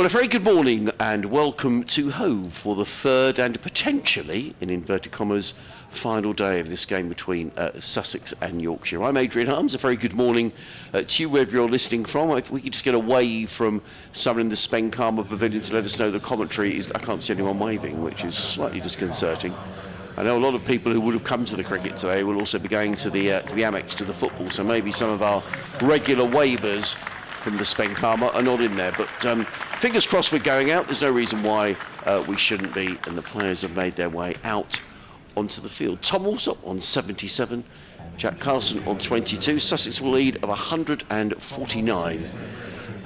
Well, a very good morning and welcome to Hove for the third and potentially, in inverted commas, final day of this game between Sussex and Yorkshire. I'm Adrian Harms. A very good morning to you wherever you're listening from. If we could just get a wave from someone in the Spenkarma Pavilion to let us know the commentary is. I can't see anyone waving, which is slightly disconcerting. I know a lot of people who would have come to the cricket today will also be going to the Amex, to the football, so maybe some of our regular wavers from the Spenkarma are not in there, but fingers crossed we're going out. There's no reason why we shouldn't be, and the players have made their way out onto the field. Tom Alsop on 77, Jack Carson on 22. Sussex will lead of 149.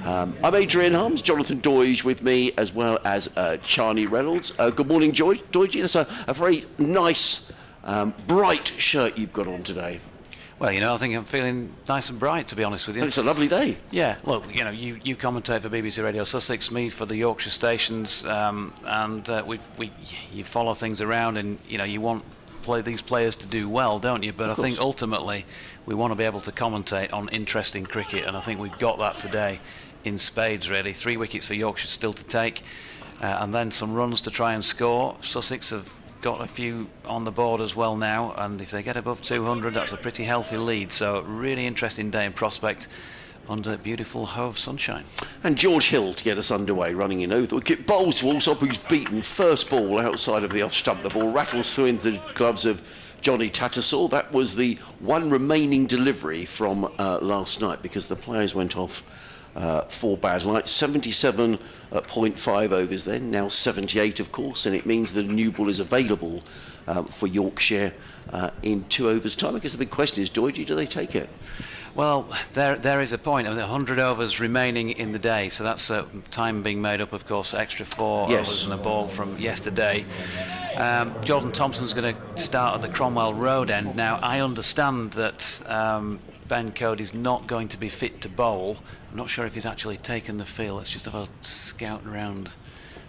I'm Adrian Harms, Jonathan Doige with me, as well as Charney Reynolds. Good morning, Doige. That's a very nice, bright shirt you've got on today. Well, you know, I think I'm feeling nice and bright, to be honest with you. And it's a lovely day. Yeah, look, you know, you commentate for BBC Radio Sussex, me for the Yorkshire stations, and you follow things around, and you know, you want these players to do well, don't you? But I think ultimately we want to be able to commentate on interesting cricket, and I think we've got that today in spades, really. 3 wickets for Yorkshire still to take, and then some runs to try and score. Sussex have got a few on the board as well now, and if they get above 200, that's a pretty healthy lead. So really interesting day in prospect under beautiful Hove sunshine. And George Hill to get us underway, running in over the wicket. Bowls to Alsop, who's beaten first ball outside of the off stump. The ball rattles through into the gloves of Johnny Tattersall. That was the one remaining delivery from last night, because the players went off for bad light. 77.5 overs then, now 78 of course, and it means that a new ball is available for Yorkshire in 2 overs time. I guess the big question is, Doige, do they take it? Well, there is a point. I mean, 100 overs remaining in the day, so that's time being made up, of course, extra 4 overs and a ball from yesterday. Jordan Thompson's going to start at the Cromwell Road end. Now, I understand that Ben Cody's not going to be fit to bowl. I'm not sure if he's actually taken the field. Let's just have a scout around.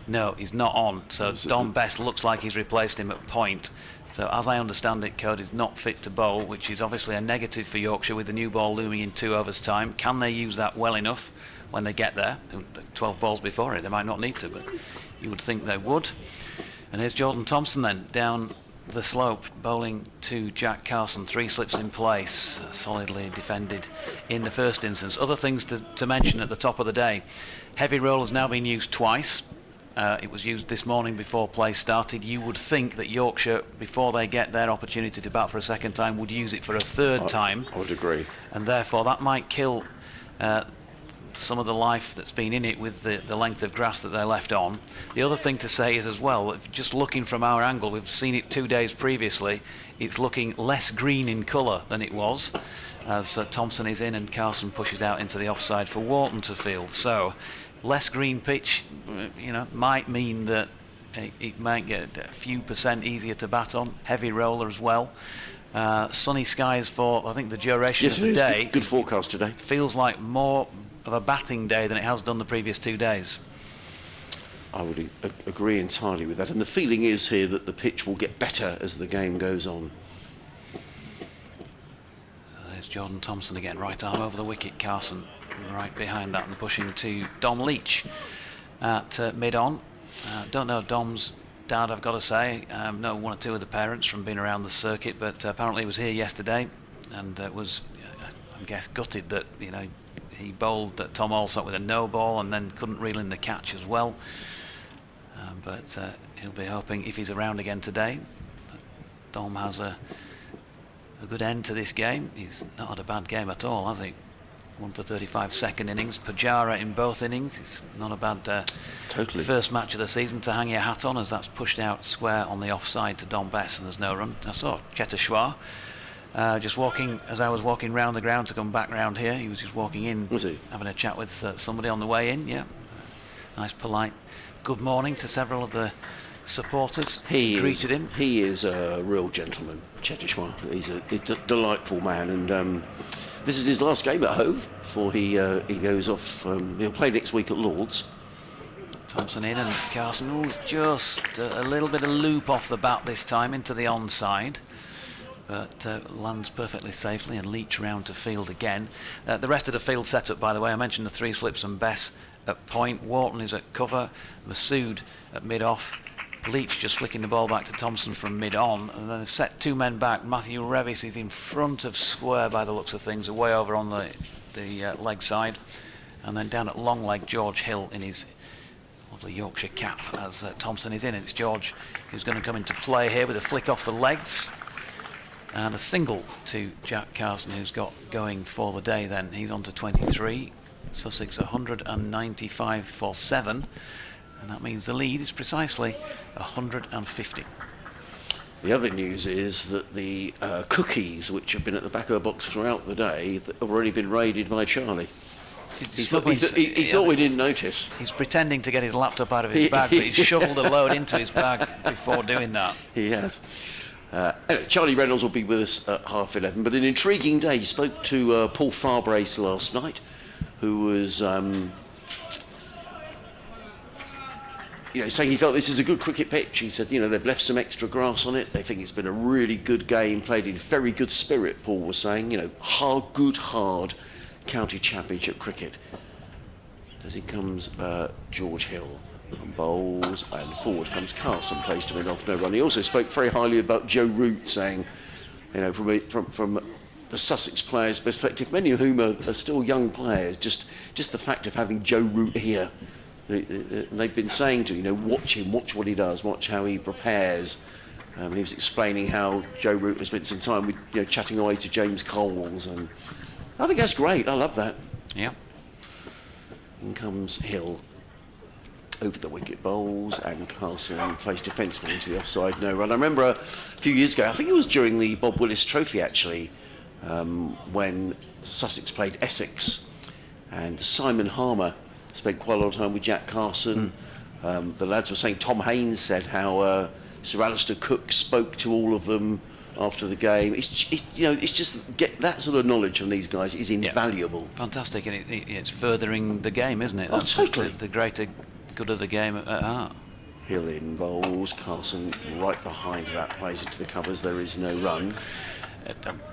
No, he's not on. So Dom Best looks like he's replaced him at point. So as I understand it, Cody's not fit to bowl, which is obviously a negative for Yorkshire with the new ball looming in 2 overs time. Can they use that well enough when they get there? 12 balls before it, they might not need to, but you would think they would. And here's Jordan Thompson then, down the slope, bowling to Jack Carson. 3 slips in place, solidly defended in the first instance. Other things to mention at the top of the day. Heavy roll has now been used twice. It was used this morning before play started. You would think that Yorkshire, before they get their opportunity to bat for a second time, would use it for a third time. I would agree. And therefore that might kill some of the life that's been in it with the length of grass that they left on. The other thing to say is as well, just looking from our angle, we've seen it 2 days previously, it's looking less green in colour than it was, as Thompson is in and Carson pushes out into the offside for Wharton to field. So less green pitch, you know, might mean that it might get a few % easier to bat on. Heavy roller as well. Sunny skies for, I think, the duration of the day. Good forecast today. Feels like more of a batting day than it has done the previous 2 days. I would agree entirely with that, and the feeling is here that the pitch will get better as the game goes on. So there's Jordan Thompson again, right arm over the wicket. Carson right behind that and pushing to Dom Leach at mid-on. Don't know Dom's dad, I've got to say. Know 1 or 2 of the parents from being around the circuit, but apparently he was here yesterday and was, I guess, gutted that, you know, he bowled Tom Alsop with a no ball and then couldn't reel in the catch as well. But he'll be hoping, if he's around again today, that Dom has a good end to this game. He's not had a bad game at all, has he? 1 for 35 second innings. Pujara in both innings. It's not a bad first match of the season to hang your hat on, as that's pushed out square on the offside to Dom Bess and there's no run. I saw Cheteshwar just walking, as I was walking round the ground to come back round here. He was just walking in, was he? Having a chat with somebody on the way in. Yeah, nice polite good morning to several of the supporters. Greeted him. He is a real gentleman, Cheteshwar. He's a delightful man, and this is his last game at Hove before he goes off. He'll play next week at Lord's. Thompson in, and Carson just a little bit of loop off the bat this time into the onside. but lands perfectly safely, and Leach round to field again. The rest of the field setup, by the way, I mentioned the three slips and Bess at point, Wharton is at cover, Masood at mid-off, Leach just flicking the ball back to Thompson from mid-on, and then they've set 2 men back. Matthew Revis is in front of square by the looks of things, away over on the leg side, and then down at long leg, George Hill in his lovely Yorkshire cap as Thompson is in. It's George who's going to come into play here with a flick off the legs, and a single to Jack Carson, who's got going for the day then. He's on to 23. Sussex 195 for 7, and that means the lead is precisely 150. The other news is that the cookies, which have been at the back of the box throughout the day, have already been raided by Charlie. He thought we didn't notice. He's pretending to get his laptop out of his bag, but he's shoveled a load into his bag before doing that. He has. Anyway, Charlie Reynolds will be with us at 11:30, but an intriguing day. He spoke to Paul Farbrace last night, who was saying he felt this is a good cricket pitch. He said, they've left some extra grass on it. They think it's been a really good game, played in very good spirit, Paul was saying. Hard county championship cricket. As he comes, George Hill and bowls, and forward comes Carson, placed him in off no run. He also spoke very highly about Joe Root, saying, from the Sussex players' perspective, many of whom are still young players, just the fact of having Joe Root here. They've been saying to watch him, watch what he does, watch how he prepares. He was explaining how Joe Root has spent some time with chatting away to James Coles, and I think that's great. I love that. Yeah. In comes Hill over the wicket, bowls, and Carson placed defensively into the offside no run. I remember a few years ago, I think it was during the Bob Willis Trophy actually, when Sussex played Essex, and Simon Harmer spent quite a lot of time with Jack Carson. The lads were saying, Tom Haynes said how Sir Alistair Cook spoke to all of them after the game. It's just get that sort of knowledge from these guys is invaluable. Yeah. Fantastic, and it's furthering the game, isn't it? That's totally. The greater good of the game at heart. Hill in bowls, Carson right behind that, plays into the covers. There is no run.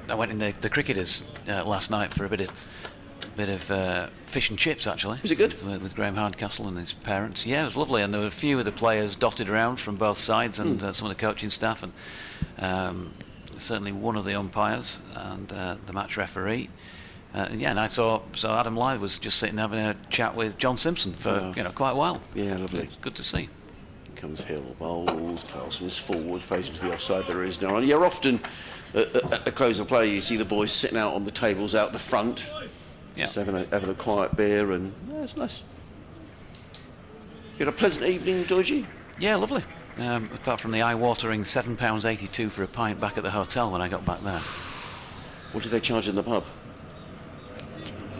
I went in the cricketers last night for a bit of fish and chips, actually. Was it good? With Graham Hardcastle and his parents. Yeah, it was lovely, and there were a few of the players dotted around from both sides, and some of the coaching staff, and certainly one of the umpires and the match referee. And I saw Adam Lyth was just sitting having a chat with John Simpson for quite a while. Yeah, lovely. It's good to see. Comes Hill, bowls, Carson is forward, plays into the offside, there is no run. You're often at the close of play, you see the boys sitting out on the tables out the front, just having a quiet beer, and it's nice. You had a pleasant evening, Georgie? Yeah, lovely. Apart from the eye-watering £7.82 for a pint back at the hotel when I got back there. What did they charge in the pub?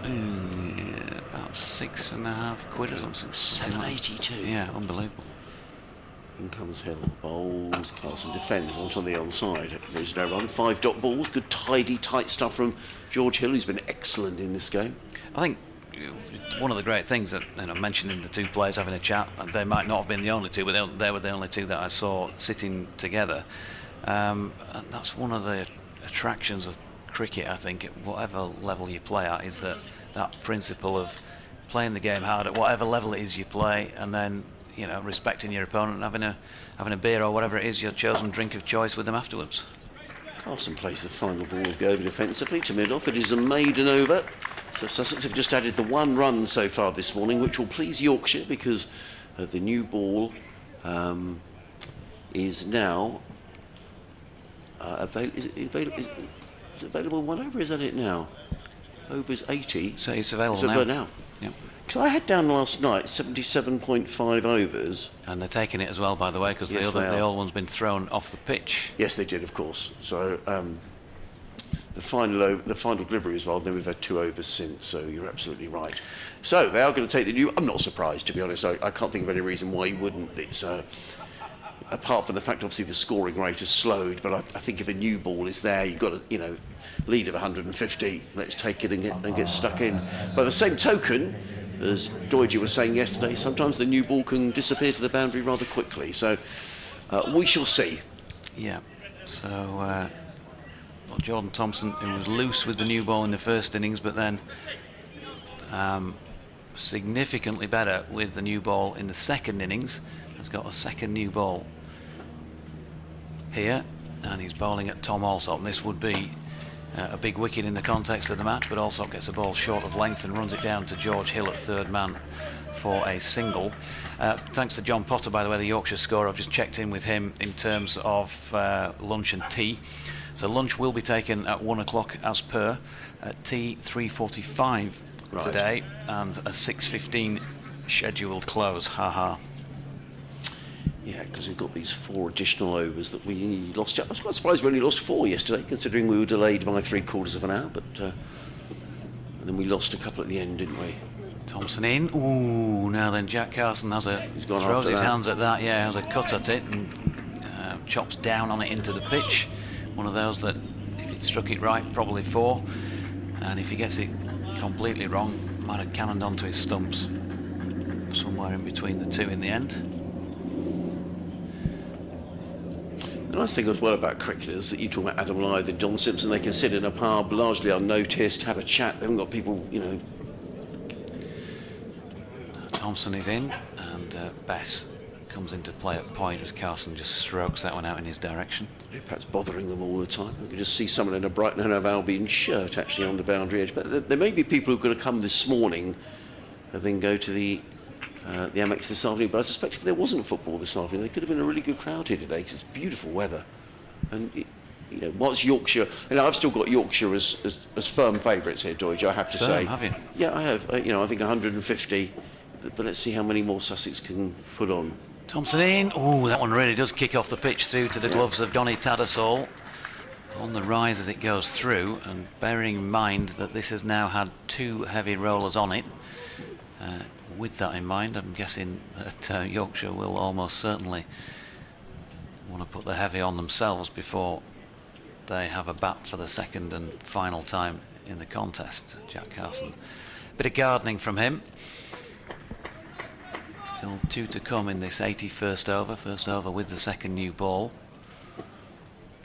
About £6.50 or something. £7.82. Yeah, unbelievable. In comes Hill, bowls, Carson defends onto the onside. There's no run. 5 dot balls, good tidy, tight stuff from George Hill, who's been excellent in this game. I think one of the great things that mentioning the two players having a chat, and they might not have been the only two, but they were the only two that I saw sitting together. And that's one of the attractions of cricket, I think, at whatever level you play at, is that principle of playing the game hard at whatever level it is you play, and then respecting your opponent and having a beer or whatever it is, your chosen drink of choice with them afterwards. Carson plays the final ball of the over defensively to mid-off. It is a maiden over. So Sussex have just added the 1 run so far this morning, which will please Yorkshire because the new ball is now available 1 over. Is that it now? Over's 80. So it's available now. Yeah. Because I had down last night 77.5 overs. And they're taking it as well, by the way, because the old one's been thrown off the pitch. Yes, they did, of course. So the final delivery as well. Then we've had 2 overs since. So you're absolutely right. So they are going to take the new. I'm not surprised, to be honest. I can't think of any reason why you wouldn't. It's apart from the fact, obviously, the scoring rate has slowed. But I think if a new ball is there, you've got a lead of 150. Let's take it and get stuck in. By the same token, as Doidge was saying yesterday, sometimes the new ball can disappear to the boundary rather quickly. So we shall see. Yeah. So Jordan Thompson, who was loose with the new ball in the first innings, but then significantly better with the new ball in the second innings. Has got a second new ball here, and he's bowling at Tom Alsop, and this would be a big wicket in the context of the match, but Alsop gets a ball short of length and runs it down to George Hill at third man for a single. Thanks to John Potter, by the way, the Yorkshire scorer. I've just checked in with him in terms of lunch and tea. So lunch will be taken at 1 o'clock as per, tea 3:45 today, and a 6:15 scheduled close. Haha. Yeah, because we've got these 4 additional overs that we lost. I was quite surprised we only lost 4 yesterday, considering we were delayed by 3/4 of an hour. But and then we lost a couple at the end, didn't we? Thompson in. Ooh, now then Jack Carson throws his hands at that. Yeah, has a cut at it and chops down on it into the pitch. One of those that, if he struck it right, probably 4, and if he gets it completely wrong, might have cannoned onto his stumps. Somewhere in between the two in the end. The nice thing as well about cricketers that you talk about Adam Lyth and John Simpson, they can sit in a pub largely unnoticed, have a chat. They haven't got people, you know. Thompson is in, and Bess comes into play at point as Carson just strokes that one out in his direction. Perhaps bothering them all the time. You can just see someone in a Brighton and Hove Albion shirt actually on the boundary edge. But there may be people who are going to come this morning and then go to the Amex this afternoon. But I suspect if there wasn't football this afternoon, there could have been a really good crowd here today because it's beautiful weather. And you know, what's Yorkshire? You know, I've still got Yorkshire as firm favourites here, Deutsch, I have to say. Have you? Yeah, I have. You know, I think 150. But let's see how many more Sussex can put on. Thompson in. Oh, that one really does kick off the pitch through to the gloves of Donny Tattersall. On the rise as it goes through, and bearing in mind that this has now had 2 heavy rollers on it. With that in mind, I'm guessing that Yorkshire will almost certainly want to put the heavy on themselves before they have a bat for the second and final time in the contest. Jack Carson. Bit of gardening from him. Still 2 to come in this 81st over. First over with the second new ball.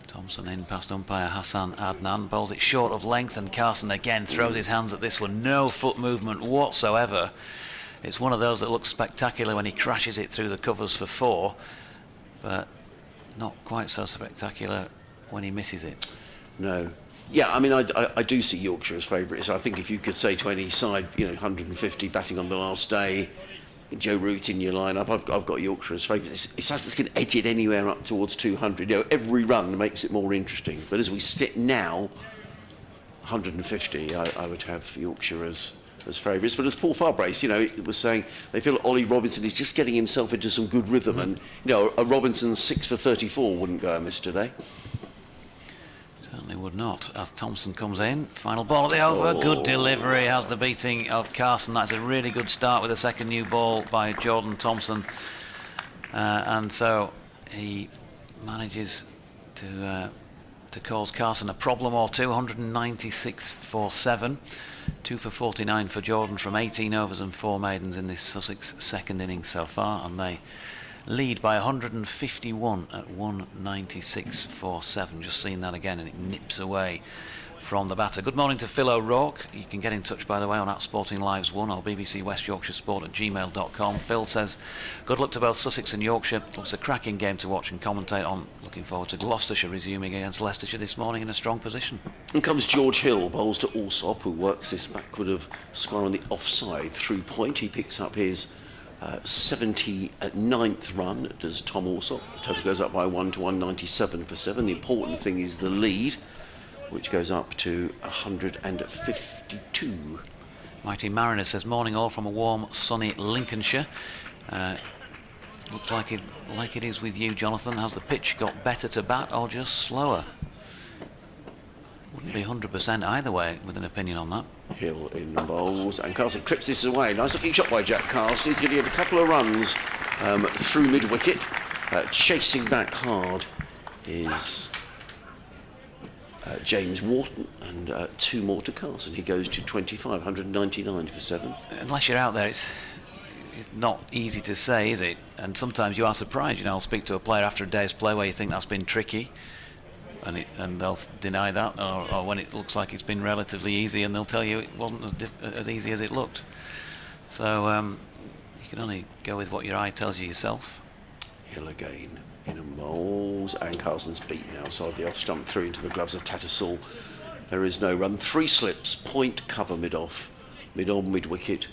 Thompson in past umpire Hassan Adnan. Bowls it short of length, and Carson again throws his hands at this one. No foot movement whatsoever. It's one of those that looks spectacular when he crashes it through the covers for 4, but not quite so spectacular when he misses it. No. Yeah, I mean, I do see Yorkshire as favourites. I think if you could say to any side, you know, 150 batting on the last day, Joe Root in your lineup, I've got Yorkshire as favourites. It's Sussex can edge it anywhere up towards 200. You know, every run makes it more interesting. But as we sit now, 150, I would have Yorkshire as favourites. But as Paul Farbrace, you know, was saying, they feel Ollie Robinson is just getting himself into some good rhythm, and you know, a Robinson 6 for 34 wouldn't go amiss today. Certainly would not. As Thompson comes in, final ball of the over. Good delivery, has the beating of Carson. That's a really good start with a second new ball by Jordan Thompson, and so he manages to cause Carson a problem or 2. 196 for 7. 2 for 49 for Jordan from 18 overs and 4 maidens in this Sussex second innings so far, and they lead by 151 at 196 for 7. Just seen that again, and it nips away from the batter. Good morning to Phil O'Rourke. You can get in touch, by the way, on @SportingLives1 or BBC West Yorkshire Sport @gmail.com. Phil says, good luck to both Sussex and Yorkshire. Looks a cracking game to watch and commentate on. Looking forward to Gloucestershire resuming against Leicestershire this morning in a strong position. And comes George Hill, bowls to Alsop, who works this backward of square on the offside through point. He picks up his 79th run, does Tom Alsop. The total goes up by 1 to 197 for 7. The important thing is the lead, which goes up to 152. Mighty Mariner says, morning all from a warm, sunny Lincolnshire. Looks like it is with you, Jonathan. Has the pitch got better to bat or just slower? Wouldn't be 100% either way with an opinion on that. Hill in bowls, and Carson clips this away. Nice looking shot by Jack Carson. He's going to get a couple of runs through mid-wicket. Chasing back hard is James Wharton, and 2 more to Carson. He goes to 25, 199 for 7. Unless you're out there, it's not easy to say, is it? And sometimes you are surprised. You know, I'll speak to a player after a day's play where you think that's been tricky, and they'll deny that, or when it looks like it's been relatively easy, and they'll tell you it wasn't as easy as it looked. So you can only go with what your eye tells you yourself. Hill again, in and bowls, and Carson's beaten outside the off stump through into the gloves of Tattersall. There is no run. 3 slips, point, cover, mid-off, mid-on, mid-wicket,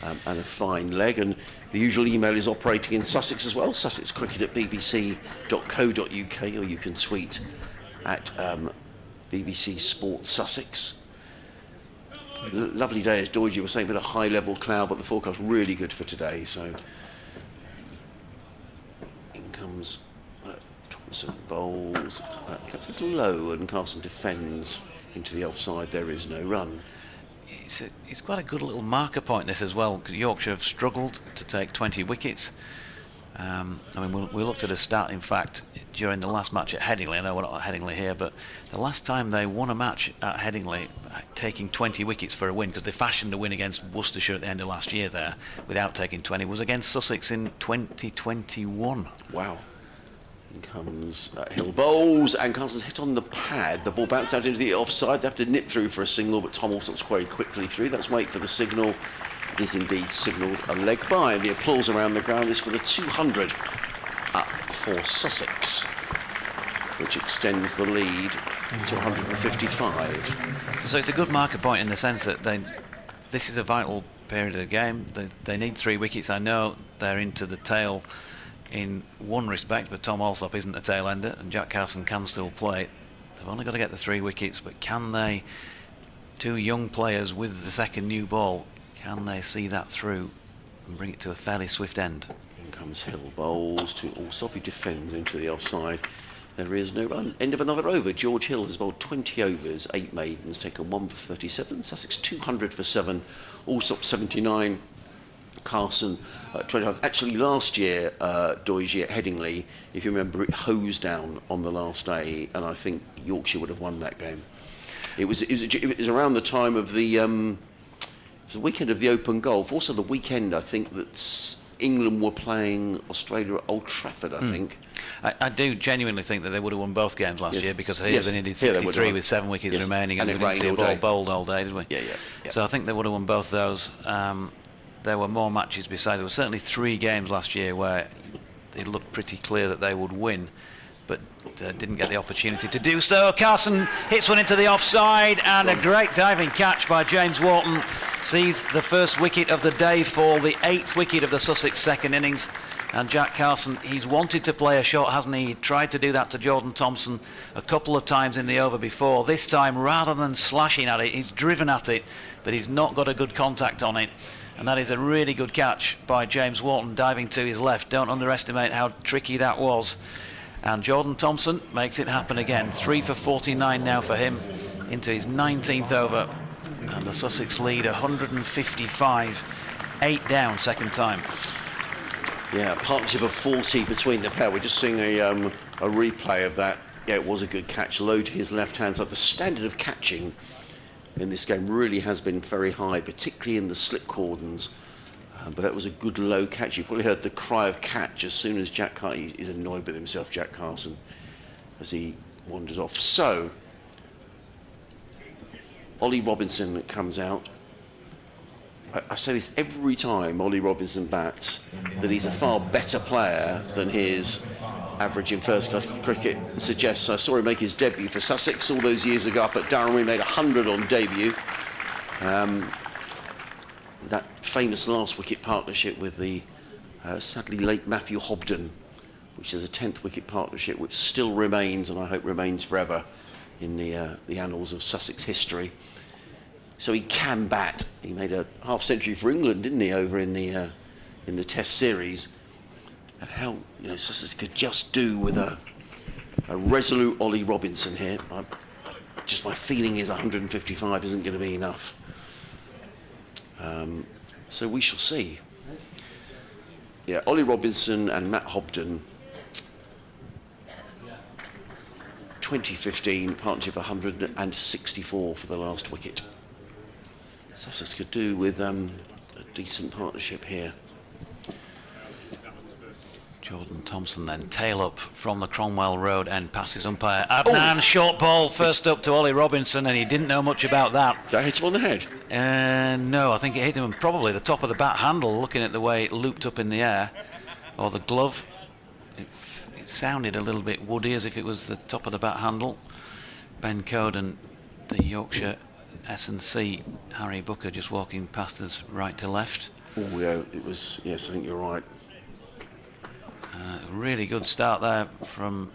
and a fine leg. And the usual email is operating in Sussex as well, sussexcricket@bbc.co.uk, or you can tweet at BBC Sport Sussex. Lovely day, as Doidge was saying, with a high level cloud, but the forecast really good for today. So in comes Thompson, bowls, kept a little low, and Carson defends into the offside. There is no run. It's quite a good little marker point, this as well. Yorkshire have struggled to take 20 wickets. I mean, we looked at a stat, in fact, during the last match at Headingley. I know we're not at Headingley here, but the last time they won a match at Headingley, taking 20 wickets for a win, because they fashioned a win against Worcestershire at the end of last year there, without taking 20, was against Sussex in 2021. Wow. In comes Hill, bowls, and Carson's hit on the pad. The ball bounced out into the offside. They have to nip through for a single, but Tom Alsop's very quickly through. Let's wait for the signal. It is indeed signalled a leg by, and the applause around the ground is for the 200 up for Sussex, which extends the lead to 155. So it's a good marker point in the sense that this is a vital period of the game. They need 3 wickets. I know they're into the tail in one respect, but Tom Alsop isn't a tail ender, and Jack Carson can still play. They've only got to get the 3 wickets, but can they, 2 young players with the second new ball, can they see that through and bring it to a fairly swift end? In comes Hill, bowls to Alsop, who defends into the offside. There is no run. End of another over. George Hill has bowled 20 overs, 8 maidens, taken 1 for 37. Sussex 200 for 7. Alsop 79. Carson 25. Actually, last year, Doidge at Headingley, if you remember, it hosed down on the last day, and I think Yorkshire would have won that game. It was around the time of the weekend of the Open Golf. Also the weekend, I think, that England were playing Australia at Old Trafford, I think. I do genuinely think that they would have won both games last year, because here they needed 63 with 7 wickets remaining, and we didn't see a ball bowled all day, did we? Yeah. So I think they would have won both those. There were more matches besides. There were certainly 3 games last year where it looked pretty clear that they would win, but didn't get the opportunity to do so. Carson hits one into the offside, and a great diving catch by James Wharton sees the first wicket of the day fall, the 8th wicket of the Sussex second innings. And Jack Carson, he's wanted to play a shot, hasn't he? He tried to do that to Jordan Thompson a couple of times in the over before. This time, rather than slashing at it, he's driven at it, but he's not got a good contact on it. And that is a really good catch by James Wharton, diving to his left. Don't underestimate how tricky that was. And Jordan Thompson makes it happen again. 3 for 49 now for him, into his 19th over. And the Sussex lead 155, 8 down, second time. Yeah, partnership of 40 between the pair. We're just seeing a replay of that. Yeah, it was a good catch, low to his left hand side. The standard of catching in this game really has been very high, particularly in the slip cordons. But that was a good low catch. You probably heard the cry of catch as soon as Jack Carson, he's annoyed with himself, Jack Carson, as he wanders off. So, Ollie Robinson comes out. I say this every time Ollie Robinson bats, that he's a far better player than his average in first-class cricket suggests. I saw him make his debut for Sussex all those years ago up at Durham. He made 100 on debut. That famous last wicket partnership with the sadly late Matthew Hobden, which is a 10th wicket partnership which still remains, and I hope remains forever, in the annals of Sussex history. So he can bat. He made a half-century for England, didn't he, over in the Test series. And how Sussex could just do with a resolute Ollie Robinson here. Just my feeling is 155 isn't going to be enough. So we shall see. Yeah, Ollie Robinson and Matt Hobden, 2015 partnership 164 for the last wicket. Sussex could do with a decent partnership here. Jordan Thompson then tail up from the Cromwell Road end, passes umpire Adnan, short ball first up to Ollie Robinson, and he didn't know much about that. Did that hit him on the head? No, I think it hit him probably the top of the bat handle, looking at the way it looped up in the air, or the glove. It sounded a little bit woody, as if it was the top of the bat handle. Ben Coden, the Yorkshire S&C, Harry Booker just walking past us right to left. Oh yeah, it was, yes, I think you're right. Really good start there from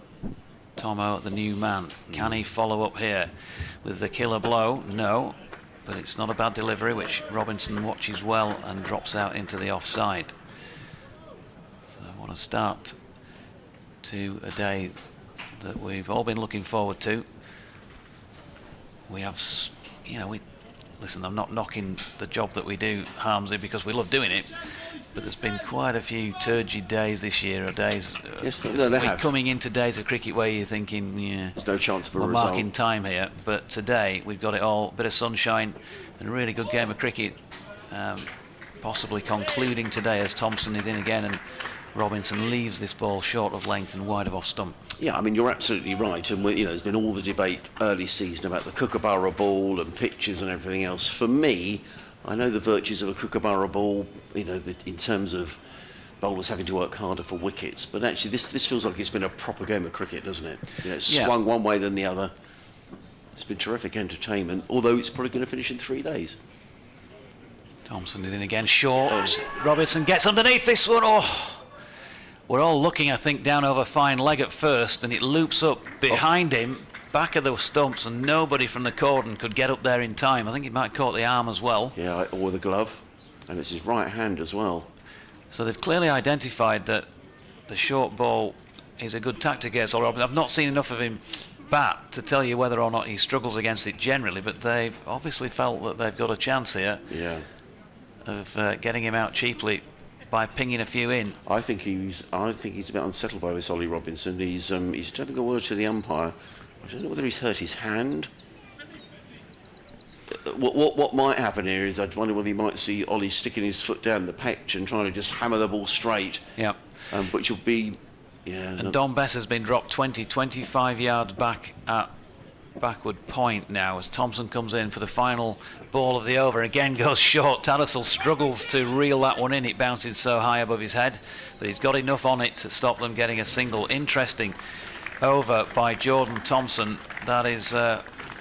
Tomo, the new man. Can he follow up here with the killer blow? No, but it's not a bad delivery, which Robinson watches well and drops out into the offside. So what a start to a day that we've all been looking forward to. We have, listen, I'm not knocking the job that we do, Harmsy, because we love doing it, but there's been quite a few turgid days this year, or days coming into days of cricket where you're thinking, yeah, there's no chance for a we're result. marking time here. But today we've got it all, bit of sunshine and a really good game of cricket, possibly concluding today as Thompson is in again and Robinson leaves this ball short of length and wide of off stump. Yeah, I mean, you're absolutely right, and there's been all the debate early season about the Kookaburra ball and pitches and everything else. For me, I know the virtues of a Kookaburra ball, in terms of bowlers having to work harder for wickets, but actually this feels like it's been a proper game of cricket, doesn't it? It's swung one way than the other. It's been terrific entertainment, although it's probably going to finish in 3 days. Thompson is in again, short. Robinson gets underneath this one. We're all looking, I think, down over fine leg at first, and it loops up behind him, back of the stumps, and nobody from the cordon could get up there in time. I think it might have caught the arm as well. Yeah, or the glove, and it's his right hand as well. So they've clearly identified that the short ball is a good tactic against Ollie Robinson. I've not seen enough of him bat to tell you whether or not he struggles against it generally, but they've obviously felt that they've got a chance here of getting him out cheaply by pinging a few in. I think he's a bit unsettled by this Ollie Robinson. He's telling a word to the umpire. I don't know whether he's hurt his hand. What might happen here is I wonder whether you might see Ollie sticking his foot down the pitch and trying to just hammer the ball straight. Yeah. Which will be, And Don Bess has been dropped 25 yards back at backward point now as Thompson comes in for the final ball of the over. Again goes short. Tattersall struggles to reel that one in. It bounces so high above his head, but he's got enough on it to stop them getting a single. Interesting over by Jordan Thompson. That is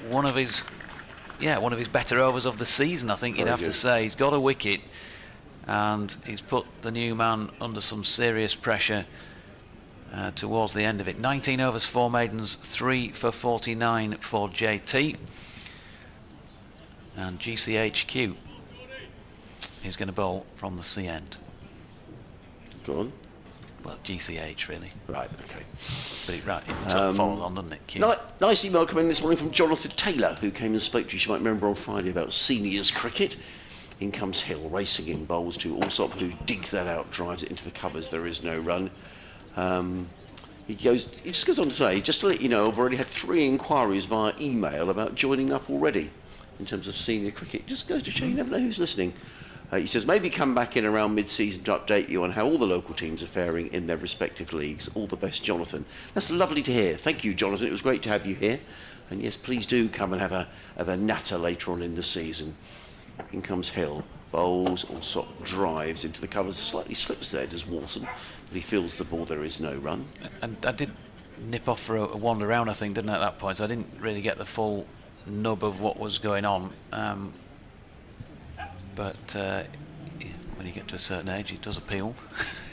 one of his better overs of the season, I think you'd have to say. He's got a wicket and he's put the new man under some serious pressure towards the end of it. 19 overs, 4 maidens, 3 for 49 for JT. And GCHQ is going to bowl from the C end. Go on. Well, GCH really. Right, okay. But it follows on, doesn't it? Q. Nice email coming in this morning from Jonathan Taylor, who came and spoke to you might remember on Friday about seniors cricket. In comes Hill, racing in, bowls to Alsop, who digs that out, drives it into the covers. There is no run. He just goes on to say, just to let you know, I've already had 3 inquiries via email about joining up already in terms of senior cricket. Just goes to show you never know who's listening. He says, maybe come back in around mid-season to update you on how all the local teams are faring in their respective leagues. All the best, Jonathan. That's lovely to hear. Thank you, Jonathan. It was great to have you here. And yes, please do come and have a natter later on in the season. In comes Hill. Bowls, also drives into the covers, slightly slips there, does Walton, but he feels the ball, there is no run. And I did nip off for a wander around, I think, didn't I, at that point, so I didn't really get the full nub of what was going on. But when you get to a certain age, it does appeal.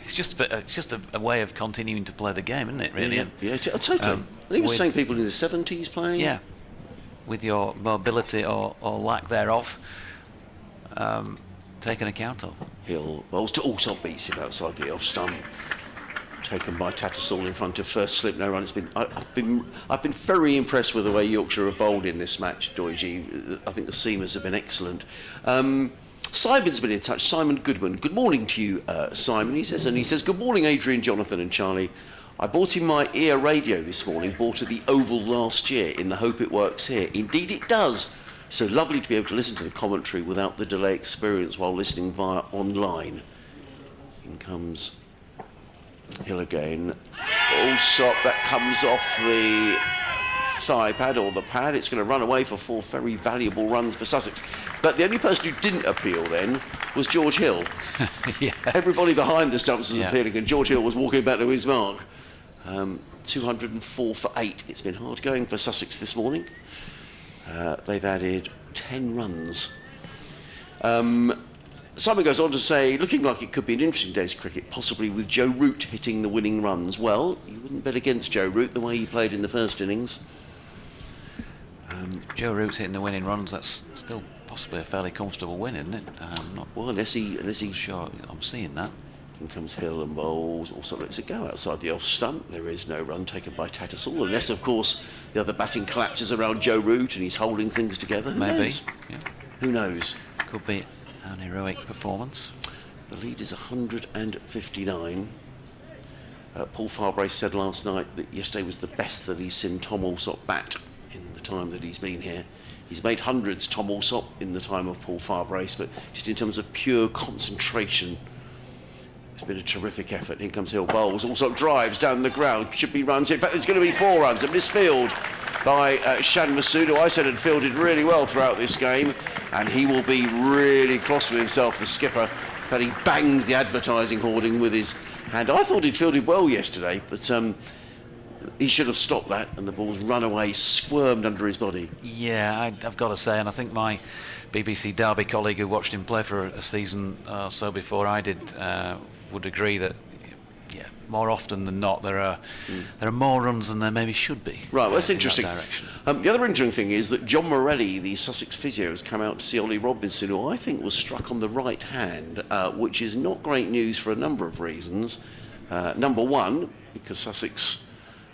It's just a way of continuing to play the game, isn't it, really? Yeah, totally. I think it was the same people in the 70s playing. Yeah, with your mobility or lack thereof. Taken account of. Hill bowls to Alsop, beats him outside the off stump. Taken by Tattersall in front of first slip, no run. I've been very impressed with the way Yorkshire have bowled in this match, Doiji. I think the seamers have been excellent. Simon's been in touch. Simon Goodman. Good morning to you, Simon. He says, good morning, Adrian, Jonathan, and Charlie. I bought in my ear radio this morning. Bought at the Oval last year in the hope it works here. Indeed, it does. So lovely to be able to listen to the commentary without the delay experience while listening via online. In comes Hill again. Allsop, that comes off the thigh pad or the pad. It's going to run away for 4 very valuable runs for Sussex. But the only person who didn't appeal then was George Hill. Yeah. Everybody behind the stumps was Yeah. appealing, and George Hill was walking back to his mark. 204 for 8. It's been hard going for Sussex this morning. They've added 10 runs. Simon goes on to say, looking like it could be an interesting day's cricket, possibly with Joe Root hitting the winning runs. Well, you wouldn't bet against Joe Root the way he played in the first innings. Joe Root's hitting the winning runs. That's still possibly a fairly comfortable win, isn't it? Not Well, unless he's sure I'm seeing that. In comes Hill and bowls. Also lets it go outside the off stump. There is no run taken by Tattersall, unless, of course, the other batting collapses around Joe Root and he's holding things together. Who Maybe. knows? Yeah. Who knows? Could be an heroic performance. The lead is 159. Paul Farbrace said last night that yesterday was the best that he's seen Tom Allsop bat in the time that he's been here. He's made hundreds, Tom Allsop, in the time of Paul Farbrace, but just in terms of pure concentration, it's been a terrific effort. Here comes Hill bowls. Allsop drives down the ground. Should be runs. In fact, there's going to be 4 runs. A misfield by Shan Masood, who I said had fielded really well throughout this game, and he will be really cross with himself, the skipper, that he bangs the advertising hoarding with his hand. I thought he'd fielded well yesterday, but he should have stopped that, and the ball's run away, squirmed under his body. Yeah, I've got to say, and I think my BBC Derby colleague who watched him play for a season or so before I did would agree that more often than not there are more runs than there maybe should be. Right, well, that's interesting. That direction. The other interesting thing is that John Morelli, the Sussex physio, has come out to see Ollie Robinson, who I think was struck on the right hand, which is not great news for a number of reasons. Number one, because Sussex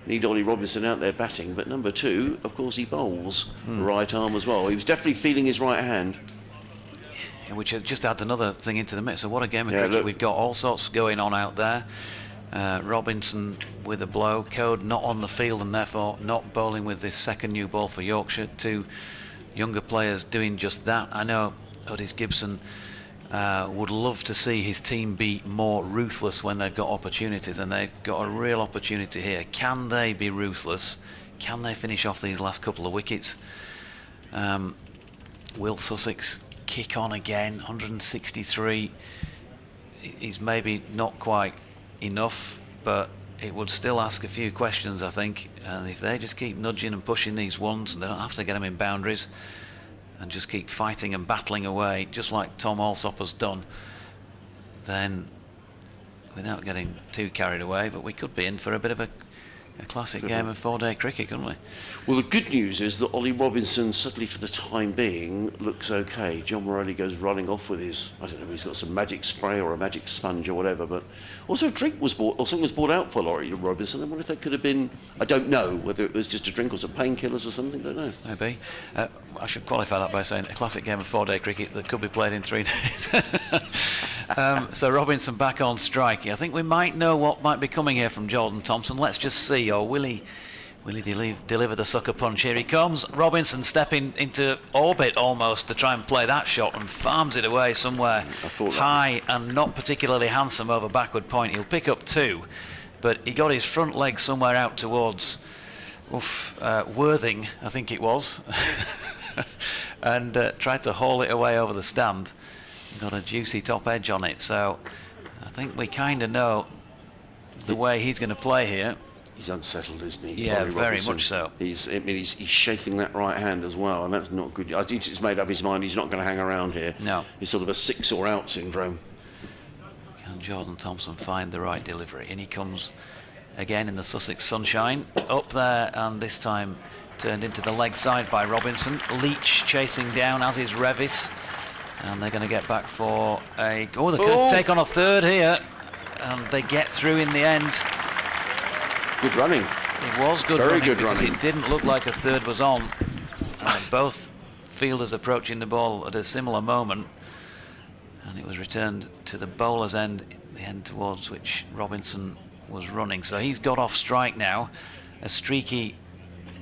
need Ollie Robinson out there batting, but number two, of course, he bowls right arm as well. He was definitely feeling his right hand. Yeah, which just adds another thing into the mix. So what a game of cricket look. we've got. All sorts going on out there. Robinson with a blow, Code not on the field and therefore not bowling with this second new ball for Yorkshire. 2 younger players doing just that. I know Otis Gibson would love to see his team be more ruthless when they've got opportunities, and they've got a real opportunity here. Can they be ruthless? Can they finish off these last couple of wickets? Will Sussex kick on again? 163 is maybe not quite enough, but it would still ask a few questions, I think, and if they just keep nudging and pushing these ones, and they don't have to get them in boundaries, and just keep fighting and battling away, just like Tom Allsop has done, then without getting too carried away, but we could be in for a bit of a classic game of 4-day cricket, couldn't we? Well, the good news is that Ollie Robinson, certainly for the time being, looks okay. John Morelli goes running off with his, I don't know, he's got some magic spray or a magic sponge or whatever, but also a drink was bought, or something was bought out for Ollie Robinson. I wonder if that could have been, I don't know, whether it was just a drink or some painkillers or something, I don't know. Maybe. I should qualify that by saying a classic game of 4-day cricket that could be played in 3 days. So Robinson back on strike. I think we might know what might be coming here from Jordan Thompson. Let's just see. Or will he deliver the sucker punch? Here he comes. Robinson stepping into orbit almost to try and play that shot, and farms it away somewhere high and not particularly handsome over backward point. He'll pick up 2, but he got his front leg somewhere out towards Worthing, I think it was, and tried to haul it away over the stand. Got a juicy top edge on it, so I think we kind of know the way he's going to play here. He's unsettled, isn't he? Yeah, Ollie very Robinson. much so. He's shaking that right hand as well, and that's not good. I think he's made up his mind he's not going to hang around here. No. It's sort of a 6 or out syndrome. Can Jordan Thompson find the right delivery? In he comes again in the Sussex sunshine, up there, and this time turned into the leg side by Robinson. Leach chasing down, as is Revis. And they're going to get back for a... Oh, they're going to take on a third here. And they get through in the end. Good running. It was good Very running, good because running. it didn't look like a third was on. Both fielders approaching the ball at a similar moment. And it was returned to the bowler's end, the end towards which Robinson was running. So he's got off strike now. A streaky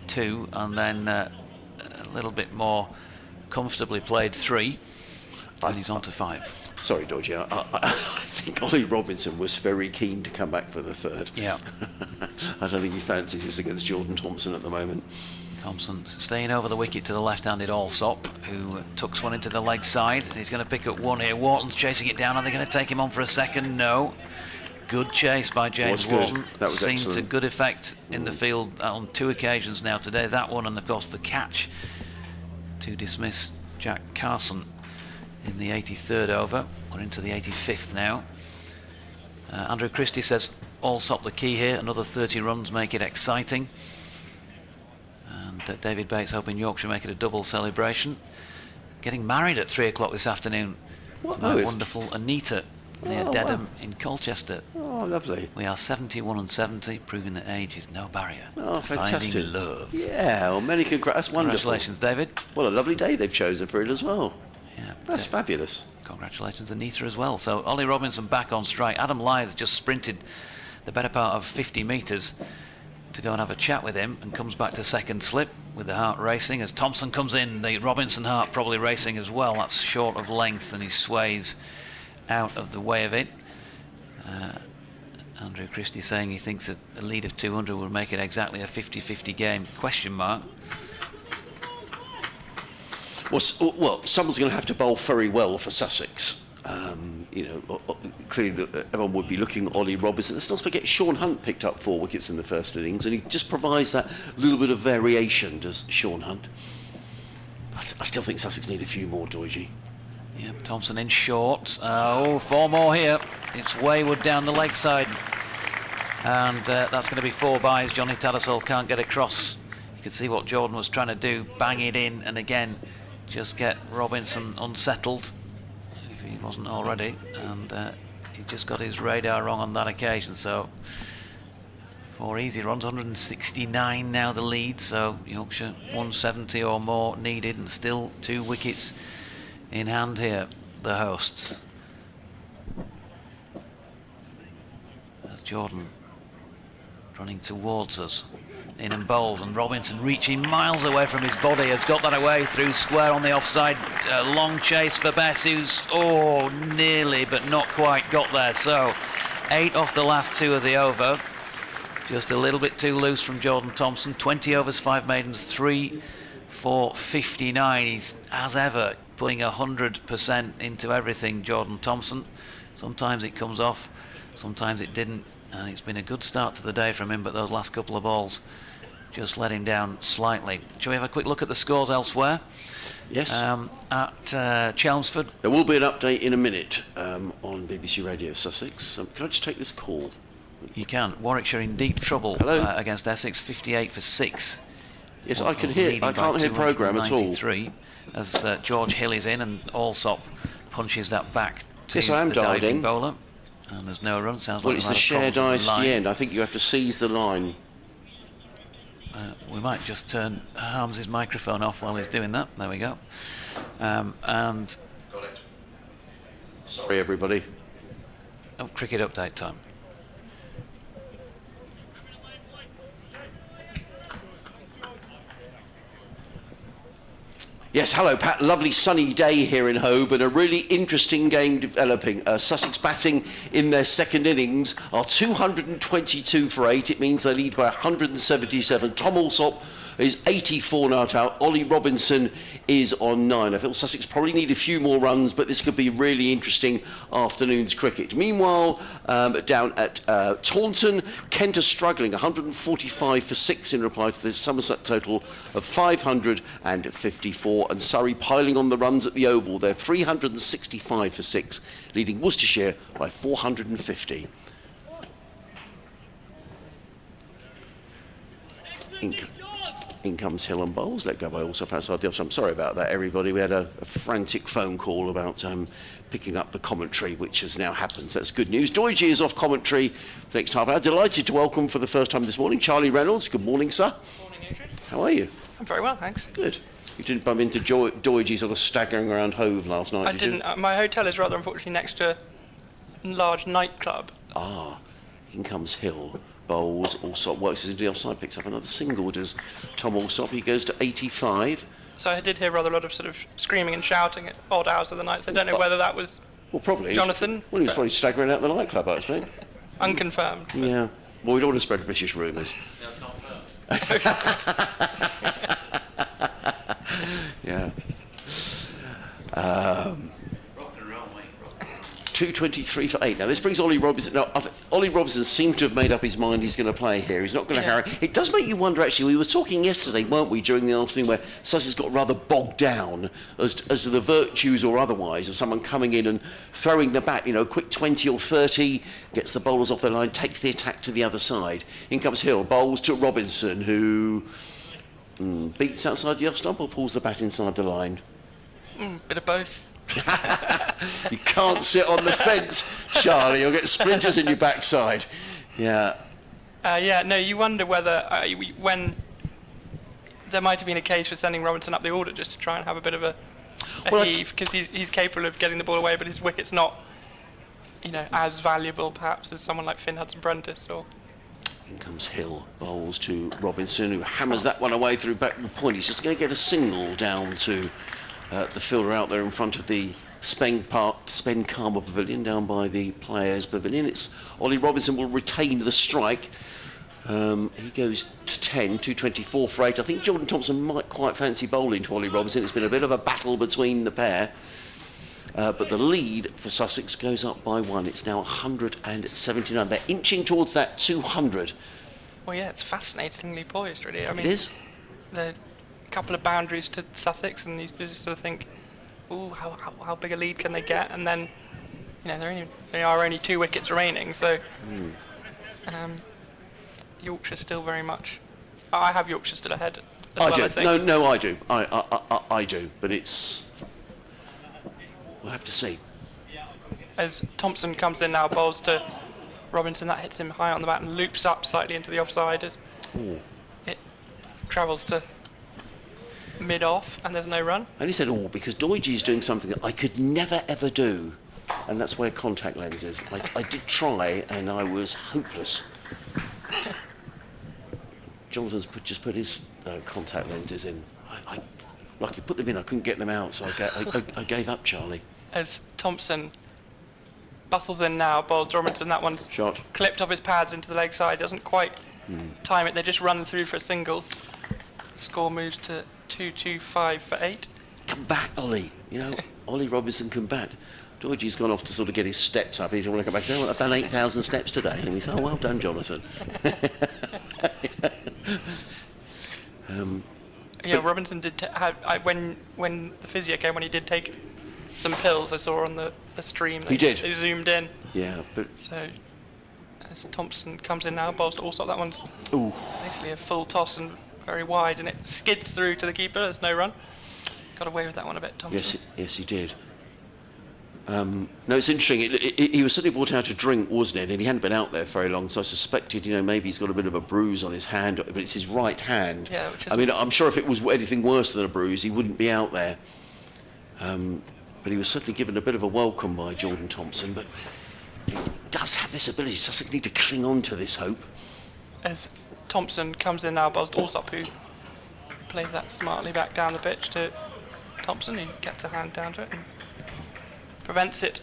2, and then a little bit more comfortably played 3. And he's on to 5. Sorry, Dodgy. I think Ollie Robinson was very keen to come back for the third. Yeah. I don't think he fancies this against Jordan Thompson at the moment. Thompson staying over the wicket to the left-handed Allsop, who tucks one into the leg side. He's going to pick up one here. Wharton's chasing it down. Are they going to take him on for a second? No. Good chase by James Wharton. That was seen excellent. to good effect in the field on 2 occasions now today. That one, and of course the catch to dismiss Jack Carson in the 83rd over. We're into the 85th now. Andrew Christie says Allsop the key here. Another 30 runs make it exciting. And David Bates hoping Yorkshire make it a double celebration. Getting married at 3 o'clock this afternoon to my wonderful Anita near Dedham in Colchester. Oh, lovely. We are 71 and 70, proving that age is no barrier Oh, to fantastic. finding love. Yeah, well, many congrats. That's wonderful. Congratulations, David. What a lovely day they've chosen for it as well. Yeah, That's fabulous. Congratulations, Anita, as well. So Ollie Robinson back on strike. Adam Lyth just sprinted the better part of 50 metres to go and have a chat with him, and comes back to second slip with the heart racing as Thompson comes in. The Robinson heart probably racing as well. That's short of length, and he sways out of the way of it. Andrew Christie saying he thinks that the lead of 200 will make it exactly a 50-50 game, question mark. Well, someone's going to have to bowl very well for Sussex. Clearly everyone would be looking at Ollie Robinson. Let's not forget Sean Hunt picked up 4 wickets in the first innings, and he just provides that little bit of variation, does Sean Hunt. I still think Sussex need a few more, Doige. Yeah, Thompson in short. 4 more here. It's wayward down the leg side, and that's going to be 4 byes. Johnny Tattersall can't get across. You could see what Jordan was trying to do, bang it in, and again just get Robinson unsettled if he wasn't already, and he just got his radar wrong on that occasion. So 4 easy runs, 169 now the lead, so Yorkshire 170 or more needed, and still 2 wickets in hand here, the hosts. As Jordan running towards us, in and bowls, and Robinson reaching miles away from his body, has got that away through square on the offside. Long chase for Bess, who's nearly but not quite got there. So 8 off the last 2 of the over, just a little bit too loose from Jordan Thompson. 20 overs, 5 maidens, 3 for 59. He's, as ever, putting 100% into everything, Jordan Thompson. Sometimes it comes off, sometimes it didn't, and it's been a good start to the day from him, but those last couple of balls just let him down slightly. Shall we have a quick look at the scores elsewhere? Yes. At Chelmsford. There will be an update in a minute on BBC Radio Sussex. Can I just take this call? You can. Warwickshire in deep trouble against Essex, 58 for 6. Yes, I can hear. I can't hear programme at all. As George Hill is in, and Allsop punches that back to yes, I am the dialed diving in. bowler. And there's no run. Sounds well, like it's the shared ice at the end. I think you have to seize the line. We might just turn Harms's microphone off while he's doing that. There we go. And got it. Sorry, everybody. Cricket update time. Yes, hello Pat, lovely sunny day here in Hove, and a really interesting game developing. Sussex batting in their second innings are 222 for 8, it means they lead by 177. Tom Allsop is 84 not out, Ollie Robinson is on 9. I feel Sussex probably need a few more runs, but this could be really interesting afternoon's cricket. Meanwhile, down at Taunton, Kent are struggling, 145 for 6 in reply to this Somerset total of 554, and Surrey piling on the runs at the Oval. They're 365 for 6, leading Worcestershire by 450. In comes Hill and bowls, let go by Allsop outside the off. I'm sorry about that, everybody. We had a frantic phone call about picking up the commentary, which has now happened. So that's good news. Doige is off commentary for the next half hour. Delighted to welcome for the first time this morning Charlie Reynolds. Good morning, sir. Morning, Adrian. How are you? I'm very well, thanks. Good. You didn't bump into Doige sort of staggering around Hove last night, I didn't. My hotel is rather unfortunately next to a large nightclub. Ah, in comes Hill. Bowls, Allsop works into the offside, picks up another single, does Tom Allsop. He goes to 85. So I did hear rather a lot of sort of screaming and shouting at odd hours of the night, so I don't know whether that was Well, probably. Jonathan? Well, he was probably staggering out the nightclub, I think. Unconfirmed. Yeah. Well, we don't want to spread vicious rumours. Yeah. 2:23 for 8. Now this brings Ollie Robinson. Now Ollie Robinson seems to have made up his mind he's going to play here. He's not going to harry. It does make you wonder. Actually, we were talking yesterday, weren't we, during the afternoon, where Sussex got rather bogged down as to the virtues or otherwise of someone coming in and throwing the bat. You know, quick 20 or 30, gets the bowlers off their line, takes the attack to the other side. In comes Hill, bowls to Robinson, who beats outside the off stump or pulls the bat inside the line. Bit of both. You can't sit on the fence, Charlie. You'll get splinters in your backside. Yeah. No, you wonder whether when there might have been a case for sending Robinson up the order just to try and have a bit of a heave, because he's capable of getting the ball away, but his wicket's not, as valuable perhaps as someone like Finn Hudson-Prentice or. In comes Hill, bowls to Robinson, who hammers that one away through backward point. He's just going to get a single down to the fielder out there in front of the Spen Karma Pavilion, down by the Players Pavilion. It's Ollie Robinson will retain the strike. He goes to 10, 2:24 for 8. I think Jordan Thompson might quite fancy bowling to Ollie Robinson. It's been a bit of a battle between the pair. But the lead for Sussex goes up by 1. It's now 179. They're inching towards that 200. Well, yeah, it's fascinatingly poised, really. I mean, it is. The couple of boundaries to Sussex, and you just sort of think, ooh, how big a lead can they get? And then, there are only 2 wickets remaining, so Yorkshire still very much. I have Yorkshire still ahead. I think. No, I do. I do, but it's. We'll have to see. As Thompson comes in now, bowls to Robinson, that hits him high on the bat and loops up slightly into the offside as it travels to mid-off, and there's no run. And he said, because Doidge is doing something that I could never ever do, and that's where contact lens is. I did try, and I was hopeless. Jonathan's just put his contact lenses in. I put them in, I couldn't get them out, so I gave up, Charlie. As Thompson bustles in now, bowls to Robinson, that one's shot clipped off his pads into the leg side, doesn't quite time it, they just run through for a single. The score moves to 2-2-5 for 8. Come back, Ollie. Ollie Robinson can bat. Doidge's gone off to sort of get his steps up. He doesn't want to come back. He said, I've done 8,000 steps today. And we said, well done, Jonathan. Robinson did when the physio came, when he did take some pills, I saw on the stream. He did. They zoomed in. Yeah, but so as Thompson comes in now, bowls to Allsop. That one's basically a full toss and very wide, and it skids through to the keeper. There's no run. Got away with that one a bit, Thompson. Yes, he did. No, it's interesting. He was certainly brought out to drink, wasn't it? And he hadn't been out there very long, so I suspected, maybe he's got a bit of a bruise on his hand, but it's his right hand. Yeah, I'm sure if it was anything worse than a bruise, he wouldn't be out there. But he was certainly given a bit of a welcome by Jordan Thompson, but he does have this ability. Sussex need to cling on to this hope. As Thompson comes in now, bowls to Allsop, who plays that smartly back down the pitch to Thompson. He gets a hand down to it and prevents it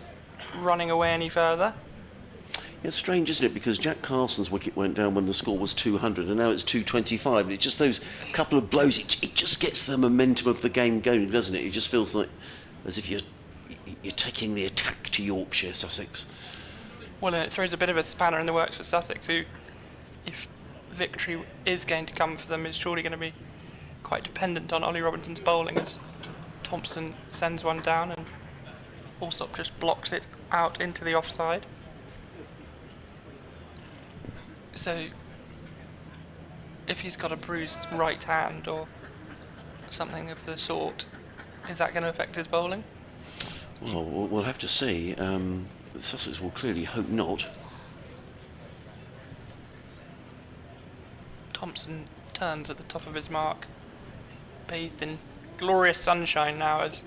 running away any further. It's strange, isn't it? Because Jack Carson's wicket went down when the score was 200, and now it's 225. And it's just those couple of blows. It just gets the momentum of the game going, doesn't it? It just feels like as if you're taking the attack to Yorkshire, Sussex. Well, it throws a bit of a spanner in the works for Sussex, who, if victory is going to come for them, is surely going to be quite dependent on Ollie Robinson's bowling, as Thompson sends one down and Allsop just blocks it out into the offside. So if he's got a bruised right hand or something of the sort, is that going to affect his bowling? Well, we'll have to see. Sussex will clearly hope not. Thompson Turns at the top of his mark, bathed in glorious sunshine now as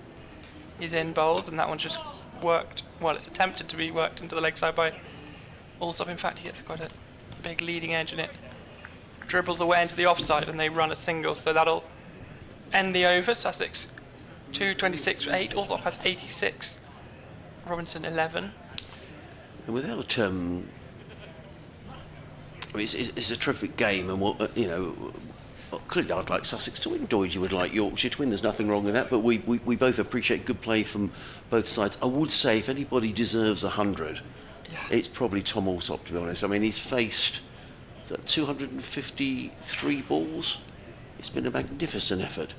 he's in bowls, and that one's just worked, it's attempted to be worked into the leg side by Allsop. In fact, he gets quite a big leading edge and it dribbles away into the offside and they run a single, so that'll end the over. Sussex 226 for 8, Allsop has 86 Robinson 11. And without, I mean, it's a terrific game, and clearly I'd like Sussex to win. Doidge would like Yorkshire to win. There's nothing wrong with that, but we both appreciate good play from both sides. I would say if anybody deserves 100, it's probably Tom Alsop, to be honest. I mean, he's faced 253 balls. It's been a magnificent effort.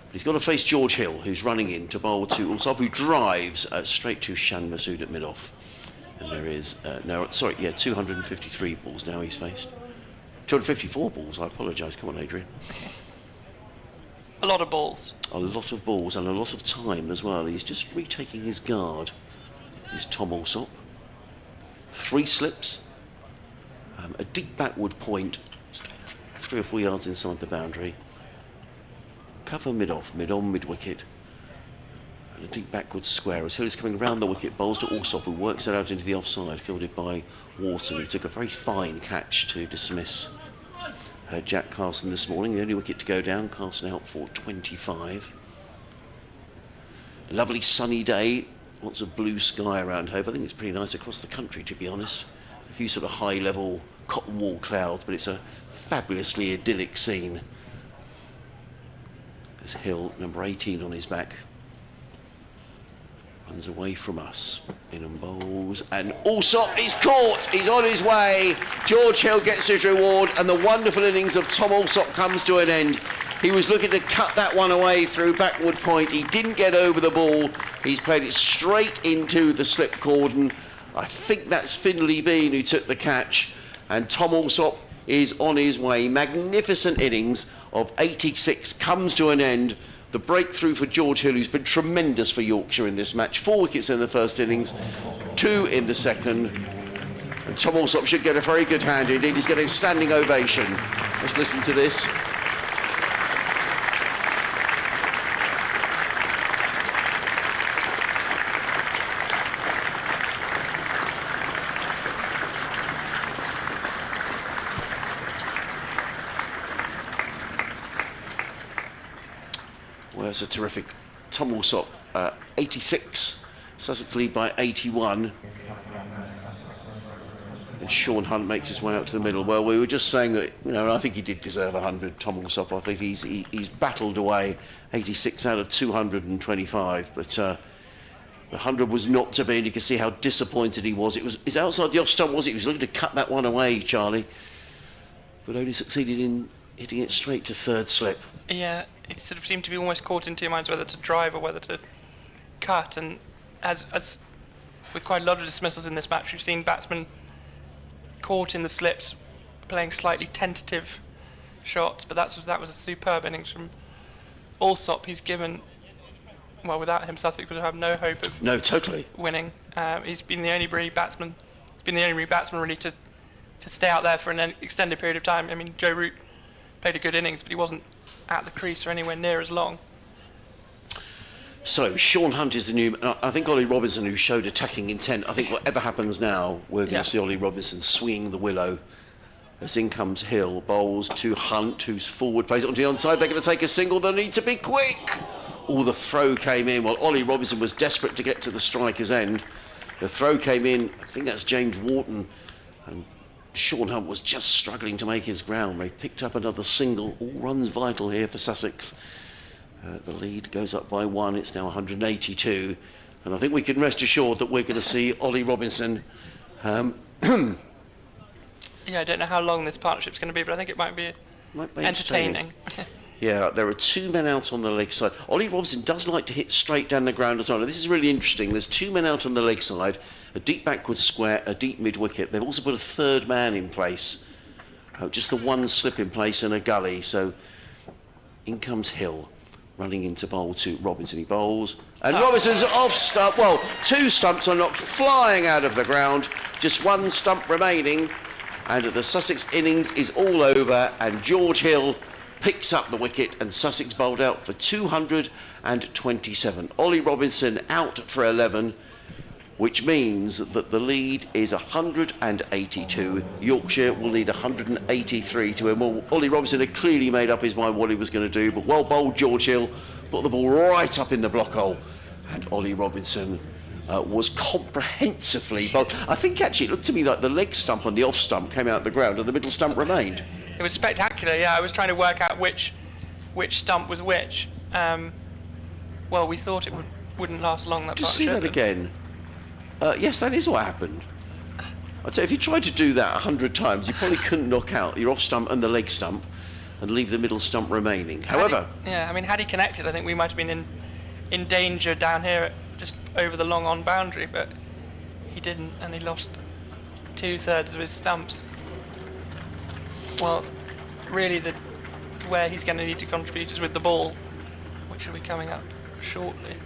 But he's got to face George Hill, who's running in to bowl to Alsop, who drives straight to Shan Masood at mid-off. And there is, 253 balls now he's faced. 254 balls, I apologise. Come on, Adrian. A lot of balls. A lot of balls and a lot of time as well. He's just retaking his guard. Is Tom Alsop. 3 slips. A deep backward point, 3 or 4 yards inside the boundary. Cover mid-off, mid-on, mid-wicket. And a deep backward square. As Hill is coming round the wicket, bowls to Alsop, who works it out into the offside, fielded by Wharton, who took a very fine catch to dismiss Jack Carson this morning. The only wicket to go down, Carson out for 25. Lovely sunny day, lots of blue sky around Hove. I think it's pretty nice across the country, to be honest. A few sort of high-level cotton wool clouds, but it's a fabulously idyllic scene. There's Hill, number 18 on his back. Runs away from us. In and bowls, and Alsop is caught. He's on his way. George Hill gets his reward, and the wonderful innings of Tom Alsop comes to an end. He was looking to cut that one away through backward point. He didn't get over the ball. He's played it straight into the slip cordon. I think that's Finlay Bean who took the catch, and Tom Alsop is on his way. Magnificent innings of 86 comes to an end. The breakthrough for George Hill, who's been tremendous for Yorkshire in this match. 4 wickets in the first innings, 2 in the second. And Tom Alsop should get a very good hand indeed. He's getting a standing ovation. Let's listen to this. Well, it's a terrific Tom Alsop, 86, Sussex lead by 81. And Sean Hunt makes his way out to the middle. Well, we were just saying that, I think he did deserve 100, Tom Alsop. I think he's battled away 86 out of 225, but the 100 was not to be, and you can see how disappointed he was. It's outside the off stump, was it? He was looking to cut that one away, Charlie, but only succeeded in hitting it straight to third slip. Yeah, it sort of seemed to be almost caught in 2 minds whether to drive or whether to cut, and as with quite a lot of dismissals in this match, we've seen batsmen caught in the slips playing slightly tentative shots, but that was a superb innings from Alsop. He's given, well, without him Sussex would have no hope of winning. He's been the only batsman really to stay out there for an extended period of time. I mean, Joe Root played a good innings, but he wasn't at the crease or anywhere near as long. So Sean Hunt is the new. I think Ollie Robinson, who showed attacking intent. I think whatever happens now, we're going to see Ollie Robinson swinging the willow. As in comes Hill, bowls to Hunt, who's forward, plays it onto the onside. They're going to take a single. They need to be quick. All the throw came in. Well, Ollie Robinson was desperate to get to the striker's end. The throw came in. I think that's James Wharton, and Sean Hunt was just struggling to make his ground. They picked up another single. All runs vital here for Sussex. The lead goes up by 1. It's now 182. And I think we can rest assured that we're going to see Ollie Robinson. Yeah, I don't know how long this partnership's going to be, but I think it might be entertaining. Yeah, there are 2 men out on the leg side. Ollie Robinson does like to hit straight down the ground as well. Now, this is really interesting. There's 2 men out on the leg side, a deep backward square, a deep mid-wicket. They've also put a 3rd man in place. Just the 1 slip in place and a gully. So in comes Hill, running into bowl to Robinson. He bowls, and Robinson's off stump. Well, 2 stumps are knocked flying out of the ground. Just 1 stump remaining, and the Sussex innings is all over, and George Hill picks up the wicket, and Sussex bowled out for 227. Ollie Robinson out for 11, which means that the lead is 182. Yorkshire will need 183 to win. Well, Ollie Robinson had clearly made up his mind what he was going to do, but well bowled George Hill, put the ball right up in the block hole, and Ollie Robinson was comprehensively bowled. I think actually it looked to me like the leg stump and the off stump came out the ground and the middle stump remained. It was spectacular, yeah. I was trying to work out which stump was which. Well, we thought it wouldn't last long, that Just see that again. Yes, that is what happened. I'd say if you tried to do that 100 times, you probably couldn't knock out your off stump and the leg stump and leave the middle stump remaining. However... had he connected, I think we might have been in danger down here, just over the long on boundary, but he didn't, and he lost 2/3 of his stumps. Well, really, where he's going to need to contribute is with the ball, which will be coming up shortly.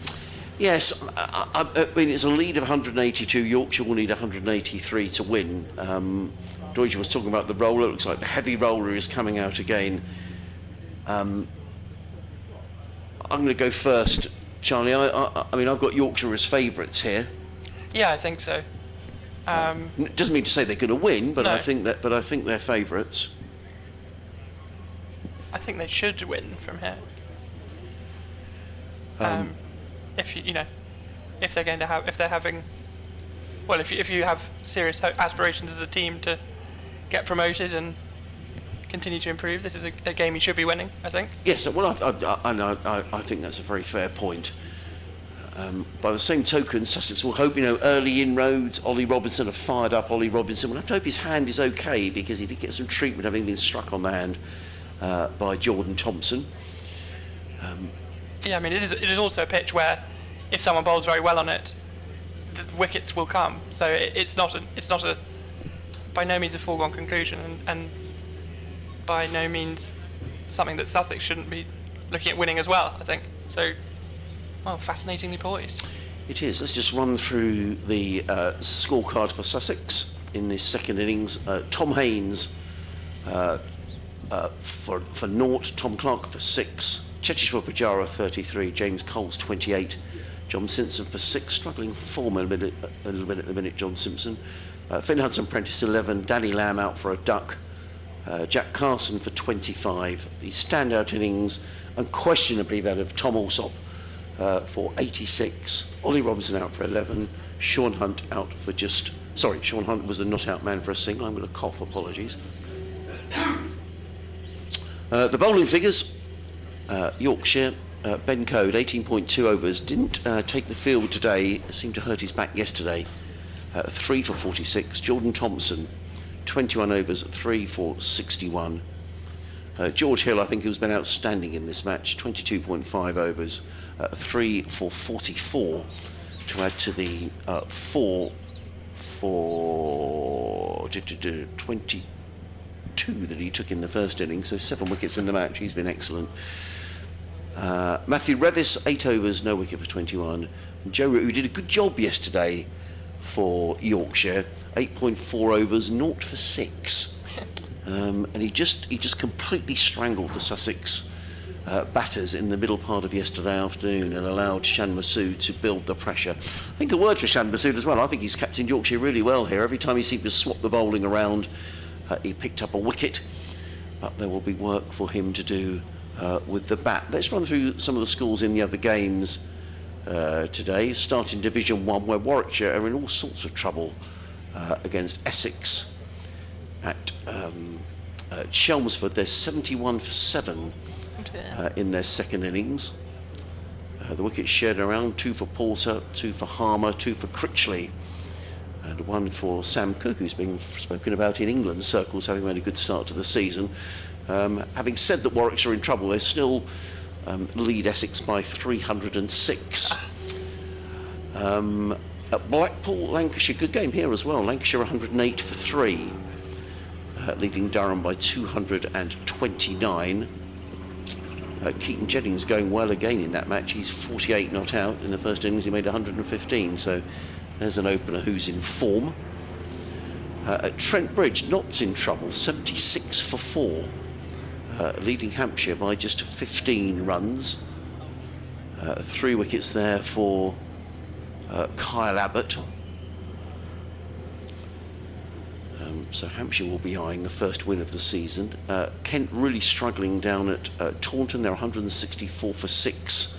Yes, I mean, it's a lead of 182. Yorkshire will need 183 to win. Deutsche was talking about the roller. It looks like the heavy roller is coming out again. I'm going to go first, Charlie. I mean, I've got Yorkshire as favourites here. Yeah, I think so. Doesn't mean to say they're going to win, but no. I think they're favourites. I think they should win from here. If you have serious aspirations as a team to get promoted and continue to improve, this is a game you should be winning, I think. Yes, well, I think that's a very fair point. By the same token, Sussex will hope, early inroads. Ollie Robinson have fired up. Ollie Robinson will have to hope his hand is okay, because he did get some treatment having been struck on the hand by Jordan Thompson. Yeah, I mean, it is also a pitch where if someone bowls very well on it, the wickets will come. So it's not by no means a foregone conclusion, and by no means something that Sussex shouldn't be looking at winning as well, I think. So, well, fascinatingly poised. It is. Let's just run through the scorecard for Sussex in this second innings. Tom Haynes for 0, Tom Clark for 6, Chechishwar Pujara 33, James Coles 28, John Simpson for 6, struggling for form a little bit at the minute, John Simpson. Finn Hudson-Prentice 11, Danny Lamb out for a duck, Jack Carson for 25. The standout innings, unquestionably that of Tom Alsop for 86, Ollie Robinson out for 11, Sean Hunt out for Sean Hunt was the not out man for a single. I'm going to cough, apologies. The bowling figures, Yorkshire, Ben Code, 18.2 overs, didn't take the field today, seemed to hurt his back yesterday, 3 for 46. Jordan Thompson, 21 overs, 3 for 61. George Hill, I think, who's been outstanding in this match, 22.5 overs, 3 for 44, to add to the 4 for 22 that he took in the first innings, so 7 wickets in the match. He's been excellent. Matthew Revis, 8 overs, no wicket for 21. And Joe Root, who did a good job yesterday for Yorkshire, 8.4 overs, 0 for 6. And he just completely strangled the Sussex batters in the middle part of yesterday afternoon and allowed Shan Masood to build the pressure. I think a word for Shan Masood as well. I think he's captained Yorkshire really well here. Every time he seemed to swap the bowling around, he picked up a wicket, but there will be work for him to do with the bat. Let's run through some of the scores in the other games today. Start in Division 1, where Warwickshire are in all sorts of trouble against Essex at Chelmsford. They're 71 for 7 in their second innings. The wickets shared around, 2 for Porter, 2 for Harmer, 2 for Critchley, and 1 for Sam Cook, who's being spoken about in England circles, having made a good start to the season. Having said that Warwickshire are in trouble, they still lead Essex by 306. At Blackpool, Lancashire, good game here as well. Lancashire 108 for 3, leading Durham by 229. Keaton Jennings going well again in that match. He's 48 not out. In the first innings he made 115, so there's an opener who's in form. At Trent Bridge, Knott's in trouble, 76 for 4, leading Hampshire by just 15 runs. 3 wickets there for Kyle Abbott. So Hampshire will be eyeing the first win of the season. Kent really struggling down at Taunton. They're 164 for 6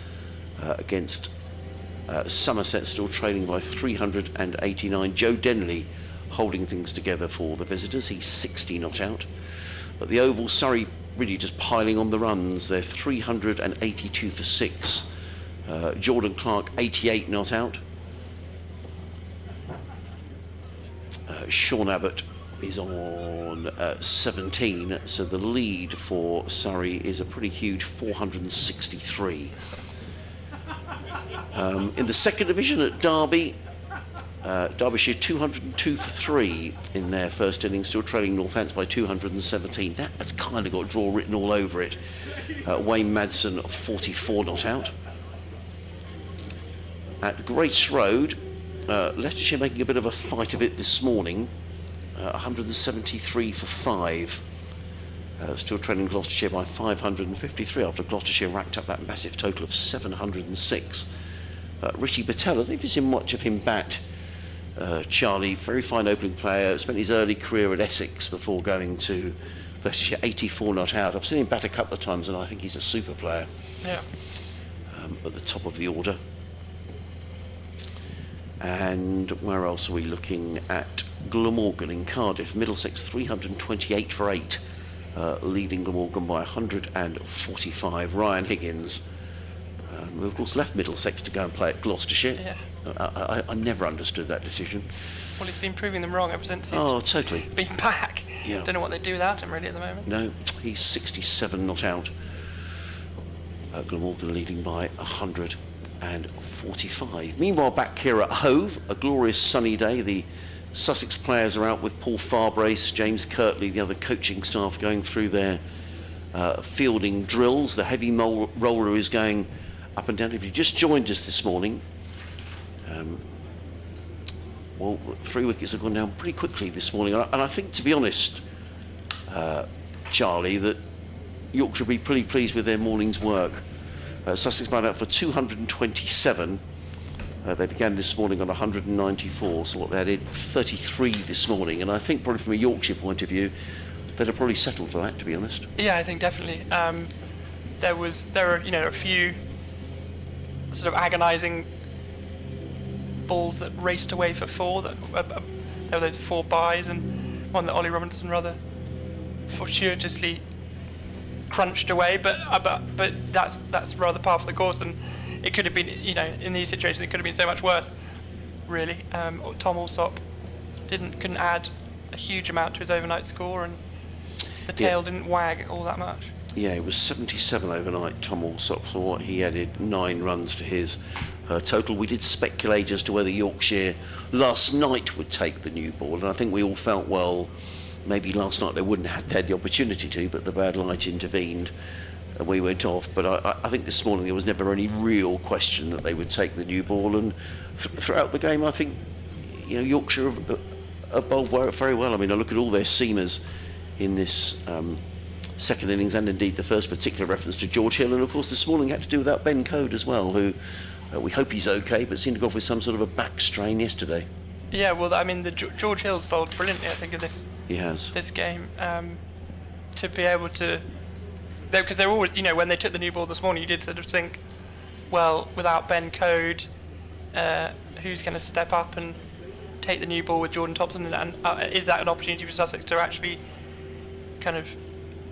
against Somerset still trailing by 389. Joe Denley holding things together for the visitors. He's 60 not out. At the Oval, Surrey really just piling on the runs. They're 382 for 6. Jordan Clark 88 not out. Sean Abbott is on 17, so the lead for Surrey is a pretty huge 463. In the second division at Derby, Derbyshire 202 for 3 in their first innings, still trailing Northants by 217. That's kind of got draw written all over it. Wayne Madsen 44 not out. At Grace Road, Leicestershire making a bit of a fight of it this morning. 173 for 5. Still trailing Gloucestershire by 553 after Gloucestershire racked up that massive total of 706. Rishi Patel, I think you've seen much of him bat. Charlie, very fine opening player, spent his early career at Essex before going to Leicestershire, 84 not out. I've seen him bat a couple of times and I think he's a super player. Yeah. At the top of the order. And where else are we looking at? Glamorgan in Cardiff, Middlesex 328 for 8, leading Glamorgan by 145. Ryan Higgins, who of course left Middlesex to go and play at Gloucestershire. Yeah. I never understood that decision. Well, he's been proving them wrong ever since he's totally been back. Yeah. Don't know what they do without him really at the moment. No, he's 67 not out. Glamorgan leading by 145. Meanwhile, back here at Hove, a glorious sunny day. The Sussex players are out with Paul Farbrace, James Kirtley, the other coaching staff going through their fielding drills. The heavy roller is going up and down. If you just joined us this morning, well, 3 wickets have gone down pretty quickly this morning. And I think, to be honest, Charlie, that Yorkshire will be pretty pleased with their morning's work. Sussex played out for 227. They began this morning on 194, so what they did 33 this morning, and I think probably from a Yorkshire point of view, they'd have probably settled for that, to be honest. Yeah, I think definitely. There were a few sort of agonising balls that raced away for 4. There were those 4 byes, and one that Ollie Robinson rather fortuitously crunched away, but that's rather par for the course, and it could have been, in these situations, it could have been so much worse, really. Tom Alsop couldn't add a huge amount to his overnight score, and the tail didn't wag all that much. Yeah, it was 77 overnight, Tom Alsop, so what he added 9 runs to his total. We did speculate as to whether Yorkshire last night would take the new ball, and I think we all felt, well, maybe last night they wouldn't have had the opportunity to, but the bad light intervened and we went off. But I think this morning there was never any real question that they would take the new ball, and throughout the game I think Yorkshire have bowled very well. I mean, I look at all their seamers in this second innings, and indeed the first particular reference to George Hill, and of course this morning had to do without Ben Code as well, who we hope he's okay, but seemed to go off with some sort of a back strain yesterday. Yeah, well, I mean, George Hill's bowled brilliantly, I think, in this. He has. This game, to be able to, because they're always, when they took the new ball this morning, you did sort of think, well, without Ben Code, who's going to step up and take the new ball with Jordan Thompson, and is that an opportunity for Sussex to actually kind of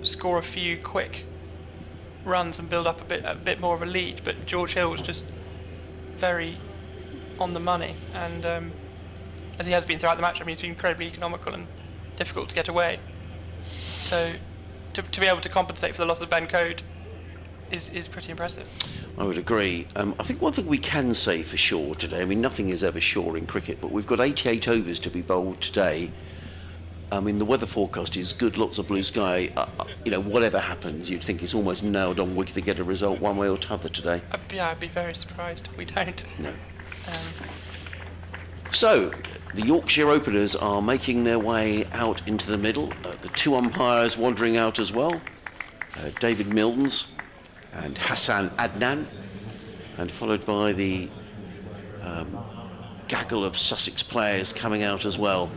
score a few quick runs and build up a bit more of a lead? But George Hill was just very on the money, and as he has been throughout the match, I mean, he's been incredibly economical and difficult to get away. So to be able to compensate for the loss of Ben Code is pretty impressive. I would agree. I think one thing we can say for sure today, I mean, nothing is ever sure in cricket, but we've got 88 overs to be bowled today. I mean, the weather forecast is good, lots of blue sky. Whatever happens, you'd think it's almost nailed on we could get a result one way or t'other today. I'd be very surprised if we don't. No. So, the Yorkshire openers are making their way out into the middle. The 2 umpires wandering out as well. David Milnes and Hassan Adnan, and followed by the gaggle of Sussex players coming out as well.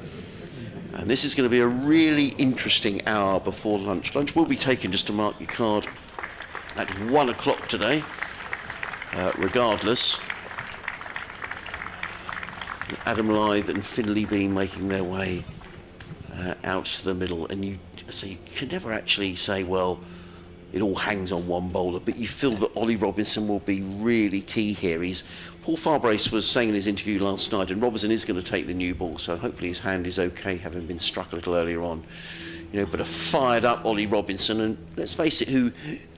And this is going to be a really interesting hour before lunch. Lunch will be taken, just to mark your card, at 1 o'clock today, regardless. Adam Lyth and Finley Bean making their way out to the middle, and you can never actually say, well, it all hangs on one bowler, but you feel that Ollie Robinson will be really key here. Paul Farbrace was saying in his interview last night, and Robinson is going to take the new ball, so hopefully his hand is okay, having been struck a little earlier on. But a fired up Ollie Robinson, and let's face it, who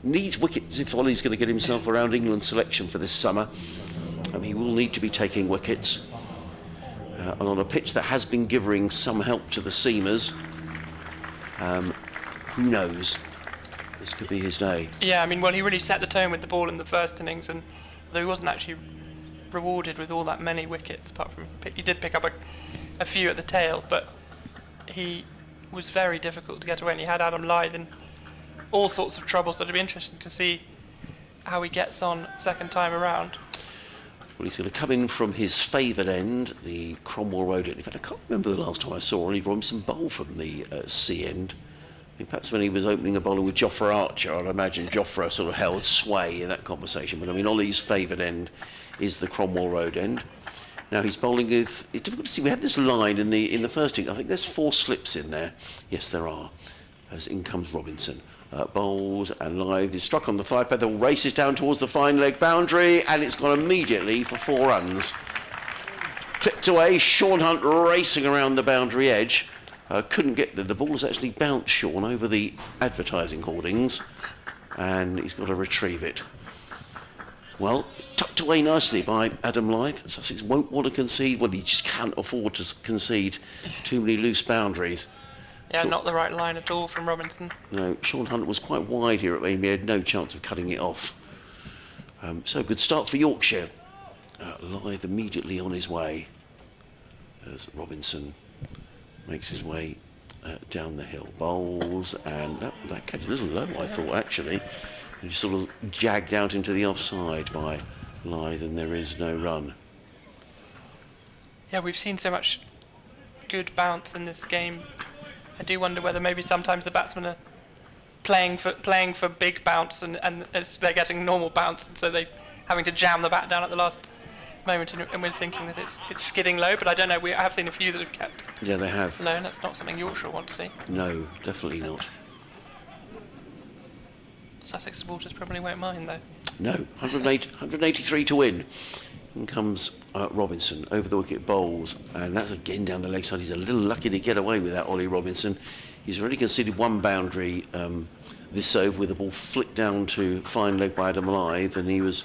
needs wickets if Ollie's going to get himself around England selection for this summer. He will need to be taking wickets. And on a pitch that has been giving some help to the seamers, who knows? This could be his day. Yeah, well, he really set the tone with the ball in the first innings, and though he wasn't actually rewarded with all that many wickets, apart from he did pick up a few at the tail, but he was very difficult to get away, and he had Adam Lyth in all sorts of trouble, so it'll be interesting to see how he gets on second time around. Well, he's going to come in from his favoured end, the Cromwell Road end. In fact, I can't remember the last time I saw Ollie Robinson bowl from the C end. Perhaps when he was opening a bowling with Jofra Archer, I'd imagine Jofra sort of held sway in that conversation. But Ollie's favoured end is the Cromwell Road end. Now he's bowling with. It's difficult to see. We had this line in the first inning. I think there's 4 slips in there. Yes, there are. As in comes Robinson. Bowls and Lyth is struck on the thigh pad. The ball races down towards the fine leg boundary, and it's gone immediately for 4 runs. Clipped away. Sean Hunt racing around the boundary edge. Couldn't get the ball has actually bounced Sean over the advertising hoardings, and he's got to retrieve it. Well, tucked away nicely by Adam Lyth. Sussex won't want to concede. Well, he just can't afford to concede too many loose boundaries. Yeah, not the right line at all from Robinson. No, Sean Hunt was quite wide here at Amy. He had no chance of cutting it off. So good start for Yorkshire. Lyth immediately on his way as Robinson makes his way down the hill. Bowls, and that catch a little low, I thought, actually. He sort of jagged out into the offside by Lyth, and there is no run. Yeah, we've seen so much good bounce in this game. I do wonder whether maybe sometimes the batsmen are playing for big bounce, and they're getting normal bounce, and so they're having to jam the bat down at the last moment, and we're thinking that it's skidding low, but I don't know. I have seen a few that have kept. Yeah, they have. Low, and that's not something Yorkshire want to see. No, definitely not. Sussex supporters probably won't mind, though. No, 183 to win. In comes Robinson over the wicket, bowls, and that's again down the leg side. He's a little lucky to get away with that, Ollie Robinson. He's already conceded 1 boundary this over with the ball flicked down to fine leg by Adam Lyth, and he was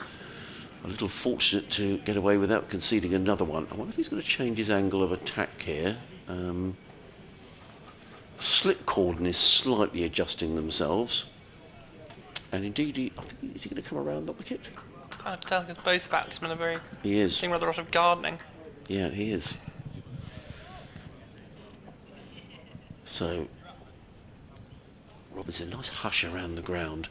a little fortunate to get away without conceding another one. I wonder if he's going to change his angle of attack here. The slip cordon is slightly adjusting themselves. And indeed, I think, is he going to come around the wicket? It's hard to tell because both batsmen are He is. doing rather a lot of gardening. Yeah, he is. So, Robinson, nice hush around the ground.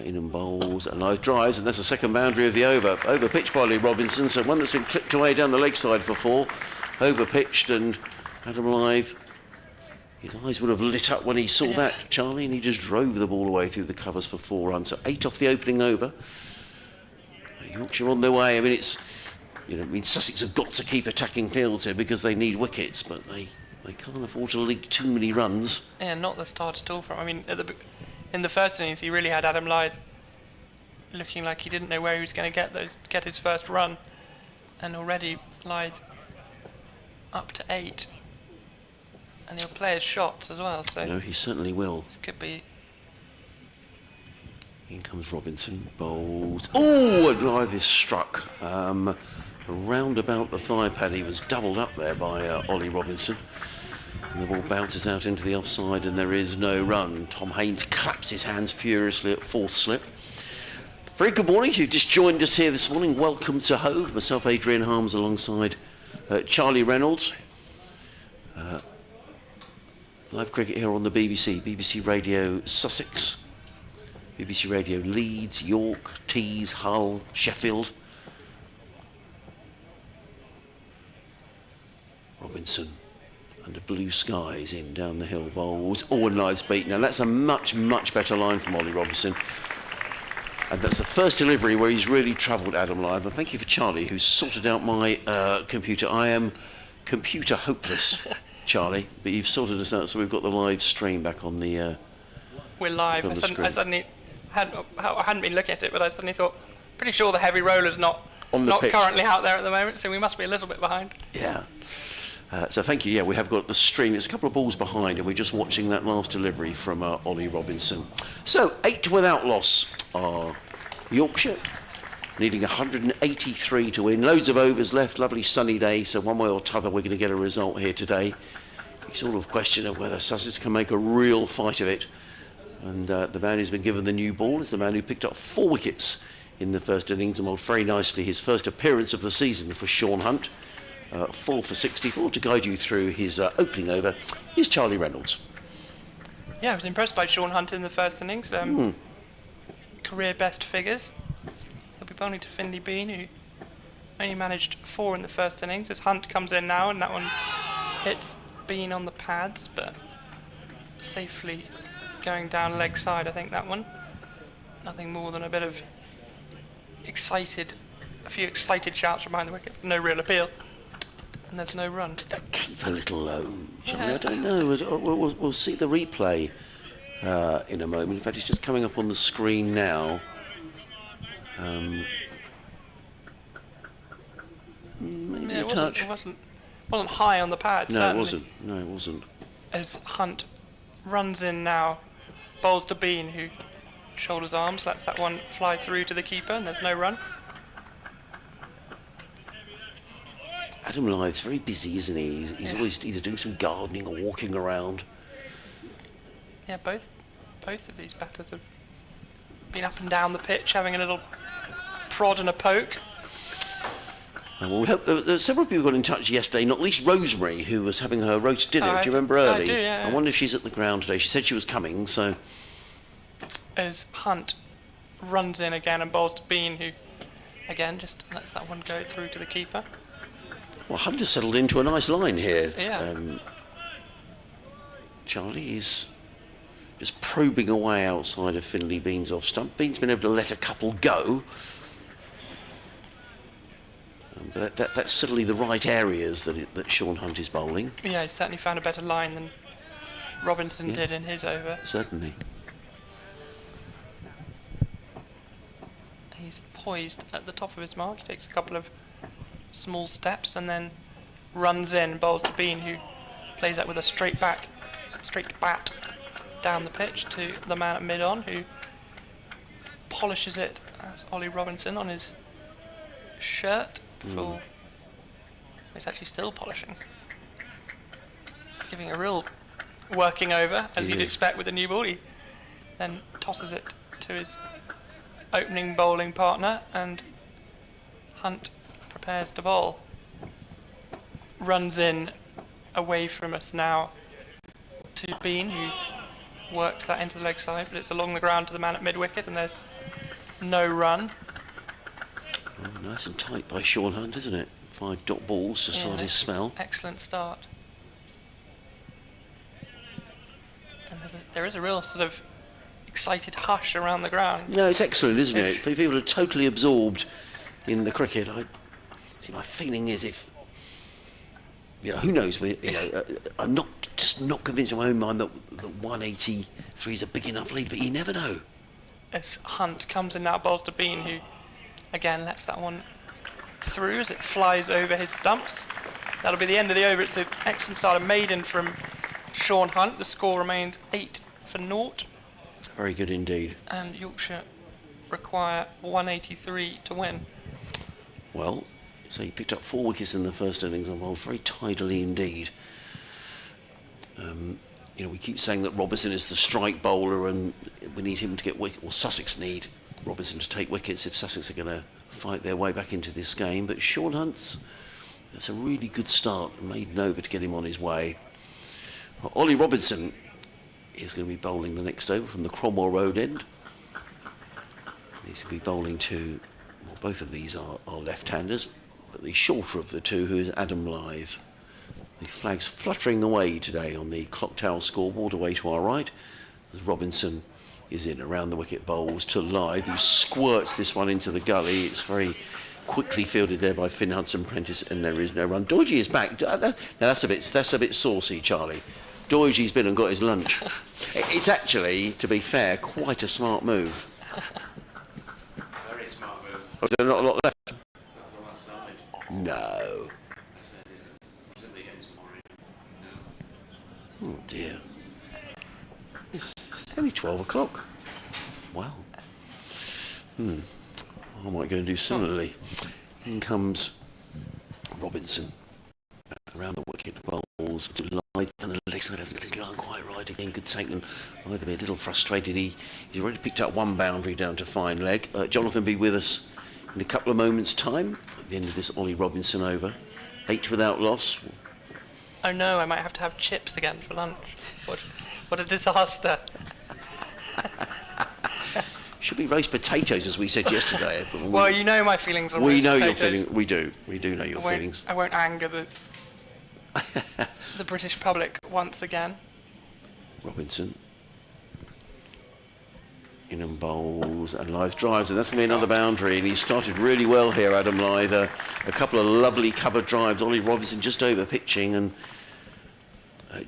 In and bowls, and Lyth drives, and that's the second boundary of the over. Over pitched by Ollie Robinson, so one that's been clipped away down the leg side for 4. Over pitched, and Adam Lyth, his eyes would have lit up when he saw that, Charlie, and he just drove the ball away through the covers for 4 runs. So 8 off the opening over. Yorkshire on their way. Sussex have got to keep attacking fields here because they need wickets, but they can't afford to leak too many runs. Yeah, not the start at all from. In the first innings, he really had Adam Lyth looking like he didn't know where he was going to get his first run, and already Lyth up to 8, and he'll play his shots as well. So no, he certainly will. This could be. In comes Robinson, bowls. Oh, and Lyth is struck around about the thigh pad. He was doubled up there by Ollie Robinson. And the ball bounces out into the offside, and there is no run. Tom Haynes claps his hands furiously at 4th slip. Very good morning. If you've just joined us here this morning, welcome to Hove. Myself, Adrian Harms, alongside Charlie Reynolds. Live cricket here on the BBC Radio Sussex, BBC Radio Leeds, York, Tees, Hull, Sheffield. Robinson under blue skies in down the hill, bowls. Oh, and Lyth's beat. Now that's a much better line from Ollie Robinson. And that's the first delivery where he's really troubled Adam Lyth. And thank you for Charlie, who's sorted out my computer. I am computer hopeless, Charlie, but you've sorted us out, so we've got the live stream back on the. We're live. I suddenly hadn't been looking at it, but I suddenly thought, pretty sure the heavy roller's not currently out there at the moment, so we must be a little bit behind. Yeah. So thank you. Yeah, we have got the stream. It's a couple of balls behind, and we're just watching that last delivery from Ollie Robinson. So 8 without loss are Yorkshire, needing 183 to win. Loads of overs left. Lovely sunny day. So one way or t'other, we're going to get a result here today. You sort of question of whether Sussex can make a real fight of it. And the man who's been given the new ball is the man who picked up 4 wickets in the first innings and bowled very nicely his first appearance of the season for Sean Hunt. 4 for 64 to guide you through his opening over is Charlie Reynolds. Yeah, I was impressed by Sean Hunt in the first innings. Career best figures. He'll be bowling to Finley Bean, who only managed 4 in the first innings, as Hunt comes in now, and that one hits Bean on the pads, but safely going down leg side, I think, that one. Nothing more than a bit of a few excited shouts from behind the wicket. No real appeal. And there's no run. Did that keep a little low, Charlie? Yeah. I don't know. We'll see the replay in a moment. In fact, it's just coming up on the screen now. Maybe a touch. It wasn't high on the pad. No, certainly. it wasn't. No, it wasn't. As Hunt runs in now, bowls to Bean, who shoulders arms, lets that one fly through to the keeper, and there's no run. Adam Lyth's very busy, isn't he? He's always either doing some gardening or walking around. Yeah, both of these batters have been up and down the pitch, having a little prod and a poke. Well, we hope there several people got in touch yesterday, not least Rosemary, who was having her roast dinner. Do you remember early? I do, yeah. I wonder if she's at the ground today. She said she was coming, so. As Hunt runs in again and bowls to Bean, who again just lets that one go through to the keeper. Well, Hunter settled into a nice line here. Yeah. Charlie is just probing away outside of Finley Bean's off stump. Bean's been able to let a couple go. But that's certainly the right areas that Sean Hunt is bowling. Yeah, he's certainly found a better line than Robinson did in his over. Certainly. He's poised at the top of his mark. He takes a couple of small steps and then runs in, bowls to Bean, who plays that with a straight bat down the pitch to the man at mid-on, who polishes it. That's Ollie Robinson on his shirt. It's actually still polishing, giving a real working over, as you'd expect with a new ball. He then tosses it to his opening bowling partner, and Hunt prepares to bowl. Runs in away from us now to Bean, who worked that into the leg side, but it's along the ground to the man at mid-wicket, and there's no run. Oh, nice and tight by Sean Hunt, isn't it? 5 dot balls to start his spell. Excellent start. And there is a real sort of excited hush around the ground. No, it's excellent, isn't it? People are totally absorbed in the cricket. My feeling is if, who knows? I'm not convinced in my own mind that 183 is a big enough lead, but you never know. As Hunt comes in now, bowls to Bean, who again lets that one through as it flies over his stumps. That'll be the end of the over. It's an excellent start, a maiden from Sean Hunt. The score remains 8 for 0. Very good indeed. And Yorkshire require 183 to win. Well, so he picked up 4 wickets in the first innings and bowled very tidily indeed. We keep saying that Robinson is the strike bowler and we need him to get wickets. Well, Sussex need Robinson to take wickets if Sussex are going to fight their way back into this game. But Sean Hunt's, that's a really good start, made over to get him on his way. Ollie Robinson is going to be bowling the next over from the Cromwell Road end. He's going to be bowling to, well, both of these are left-handers, but the shorter of the two, who is Adam Lyth. The flag's fluttering away today on the clock tower scoreboard away to our right, as Robinson is in around the wicket, bowls to Lythe, who squirts this one into the gully. It's very quickly fielded there by Finn Hudson-Prentice, and there is no run. Doidge is back. Now that's a bit saucy, Charlie. Doidge's been and got his lunch. It's actually, to be fair, quite a smart move. Very smart move. Is there not a lot left? That's the last side. No. Oh dear. It's only 12 o'clock. Wow. I might go and do similarly. In comes Robinson. Around the wicket, bowls to Lythe, and the leg side hasn't gone quite right again. Could take them either be a little frustrated. He's already picked up one boundary down to fine leg. Jonathan be with us in a couple of moments' time at the end of this Ollie Robinson over. 8 without loss. Oh no, I might have to have chips again for lunch. What a disaster. Should be roast potatoes, as we said yesterday. Well, you know my feelings on we roast know potatoes. your feelings. We do know your feelings. I won't anger the British public once again. Robinson. In and bowls, and Lythe drives, and that's going to be another boundary, and he started really well here, Adam Lythe. A couple of lovely cover drives. Ollie Robinson just over pitching, and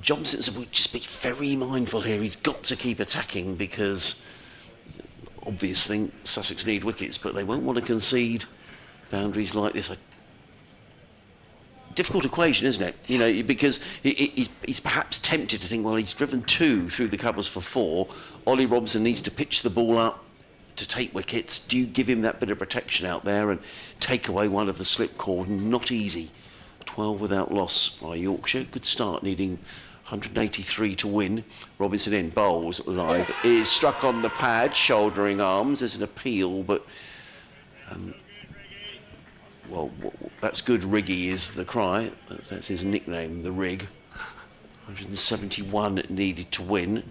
Johnson would just be very mindful here. He's got to keep attacking, because obviously Sussex need wickets, but they won't want to concede boundaries like this. Difficult equation, isn't it? You know, because he's perhaps tempted to think, well, he's driven 2 through the covers for 4. Ollie Robinson needs to pitch the ball up to take wickets. Do you give him that bit of protection out there and take away one of the slip cord? Not easy. 12 without loss by Yorkshire. Good start, needing 183 to win. Robinson in, bowls, Lythe is struck on the pad, shouldering arms. There's an appeal, but well, that's good. Riggy is the cry. That's his nickname, the Rig. 171 needed to win.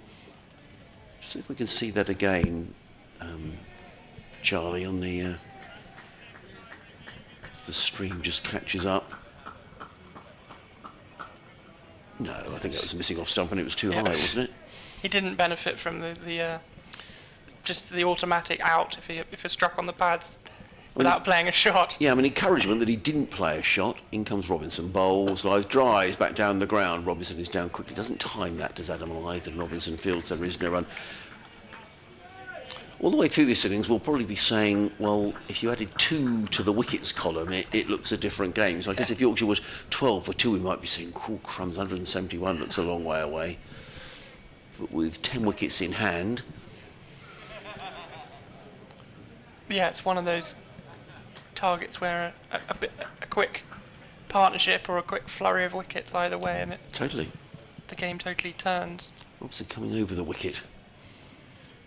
See if we can see that again, Charlie, on the as the stream just catches up. No, I think that was a missing off stump, and it was too high, wasn't it? He didn't benefit from the just the automatic out if it struck on the pads without playing a shot. Yeah, I mean, encouragement that he didn't play a shot. In comes Robinson, bowls, Lythe drives back down the ground. Robinson is down quickly. Doesn't time that, does Adam Lythe, and Robinson fields. There is no run. All the way through this innings, we'll probably be saying, well, if you added 2 to the wickets column, it looks a different game. So I guess if Yorkshire was 12 for 2, we might be saying, cool crumbs, 171 looks a long way away. But with 10 wickets in hand... Yeah, it's one of those targets where a quick partnership or a quick flurry of wickets either way, and the game totally turns. Robinson coming over the wicket,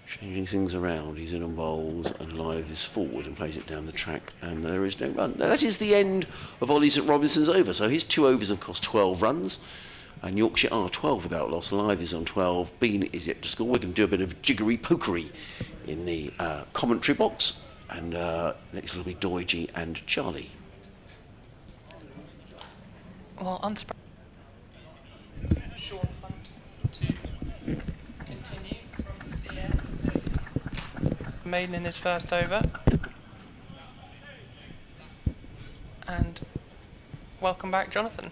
changing things around. He's in and bowls, and Lythe is forward and plays it down the track, and there is no run. Now, that is the end of Ollie St Robinson's over. So his 2 overs have cost 12 runs, and Yorkshire are 12 without loss. Lythe is on 12. Bean is yet to score. We're going to do a bit of jiggery pokery in the commentary box. And next will be Doidge and Charlie. Well, unsurprisingly, Sean Hunt to continue from the sea end. Maiden in his first over. And welcome back, Jonathan.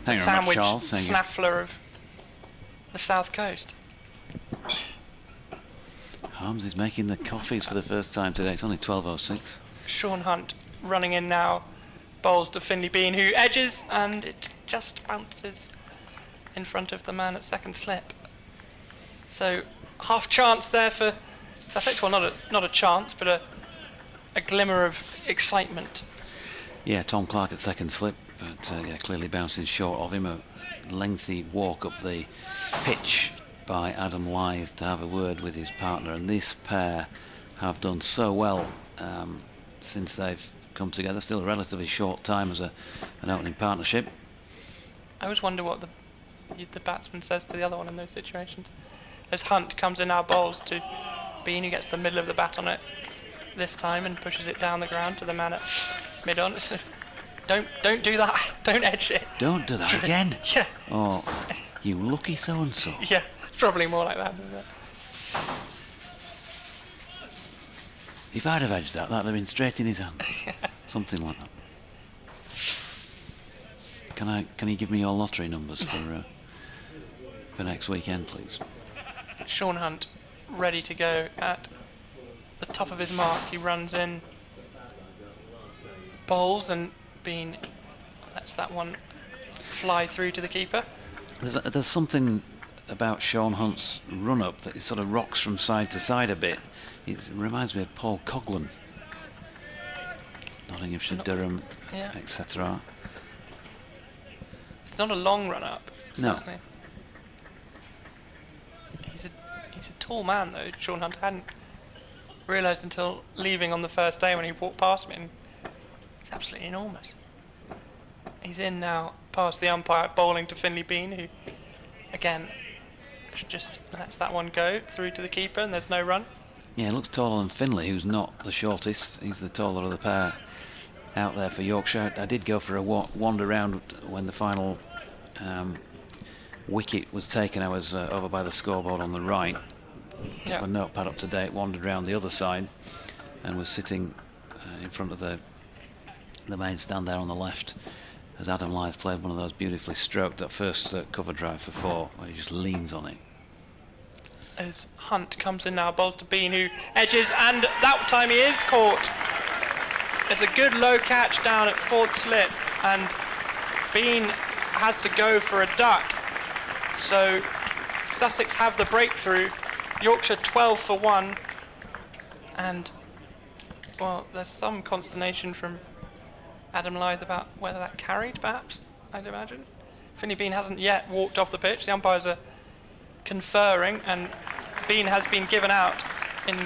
The sandwich snaffler of the South Coast. Harms is making the coffees for the first time today. It's only 12:06. Sean Hunt running in now, bowls to Finley Bean, who edges, and it just bounces in front of the man at second slip. So half chance there for Sussex. Well, not a chance, but a glimmer of excitement. Yeah, Tom Clark at second slip, but yeah, clearly bouncing short of him. A lengthy walk up the pitch by Adam Lythe to have a word with his partner, and this pair have done so well since they've come together. Still a relatively short time as an opening partnership. I always wonder what the batsman says to the other one in those situations. As Hunt comes in now, bowls to Bean, who gets the middle of the bat on it this time and pushes it down the ground to the man at mid-on. Don't do that. Don't edge it. Don't do that again. Yeah. Oh, you lucky so-and-so. Yeah. Probably more like that, isn't it? If I'd have edged that, that'd have been straight in his hand. Something like that. Can you give me your lottery numbers for next weekend, please? Sean Hunt ready to go at the top of his mark. He runs in, bowls, and Bean lets that one fly through to the keeper. There's something about Sean Hunt's run-up that he sort of rocks from side to side a bit. It reminds me of Paul Coghlan, Nottinghamshire, Durham, yeah, etc. It's not a long run-up. Exactly. No. He's a tall man, though. Sean Hunt hadn't realised until leaving on the first day when he walked past me, and he's absolutely enormous. He's in now, past the umpire, bowling to Finley Bean, who, again, just lets that one go through to the keeper, and there's no run. Yeah, he looks taller than Finley, who's not the shortest. He's the taller of the pair out there for Yorkshire. I did go for a wander round when the final wicket was taken. I was over by the scoreboard on the right. Got the notepad up to date, wandered round the other side, and was sitting in front of the main stand there on the left as Adam Lyth played one of those beautifully stroked, that first cover drive for 4, where he just leans on it. As Hunt comes in now, bowls to Bean, who edges, and that time he is caught. There's a good low catch down at 4th slip, and Bean has to go for a duck. So Sussex have the breakthrough. Yorkshire 12 for 1, and well, there's some consternation from Adam Lyth about whether that carried, perhaps, I'd imagine. Finley Bean hasn't yet walked off the pitch. The umpires are conferring, and Bean has been given out in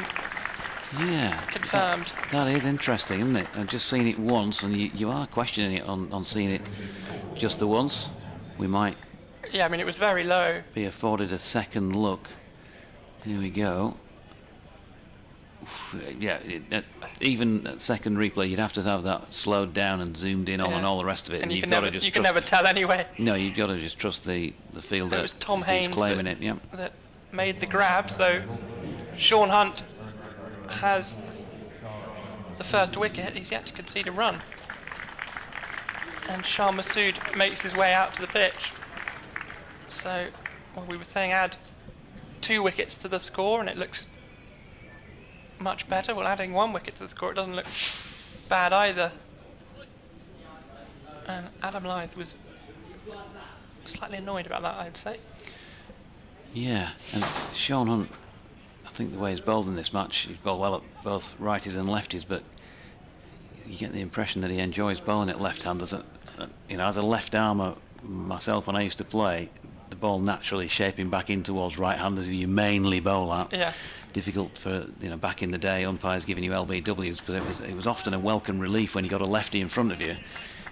confirmed. That is interesting, isn't it? I've just seen it once, and you are questioning it on seeing it just the once. We might, yeah, I mean, it was very low, be afforded a second look. Here we go. Yeah, even at second replay, you'd have to have that slowed down and zoomed in on and all the rest of it. And you can never tell anyway. No, you've got to just trust the fielder. It was Tom Haynes claiming it. Yeah. That made the grab. So Sean Hunt has the first wicket. He's yet to concede a run. And Shah Massoud makes his way out to the pitch. So, well, we were saying add 2 wickets to the score, and it looks much better. Well, adding 1 wicket to the score, it doesn't look bad either. And Adam Lyth was slightly annoyed about that, I'd say. Yeah, and Sean Hunt, I think the way he's bowled in this match, he's bowled well at both righties and lefties, but you get the impression that he enjoys bowling at left-handers. As a left-armer myself, when I used to play, the ball naturally shaping back in towards right-handers who you mainly bowl at. Yeah. Difficult for, back in the day, umpires giving you LBWs, but it was often a welcome relief when you got a lefty in front of you.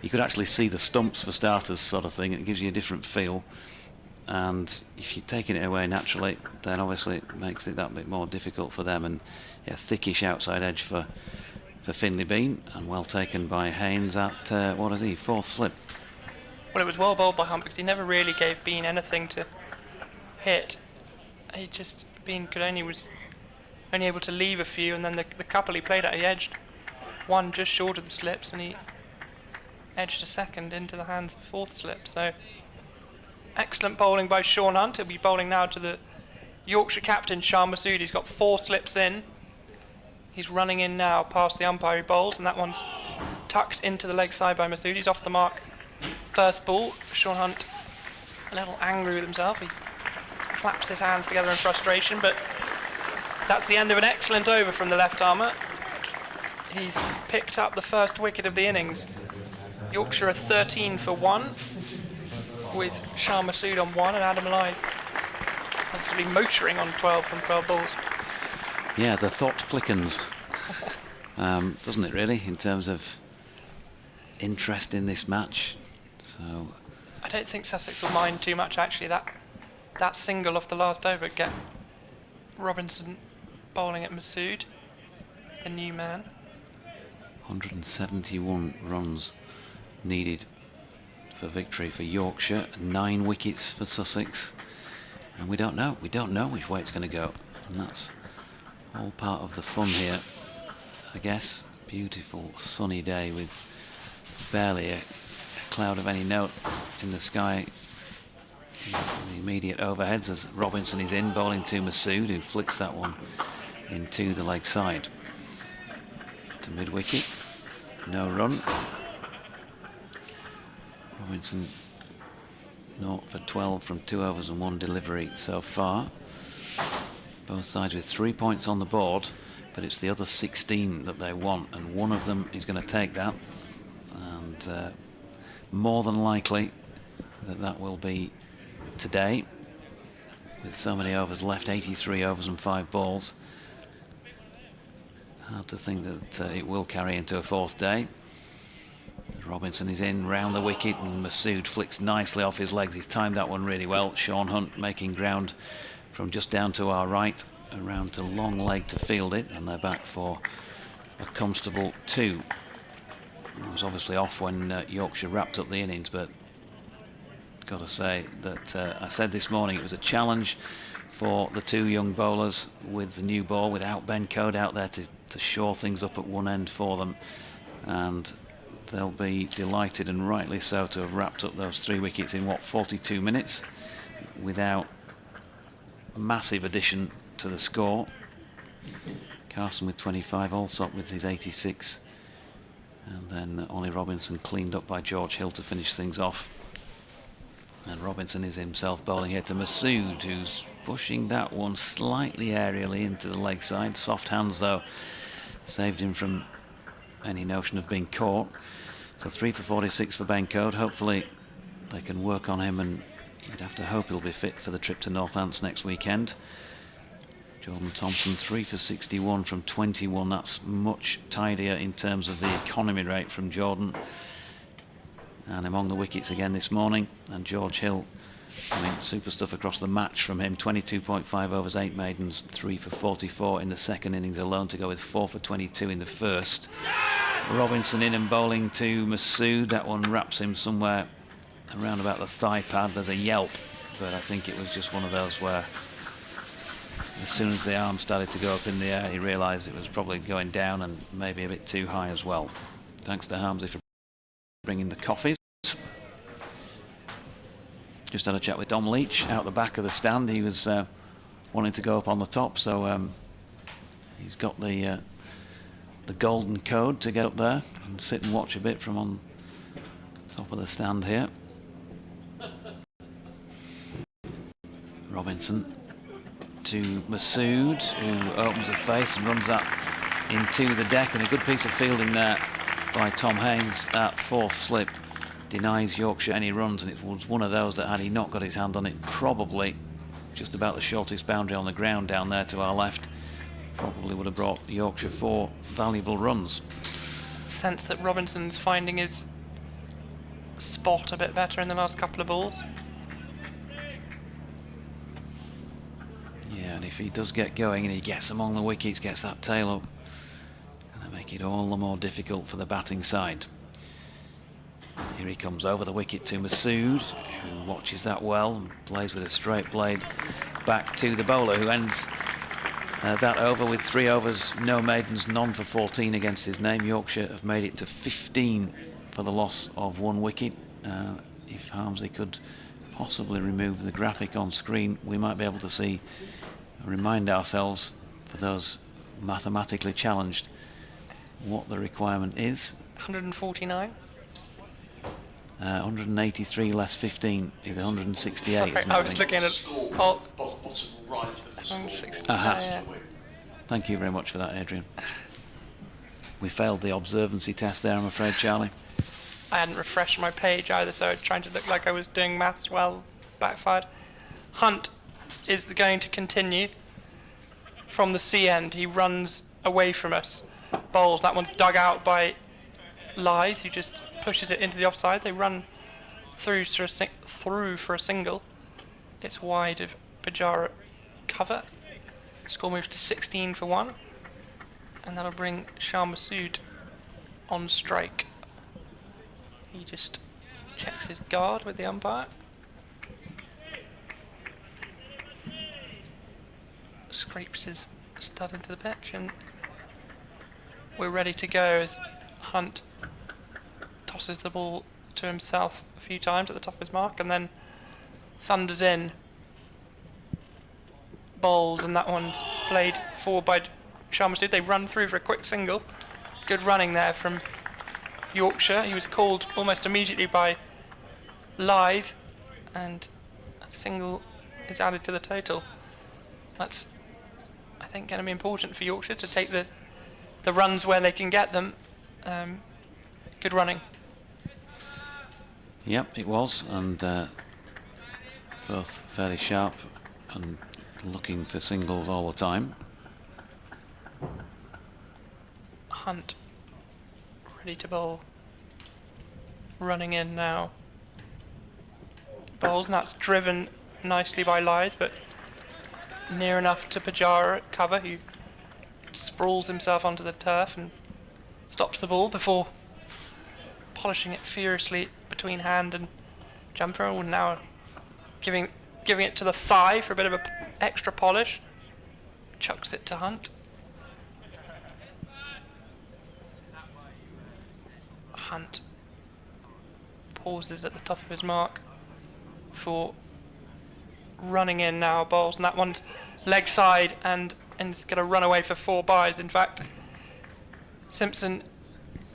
You could actually see the stumps for starters, sort of thing. It gives you a different feel, and if you're taking it away naturally, then obviously it makes it that bit more difficult for them. And yeah, thickish outside edge for Finley Bean, and well taken by Haynes at 4th slip. Well, it was well bowled by Hunt, because he never really gave Bean anything to hit. Bean was only able to leave a few, and then the couple he played at, he edged one just short of the slips, and he edged a second into the hands of 4th slip. So excellent bowling by Sean Hunt. He'll be bowling now to the Yorkshire captain, Shah Massoud. He's got 4 slips in. He's running in now past the umpire he bowls, and that one's tucked into the leg side by Massoud. He's off the mark. First ball. Sean Hunt a little angry with himself. He claps his hands together in frustration, but that's the end of an excellent over from the left-armer. He's picked up the first wicket of the innings. Yorkshire are 13 for 1, with Shah Massoud on 1 and Adam Lyth possibly motoring on 12 from 12 balls. Yeah, the thought quickens, doesn't it really, in terms of interest in this match? So I don't think Sussex will mind too much, actually. That single off the last over get Robinson bowling at Massoud, the new man. 171 runs needed for victory for Yorkshire, 9 wickets for Sussex, and we don't know which way it's going to go. And that's all part of the fun here, I guess. Beautiful sunny day with barely a cloud of any note in the sky. The immediate overheads as Robinson is in, bowling to Masood, who flicks that one into the leg side. To mid-wicket, no run. Robinson 0 for 12 from 2 overs and 1 delivery so far. Both sides with 3 points on the board, but it's the other 16 that they want, and one of them is going to take that, and more than likely that will be today, with so many overs left, 83 overs and 5 balls. Hard to think that it will carry into a 4th day. Robinson is in round the wicket, and Masood flicks nicely off his legs. He's timed that one really well. Sean Hunt making ground from just down to our right, around to long leg to field it, and they're back for a comfortable 2. It was obviously off when Yorkshire wrapped up the innings, but got to say that I said this morning it was a challenge for the 2 young bowlers with the new ball, without Ben Code out there to shore things up at one end for them, and they'll be delighted, and rightly so, to have wrapped up those 3 wickets in, what, 42 minutes without a massive addition to the score. Carson with 25, Alsop with his 86, and then Ollie Robinson cleaned up by George Hill to finish things off. And Robinson is himself bowling here to Masood, who's pushing that one slightly aerially into the leg side. Soft hands, though, saved him from any notion of being caught. So 3 for 46 for Ben Code. Hopefully they can work on him, and you'd have to hope he'll be fit for the trip to Northants next weekend. Jordan Thompson 3 for 61 from 21. That's much tidier in terms of the economy rate from Jordan. And among the wickets again this morning. And George Hill, I mean, super stuff across the match from him. 22.5 overs, 8 maidens, 3 for 44 in the second innings alone, to go with 4 for 22 in the first. Robinson in and bowling to Masood. That one wraps him somewhere around about the thigh pad. There's a yelp, but I think it was just one of those where as soon as the arm started to go up in the air, he realised it was probably going down and maybe a bit too high as well. Thanks to Harmsy for bringing the coffees. Just had a chat with Dom Leach out the back of the stand. He was wanting to go up on the top, so he's got the golden code to get up there and sit and watch a bit from on top of the stand here. Robinson to Masood, who opens the face and runs that into the deck, and a good piece of fielding there by Tom Haynes. That 4th slip denies Yorkshire any runs, and it was one of those that, had he not got his hand on it, probably just about the shortest boundary on the ground down there to our left, probably would have brought Yorkshire 4 valuable runs. Sense that Robinson's finding his spot a bit better in the last couple of balls. Yeah, and if he does get going and he gets among the wickets, gets that tail up, it'll make it all the more difficult for the batting side. Here he comes over the wicket to Masood, who watches that well and plays with a straight blade back to the bowler, who ends that over with 3 overs, no maidens, none for 14 against his name. Yorkshire have made it to 15 for the loss of 1 wicket. If Harmsy could possibly remove the graphic on screen, we might be able to see, remind ourselves, for those mathematically challenged, what the requirement is. 149. 183 less 15 is 168. Sorry, isn't it, I was looking at bottom right of the score. yeah. Thank you very much for that, Adrian. We failed the observancy test there, I'm afraid, Charlie. I hadn't refreshed my page either, so I was trying to look like I was doing maths well, backfired. Hunt is going to continue from the C end. He runs away from us. Bowls, that one's dug out by Lythe, who just pushes it into the offside. They run through for a single. It's wide of Bajara cover. Score moves to 16 for 1, and that'll bring Shah Masood on strike. He just checks his guard with the umpire. scrapes his stud into the pitch, and we're ready to go as Hunt tosses the ball to himself a few times at the top of his mark and then thunders in, bowls, and that one's played forward by Sharmasood. They run through for a quick single. Good running there from Yorkshire. He was called almost immediately by Lythe, and a single is added to the total. That's, I think, going to be important for Yorkshire to take the runs where they can get them. Good running. Yep, it was, and both fairly sharp and looking for singles all the time. Hunt ready to bowl. Running in now. Bowls, and that's driven nicely by Lythe, but near enough to Pujara at cover, who sprawls himself onto the turf and stops the ball before polishing it furiously between hand and jumper, and now giving it to the thigh for a bit of a extra polish. Chucks it to Hunt. Hunt pauses at the top of his mark for running in now, bowls, and that one's leg side and it's going to run away for 4 byes. In fact, Simpson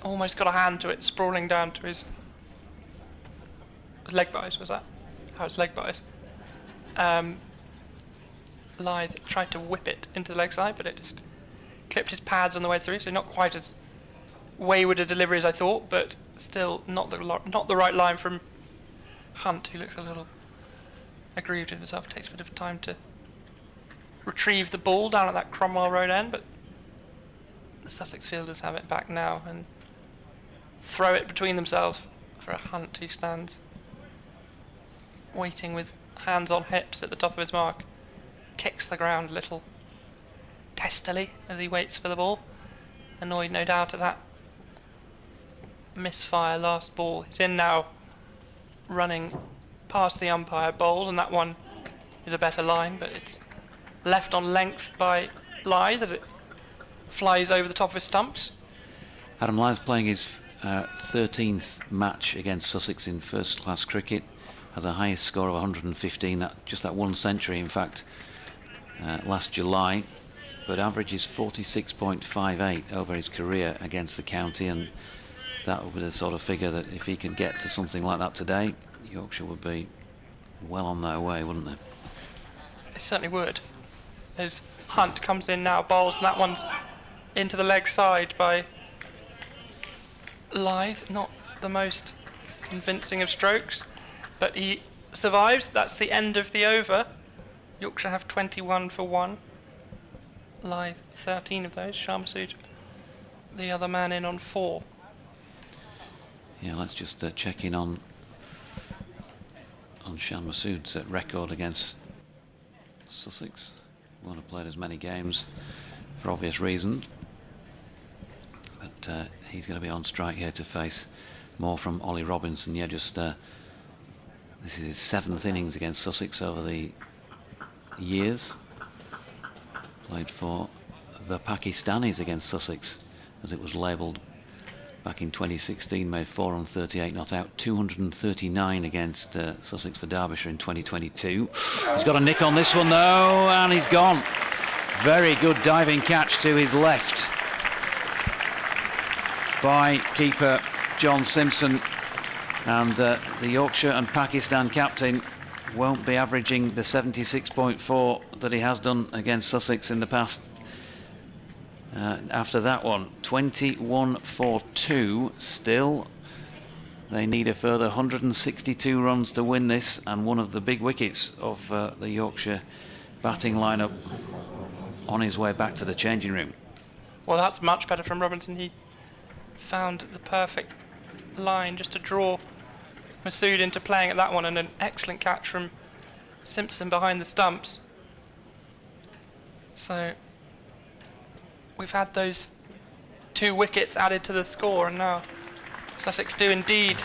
almost got a hand to it, sprawling down to his leg byes. Was that? How it's leg byes. Lythe tried to whip it into the leg side, but it just clipped his pads on the way through, so not quite as wayward a delivery as I thought, but still not the right line from Hunt, who looks a little aggrieved with himself. Takes a bit of time to retrieve the ball down at that Cromwell Road end, but the Sussex fielders have it back now and throw it between themselves for a Hunt who stands waiting with hands on hips at the top of his mark. Kicks the ground a little testily as he waits for the ball, annoyed no doubt at that misfire last ball. He's in now, running past the umpire, bowled, and that one is a better line, but it's left on length by Lythe as it flies over the top of his stumps. Adam Lythe playing his 13th match against Sussex in first class cricket, has a highest score of 115, just that one century in fact last July, but averages 46.58 over his career against the county, and that would be the sort of figure that if he could get to something like that today, Yorkshire would be well on their way, wouldn't they? It certainly would. As Hunt comes in now, bowls, and that one's into the leg side by Lythe. Not the most convincing of strokes, but he survives. That's the end of the over. Yorkshire have 21 for 1. Lythe 13 of those. Sharmasood, the other man, in on 4. Yeah, let's just check in on Sharmasood's record against Sussex. Won't have played as many games for obvious reasons, but he's going to be on strike here to face more from Ollie Robinson. Yeah, just this is his 7th innings against Sussex over the years. Played for the Pakistanis against Sussex, as it was labelled back in 2016, made 438 not out, 239 against Sussex for Derbyshire in 2022. He's got a nick on this one though, and he's gone. Very good diving catch to his left by keeper John Simpson, and the Yorkshire and Pakistan captain won't be averaging the 76.4 that he has done against Sussex in the past. After that one, 21 for 2 still. They need a further 162 runs to win this, and one of the big wickets of the Yorkshire batting lineup on his way back to the changing room. Well, that's much better from Robinson. He found the perfect line just to draw Masood into playing at that one, and an excellent catch from Simpson behind the stumps. So we've had those 2 wickets added to the score, and now Sussex do indeed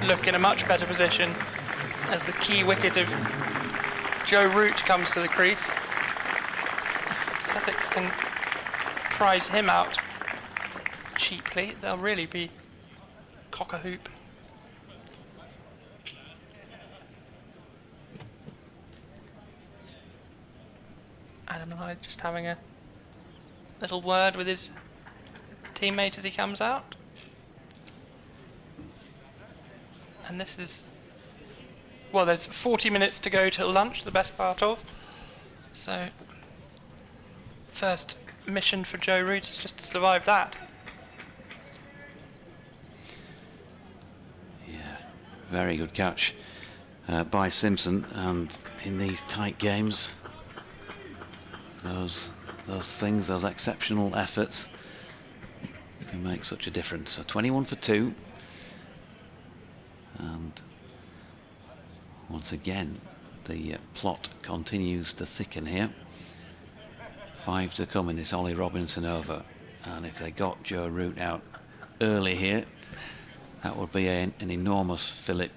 look in a much better position as the key wicket of Joe Root comes to the crease. Sussex can prize him out cheaply, they'll really be cock-a-hoop. Adam Hyde just having a little word with his teammate as he comes out. And this is, well, there's 40 minutes to go till lunch, the best part of. So, first mission for Joe Root is just to survive that. Yeah, very good catch by Simpson, and in these tight games, those things, those exceptional efforts can make such a difference. So 21 for 2, and once again the plot continues to thicken here. 5 to come in this Ollie Robinson over, and if they got Joe Root out early here, that would be an enormous fillip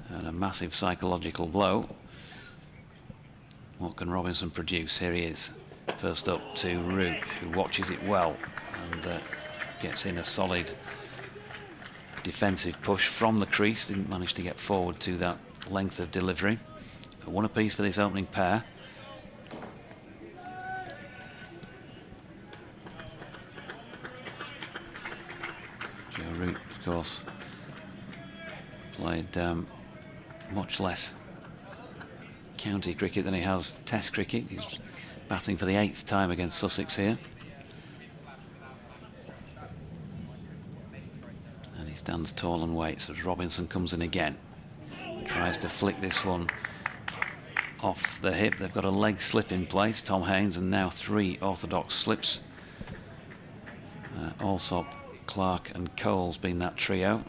and a massive psychological blow. What can Robinson produce? Here he is, first up to Root, who watches it well and gets in a solid defensive push from the crease. Didn't manage to get forward to that length of delivery. But 1 apiece for this opening pair. Joe Root, of course, played much less county cricket than he has test cricket. He's batting for the 8th time against Sussex here. And he stands tall and waits as Robinson comes in again. Tries to flick this one off the hip. They've got a leg slip in place, Tom Haynes, and now 3 orthodox slips. Alsop, Clark and Cole's been that trio.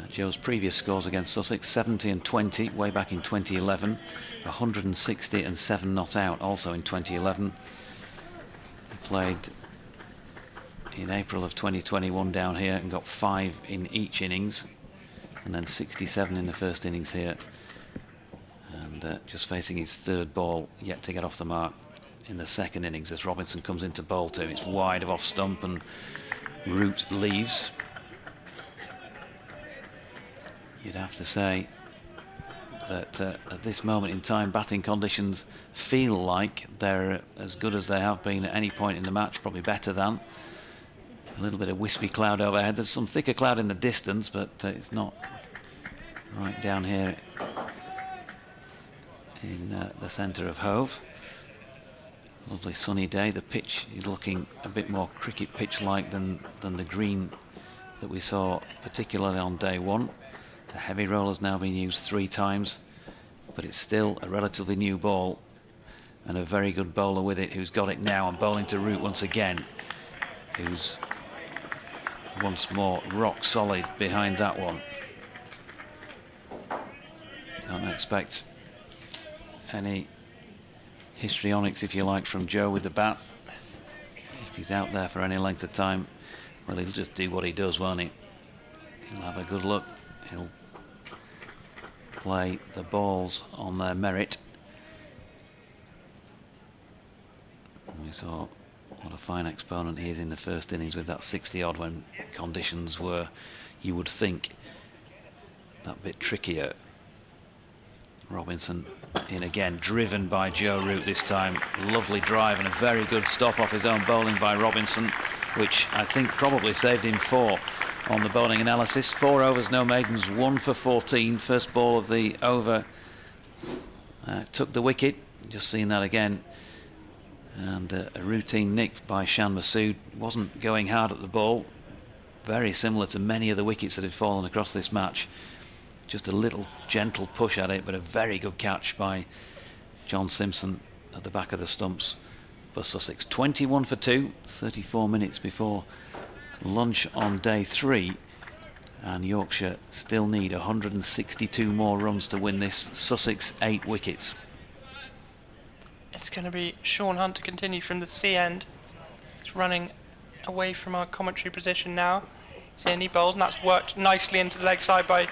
Joe's previous scores against Sussex, 70 and 20 way back in 2011, 160 and 7 not out also in 2011. He played in April of 2021 down here and got 5 in each innings, and then 67 in the first innings here, and just facing his 3rd ball yet to get off the mark in the second innings as Robinson comes into bowl to. It's wide of off stump and Root leaves. You'd have to say that at this moment in time, batting conditions feel like they're as good as they have been at any point in the match, probably better than. A little bit of wispy cloud overhead. There's some thicker cloud in the distance, but it's not right down here in the centre of Hove. Lovely sunny day. The pitch is looking a bit more cricket pitch-like than the green that we saw, particularly on day 1. The heavy roll has now been used 3 times, but it's still a relatively new ball, and a very good bowler with it who's got it now and bowling to Root once again, who's once more rock solid behind that one. Don't expect any histrionics, if you like, from Joe with the bat. If he's out there for any length of time, well, he'll just do what he does, won't he? He'll have a good look. He'll play the balls on their merit. And we saw what a fine exponent he is in the first innings with that 60 odd when conditions were, you would think, that bit trickier. Robinson in again, driven by Joe Root this time. Lovely drive and a very good stop off his own bowling by Robinson, which I think probably saved him 4 on the bowling analysis. 4 overs, no maidens, 1 for 14. First ball of the over took the wicket. Just seen that again. And a routine nick by Shan Masood. Wasn't going hard at the ball. Very similar to many of the wickets that had fallen across this match. Just a little gentle push at it, but a very good catch by John Simpson at the back of the stumps for Sussex. 21 for 2, 34 minutes before lunch on day 3, and Yorkshire still need 162 more runs to win this. Sussex 8 wickets. It's going to be Sean Hunt to continue from the C end. He's running away from our commentary position now. See any bowls, and that's worked nicely into the leg side by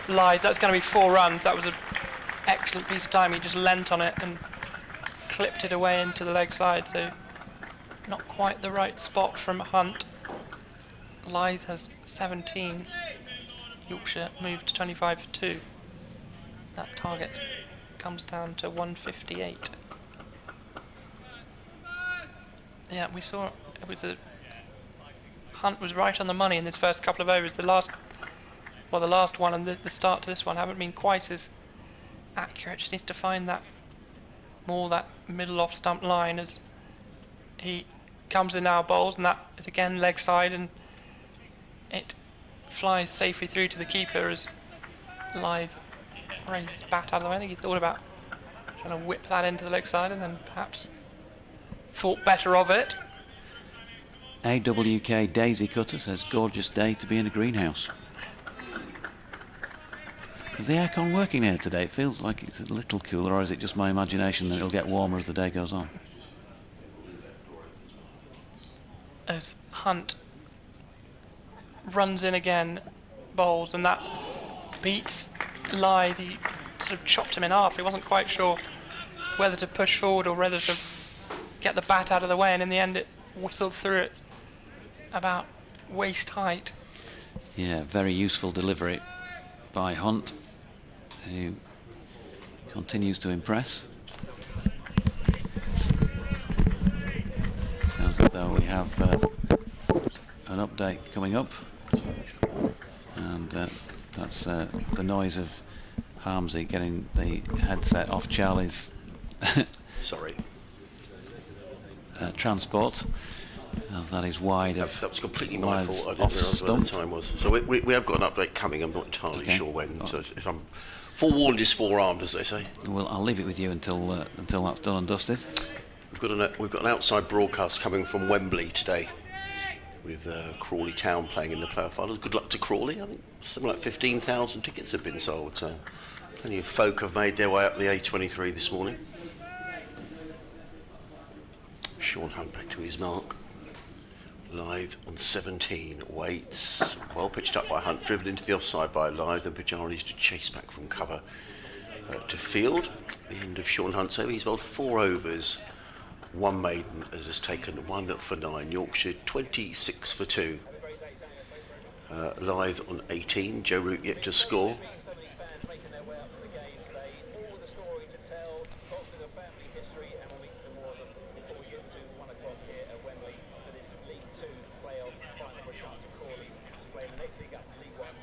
Lyth. That's going to be 4 runs. That was a excellent piece of time. He just leant on it and clipped it away into the leg side, so not quite the right spot from Hunt. Lyth has 17. Yorkshire moved to 25 for 2. That target comes down to 158. Yeah, we saw it was a Hunt was right on the money in this first couple of overs. The last one and the start to this one haven't been quite as accurate. Just needs to find that middle off stump line as he comes in now, bowls, and that is again leg side, and it flies safely through to the keeper as Lyth raises his bat out of the way. I think he thought about trying to whip that into the leg side and then perhaps thought better of it. AWK Daisy Cutter says, gorgeous day to be in a greenhouse. Is the aircon working here today? It feels like it's a little cooler, or is it just my imagination that it'll get warmer as the day goes on? As Hunt runs in again, bowls, and that beats Lyth. He sort of chopped him in half. He wasn't quite sure whether to push forward or whether to get the bat out of the way, and in the end it whistled through it about waist height. Yeah, very useful delivery by Hunt, who continues to impress. Sounds as though we have an update coming up, and that's the noise of Harmsy getting the headset off Charlie's Sorry. transport, as that is wide of... That was completely my fault. I didn't off realise when the stump. time was. So we have got an update coming. I'm not entirely Okay. sure when. So if I'm forewarned is forearmed, as they say. Well, I'll leave it with you until that's done and dusted. We've got an outside broadcast coming from Wembley today, with Crawley Town playing in the playoff finals. Good luck to Crawley. I think something like 15,000 tickets have been sold. So plenty of folk have made their way up the A23 this morning. Sean Hunt back to his mark. Lyth on 17, waits, well pitched up by Hunt, driven into the offside by Lyth, and Pajari's to chase back from cover to field. The end of Sean Hunt's over. He's bowled 4 overs, 1 maiden, as has taken 1 for 9. Yorkshire 26 for 2. Lyth on 18, Joe Root yet to score.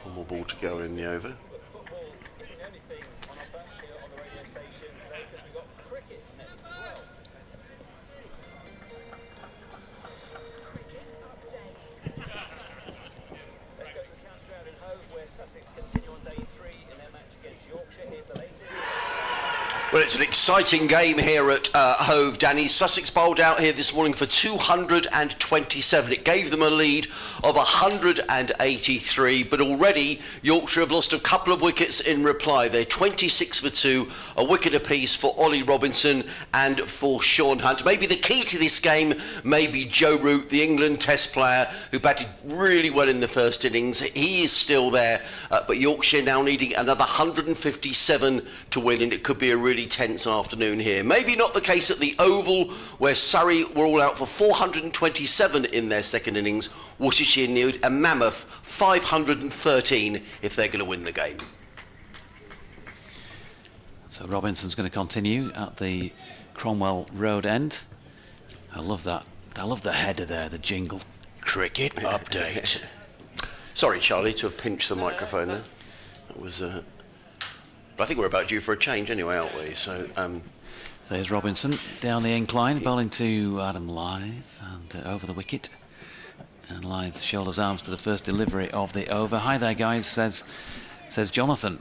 One more ball to go in the over. Let's go to the county ground in Hove, where Sussex continue on day 3 in their match against Yorkshire. Here's the latest. Well, it's an exciting game here at Hove, Danny. Sussex bowled out here this morning for 227. It gave them a lead of 183, but already Yorkshire have lost a couple of wickets in reply. They're 26 for 2, a wicket apiece for Ollie Robinson and for Sean Hunt. Maybe the key to this game may be Joe Root, the England Test player, who batted really well in the first innings. He is still there, but Yorkshire now needing another 157 to win, and it could be a really tense afternoon here. Maybe not the case at the Oval, where Surrey were all out for 427 in their second innings. Worcestershire need a mammoth 513 if they're going to win the game. So Robinson's going to continue at the Cromwell Road end. I love that. I love the header there, the jingle. Cricket update. Sorry, Charlie, to have pinched the microphone there. That was... But I think we're about due for a change anyway, aren't we? So there's Robinson down the incline, bowling to Adam Lyth and over the wicket. And Lyth shoulders arms to the first delivery of the over. Hi there, guys, says Jonathan.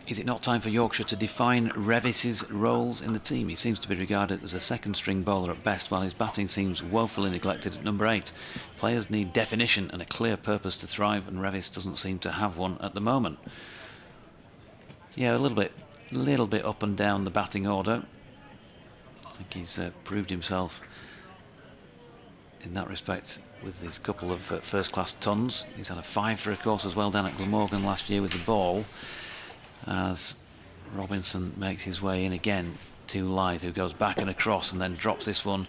Is it not time for Yorkshire to define Revis's roles in the team? He seems to be regarded as a second-string bowler at best, while his batting seems woefully neglected at number 8. Players need definition and a clear purpose to thrive, and Revis doesn't seem to have one at the moment. Yeah, a little bit up and down the batting order. I think he's proved himself in that respect with his couple of first-class tons. He's had a 5 for, of course, as well down at Glamorgan last year with the ball, as Robinson makes his way in again to Lythe, who goes back and across and then drops this one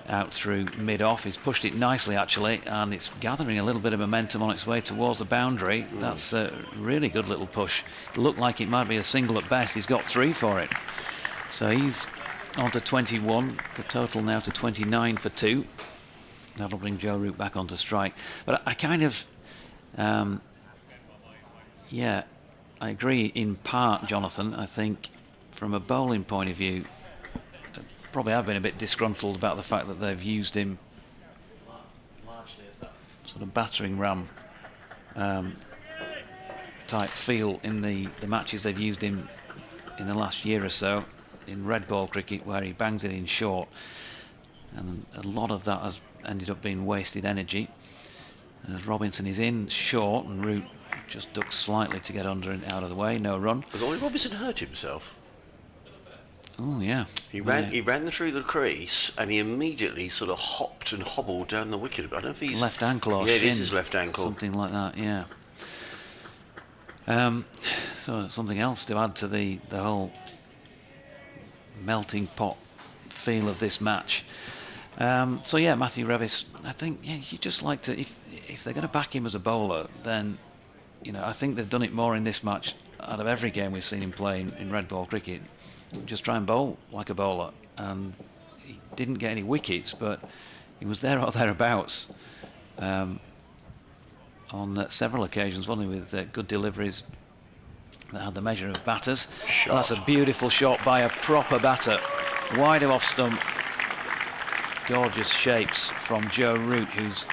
out through mid-off. He's pushed it nicely actually, and it's gathering a little bit of momentum on its way towards the boundary. That's a really good little push. It looked like it might be a single at best. He's got 3 for it. So he's on to 21, the total now to 29 for 2. That'll bring Joe Root back onto strike. But I kind of, yeah, I agree in part, Jonathan. I think from a bowling point of view, probably I've been a bit disgruntled about the fact that they've used him largely as that sort of battering ram type feel in the matches they've used him in the last year or so in red ball cricket, where he bangs it in short, and a lot of that has ended up being wasted energy. As Robinson is in short, and Root just ducks slightly to get under and out of the way. No run. Has Ollie Robinson hurt himself? Oh yeah. He ran through the crease and he immediately sort of hopped and hobbled down the wicket. I don't know if he's left ankle or yeah, shin, it is his left ankle, something like that. Yeah. So something else to add to the whole melting pot feel of this match. So yeah, Matthew Revis, I think you just like to, if they're going to back him as a bowler, then I think they've done it more in this match out of every game we've seen him play in red ball cricket. Just try and bowl like a bowler, and he didn't get any wickets, but he was there or thereabouts on several occasions, wasn't he, with good deliveries that had the measure of batters. Oh, that's a beautiful shot by a proper batter, wide of off stump. Gorgeous shapes from Joe Root, who's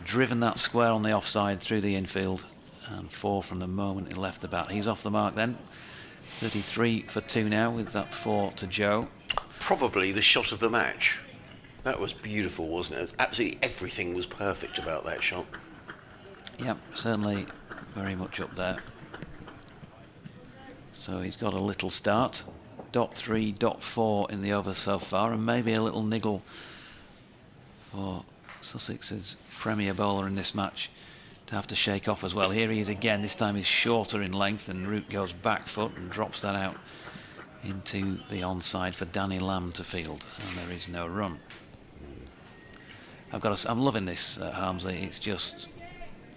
driven that square on the offside through the infield, and 4 from the moment he left the bat. He's off the mark then. 33 for 2 now with that 4 to Joe. Probably the shot of the match. That was beautiful, wasn't it? Absolutely everything was perfect about that shot. Yep, certainly very much up there. So he's got a little start. .3, .4 in the over so far, and maybe a little niggle for Sussex's premier bowler in this match to have to shake off as well. Here he is again. This time he's shorter in length, and Root goes back foot and drops that out into the onside for Danny Lamb to field, and there is no run. I'm loving this, Harmsley. It's just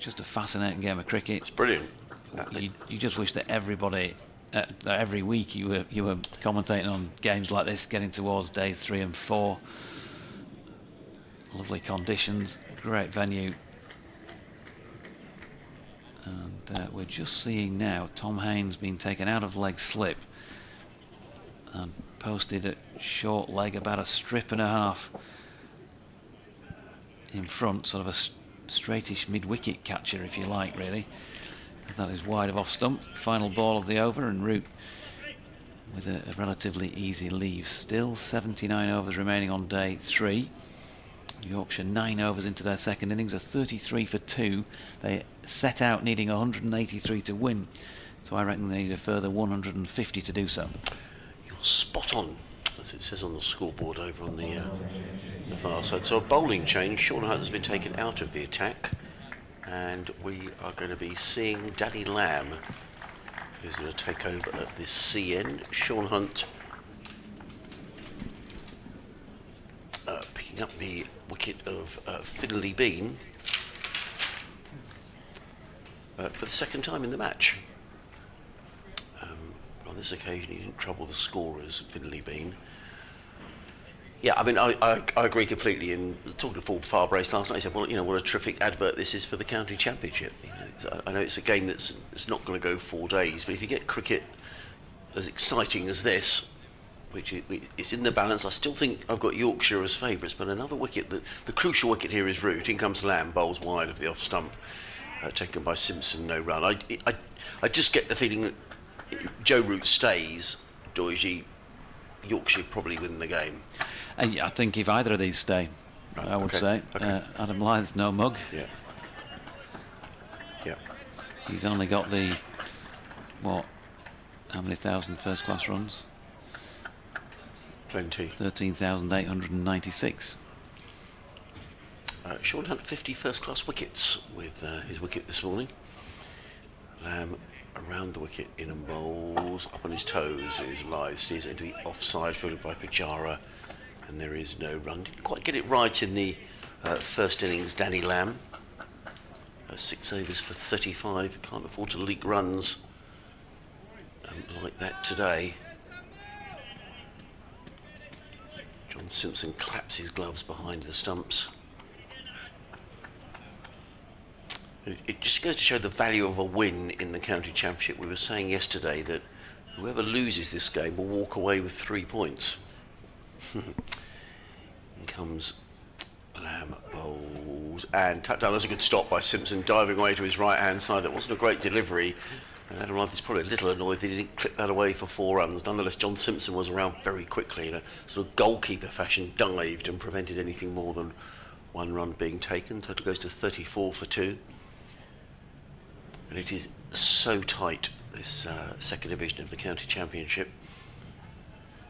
a fascinating game of cricket. It's brilliant. You just wish that everybody, every week you were commentating on games like this, getting towards days 3 and 4. Lovely conditions, great venue. And we're just seeing now Tom Haynes being taken out of leg slip and posted at short leg, about a strip and a half in front, sort of a straightish mid-wicket catcher, if you like, really, as that is wide of off stump. Final ball of the over, and Root with a relatively easy leave. Still 79 overs remaining on day 3. Yorkshire 9 overs into their second innings, a 33 for 2. They set out needing 183 to win, so I reckon they need a further 150 to do so. You're spot on, as it says on the scoreboard over on the far side. So a bowling change. Sean Hunt has been taken out of the attack, and we are going to be seeing Danny Lamb, who's going to take over at this C end. Sean Hunt picking up the wicket of Fiddly Bean for the second time in the match. On this occasion he didn't trouble the scorers, Fiddly Bean. Yeah, I mean, I agree completely. And talking to Paul Farbrace last night, he said, well, what a terrific advert this is for the county championship. I know it's a game it's not going to go 4 days, but if you get cricket as exciting as this, which it's in the balance, I still think I've got Yorkshire as favourites, but another wicket, the crucial wicket here is Root. In comes Lamb, bowls wide of the off stump, taken by Simpson, no run. I just get the feeling that Joe Root stays, Doige, Yorkshire probably win the game. I think if either of these stay, I would say. Okay. Adam Lythe's no mug. Yeah. Yeah. He's only got the, how many thousand first class runs? Plenty. 13,896. Sean Hunt 50 first class wickets with his wicket this morning. around the wicket, in and bowls, up on his toes is Lyth, steers into the offside, fielded by Pujara, and there is no run. Didn't quite get it right in the first innings, Danny Lamb. 6 overs for 35, can't afford to leak runs like that today. John Simpson claps his gloves behind the stumps. It just goes to show the value of a win in the county championship. We were saying yesterday that whoever loses this game will walk away with 3 points. In comes Lamb, bowls, and tucked down. That's a good stop by Simpson, diving away to his right hand side. That wasn't a great delivery, and Adam Lyth is probably a little annoyed that he didn't clip that away for 4 runs. Nonetheless, John Simpson was around very quickly in a sort of goalkeeper fashion, dived and prevented anything more than 1 run being taken. Total goes to 34 for 2. And it is so tight, this second division of the county championship.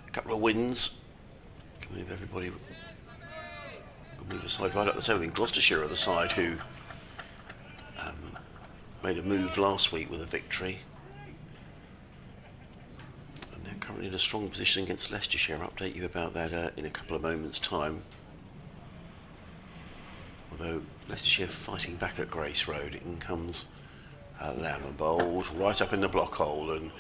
A couple of wins can move everybody, move aside right up the table. In Gloucestershire are the side who made a move last week with a victory, and they're currently in a strong position against Leicestershire. I'll update you about that in a couple of moments' time. Although Leicestershire fighting back at Grace Road. In comes Lamb and bowls right up in the block hole, and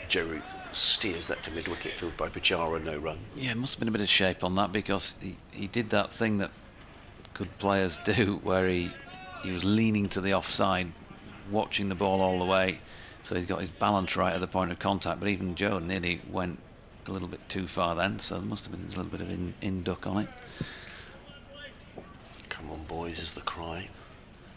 Joe Root steers that to mid-wicket, filled by Pujara, no run. Yeah, it must have been a bit of shape on that, because he did that thing that good players do, where he was leaning to the offside, watching the ball all the way, so he's got his balance right at the point of contact. But even Joe nearly went a little bit too far then, so there must have been a little bit of in-duck on it. Come on, boys, is the cry.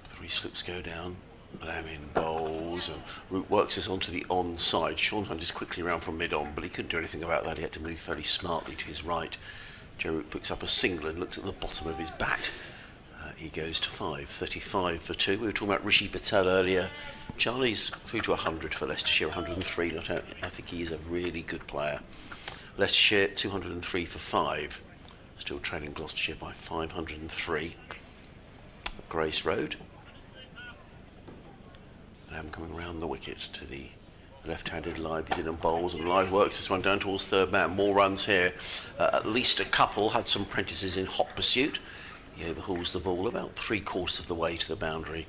3 slips go down. Lamb in bowls, and Root works us onto the onside. Sean Hunt is quickly around from mid-on, but he couldn't do anything about that. He had to move fairly smartly to his right. Joe Root picks up a single and looks at the bottom of his bat. He goes to 5, 35 for 2. We were talking about Rishi Patel earlier. Charlie's through to 100 for Leicestershire, 103 not out. I think he is a really good player. Leicestershire 203 for 5. Still trailing Gloucestershire by 503. At Grace Road. Lamb coming around the wicket to the left-handed Lyth. He's in and bowls, and Lyth works this one down towards third man. More runs here, at least a couple. Had some Prentices in hot pursuit. He overhauls the ball about 3/4 of the way to the boundary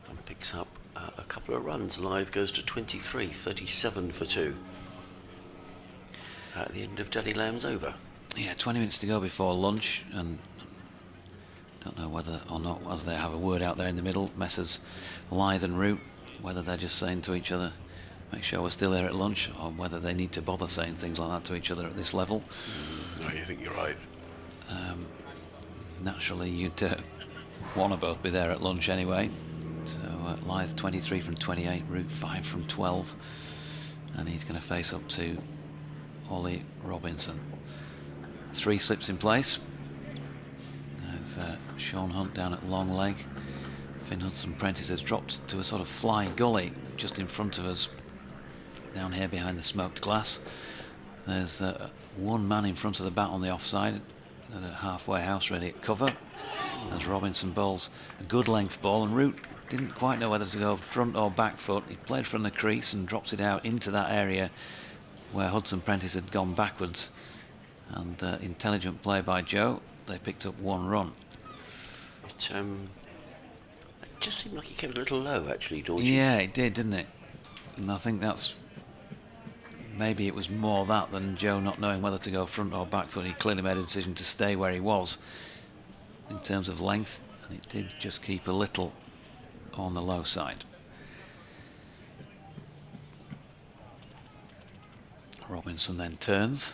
and picks up a couple of runs. Lyth goes to 23, 37 for 2 at the end of Danny Lamb's over. Yeah, 20 minutes to go before lunch, and don't know whether or not, as they have a word out there in the middle, Messrs Lyth and Root, whether they're just saying to each other, make sure we're still here at lunch, or whether they need to bother saying things like that to each other at this level. No, I think you're right. Naturally, you'd want to both be there at lunch anyway. So Lyth 23 from 28, Root 5 from 12, and he's going to face up to Ollie Robinson. 3 slips in place. There's Sean Hunt down at long leg. Finn Hudson-Prentice has dropped to a sort of fly gully just in front of us, down here behind the smoked glass. There's 1 man in front of the bat on the offside, at a halfway house ready at cover, as Robinson bowls a good length ball, and Root didn't quite know whether to go front or back foot. He played from the crease and drops it out into that area where Hudson-Prentice had gone backwards, and intelligent play by Joe. They picked up 1 run. It just seemed like he came a little low, actually, Georgie. Yeah, it did, didn't it? And I think that's, maybe it was more that than Joe not knowing whether to go front or back foot. He clearly made a decision to stay where he was in terms of length, and it did just keep a little on the low side. Robinson then turns.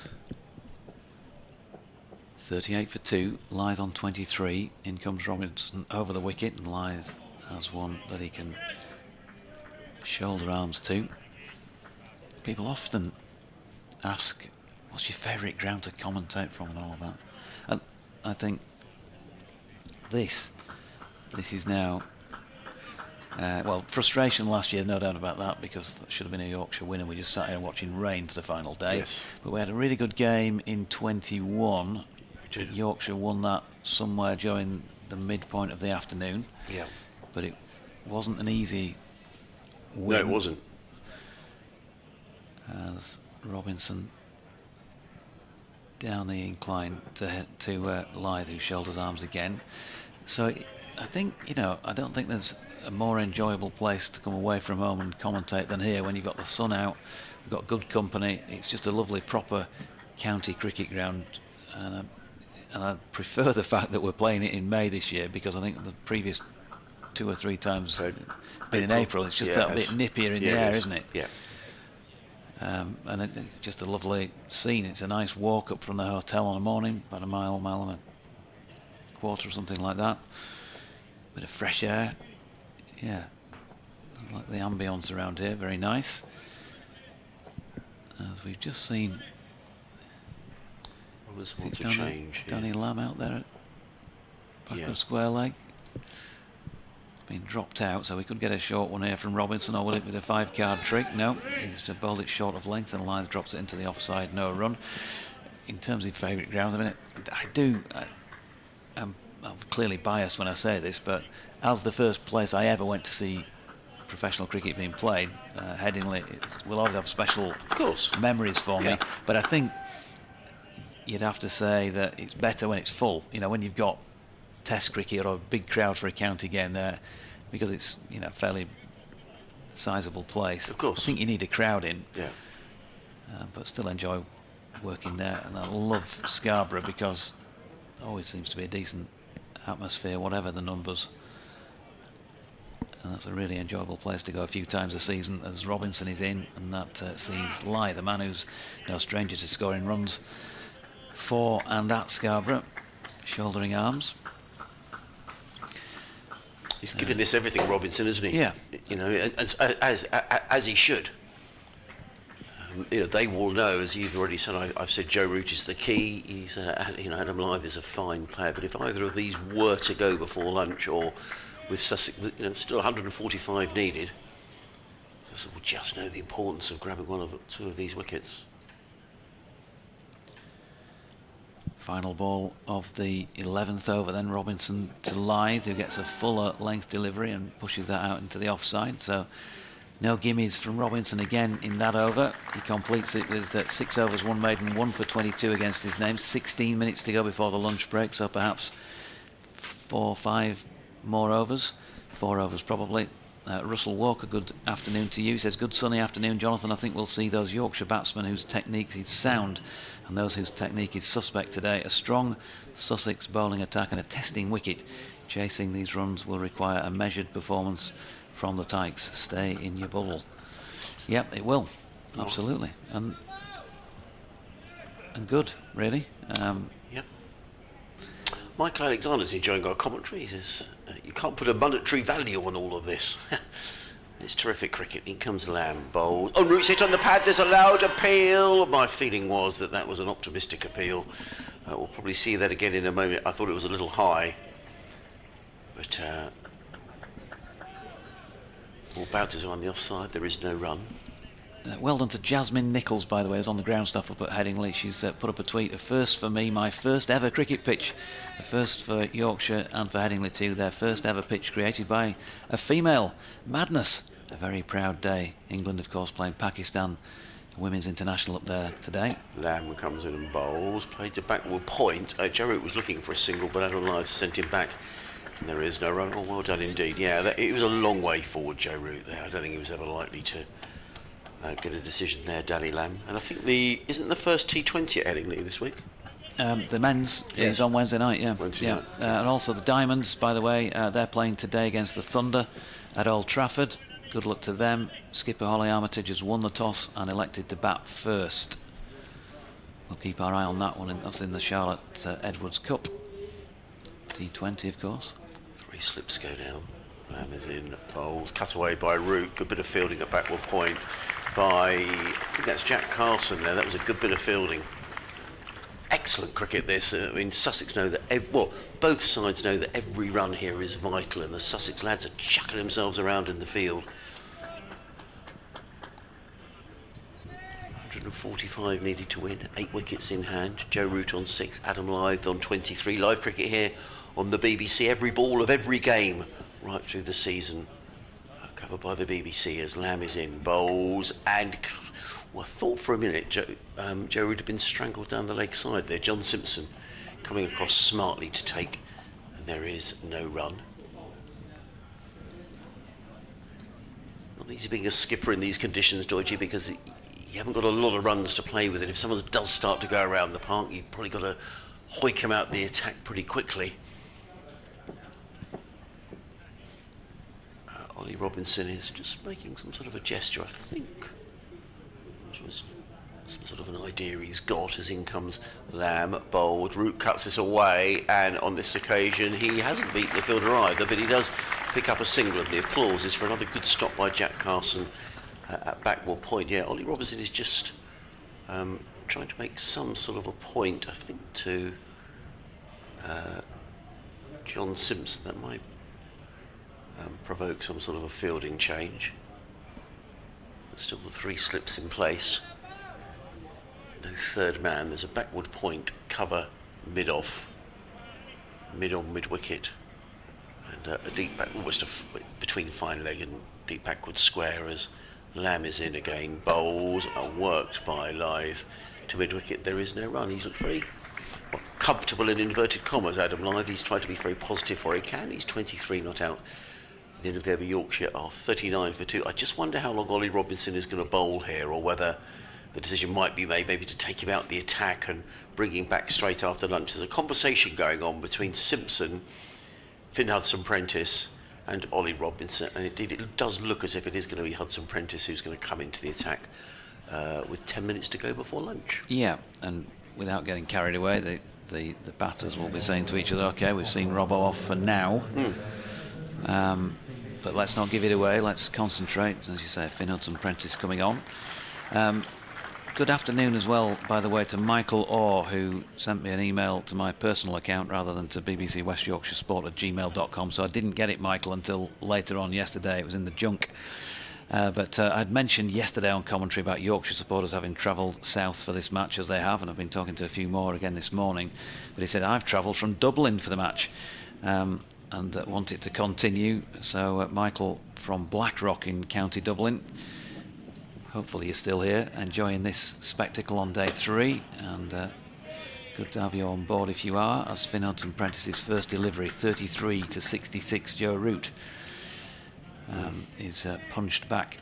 38 for 2, Lyth on 23. In comes Robinson over the wicket, and Lyth has one that he can shoulder arms to. People often ask, what's your favourite ground to commentate from and all that? And I think this is now, well, frustration last year, no doubt about that, because that should have been a Yorkshire win and we just sat here watching rain for the final day. Yes. But we had a really good game in 21. Yorkshire won that somewhere during the midpoint of the afternoon. Yeah. But it wasn't an easy win. No, it wasn't. As Robinson down the incline to Lythe, who shoulders arms again. So I think, I don't think there's a more enjoyable place to come away from home and commentate than here when you've got the sun out, you've got good company. It's just a lovely proper county cricket ground, and I prefer the fact that we're playing it in May this year, because I think the previous 2 or 3 times been in April. It's just that bit nippier in the air, isn't it? Yeah. And it's just a lovely scene. It's a nice walk up from the hotel on a morning, about a mile and a quarter or something like that. Bit of fresh air. Yeah, I like the ambience around here, very nice. As we've just seen, Wants to change. Danny Lamb out there at back of square leg. Been dropped out, so we could get a short one here from Robinson, or will it be the 5-card trick? No, he's bowled it short of length, and Lythe drops it into the offside, no run. In terms of favourite grounds, I'm clearly biased when I say this, but as the first place I ever went to see professional cricket being played, Headingley will always have special memories for me. But I think you'd have to say that it's better when it's full. When you've got Test cricket or a big crowd for a county game there, because it's fairly sizable place. Of course, I think you need a crowd in. Yeah. But still enjoy working there, and I love Scarborough because there always seems to be a decent atmosphere, whatever the numbers. And that's a really enjoyable place to go a few times a season, as Robinson is in, and that sees Lythe, the man who's no stranger to scoring runs for and at Scarborough, shouldering arms. He's giving this everything, Robinson, isn't he? Yeah. As he should. They will know, as you've already said. I've said Joe Root is the key. He said, Adam Lythe is a fine player, but if either of these were to go before lunch, or with Sussex, still 145 needed, Sussex will just know the importance of grabbing two of these wickets. Final ball of the 11th over, then Robinson to Lythe, who gets a fuller length delivery and pushes that out into the offside. So no gimmies from Robinson again in that over. He completes it with 6 overs, 1 maiden, 1 for 22 against his name. 16 minutes to go before the lunch break, so perhaps 4 or 5 more overs. 4 overs probably. Russell Walker, good afternoon to you. He says, good sunny afternoon, Jonathan. I think we'll see those Yorkshire batsmen whose technique is sound and those whose technique is suspect today. A strong Sussex bowling attack and a testing wicket. Chasing these runs will require a measured performance from the Tykes. Stay in your bubble. Yep, it will. Absolutely. And good, really. Yep. Michael Alexander's enjoying our commentary. He says, you can't put a monetary value on all of this. It's terrific cricket. In comes Lamb, bowls. En route hit on the pad, there's a loud appeal. My feeling was that was an optimistic appeal. We'll probably see that again in a moment. I thought it was a little high. But all bounces are on the offside. There is no run. Well done to Jasmine Nichols, by the way, who's on the ground staff up at Headingley. She's put up a tweet, a first for me, my first ever cricket pitch. A first for Yorkshire and for Headingley too. Their first ever pitch created by a female. Madness. A very proud day. England, of course, playing Pakistan. Women's international up there today. Lamb comes in and bowls. Played to backward point. Joe Root was looking for a single, but Adam Lythe sent him back. And there is no run. Oh, well done indeed. Yeah, it was a long way forward, Joe Root there. I don't think he was ever likely to get a decision there, Danny Lamb. And I think isn't the first T20 at Headingley this week? The men's is on Wednesday night, yeah. Wednesday night. And also the Diamonds, by the way, they're playing today against the Thunder at Old Trafford. Good luck to them. Skipper Holly Armitage has won the toss and elected to bat first. We'll keep our eye on that one. That's in the Charlotte Edwards Cup. T20, of course. 3 slips go down. Lamb is in, bowls, cut away by Root. Good bit of fielding at backward point by, I think that's Jack Carson there. That was a good bit of fielding. Excellent cricket this. I mean, Sussex know that, both sides know that every run here is vital, and the Sussex lads are chucking themselves around in the field. 145 needed to win, 8 wickets in hand. Joe Root on 6, Adam Lythe on 23. Live cricket here on the BBC. Every ball of every game right through the season. Covered by the BBC as Lamb is in, bowls, and well, I thought for a minute Joe Root had been strangled down the leg side there. John Simpson coming across smartly to take, and there is no run. Not easy being a skipper in these conditions, Doidgy, because you haven't got a lot of runs to play with it. If someone does start to go around the park, you've probably got to hoik them out the attack pretty quickly. Ollie Robinson is just making some sort of a gesture, I think. Just some sort of an idea he's got as in comes Lamb, bowled. Root cuts this away, and on this occasion he hasn't beaten the fielder either, but he does pick up a single, and the applause is for another good stop by Jack Carson at backward point. Yeah, Ollie Robinson is just trying to make some sort of a point, I think, to John Simpson. That might provoke some sort of a fielding change. But still the 3 slips in place. No third man. There's a backward point, cover mid-off, mid-on, mid-wicket, and a deep back, almost between fine leg and deep backward square as Lamb is in again. Bowls are worked by Live to mid-wicket. There is no run. He's looked very comfortable in inverted commas, Adam Live. He's tried to be very positive where he can. He's 23 not out. The end of the over Yorkshire are 39 for 2. I just wonder how long Ollie Robinson is going to bowl here, or whether the decision might be made maybe to take him out the attack and bring him back straight after lunch. There's a conversation going on between Simpson, Finn Hudson-Prentice and Ollie Robinson, and indeed it does look as if it is going to be Hudson-Prentice who's going to come into the attack with 10 minutes to go before lunch. Yeah, and without getting carried away, the batters will be saying to each other, okay, we've seen Robbo off for now. But let's not give it away, let's concentrate. As you say, Finn Hudson-Prentice coming on. Good afternoon as well, by the way, to Michael Orr, who sent me an email to my personal account rather than to BBC West Yorkshire Sport at gmail.com, so I didn't get it, Michael, until later on yesterday. It was in the junk. But I'd mentioned yesterday on commentary about Yorkshire supporters having travelled south for this match, as they have, and I've been talking to a few more again this morning. But he said, I've travelled from Dublin for the match. And want it to continue. So Michael from Blackrock in County Dublin, hopefully you're still here enjoying this spectacle on day 3, and good to have you on board if you are, as Finn Hudson-Prentice's first delivery, 33 to 66, Joe Root is punched back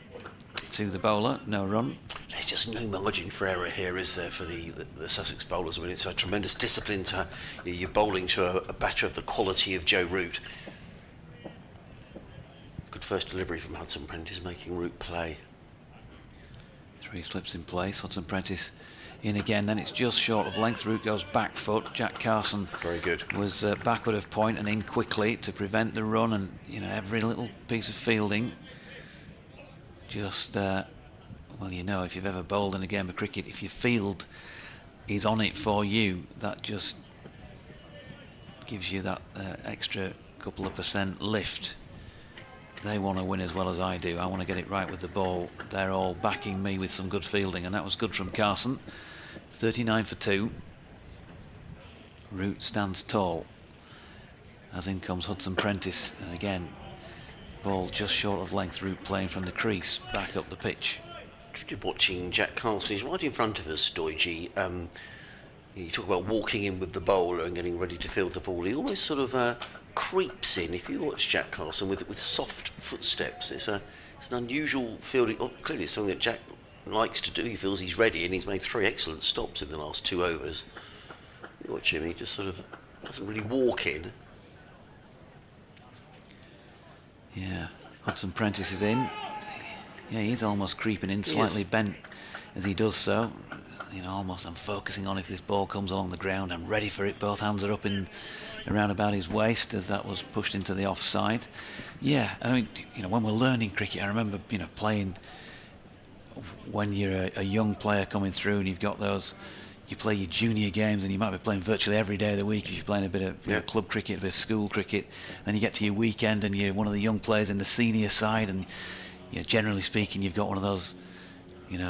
to the bowler, no run. There's just no margin for error here, is there, for the Sussex bowlers? I mean, it's a tremendous discipline to you're bowling to a batter of the quality of Joe Root. Good first delivery from Hudson-Prentice, making Root play. 3 slips in place, Hudson-Prentice in again, then it's just short of length. Root goes back foot. Jack Carson very good was backward of point and in quickly to prevent the run, and every little piece of fielding just well, if you've ever bowled in a game of cricket, if your field is on it for you, that just gives you that extra couple of % lift. They want to win as well as I do. I want to get it right with the ball. They're all backing me with some good fielding, and that was good from Carson. 39 for 2. Root stands tall as in comes Hudson-Prentice, and again ball just short of length. Root playing from the crease back up the pitch. Watching Jack Carson, he's right in front of us, Doidgy. You talk about walking in with the bowler and getting ready to field the ball. He almost sort of creeps in. If you watch Jack Carson with soft footsteps, it's an unusual fielding. Clearly it's something that Jack likes to do. He feels he's ready, and he's made 3 excellent stops in the last 2 overs. You watch him, he just sort of doesn't really walk in. Yeah, Hudson-Prentice is in. Yeah, he's almost creeping in, slightly bent as he does so. Almost I'm focusing on if this ball comes along the ground, I'm ready for it. Both hands are up in around about his waist as that was pushed into the offside. Yeah, I mean, when we're learning cricket, I remember, playing when you're a young player coming through and you've got those, you play your junior games and you might be playing virtually every day of the week if you're playing a bit of club cricket, a bit of school cricket. Then you get to your weekend and you're one of the young players in the senior side, and generally speaking, you've got one of those,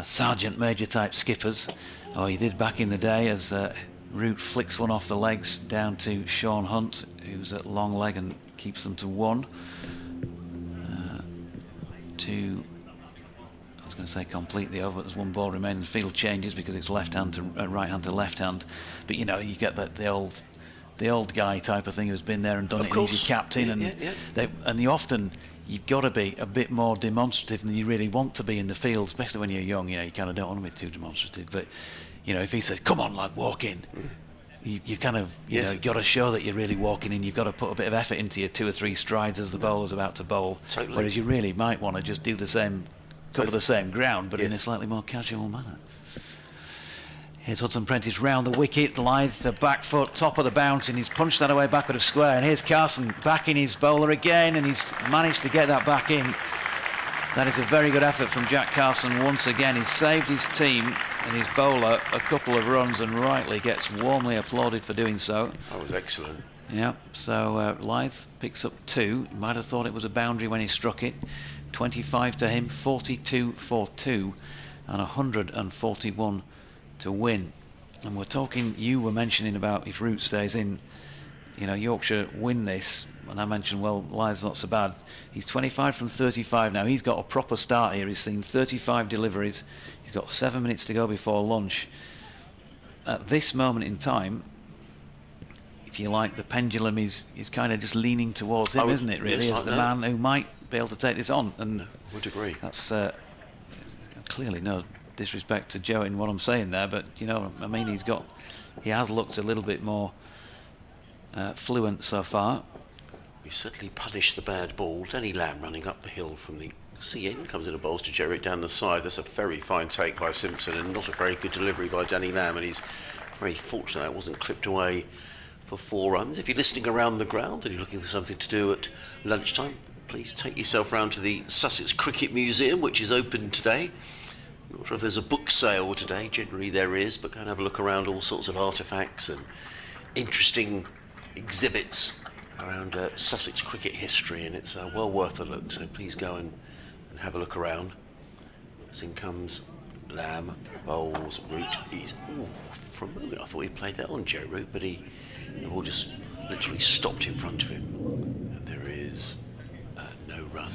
sergeant major type skippers, or you did back in the day, as Root flicks one off the legs down to Sean Hunt, who's at long leg and keeps them to 1. to, I was going to say complete the over, but there's one ball remaining. Field changes because it's left hand to right hand to left hand. But you know, you get the old guy type of thing who's been there and done it. And he's your captain, and you often, you've got to be a bit more demonstrative than you really want to be in the field, especially when you're young. You know, you kind of don't want to be too demonstrative. But you know, if he says, "Come on, lad, walk in," you kind of, you know, got to show that you're really walking in. You've got to put a bit of effort into your 2 or 3 strides as the bowler's about to bowl. Totally. Whereas you really might want to just do the same, cover the same ground, but in a slightly more casual manner. Here's Hudson Prentice round the wicket, Lyth, the back foot, top of the bounce, and he's punched that away backward of square. And here's Carson backing his bowler again, and he's managed to get that back in. That is a very good effort from Jack Carson once again. He's saved his team and his bowler a couple of runs, and rightly gets warmly applauded for doing so. That was excellent. Yeah, so Lyth picks up 2. You might have thought it was a boundary when he struck it. 25 to him, 42 for 2, and 141 to win. And we're talking, you were mentioning about if Root stays in, you know, Yorkshire win this, and I mentioned, well, Lyth's not so bad. He's 25 from 35 now. He's got a proper start here. He's seen 35 deliveries. He's got 7 minutes to go before lunch. At this moment in time, if you like, the pendulum is kind of just leaning towards him, isn't it, really, as the man who might be able to take this on. And I would agree. That's clearly no disrespect to Joe in what I'm saying there, but you know, I mean, he has looked a little bit more fluent so far. He certainly punished the bad ball. Danny Lamb running up the hill from the C-end, comes in a bowls to Jerry down the side. That's a very fine take by Simpson, and not a very good delivery by Danny Lamb, and he's very fortunate that wasn't clipped away for 4 runs. If you're listening around the ground and you're looking for something to do at lunchtime, please take yourself round to the Sussex Cricket Museum, which is open today. I'm not sure if there's a book sale today. Generally there is, but go and have a look around all sorts of artefacts and interesting exhibits around Sussex cricket history, and it's well worth a look, so please go and have a look around. As in comes Lamb, bowls, Root. For a moment I thought he played that on Joe Root, but the ball just literally stopped in front of him, and there is no run.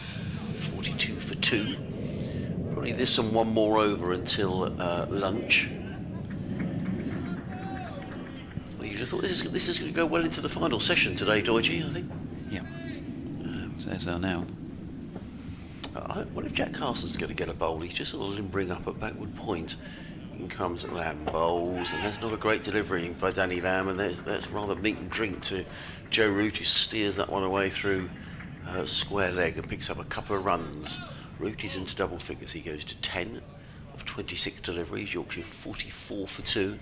42 for 2. Probably this and one more over until lunch. Well, you'd have thought this is going to go well into the final session today, Doige, I think. Yeah. So now. What if Jack Carson's going to get a bowl? He's just sort of limbering up at backward point. In comes Lamb, bowls, and there's not a great delivery by Danny Lamb, and that's rather meat and drink to Joe Root, who steers that one away through square leg and picks up a couple of runs. Root is into double figures. He goes to 10 of 26 deliveries. Yorkshire 44 for 2.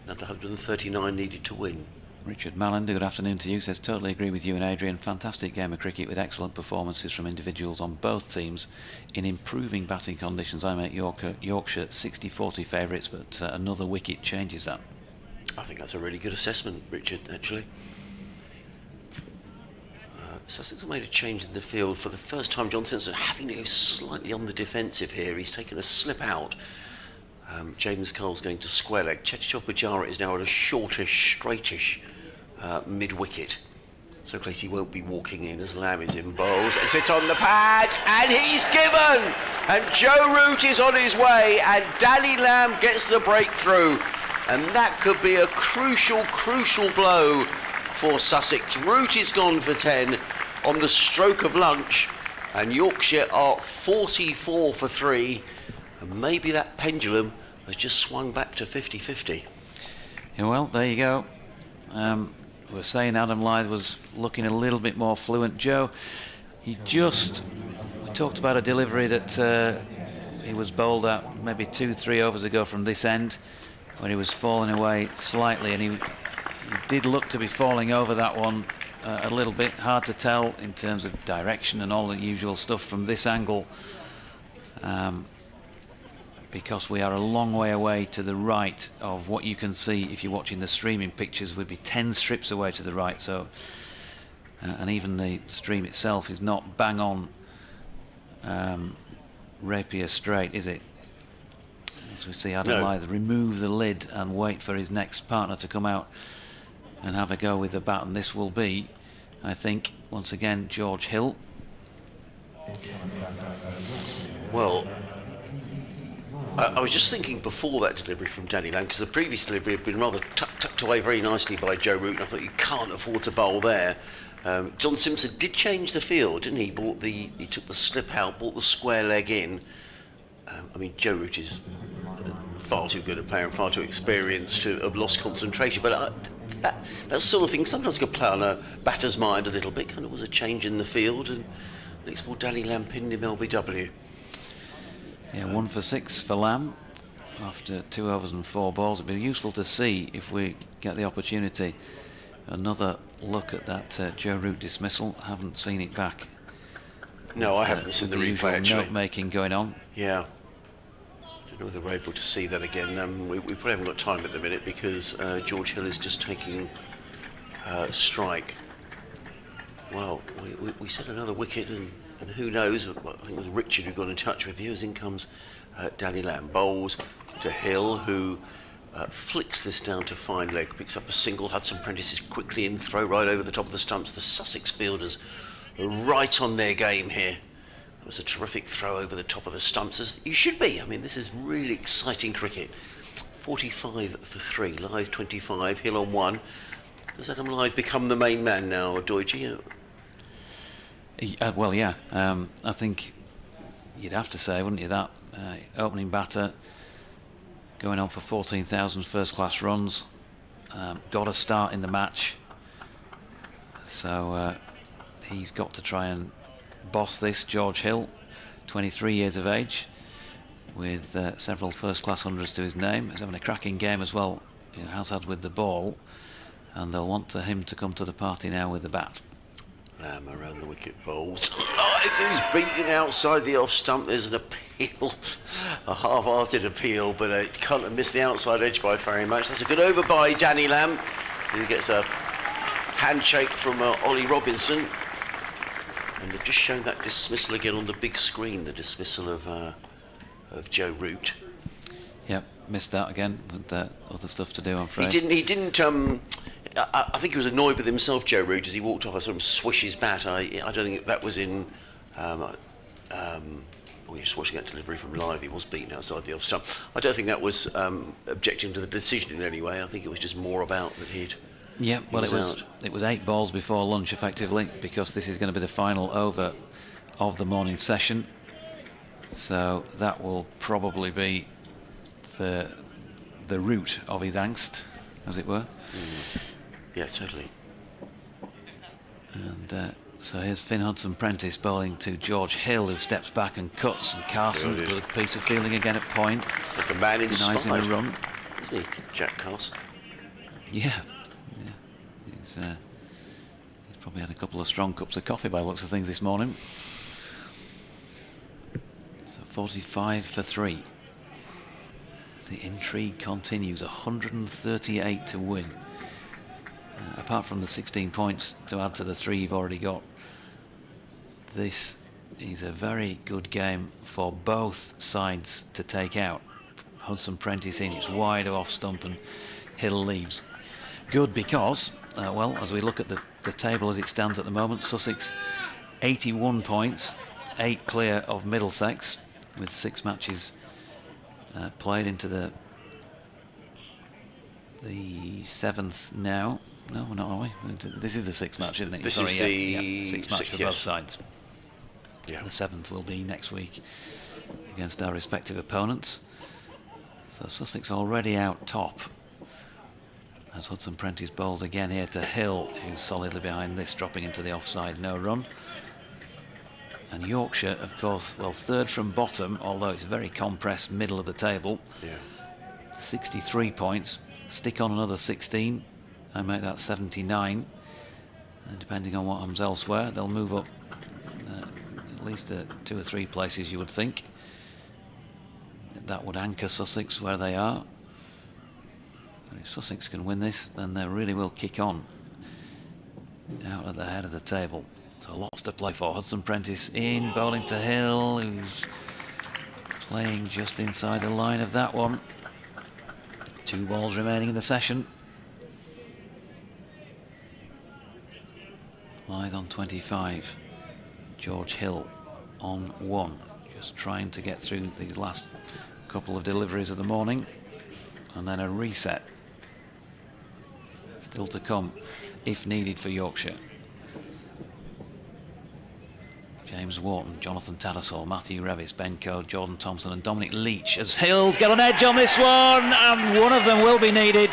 Another 139 needed to win. Richard Malland, good afternoon to you, says totally agree with you and Adrian. Fantastic game of cricket with excellent performances from individuals on both teams in improving batting conditions. I make Yorkshire 60-40 favourites, but another wicket changes that. I think that's a really good assessment, Richard, actually. Sussex have made a change in the field for the first time. John Simpson having to go slightly on the defensive here. He's taken a slip out. James Cole's going to square leg. Cheteshwar Pujara is now at a shortish, straightish mid-wicket. So Clatey won't be walking in as Lamb is in bowls and sits on the pad, and he's given! And Joe Root is on his way, and Danny Lamb gets the breakthrough. And that could be a crucial, crucial blow for Sussex. Root is gone for 10 on the stroke of lunch, and Yorkshire are 44 for 3, and maybe that pendulum has just swung back to 50-50. Yeah, well, there you go. We were saying Adam Lyth was looking a little bit more fluent. Joe, we talked about a delivery that he was bowled at maybe 2-3 overs ago from this end, when he was falling away slightly, and he did look to be falling over that one a little bit. Hard to tell in terms of direction and all the usual stuff from this angle, because we are a long way away to the right of what you can see if you're watching the streaming pictures. Would be 10 strips away to the right, so and even the stream itself is not bang on rapier straight, is it? As we see Adam Lyth remove the lid and wait for his next partner to come out and have a go with the bat, and this will be, I think, once again George Hill. Well, I was just thinking before that delivery from Danny Lamb, because the previous delivery had been rather tucked away very nicely by Joe Root, and I thought you can't afford to bowl there. John Simpson did change the field, didn't he? He took the slip out, brought the square leg in. I mean, Joe Root is far too good a player and far too experienced to have lost concentration, but that sort of thing sometimes could play on a batter's mind a little bit. Kind of was a change in the field, and next ball Danny Lamb pinned him LBW. Yeah, 1 for 6 for Lamb after 2 overs and 4 balls. It'd be useful to see, if we get the opportunity, another look at that Joe Root dismissal. Haven't seen it back. No, I haven't seen the replay actually. Note making going on. Yeah. I don't know whether we're able to see that again. We probably haven't got time at the minute because George Hill is just taking strike. Well, we said another wicket, and who knows, I think it was Richard who got in touch with you, as in comes Danny Lamb. Bowls to Hill, who flicks this down to fine leg, picks up a single. Hudson Prentice is quickly in, throw right over the top of the stumps. The Sussex fielders are right on their game here. It was a terrific throw over the top of the stumps, as you should be. I mean, this is really exciting cricket. 45 for 3, Lyth 25, Hill on 1. Does Adam Lyth become the main man now, Doidge? Well, yeah. I think you'd have to say, wouldn't you, that opening batter going on for 14,000 first-class runs, got a start in the match, so he's got to try and boss this. George Hill, 23 years of age, with several first-class hundreds to his name. He's having a cracking game as well, has had with the ball, and they'll want him to come to the party now with the bat. Lamb around the wicket bowls. Who's beaten outside the off stump? There's an appeal, a half-hearted appeal, but it can't have missed the outside edge by very much. That's a good over by Danny Lamb, who gets a handshake from Ollie Robinson. And they've just shown that dismissal again on the big screen, the dismissal of Joe Root. Yep, missed that again with other stuff to do, I'm afraid. He didn't. I think he was annoyed with himself, Joe Root, as he walked off. I saw him swish his bat. I don't think that was in. You're just watching that delivery from live. He was beaten outside the off stump. I don't think that was objecting to the decision in any way. I think it was just more about that he'd. Yeah, well, it was 8 balls before lunch, effectively, because this is going to be the final over of the morning session. So that will probably be the root of his angst, as it were. Yeah, totally. And so here's Finn Hudson-Prentice bowling to George Hill, who steps back and cuts. And Carson, good piece of fielding again at point. Like a man inside. Denies him a run. Isn't he, Jack Carson? Yeah. He's probably had a couple of strong cups of coffee by the looks of things this morning. So 45 for 3. The intrigue continues. 138 to win. Apart from the 16 points to add to the 3 you've already got, this is a very good game for both sides to take out. Hudson-Prentice in, it's wide off stump, and Hill leaves. Good because, well, as we look at the table as it stands at the moment, Sussex 81 points, 8 clear of Middlesex, with 6 matches played into the 7th now. No, we're not, are we? This is the 6th match, isn't it? This Sorry, is yeah, the 6th match for both sides. Yeah. The 7th will be next week against our respective opponents. So Sussex already out top, as Hudson-Prentice bowls again here to Hill, who's solidly behind this, dropping into the offside, no run. And Yorkshire, of course, well, 3rd from bottom, although it's a very compressed middle of the table. Yeah. 63 points, stick on another 16, and make that 79. And depending on what happens elsewhere, they'll move up at least 2 or 3 places, you would think. That would anchor Sussex where they are. And if Sussex can win this, then they really will kick on out at the head of the table. So lots to play for. Hudson-Prentice in, bowling to Hill, who's playing just inside the line of that one. 2 balls remaining in the session. Lyth on 25. George Hill on 1. Just trying to get through these last couple of deliveries of the morning, and then a reset still to come if needed for Yorkshire. James Wharton, Jonathan Tattersall, Matthew Revis, Ben Coe, Jordan Thompson and Dominic Leach as Hill's got an edge on this one, and one of them will be needed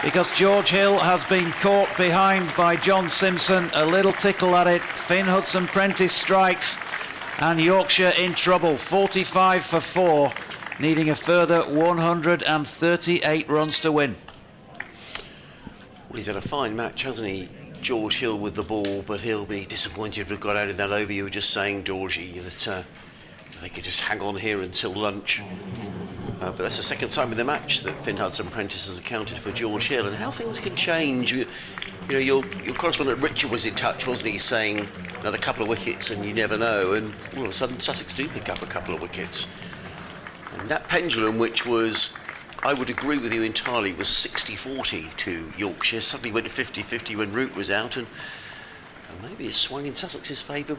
because George Hill has been caught behind by John Simpson. A little tickle at it. Finn Hudson-Prentice strikes and Yorkshire in trouble. 45 for 4, needing a further 138 runs to win. Well, he's had a fine match, hasn't he, George Hill, with the ball, but he'll be disappointed if we've got out in that over. You were just saying, Georgie, that they could just hang on here until lunch. But that's the second time in the match that Finn Hudson-Prentice has accounted for George Hill, and how things can change. You know, your correspondent Richard was in touch, wasn't he, saying another couple of wickets and you never know, and all of a sudden Sussex do pick up a couple of wickets. And that pendulum, which was, I would agree with you entirely, was 60-40 to Yorkshire, suddenly went 50-50 when Root was out, and maybe it swung in Sussex's favour.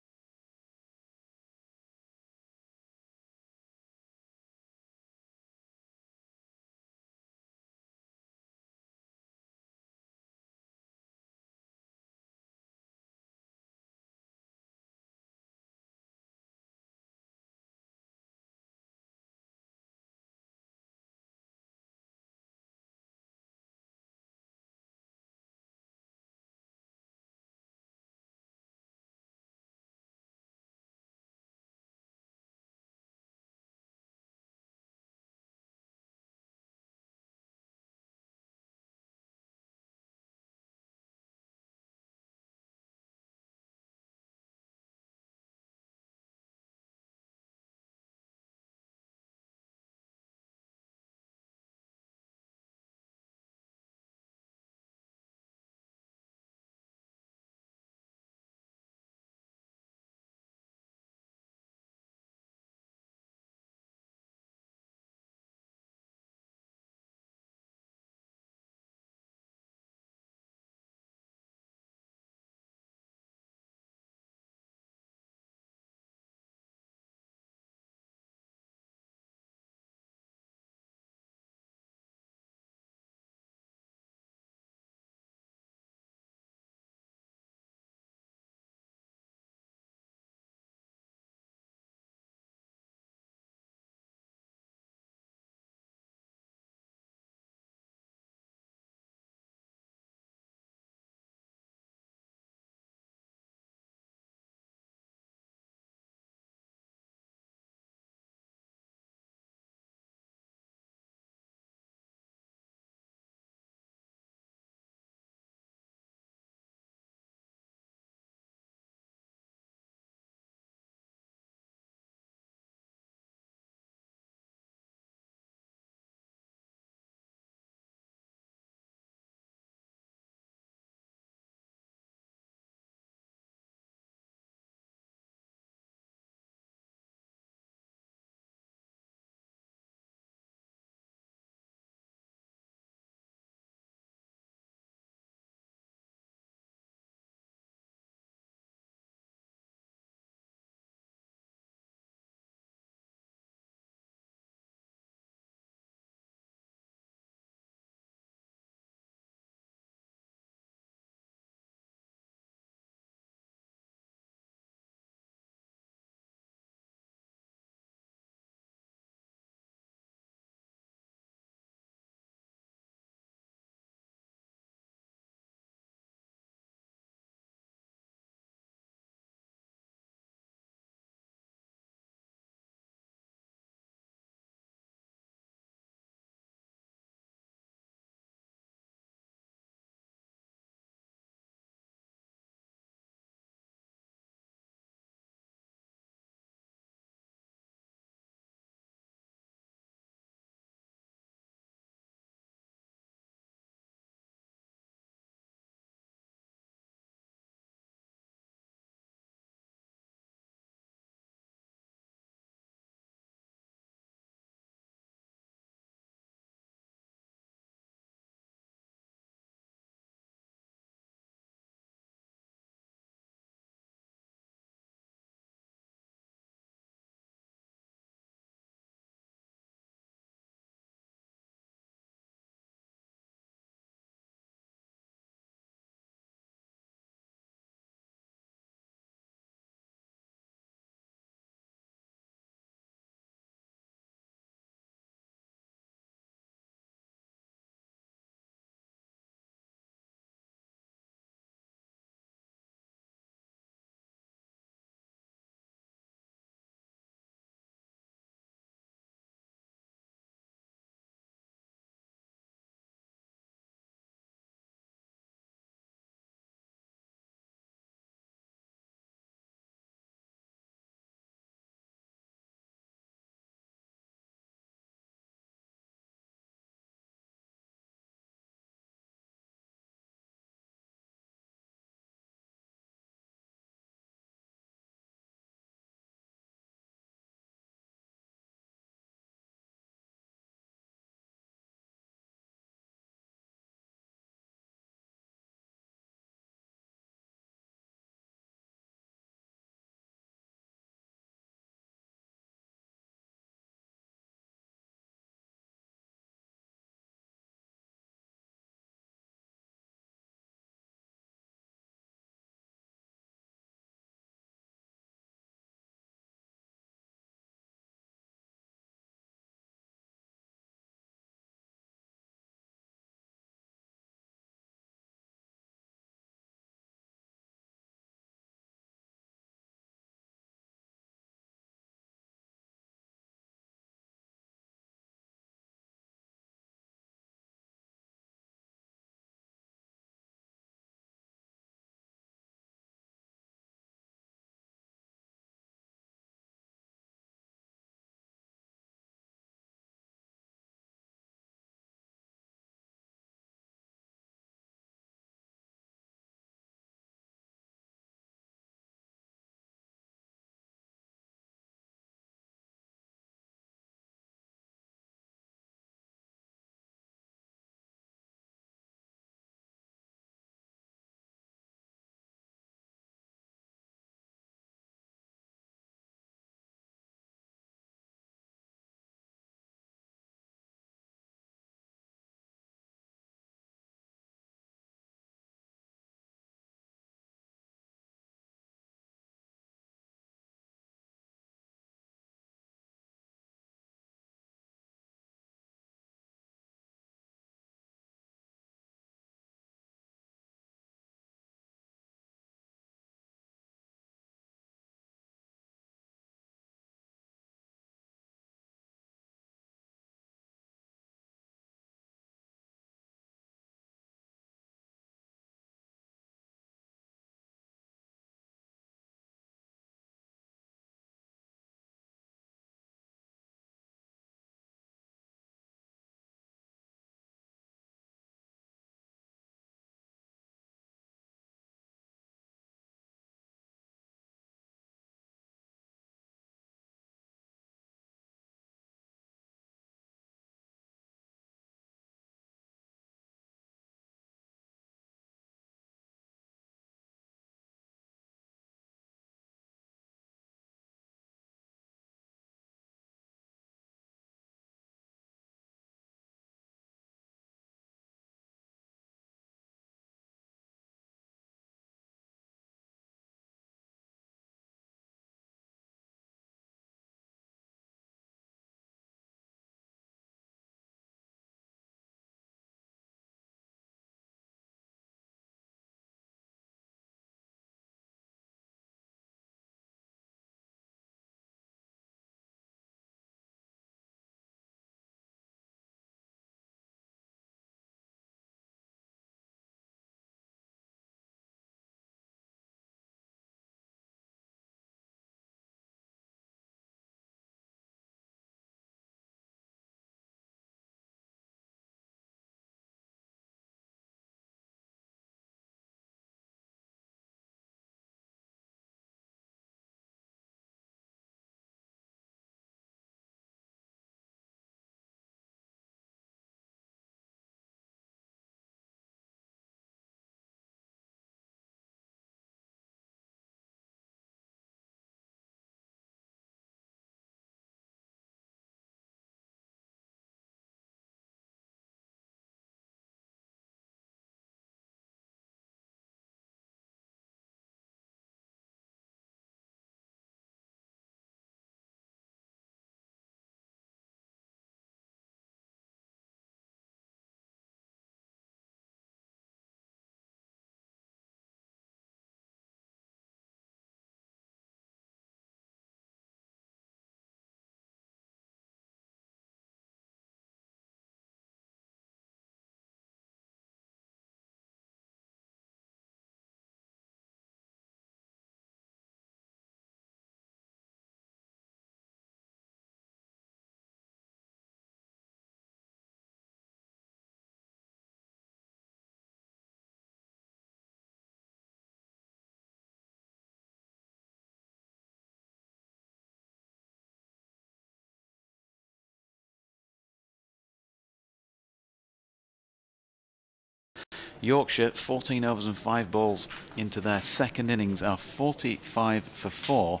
Yorkshire, 14 overs and 5 balls into their second innings, are 45 for 4,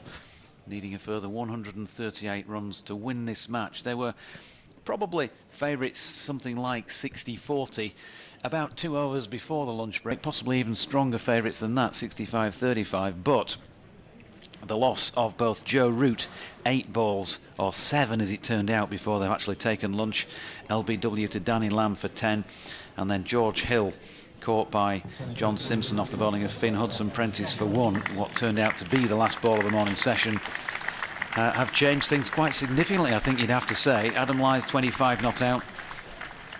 needing a further 138 runs to win this match. They were probably favourites something like 60-40 about 2 overs before the lunch break, possibly even stronger favourites than that, 65-35, but the loss of both Joe Root, 8 balls, or 7 as it turned out before they've actually taken lunch, LBW to Danny Lamb for 10, and then George Hill caught by John Simpson off the bowling of Finn Hudson-Prentice for 1, what turned out to be the last ball of the morning session, have changed things quite significantly, I think you'd have to say. Adam Lyth 25 not out.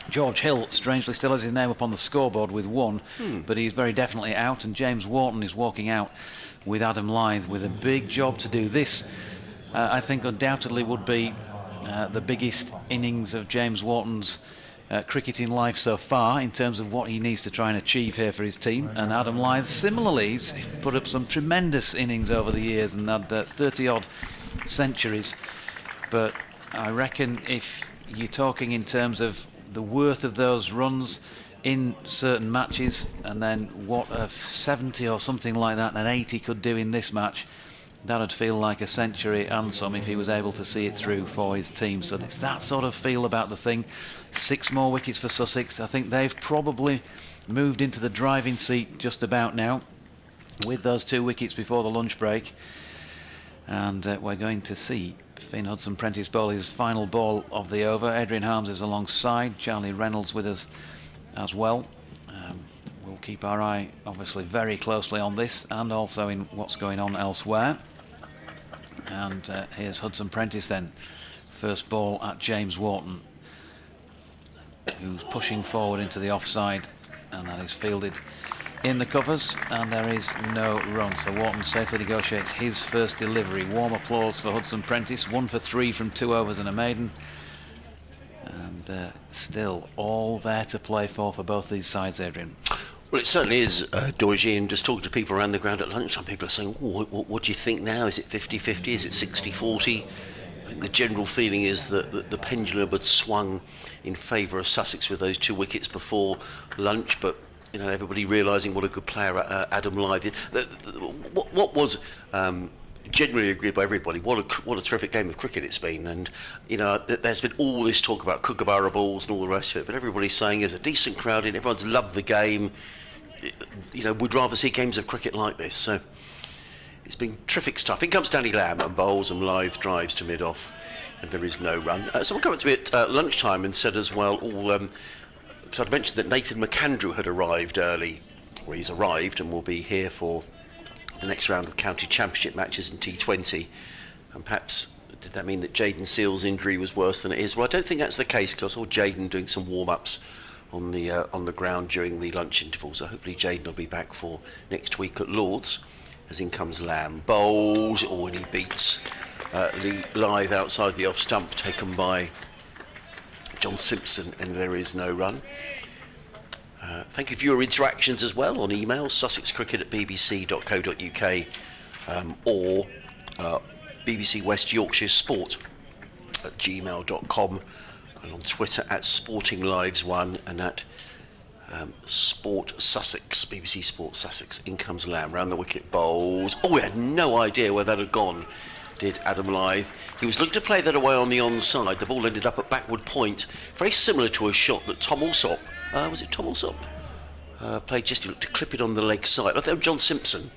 George Hill strangely still has his name up on the scoreboard with 1, but he's very definitely out, and James Wharton is walking out with Adam Lyth with a big job to do. This I think undoubtedly would be the biggest innings of James Wharton's cricketing life so far in terms of what he needs to try and achieve here for his team. And Adam Lyth similarly has put up some tremendous innings over the years and had 30 odd centuries, but I reckon if you're talking in terms of the worth of those runs in certain matches, and then what a 70 or something like that and an 80 could do in this match, that would feel like a century and some if he was able to see it through for his team. So it's that sort of feel about the thing. 6 more wickets for Sussex. I think they've probably moved into the driving seat just about now with those 2 wickets before the lunch break, and we're going to see Finn Hudson-Prentice bowl his final ball of the over. Adrian Harms is alongside, Charlie Reynolds with us as well. We'll keep our eye obviously very closely on this and also in what's going on elsewhere. And here's Hudson-Prentice then, first ball at James Wharton, who's pushing forward into the offside, and that is fielded in the covers, and there is no run. So Wharton safely negotiates his first delivery. Warm applause for Hudson-Prentice, 1 for 3 from 2 overs and a maiden, and still all there to play for both these sides, Adrian. Well, it certainly is, Doige, and just talking to people around the ground at lunchtime, people are saying, what do you think now? Is it 50-50? Is it 60-40? I think the general feeling is that the pendulum had swung in favour of Sussex with those 2 wickets before lunch, but you know, everybody realising what a good player Adam Lyth is. What was generally agreed by everybody, what a terrific game of cricket it's been, and you know, there's been all this talk about kookaburra balls and all the rest of it, but everybody's saying there's a decent crowd in, everyone's loved the game, you know, we'd rather see games of cricket like this, so it's been terrific stuff. In comes Danny Lamb and bowls, and Lyth drives to mid-off, and there is no run. Someone came up to me at lunchtime and said as well, because I'd mentioned that Nathan McAndrew had arrived early, or he's arrived and will be here for the next round of county championship matches in T20, and perhaps did that mean that Jayden Seale's injury was worse than it is? Well, I don't think that's the case, because I saw Jayden doing some warm-ups on the ground during the lunch interval, so hopefully Jayden will be back for next week at Lord's. As in comes Lamb, bowls, and he beats Lyth outside the off stump, taken by John Simpson, and there is no run. Thank you for your interactions as well on email, sussexcricket@bbc.co.uk, or BBC West Yorkshire Sport @gmail.com, and on Twitter @SportingLives1 and at Sport Sussex, BBC Sport Sussex. In comes Lamb, round the wicket, bowls. We had no idea where that had gone, did Adam Lyth. He was looking to play that away on the onside. The ball ended up at backward point, very similar to a shot that Tom Alsop, was it Tom Alsop? Played just, he looked to clip it on the leg side. I think John Simpson,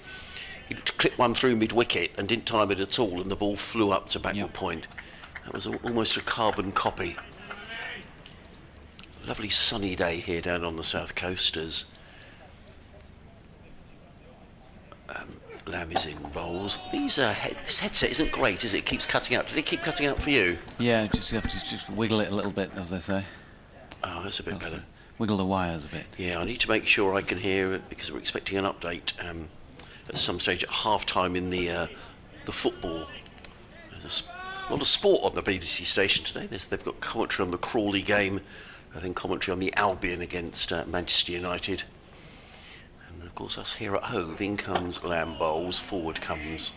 he looked to clip one through mid-wicket and didn't time it at all, and the ball flew up to backward point. That was almost a carbon copy. Lovely sunny day here down on the south coast as Lamb is in bowls. This headset isn't great, is it? It keeps cutting out. Did it keep cutting out for you? Yeah, you have to just wiggle it a little bit, as they say. Oh, that's a bit better. Wiggle the wires a bit. Yeah, I need to make sure I can hear it, because we're expecting an update at some stage at half-time in the football. There's a lot of sport on the BBC station today. They've got commentary on the Crawley game, I think commentary on the Albion against Manchester United. And of course us here at Hove. In comes Lamb, bowls, forward comes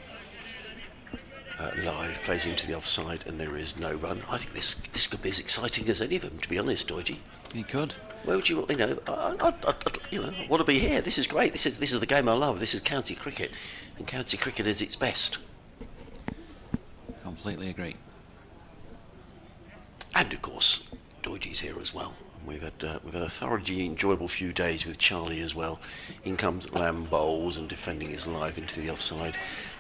Lyth, plays into the offside, and there is no run. I think this could be as exciting as any of them, to be honest, Doige. He could. Where would you know? I want to be here. This is great. This is the game I love. This is county cricket, and county cricket is its best. Completely agree. And of course, Doidge's here as well. We've had a thoroughly enjoyable few days with Charlie as well. In comes Lamb bowls and defending his life into the offside,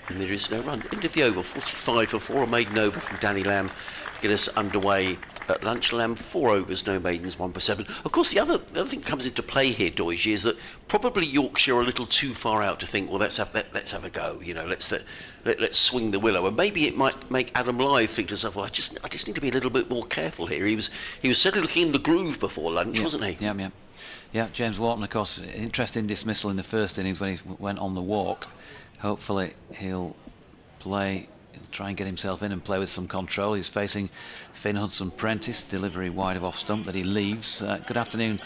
and there is no run. End of the over, 45 for 4, a maiden over from Danny Lamb to get us underway at lunch. Lamb 4 overs, no maidens, 1 for 7. Of course, the other thing that comes into play here, Doidge, is that probably Yorkshire are a little too far out to think, well, let's have a go. Let's swing the willow, and maybe it might make Adam Lyth think to himself, well, I just need to be a little bit more careful here. He was certainly looking in the groove before lunch, wasn't he? Yeah. James Wharton, of course, interesting dismissal in the first innings when he went on the walk. Hopefully he'll try and get himself in and play with some control. He's facing Finn Hudson-Prentice, delivery wide of off stump that he leaves. Good afternoon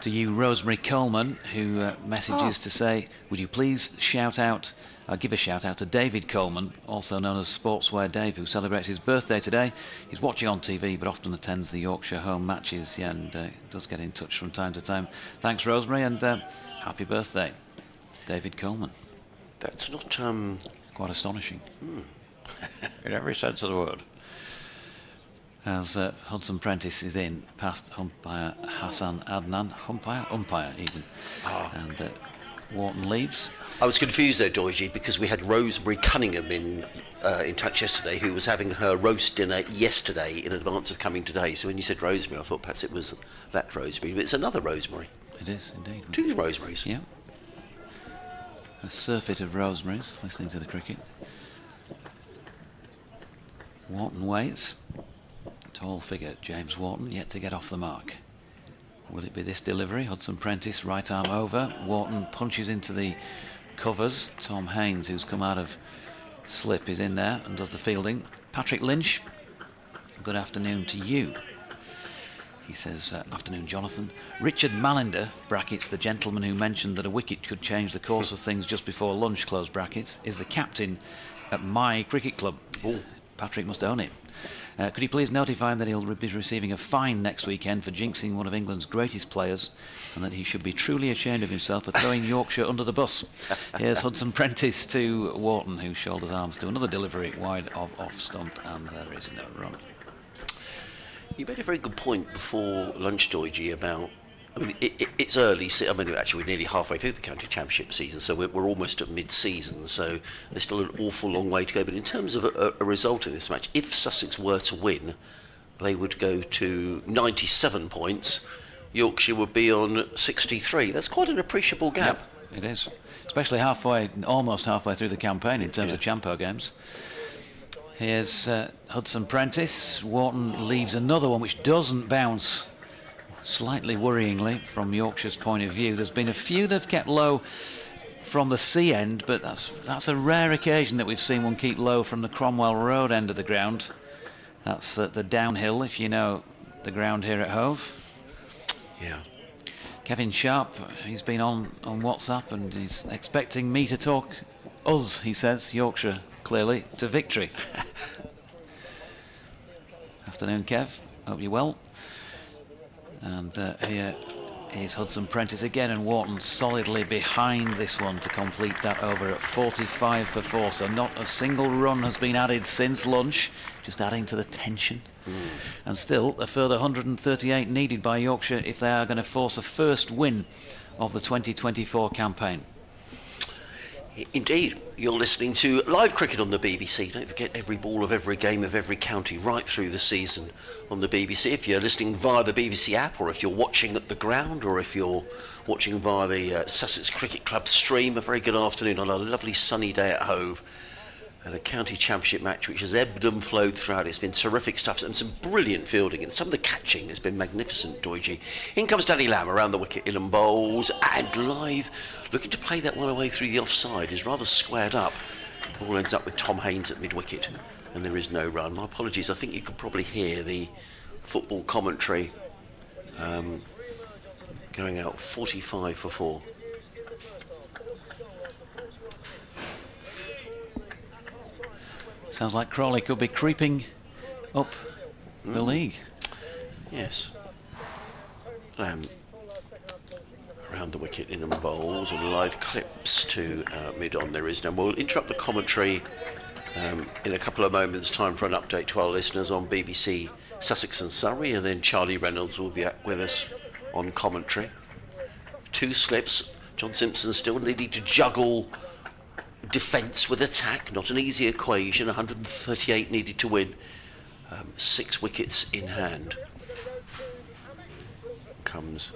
to you, Rosemary Coleman, who messages to say, would you please give a shout out to David Coleman, also known as Sportswear Dave, who celebrates his birthday today. He's watching on TV but often attends the Yorkshire home matches, and does get in touch from time to time. Thanks, Rosemary, and happy birthday, David Coleman. That's not quite astonishing. In every sense of the word. As Hudson-Prentice is in, past umpire Hassan Adnan, umpire even, and Wharton leaves. I was confused there, Doidge, because we had Rosemary Cunningham in touch yesterday, who was having her roast dinner yesterday in advance of coming today. So when you said Rosemary, I thought perhaps it was that Rosemary, but it's another Rosemary. It is indeed. 2 Rosemaries. Yeah. A surfeit of Rosemaries, listening to the cricket. Wharton waits. Tall figure, James Wharton, yet to get off the mark. Will it be this delivery? Hudson-Prentice, right arm over. Wharton punches into the covers. Tom Haynes, who's come out of slip, is in there and does the fielding. Patrick Lynch, good afternoon to you. He says, afternoon, Jonathan. Richard Mallender, brackets, the gentleman who mentioned that a wicket could change the course of things just before lunch, close brackets, is the captain at my cricket club. Oh, Patrick must own it. Could you please notify him that he'll be receiving a fine next weekend for jinxing one of England's greatest players, and that he should be truly ashamed of himself for throwing Yorkshire under the bus. Here's Hudson-Prentice to Wharton, who shoulders arms to another delivery wide of off stump, and there is no run. You made a very good point before lunch, Doidge, about, I mean, it's early. I mean, actually, we're nearly halfway through the county championship season, so we're almost at mid-season, so there's still an awful long way to go. But in terms of a result in this match, if Sussex were to win, they would go to 97 points. Yorkshire would be on 63. That's quite an appreciable gap. Yep, it is, especially almost halfway through the campaign in terms of Champo games. Here's Hudson-Prentice. Wharton leaves another one which doesn't bounce, slightly worryingly from Yorkshire's point of view. There's been a few that have kept low from the sea end, but that's a rare occasion that we've seen one keep low from the Cromwell Road end of the ground. That's the downhill, if you know the ground here at Hove. Yeah. Kevin Sharp, he's been on WhatsApp and he's expecting me to talk us, he says, Yorkshire, clearly, to victory. Afternoon, Kev. Hope you're well. And here is Hudson-Prentice again, and Wharton solidly behind this one to complete that over at 45 for 4. So not a single run has been added since lunch, just adding to the tension. And still a further 138 needed by Yorkshire if they are going to force a first win of the 2024 campaign. Indeed, you're listening to live cricket on the BBC. Don't forget every ball of every game of every county right through the season on the BBC. If you're listening via the BBC app, or if you're watching at the ground, or if you're watching via the Sussex Cricket Club stream, a very good afternoon on a lovely sunny day at Hove. And a county championship match which has ebbed and flowed throughout. It's been terrific stuff and some brilliant fielding, and some of the catching has been magnificent, Doidge. In comes Danny Lamb around the wicket, in and bowls, and Lyth looking to play that one away through the offside. Is rather squared up. The ball ends up with Tom Haynes at mid-wicket, and there is no run. My apologies, I think you could probably hear the football commentary going out 45 for 4. Sounds like Crawley could be creeping up the league. Yes. Lamb around the wicket in and bowls, and live clips to mid-on. There is no more. We'll interrupt the commentary in a couple of moments' time for an update to our listeners on BBC Sussex and Surrey, and then Charlie Reynolds will be with us on commentary. 2 slips. John Simpson still needing to juggle defence with attack. Not an easy equation. 138 needed to win. 6 wickets in hand. Comes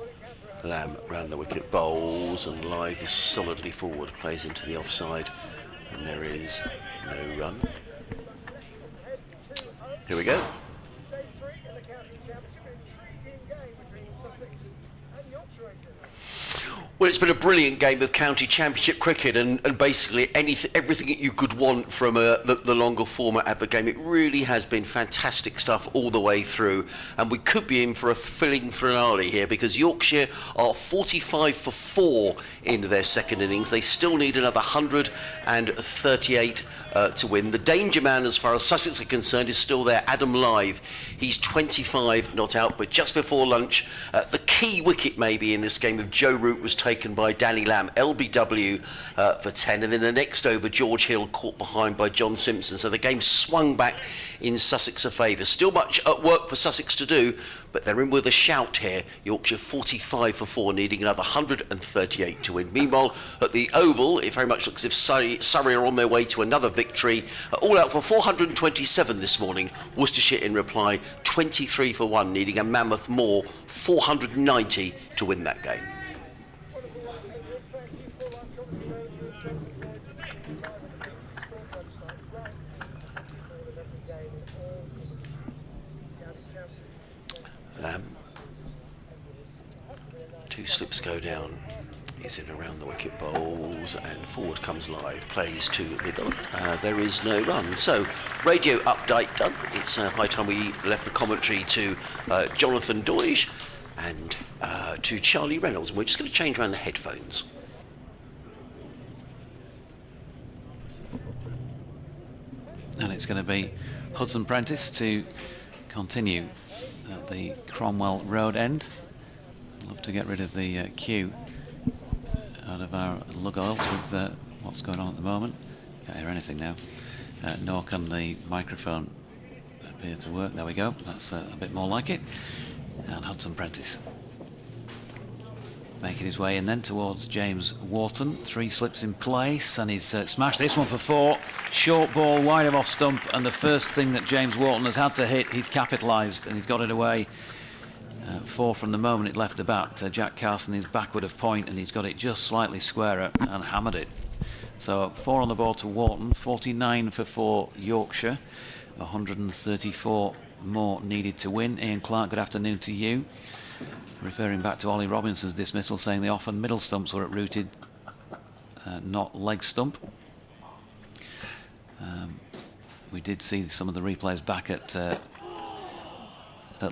Lamb round the wicket, bowls, and Lythe is solidly forward, plays into the offside, and there is no run. Here we go. Well, it's been a brilliant game of county championship cricket, and basically everything that you could want from the longer format of the game. It really has been fantastic stuff all the way through, and we could be in for a thrilling finale here, because Yorkshire are 45 for 4 into their second innings. They still need another 138 to win. The danger man, as far as Sussex are concerned, is still there, Adam Lythe. He's 25 not out, but just before lunch, the key wicket maybe in this game of Joe Root was taken by Danny Lamb, LBW for 10, and then the next over George Hill caught behind by John Simpson. So the game swung back in Sussex's favour. Still much work for Sussex to do, but they're in with a shout here. Yorkshire 45 for 4, needing another 138 to win. Meanwhile, at the Oval, it very much looks as if Surrey are on their way to another victory. All out for 427 this morning. Worcestershire in reply, 23 for 1, needing a mammoth more, 490 to win that game. Lamb. 2 slips go down. He's in around the wicket, bowls, and forward comes Lythe, plays to mid-on. There is no run. So, radio update done. It's high time we left the commentary to Jonathan Doige and to Charlie Reynolds. And we're just going to change around the headphones. And it's going to be Hudson Prentice to continue at the Cromwell Road end. Love to get rid of the queue out of our lug oils with what's going on at the moment. Can't hear anything now. Nor can the microphone appear to work. There we go. That's a bit more like it. And Hudson Prentice making his way in then towards James Wharton. 3 slips in place, and he's smashed this one for 4. Short ball wide of off stump, and the first thing that James Wharton has had to hit, he's capitalised, and he's got it away. 4 from the moment it left the bat. Jack Carson is backward of point, and he's got it just slightly squarer and hammered it. So 4 on the board to Wharton, 49 for 4 Yorkshire, 134 more needed to win. Ian Clark, good afternoon to you. Referring back to Ollie Robinson's dismissal, saying the off and middle stumps were at rooted, not leg stump. We did see some of the replays back at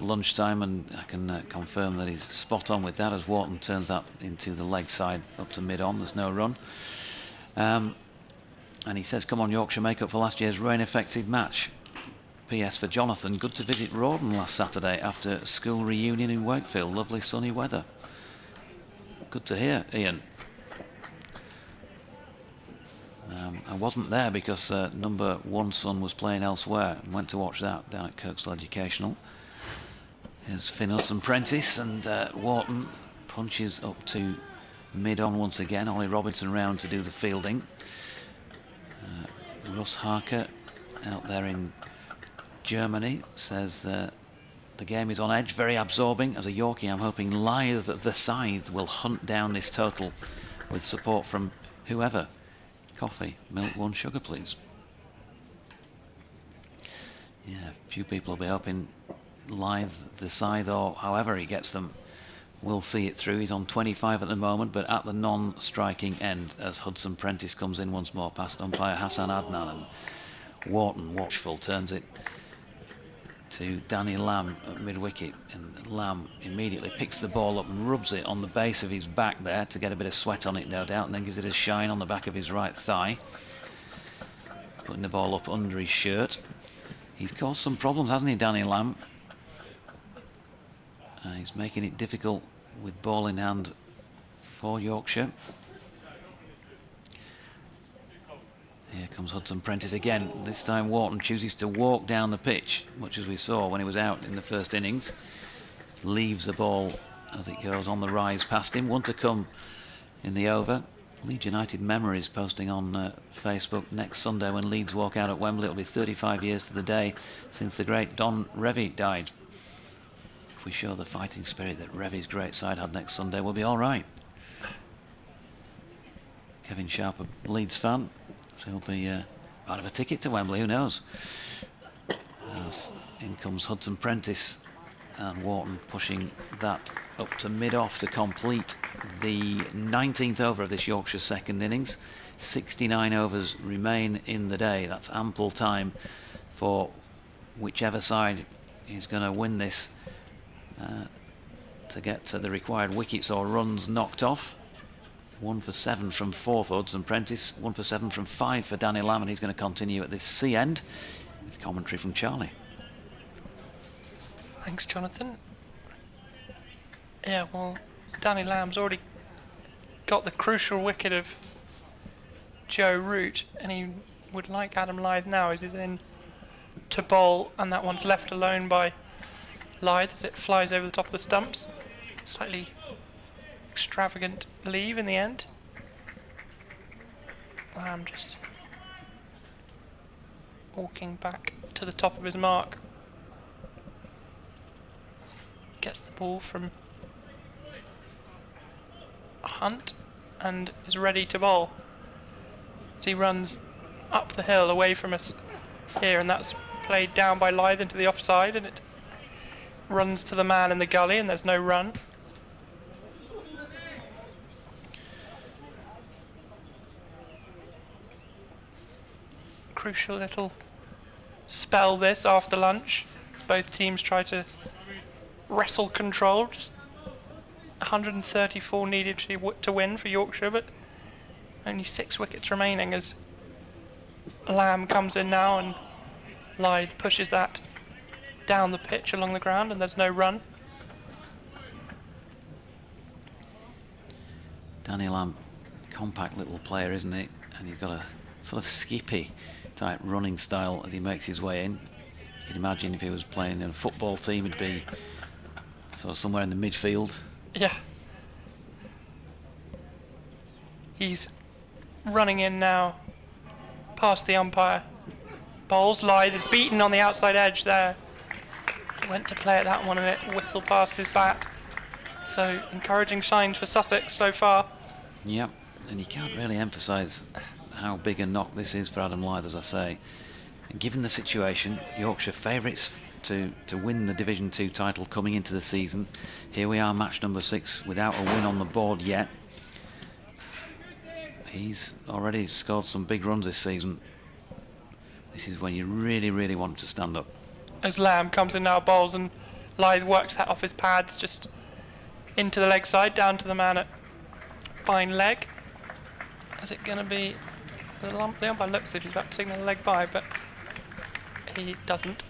lunchtime, and I can confirm that he's spot on with that, as Wharton turns that into the leg side up to mid-on. There's no run. And he says, come on Yorkshire, make up for last year's rain-affected match. PS for Jonathan, good to visit Rawdon last Saturday after school reunion in Wakefield. Lovely sunny weather. Good to hear, Ian. I wasn't there because number 1 son was playing elsewhere, and went to watch that down at Kirkstall Educational. Here's Finn Hudson Prentice, and Wharton punches up to mid-on once again. Ollie Robinson round to do the fielding. Russ Harker out there in Germany says the game is on edge, very absorbing. As a Yorkie, I'm hoping Lythe the Scythe will hunt down this total with support from whoever. Coffee, milk, 1 sugar please. Yeah, a few people will be hoping Lythe the Scythe, or however he gets them, will see it through. He's on 25 at the moment, but at the non-striking end as Hudson Prentice comes in once more past umpire Hassan Adnan, and Wharton, watchful, turns it to Danny Lamb at mid-wicket, and Lamb immediately picks the ball up and rubs it on the base of his back there to get a bit of sweat on it, no doubt, and then gives it a shine on the back of his right thigh, putting the ball up under his shirt. He's caused some problems, hasn't he, Danny Lamb? He's making it difficult with ball in hand for Yorkshire. Here comes Hudson Prentice again. This time Wharton chooses to walk down the pitch, much as we saw when he was out in the first innings. Leaves the ball as it goes on the rise past him. One to come in the over. Leeds United Memories posting on Facebook next Sunday when Leeds walk out at Wembley. It'll be 35 years to the day since the great Don Revie died. If we show the fighting spirit that Revie's great side had next Sunday, we'll be all right. Kevin Sharp, a Leeds fan, so he'll be part of a ticket to Wembley, who knows. As in comes Hudson Prentice, and Wharton pushing that up to mid-off to complete the 19th over of this Yorkshire second innings. 69 overs remain in the day. That's ample time for whichever side is going to win this to get to the required wickets or runs knocked off. 1 for 7 from 4 for Hudson Prentice, 1 for 7 from 5 for Danny Lamb, and he's going to continue at this C end with commentary from Charlie. Thanks, Jonathan. Yeah, well, Danny Lamb's already got the crucial wicket of Joe Root, and he would like Adam Lyth now as he's in to bowl, and that one's left alone by Lyth as it flies over the top of the stumps. Slightly extravagant leave in the end. Lamb just walking back to the top of his mark. Gets the ball from Hunt and is ready to bowl. So he runs up the hill away from us here, and that's played down by Lyth into the offside, and it runs to the man in the gully, and there's no run. Crucial little spell this after lunch. Both teams try to wrestle control. Just 134 needed to win for Yorkshire, but only 6 wickets remaining as Lamb comes in now, and Lyth pushes that down the pitch along the ground, and there's no run. Danny Lamb, compact little player, isn't he? And he's got a sort of skippy type running style as he makes his way in. You can imagine if he was playing in a football team, he'd be sort of somewhere in the midfield. Yeah. He's running in now past the umpire. Bowls. Lyth is beaten on the outside edge there. Went to play at that one and it whistled past his bat. So encouraging signs for Sussex so far. Yep, and you can't really emphasise how big a knock this is for Adam Lyth, as I say. And given the situation, Yorkshire favourites to win the Division 2 title coming into the season. Here we are, match number 6, without a win on the board yet. He's already scored some big runs this season. This is when you really, really want him to stand up. As Lamb comes in now, bowls, and Lyth works that off his pads, just into the leg side, down to the man at fine leg. Is it going to be the umpire looks as if he's about to signal a leg by, but he doesn't.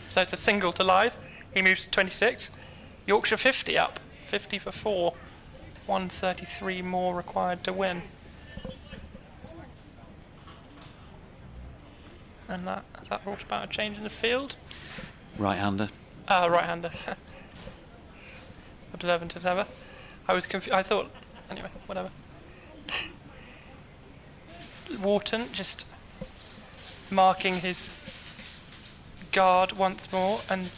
So it's a single to Lyth. He moves to 26. Yorkshire 50 up, 50 for 4. 133 more required to win. And that brought about a change in the field. Right-hander. Right-hander. Observant as ever. I was confused. I thought, anyway, whatever. Wharton just marking his guard once more, and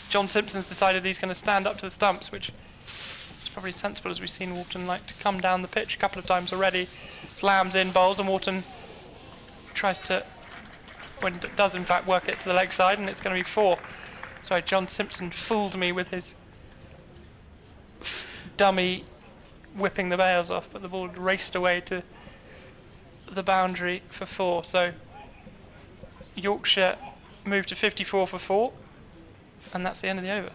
John Simpson's decided he's going to stand up to the stumps, which is probably sensible, as we've seen Wharton like to come down the pitch a couple of times already. Lamb's in, bowls, and Wharton tries to, when it does in fact work it to the leg side, and it's going to be 4. Sorry, John Simpson fooled me with his dummy whipping the bails off, but the ball raced away to the boundary for 4. So Yorkshire moved to 54 for 4, and that's the end of the over.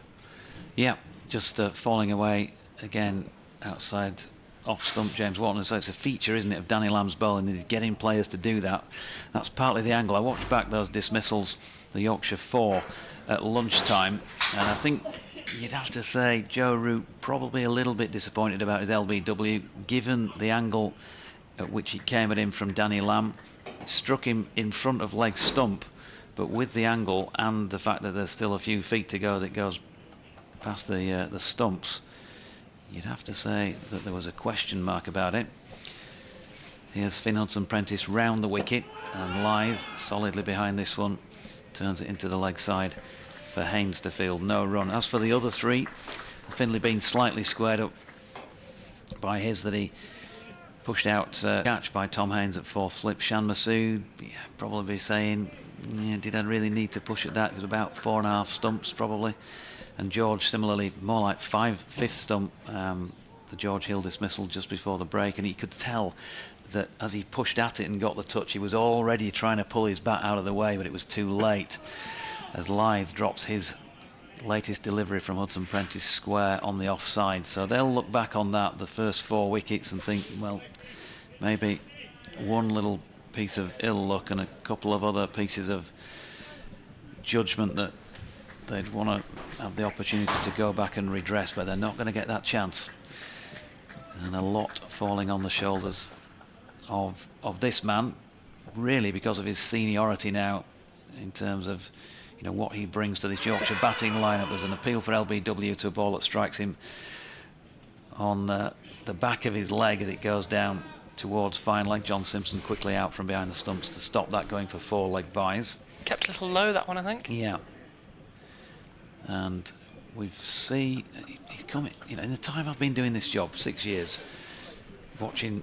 Yeah, just falling away again outside off stump James Wharton. So it's a feature, isn't it, of Danny Lamb's bowling, and he's getting players to do that. That's partly the angle. I watched back those dismissals, the Yorkshire 4 at lunchtime, and I think you'd have to say Joe Root probably a little bit disappointed about his LBW, given the angle at which he came at him from Danny Lamb. It struck him in front of leg stump, but with the angle and the fact that there's still a few feet to go as it goes past the stumps, you'd have to say that there was a question mark about it. Here's Finn Hudson-Prentice round the wicket, and Lyth solidly behind this one, turns it into the leg side for Haynes to field, no run. As for the other three, Finley being slightly squared up by his that he pushed out catch by Tom Haynes at fourth slip. Shan Masood probably saying, did I really need to push at that? It was about 4.5 stumps probably. And George similarly more like fifth stump, the George Hill dismissal just before the break, and he could tell that as he pushed at it and got the touch, he was already trying to pull his bat out of the way, but it was too late, as Lyth drops his latest delivery from Hudson-Prentice square on the offside. So they'll look back on that, the first 4 wickets, and think, well, maybe one little piece of ill luck and a couple of other pieces of judgment that they'd want to have the opportunity to go back and redress, but they're not going to get that chance. And a lot falling on the shoulders of this man, really, because of his seniority now in terms of what he brings to this Yorkshire batting lineup. There's an appeal for LBW to a ball that strikes him on the back of his leg as it goes down towards fine leg. John Simpson quickly out from behind the stumps to stop that going for 4 leg byes. Kept a little low, that one, I think. Yeah. And we've seen he's coming, in the time I've been doing this job, 6 years, watching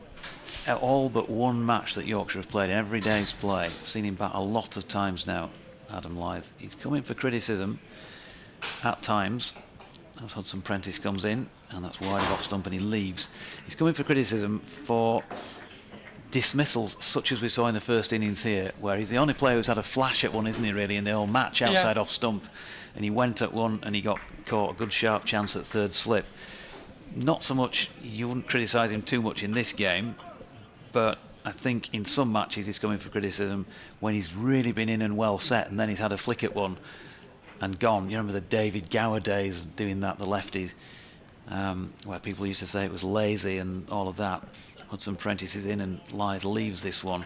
all but one match that Yorkshire have played, every day's play, I've seen him bat a lot of times now, Adam Lyth. He's coming for criticism at times as Hudson-Prentice comes in, and that's wide of off stump and he leaves. He's coming for criticism for dismissals such as we saw in the first innings here, where he's the only player who's had a flash at one, isn't he, really, in the whole match outside off stump, and he went at one and he got caught a good sharp chance at third slip. Not so much, you wouldn't criticise him too much in this game, but I think in some matches he's coming for criticism when he's really been in and well set, and then he's had a flick at one and gone. You remember the David Gower days doing that, the lefties, where people used to say it was lazy and all of that. Hudson-Prentice is in and Lyth leaves this one.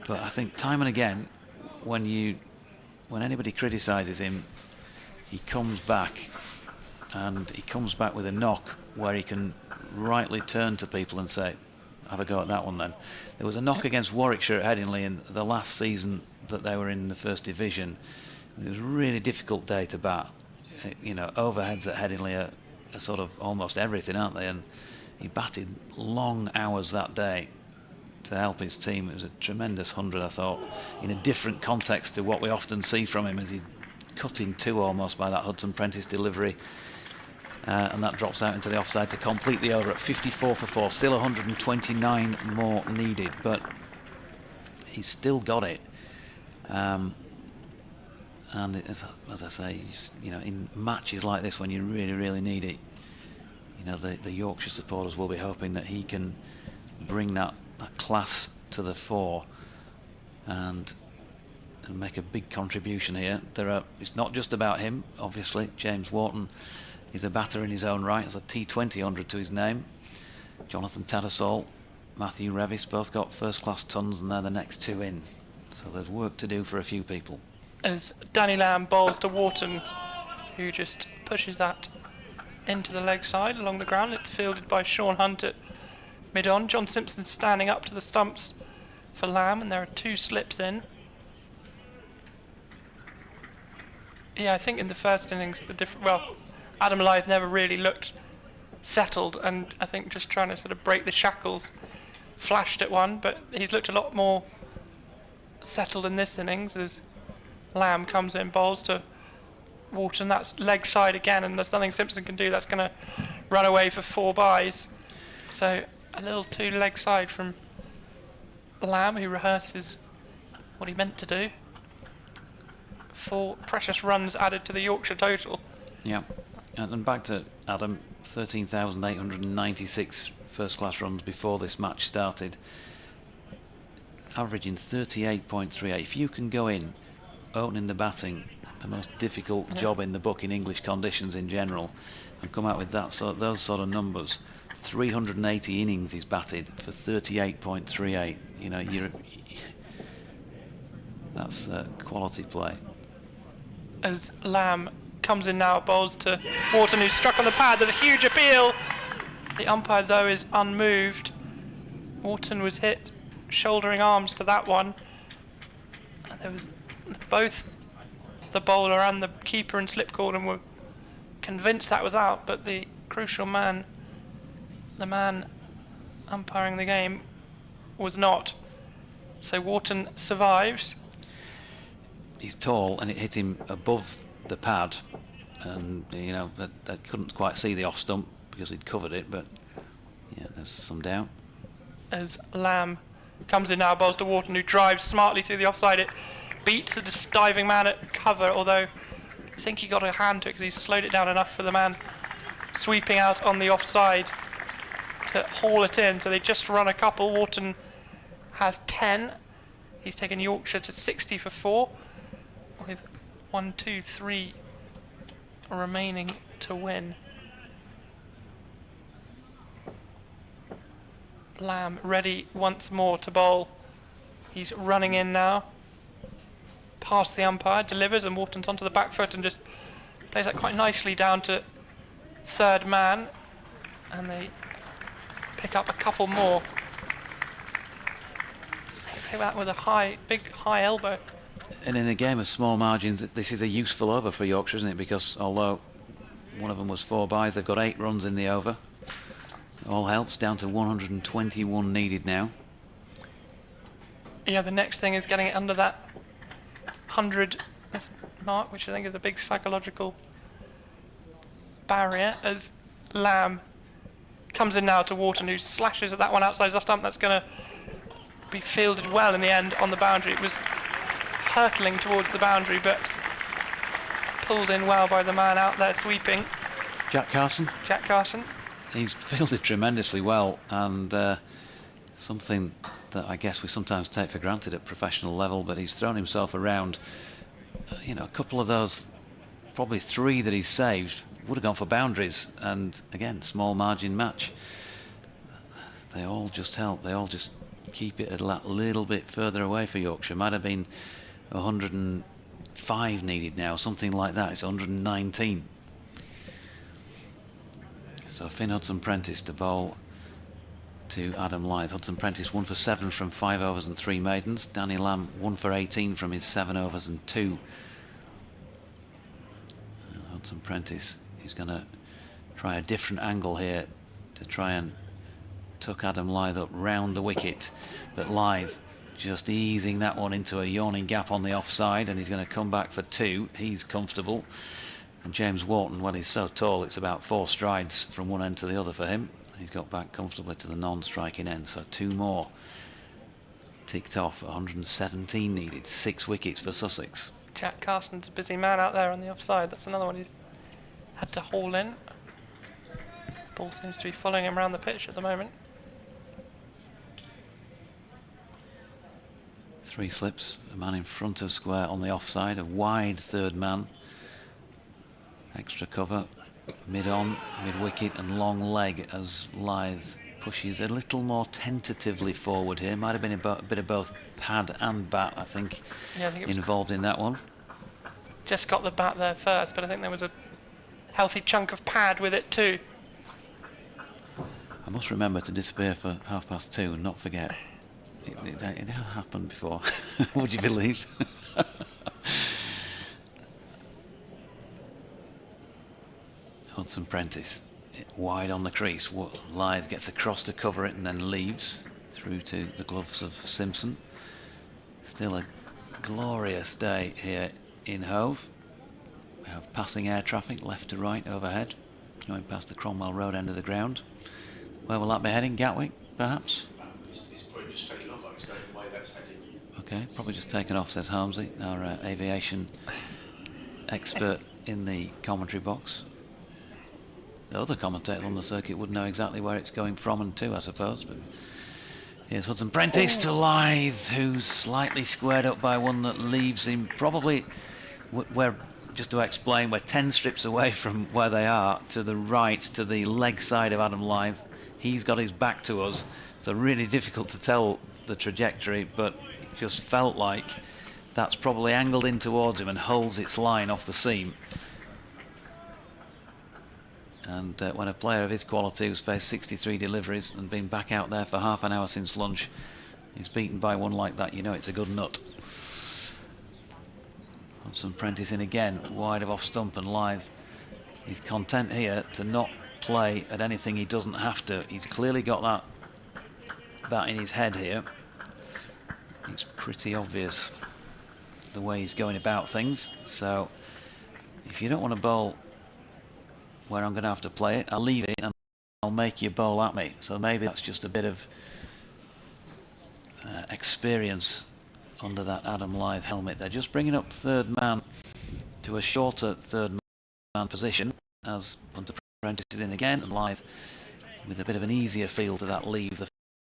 But I think time and again, when anybody criticises him, he comes back, and he comes back with a knock where he can rightly turn to people and say, have a go at that one then. There was a knock against Warwickshire at Headingley in the last season that they were in the first division. It was a really difficult day to bat. Overheads at Headingley are sort of almost everything, aren't they? And he batted long hours that day to help his team. It was a tremendous 100, I thought, in a different context to what we often see from him, as he cut in 2 almost by that Hudson-Prentice delivery. And that drops out into the offside to complete the over at 54 for 4. Still 129 more needed, but he's still got it. And as I say, in matches like this when you really, really need it, the Yorkshire supporters will be hoping that he can bring that class to the fore and make a big contribution here. It's not just about him, obviously. James Wharton is a batter in his own right. There's a T20 100 to his name. Jonathan Tattersall, Matthew Revis both got first-class tons, and they're the next 2 in. So there's work to do for a few people. As Danny Lamb bowls to Wharton, who just pushes that into the leg side along the ground. It's fielded by Sean Hunt at mid-on. John Simpson standing up to the stumps for Lamb, and there are 2 slips in. Yeah, I think in the first innings, Adam Lyth never really looked settled, and I think just trying to sort of break the shackles, flashed at one, but he's looked a lot more settled in this innings as Lamb comes in, bowls to Wharton. That's leg side again, and there's nothing Simpson can do. That's going to run away for 4 byes. So a little too leg side from Lamb, who rehearses what he meant to do. 4 precious runs added to the Yorkshire total. Yeah, and back to Adam, 13,896 first-class runs before this match started, averaging 38.38. If you can go in, opening the batting, the most difficult job in the book in English conditions in general, and come out with those sort of numbers. 380 innings he's batted for 38.38. You know, that's quality play. As Lamb comes in now, bowls to Wharton, who's struck on the pad. There's a huge appeal. The umpire, though, is unmoved. Wharton was hit, shouldering arms to that one. And there was both the bowler and the keeper and slip cordon were convinced that was out, but the crucial man, the man umpiring the game, was not. So Wharton survives. He's tall, and it hit him above the pad, and you know that couldn't quite see the off stump because he'd covered it, but yeah, there's some doubt. As Lamb comes in now, bowls to Wharton, who drives smartly through the offside. It beats the diving man at cover, although I think he got a hand to it because he slowed it down enough for the man sweeping out on the offside to haul it in. So they just run a couple. Wharton has 10. He's taken Yorkshire to 60 for 4, with 1, 2, 3 remaining to win. Lamb ready once more to bowl. He's running in now. Past the umpire, delivers, and Wharton's onto the back foot and just plays that quite nicely down to third man. And they pick up a couple more. They play that with a big high elbow. And in a game of small margins, this is a useful over for Yorkshire, isn't it? Because although one of them was 4 byes, they've got 8 runs in the over. All helps, down to 121 needed now. Yeah, the next thing is getting it under that 100 mark, which I think is a big psychological barrier, as Lamb comes in now to Wharton, who slashes at that one outside his off stump. That's going to be fielded well in the end on the boundary. It was hurtling towards the boundary, but pulled in well by the man out there sweeping. Jack Carson. He's fielded tremendously well, and something that I guess we sometimes take for granted at professional level, but he's thrown himself around. You know, a couple of those, probably 3 that he's saved, would have gone for boundaries, and again, small margin match. They all just help. They all just keep it a little bit further away for Yorkshire. Might have been 105 needed now, something like that. It's 119. So Finn Hudson-Prentice to bowl to Adam Lyth. Hudson-Prentice 1 for 7 from 5 overs and 3 maidens. Danny Lamb 1 for 18 from his 7 overs and 2. Hudson-Prentice is going to try a different angle here to try and tuck Adam Lyth up round the wicket, but Lyth just easing that one into a yawning gap on the offside, and he's going to come back for 2. He's comfortable. And James Wharton, well, he's so tall, it's about 4 strides from one end to the other for him. He's got back comfortably to the non-striking end, so 2 more ticked off. 117 needed, 6 wickets for Sussex. Jack Carson's a busy man out there on the offside. That's another one he's had to haul in. Ball seems to be following him around the pitch at the moment. 3 slips, a man in front of square on the offside, a wide third man. Extra cover, mid-on, mid-wicket and long leg as Lyth pushes a little more tentatively forward here. Might have been a bit of both pad and bat, I think, involved in that one. Just got the bat there first, but I think there was a healthy chunk of pad with it too. I must remember to disappear for 2:30 and not forget. It has happened before, would you believe? Hudson-Prentice wide on the crease. Lyth gets across to cover it and then leaves through to the gloves of Simpson. Still a glorious day here in Hove. We have passing air traffic left to right overhead, going past the Cromwell Road end of the ground. Where will that be heading? Gatwick, perhaps? It's probably just taken off. It's going the way that's heading. Okay, probably just taken off, says Harmsey, our aviation expert in the commentary box. The other commentator on the circuit would know exactly where it's going from and to, I suppose. But here's Hudson-Prentice to Lyth, who's slightly squared up by one that leaves him probably where just to explain, we're 10 strips away from where they are, to the right, to the leg side of Adam Lyth. He's got his back to us, so really difficult to tell the trajectory, but it just felt like that's probably angled in towards him and holds its line off the seam. And when a player of his quality, who's faced 63 deliveries and been back out there for half an hour since lunch, is beaten by one like that, you know it's a good nut. Some Prentice in again, wide of off stump, and Lyth. He's content here to not play at anything he doesn't have to. He's clearly got that in his head here. It's pretty obvious the way he's going about things. So if you don't want to bowl where I'm going to have to play it, I'll leave it and I'll make you bowl at me. So maybe that's just a bit of experience under that Adam Lyth helmet. They're just bringing up third man to a shorter third man position as Hunter Prentice is in again, and Lyth with a bit of an easier feel to that leave, the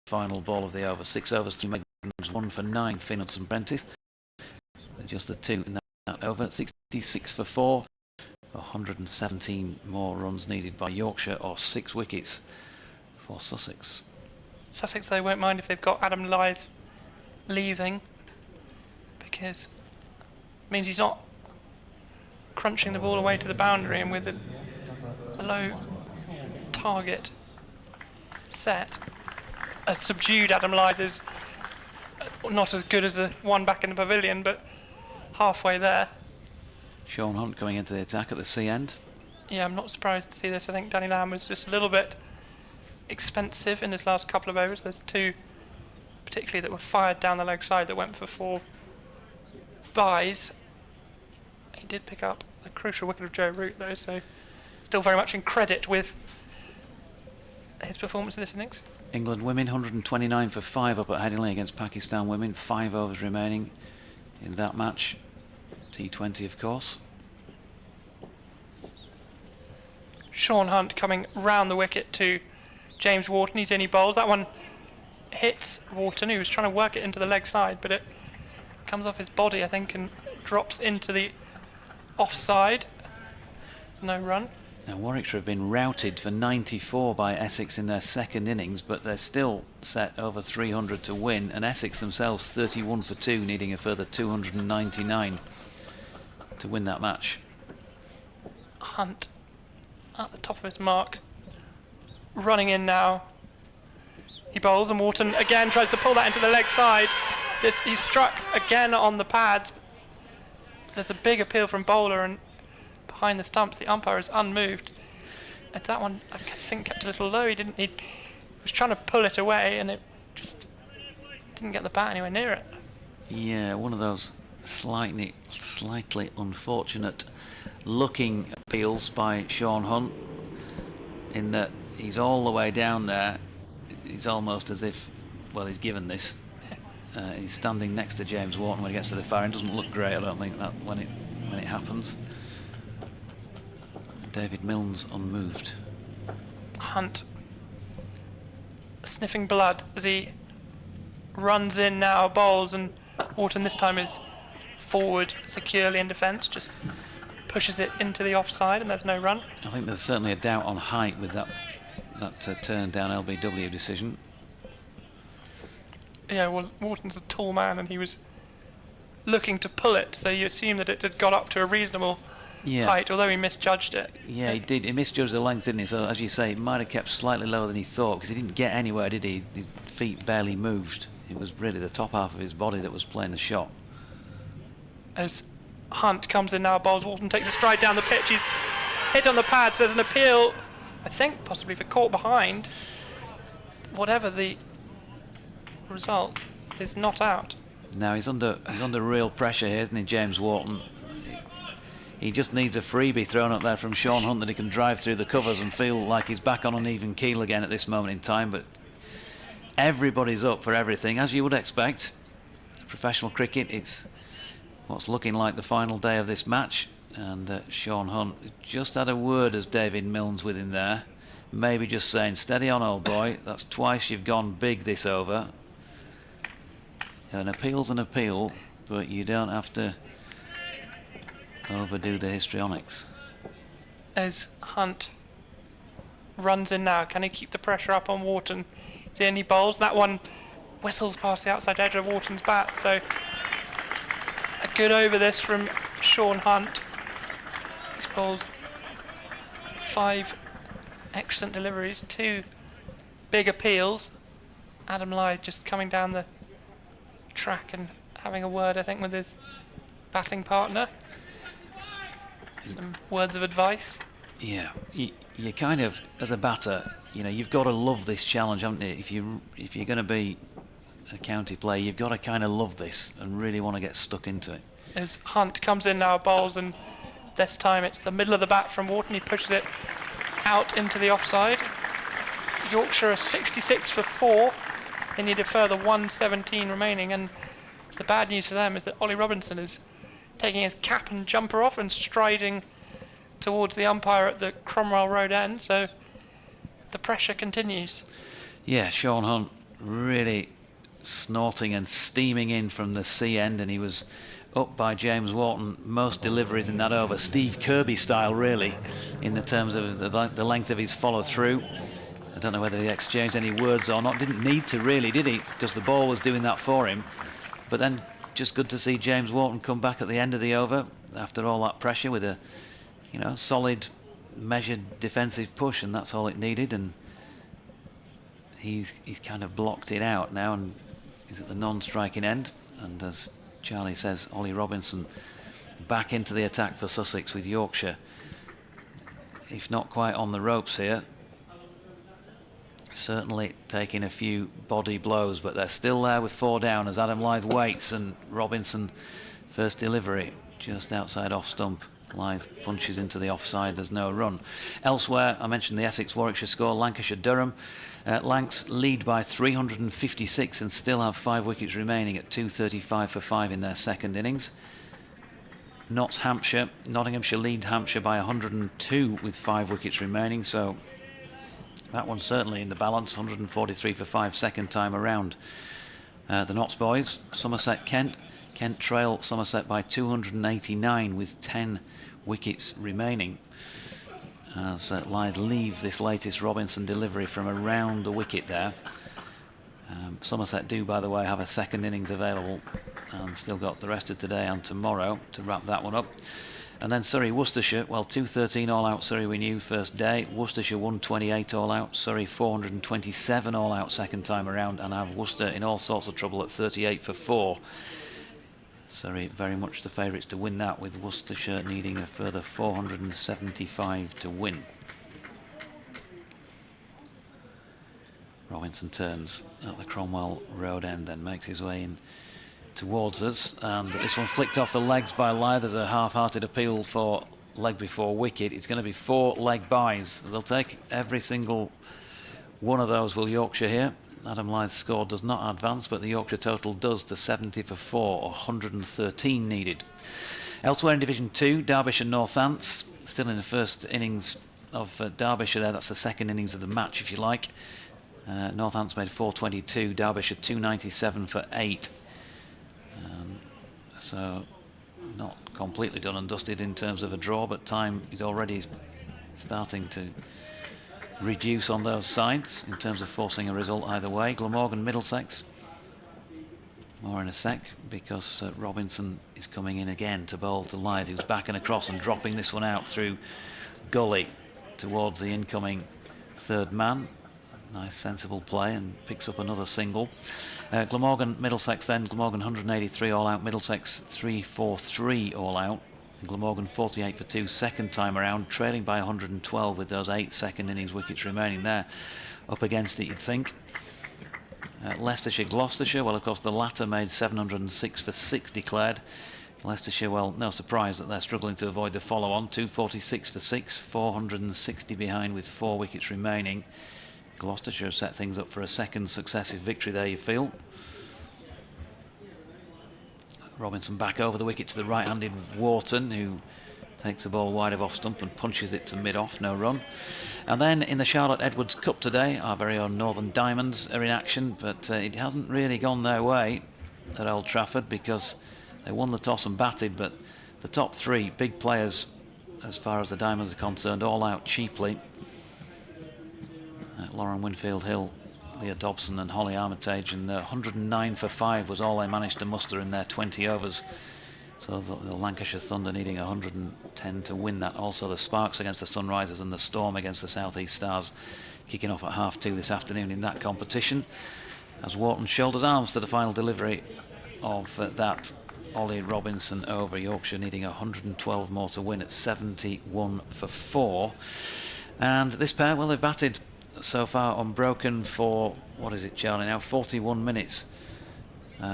final ball of the over. 6 overs, 3 maidens, 1 for 9 for Hunter Prentice. Just the 2 in that over. 66 for 4. 117 more runs needed by Yorkshire, or 6 wickets for Sussex. Sussex, they won't mind if they've got Adam Lyth leaving, because it means he's not crunching the ball away to the boundary, and with a low target set, a subdued Adam Lyth is not as good as the one back in the pavilion, but halfway there. Sean Hunt coming into the attack at the C end. Yeah, I'm not surprised to see this. I think Danny Lamb was just a little bit expensive in this last couple of overs. There's 2 particularly that were fired down the leg side that went for 4 byes. He did pick up the crucial wicket of Joe Root though, so still very much in credit with his performance in this innings. England women 129 for 5 up at Headingley against Pakistan women. 5 overs remaining in that match. T20 of course. Sean Hunt coming round the wicket to James Wharton. He's in, he bowls. That one hits Wharton, who was trying to work it into the leg side, but it comes off his body, I think, and drops into the offside. There's no run. Now Warwickshire have been routed for 94 by Essex in their second innings, but they're still set over 300 to win, and Essex themselves 31 for 2, needing a further 299 to win that match. Hunt at the top of his mark, running in now. He bowls, and Wharton again tries to pull that into the leg side. He's struck again on the pads. There's a big appeal from bowler, and behind the stumps the umpire is unmoved. And that one, I think, kept a little low. He was trying to pull it away, and it just didn't get the bat anywhere near it. Yeah, one of those slightly unfortunate looking appeals by Sean Hunt, in that he's all the way down there. He's almost as if, well, he's given this. He's standing next to James Wharton when he gets to the far end. Doesn't look great, I don't think, that when it happens. David Milnes unmoved. Hunt sniffing blood as he runs in now, bowls, and Wharton this time is forward securely in defence, just pushes it into the offside, and there's no run. I think there's certainly a doubt on height with that turn down LBW decision. Yeah, well, Wharton's a tall man, and he was looking to pull it, so you assume that it had got up to a reasonable height, although he misjudged it. Yeah, he did. He misjudged the length, didn't he? So, as you say, it might have kept slightly lower than he thought, because he didn't get anywhere, did he? His feet barely moved. It was really the top half of his body that was playing the shot. As Hunt comes in now, bowls, Wharton takes a stride down the pitch. He's hit on the pads. There's an appeal, I think, possibly for caught behind. Whatever the result, is not out. Now he's under real pressure here, isn't he, James Wharton? He just needs a freebie thrown up there from Sean Hunt that he can drive through the covers and feel like he's back on an even keel again at this moment in time. But everybody's up for everything, as you would expect. Professional cricket, it's what's looking like the final day of this match, and Sean Hunt just had a word as David Milnes with him there, maybe just saying, steady on, old boy, that's twice you've gone big this over. An appeal's an appeal, but you don't have to overdo the histrionics. As Hunt runs in now, can he keep the pressure up on Wharton? See any bowls? That one whistles past the outside edge of Wharton's bat, so a good over this from Sean Hunt. He's bowled 5 excellent deliveries, 2 big appeals. Adam Lyth just coming down the track and having a word, I think, with his batting partner. Some words of advice. Yeah, you kind of, as a batter, you know, you've got to love this challenge, haven't you? If you're going to be a county player, you've got to kind of love this and really want to get stuck into it. As Hunt comes in now, bowls, and this time it's the middle of the bat from Wharton. He pushes it out into the offside. Yorkshire are 66 for 4. They need a further 117 remaining, and the bad news for them is that Ollie Robinson is taking his cap and jumper off and striding towards the umpire at the Cromwell Road end, so the pressure continues. Yeah, Sean Hunt really snorting and steaming in from the C end, and he was up by James Wharton most deliveries in that over, Steve Kirby style really, in the terms of the length of his follow through. I don't know whether he exchanged any words or not. Didn't need to really, did he? Because the ball was doing that for him. But then just good to see James Wharton come back at the end of the over after all that pressure with a, you know, solid measured defensive push, and that's all it needed. And he's kind of blocked it out now, and he's at the non-striking end. And as Charlie says, Ollie Robinson back into the attack for Sussex with Yorkshire, if not quite on the ropes here. Certainly taking a few body blows, but they're still there with 4 down as Adam Lyth waits, and Robinson first delivery just outside off stump. Lyth punches into the offside, there's no run. Elsewhere, I mentioned the Essex-Warwickshire score, Lancashire-Durham. Lancs lead by 356 and still have 5 wickets remaining at 235 for 5 in their second innings. Notts-Hampshire, Nottinghamshire lead Hampshire by 102 with 5 wickets remaining, so that one's certainly in the balance. 143 for 5 second time around. The Notts boys, Somerset-Kent. Kent trail Somerset by 289 with 10 wickets remaining. As Lyth leaves this latest Robinson delivery from around the wicket there. Somerset do, by the way, have a second innings available and still got the rest of today and tomorrow to wrap that one up. And then Surrey, Worcestershire, well, 213 all out, Surrey we knew first day. Worcestershire 128 all out, Surrey 427 all out second time around, and have Worcester in all sorts of trouble at 38 for 4. Surrey very much the favourites to win that, with Worcestershire needing a further 475 to win. Robinson turns at the Cromwell Road end, then makes his way in towards us, and this one flicked off the legs by Lyth. There's a half-hearted appeal for leg before wicket. It's going to be 4 leg byes. They'll take every single one of those, will Yorkshire here. Adam Lyth's score does not advance, but the Yorkshire total does to 70 for 4, 113 needed. Elsewhere in Division 2, Derbyshire Northants, still in the first innings of Derbyshire there. That's the second innings of the match, if you like. Northants made 422, Derbyshire 297 for 8. So not completely done and dusted in terms of a draw, but time is already starting to reduce on those sides in terms of forcing a result either way. Glamorgan Middlesex, more in a sec, because Robinson is coming in again to bowl to Lyth, who's back and across and dropping this one out through gully towards the incoming third man. Nice sensible play, and picks up another single. Glamorgan Middlesex then, Glamorgan 183 all out, Middlesex 343 all out. Glamorgan 48 for 2 second time around, trailing by 112 with those 8 second innings wickets remaining there. Up against it, you'd think. Leicestershire Gloucestershire, well, of course the latter made 706 for 6 declared. Leicestershire, well, no surprise that they're struggling to avoid the follow-on. 246 for 6, 460 behind with 4 wickets remaining. Gloucestershire have set things up for a second successive victory there, you feel. Robinson back over the wicket to the right-handed Wharton, who takes the ball wide of off stump and punches it to mid-off, no run. And then in the Charlotte Edwards Cup today, our very own Northern Diamonds are in action, but it hasn't really gone their way at Old Trafford, because they won the toss and batted, but the top three big players, as far as the Diamonds are concerned, all out cheaply. Lauren Winfield-Hill, Leah Dobson and Holly Armitage, and 109 for 5 was all they managed to muster in their 20 overs. So the Lancashire Thunder needing 110 to win that. Also the Sparks against the Sunrisers and the Storm against the South East Stars, kicking off at 2:30 this afternoon in that competition, as Wharton shoulders arms to the final delivery of that Ollie Robinson over. Yorkshire needing 112 more to win at 71 for 4. And this pair, well, they've batted so far unbroken for, what is it, Charlie, now 41 minutes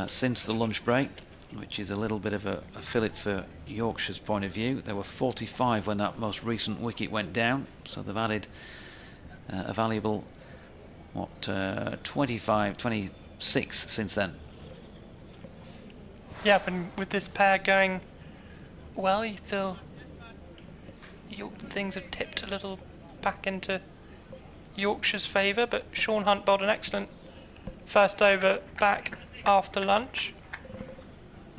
since the lunch break, which is a little bit of a fillet for Yorkshire's point of view. There were 45 when that most recent wicket went down, so they've added a valuable, 25, 26 since then. Yep, and with this pair going well, you feel things have tipped a little back into Yorkshire's favour, but Sean Hunt bowled an excellent first over back after lunch,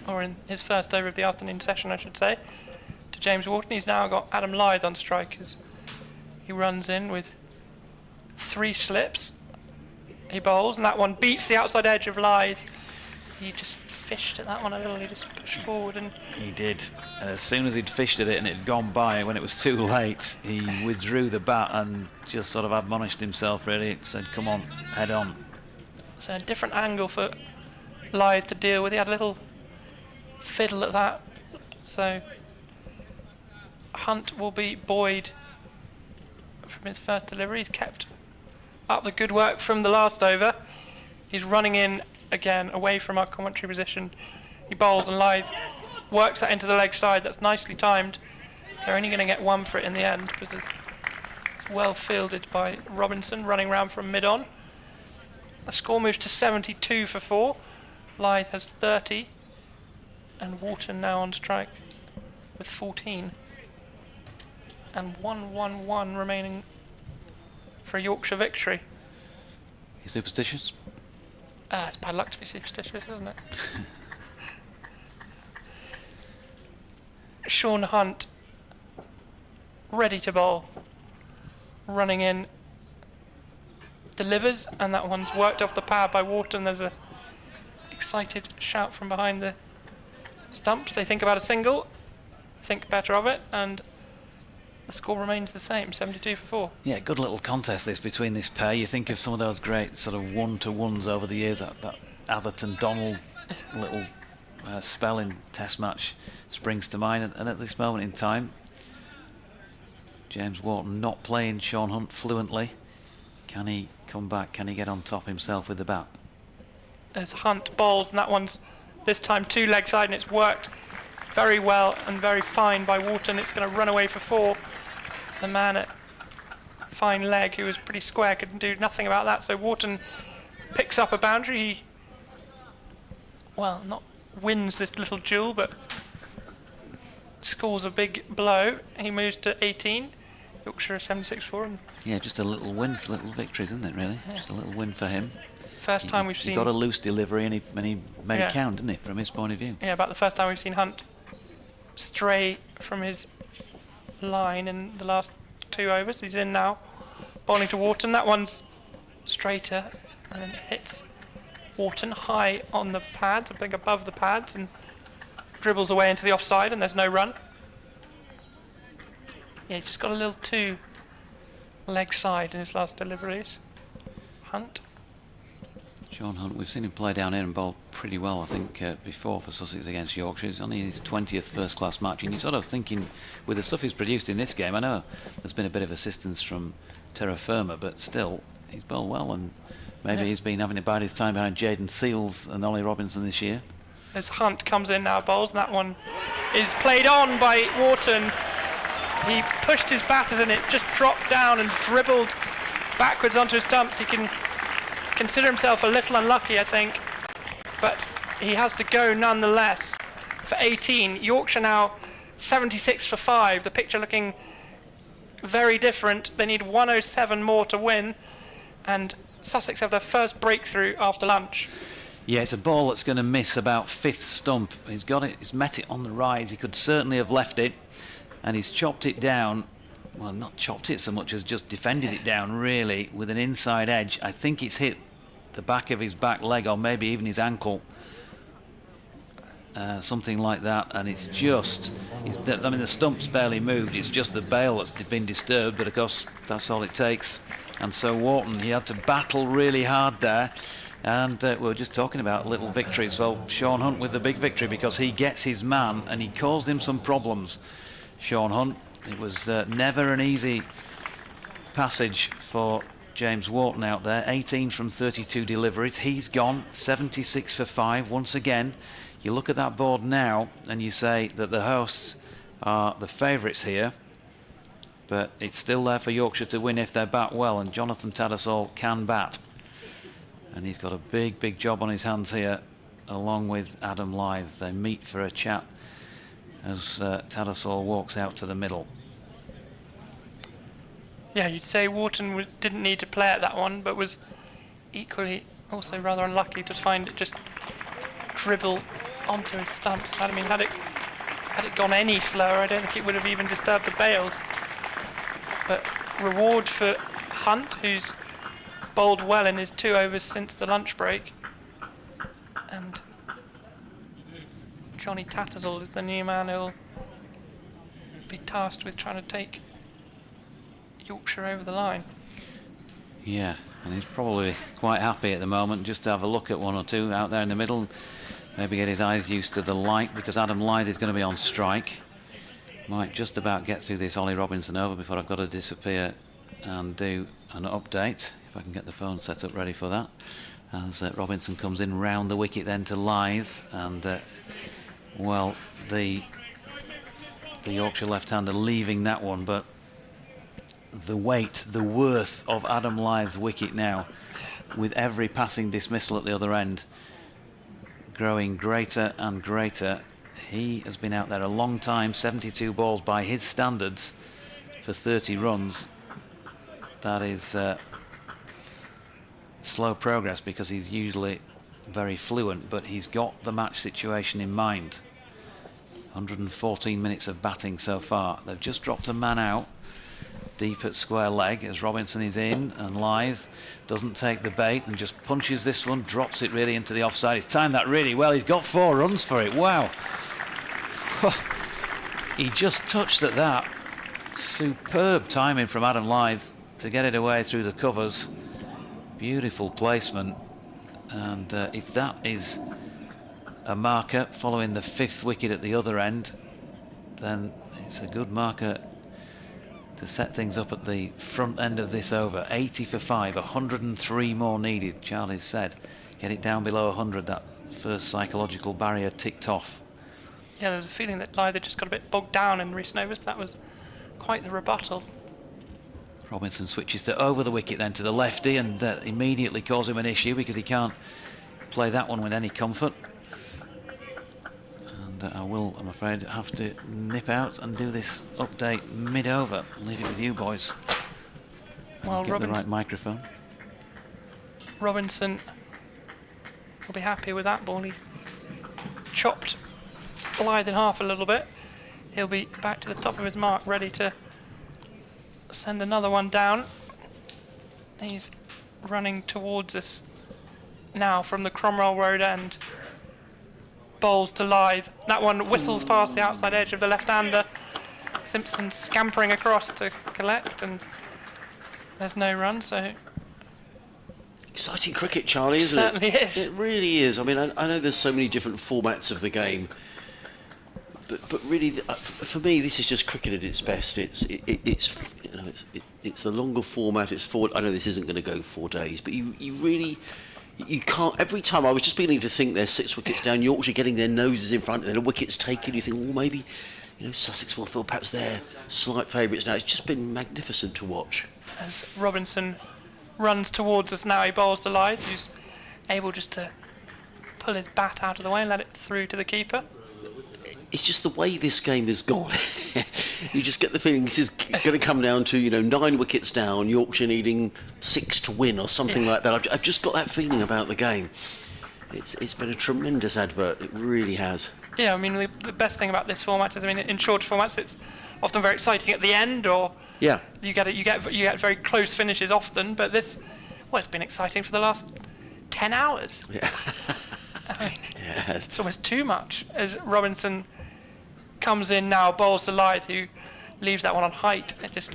or in his first over of the afternoon session, I should say, to James Wharton. He's now got Adam Lyth on strike as he runs in with 3 slips. He bowls, and that one beats the outside edge of Lyth. He just fished at that one a little, he just pushed forward, and he did. As soon as he'd fished at it and it had gone by, when it was too late, he withdrew the bat and just sort of admonished himself, really, said, come on, head on. So a different angle for Lyth to deal with. He had a little fiddle at that, so Hunt will be buoyed from his first delivery. He's kept up the good work from the last over. He's running in again away from our commentary position. He bowls, and Lyth works that into the leg side. That's nicely timed. They're only going to get 1 for it in the end because it's well fielded by Robinson, running round from mid-on. The score moves to 72 for 4. Lyth has 30, and Wharton now on strike with 14. And 1-1-1 remaining for a Yorkshire victory. You superstitious? It's bad luck to be superstitious, isn't it? Sean Hunt, ready to bowl, running in, delivers, and that one's worked off the pad by Wharton. There's a excited shout from behind the stumps. They think about a single, think better of it, and the score remains the same, 72 for 4. Yeah, good little contest this between this pair. You think of some of those great sort of 1-to-1s over the years, that Atherton-Donald little spell in Test match springs to mind, and at this moment in time, James Wharton not playing Sean Hunt fluently. Can he come back? Can he get on top himself with the bat? As Hunt bowls, and that one's this time 2 leg side, and it's worked very well and very fine by Wharton. It's going to run away for 4. The man at fine leg, who was pretty square, could do nothing about that. So Wharton picks up a boundary. He, well, not wins this little duel, but scores a big blow. He moves to 18. Yorkshire 76 for him. Yeah, just a little win for little victories, isn't it, really? Yeah. Just a little win for him. First time we've seen... He got a loose delivery and he made it count, didn't he, from his point of view? Yeah, about the first time we've seen Hunt stray from his line in the last 2 overs. He's in now, bowling to Wharton. That one's straighter and hits Wharton high on the pads, I think above the pads, and dribbles away into the offside, and there's no run. Yeah, he's just got a little too leg side in his last deliveries. Hunt. Sean Hunt, we've seen him play down here and bowl pretty well, I think, before for Sussex against Yorkshire. He's only in his 20th first-class match, and you're sort of thinking, with the stuff he's produced in this game, I know there's been a bit of assistance from Terra Firma, but still, he's bowled well, and maybe he's been having a bad his time behind Jaden Seals and Ollie Robinson this year. As Hunt comes in now, bowls, and that one is played on by Wharton. He pushed his batters and it just dropped down and dribbled backwards onto his stumps. He can consider himself a little unlucky, I think, but he has to go nonetheless for 18. Yorkshire now 76 for 5. The picture looking very different. They need 107 more to win, and Sussex have their first breakthrough after lunch. Yeah, it's a ball that's going to miss about 5th stump. He's got it. He's met it on the rise. He could certainly have left it, and he's chopped it down. Well, not chopped it so much as just defended it down, really, with an inside edge. I think it's hit the back of his back leg, or maybe even his ankle, something like that. And it's just, I mean, the stump's barely moved. It's just the bail that's been disturbed. But of course, that's all it takes. And so Wharton, he had to battle really hard there. And we were just talking about little victories. Well, Sean Hunt with the big victory, because he gets his man and he caused him some problems. Sean Hunt, it was never an easy passage for James Wharton out there. 18 from 32 deliveries. He's gone 76 for 5 once again. You look at that board now and you say that the hosts are the favourites here, but it's still there for Yorkshire to win if they bat well, and Jonathan Tattersall can bat. And he's got a big job on his hands here, along with Adam Lythe. They meet for a chat as Tattersall walks out to the middle. Yeah, you'd say Wharton didn't need to play at that one, but was equally also rather unlucky to find it just dribble onto his stumps. I mean, had it gone any slower, I don't think it would have even disturbed the bails. But reward for Hunt, who's bowled well in his 2 overs since the lunch break. And Johnny Tattersall is the new man who'll be tasked with trying to take Yorkshire over the line. Yeah, and he's probably quite happy at the moment just to have a look at 1 or 2 out there in the middle, maybe get his eyes used to the light, because Adam Lythe is going to be on strike. Might just about get through this Ollie Robinson over before I've got to disappear and do an update, if I can get the phone set up ready for that, as Robinson comes in round the wicket then to Lythe. And well, the Yorkshire left-hander leaving that one, but the weight, the worth of Adam Lythe's wicket now, with every passing dismissal at the other end, growing greater and greater. He has been out there a long time, 72 balls by his standards for 30 runs. That is slow progress, because he's usually very fluent, but he's got the match situation in mind. 114 minutes of batting so far. They've just dropped a man out deep at square leg as Robinson is in, and Lythe doesn't take the bait and just punches this one, drops it really into the offside. He's timed that really well. He's got 4 runs for it. Wow. He just touched at that. Superb timing from Adam Lythe to get it away through the covers. Beautiful placement. And if that is a marker following the 5th wicket at the other end, then it's a good marker to set things up at the front end of this over. 80 for 5, 103 more needed, Charlie's said. Get it down below 100, that first psychological barrier ticked off. Yeah, there was a feeling that Lythe just got a bit bogged down in recent overs, but that was quite the rebuttal. Robinson switches to over the wicket then to the lefty, and that immediately causes him an issue, because he can't play that one with any comfort. And I will, I'm afraid, have to nip out and do this update mid-over. I'll leave it with you boys. Well, get the right microphone. Robinson will be happy with that ball. He chopped Lythe in half a little bit. He'll be back to the top of his mark, ready to send another one down. He's running towards us now from the Cromwell Road end. Bowls to Lythe. That one whistles past the outside edge of the left-hander. Simpson scampering across to collect, and there's no run, so... Exciting cricket, Charlie, isn't it? Certainly is. It really is. I mean, I know there's so many different formats of the game, but really, for me, this is just cricket at its best. It's a longer format. It's 4. I know this isn't going to go 4 days, but you really. You can't. Every time I was just beginning to think there's 6 wickets down, Yorkshire getting their noses in front, and then a wicket's taken. You think, well, maybe, Sussex will feel perhaps they're slight favourites now. It's just been magnificent to watch. As Robinson runs towards us now, he bowls to Lythe, who's able just to pull his bat out of the way and let it through to the keeper. It's just the way this game has gone. You just get the feeling this is going to come down to 9 wickets down, Yorkshire needing 6 to win or something like that. I've just got that feeling about the game. It's been a tremendous advert. It really has. Yeah, I mean, the best thing about this format is, I mean, in shorter formats, it's often very exciting at the end, or Yeah. you get very close finishes often. But this, well, it's been exciting for the last 10 hours. Yeah. I mean, Yes. it's almost too much. As Robinson comes in now, bowls to Lyth, who leaves that one on height. It just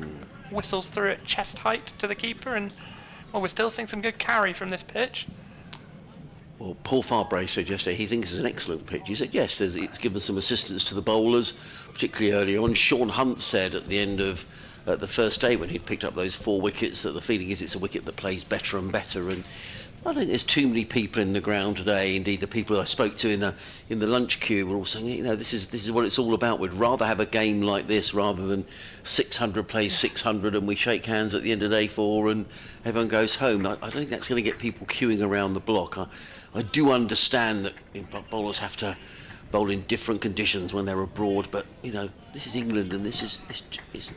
whistles through at chest height to the keeper, and well, we're still seeing some good carry from this pitch. Well, Paul Farbrae said yesterday he thinks it's an excellent pitch. He said, yes, it's given some assistance to the bowlers, particularly early on. Sean Hunt said at the end of the first day when he'd picked up those 4 wickets that the feeling is it's a wicket that plays better and better. And I don't think there's too many people in the ground today. Indeed, the people I spoke to in the lunch queue were all saying, you know, this is what it's all about. We'd rather have a game like this rather than 600 plays 600 and we shake hands at the end of day 4 and everyone goes home. I don't think that's going to get people queuing around the block. I do understand that bowlers have to bowl in different conditions when they're abroad, but you know, this is England and it's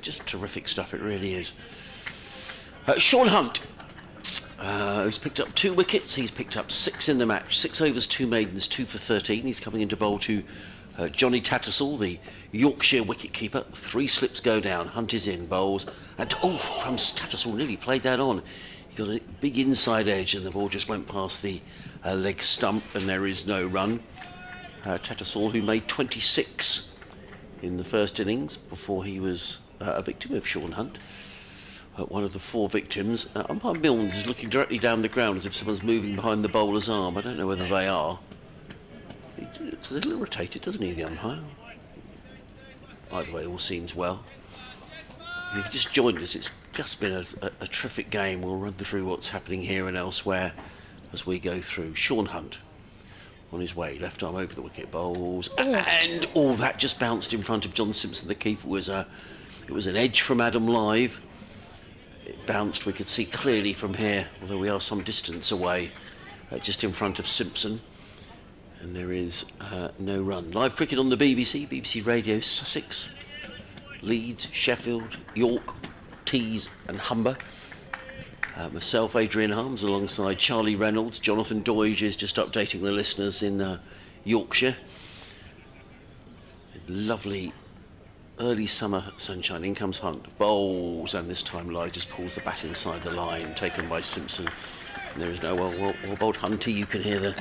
just terrific stuff. It really is. Sean Hunt, who's picked up 2 wickets. He's picked up 6 in the match. 6 overs, 2 maidens, 2 for 13. He's coming into bowl to Johnny Tattersall, the Yorkshire wicket-keeper. 3 slips go down. Hunt is in, bowls, and from Tattersall nearly played that on. He got a big inside edge and the ball just went past the leg stump, and there is no run. Tattersall, who made 26 in the first innings before he was a victim of Sean Hunt. One of the 4 victims. Umpire Milnes is looking directly down the ground as if someone's moving behind the bowler's arm. I don't know whether they are. He looks a little irritated, doesn't he, the umpire? Either way, all seems well. If you've just joined us, it's just been a terrific game. We'll run through what's happening here and elsewhere as we go through. Sean Hunt on his way, left arm over the wicket, bowls, and all that just bounced in front of John Simpson, the keeper. It was an edge from Adam Lyth. It bounced, we could see clearly from here, although we are some distance away, just in front of Simpson. And there is no run. Live cricket on the BBC Radio, Sussex, Leeds, Sheffield, York, Tees and Humber. Myself, Adrian Harms, alongside Charlie Reynolds. Jonathan Doige is just updating the listeners in Yorkshire. Lovely early summer sunshine. In comes Hunt, bowls, and this time Lyth just pulls the bat inside the line, taken by Simpson. And there is no well bowled Hunty. You can hear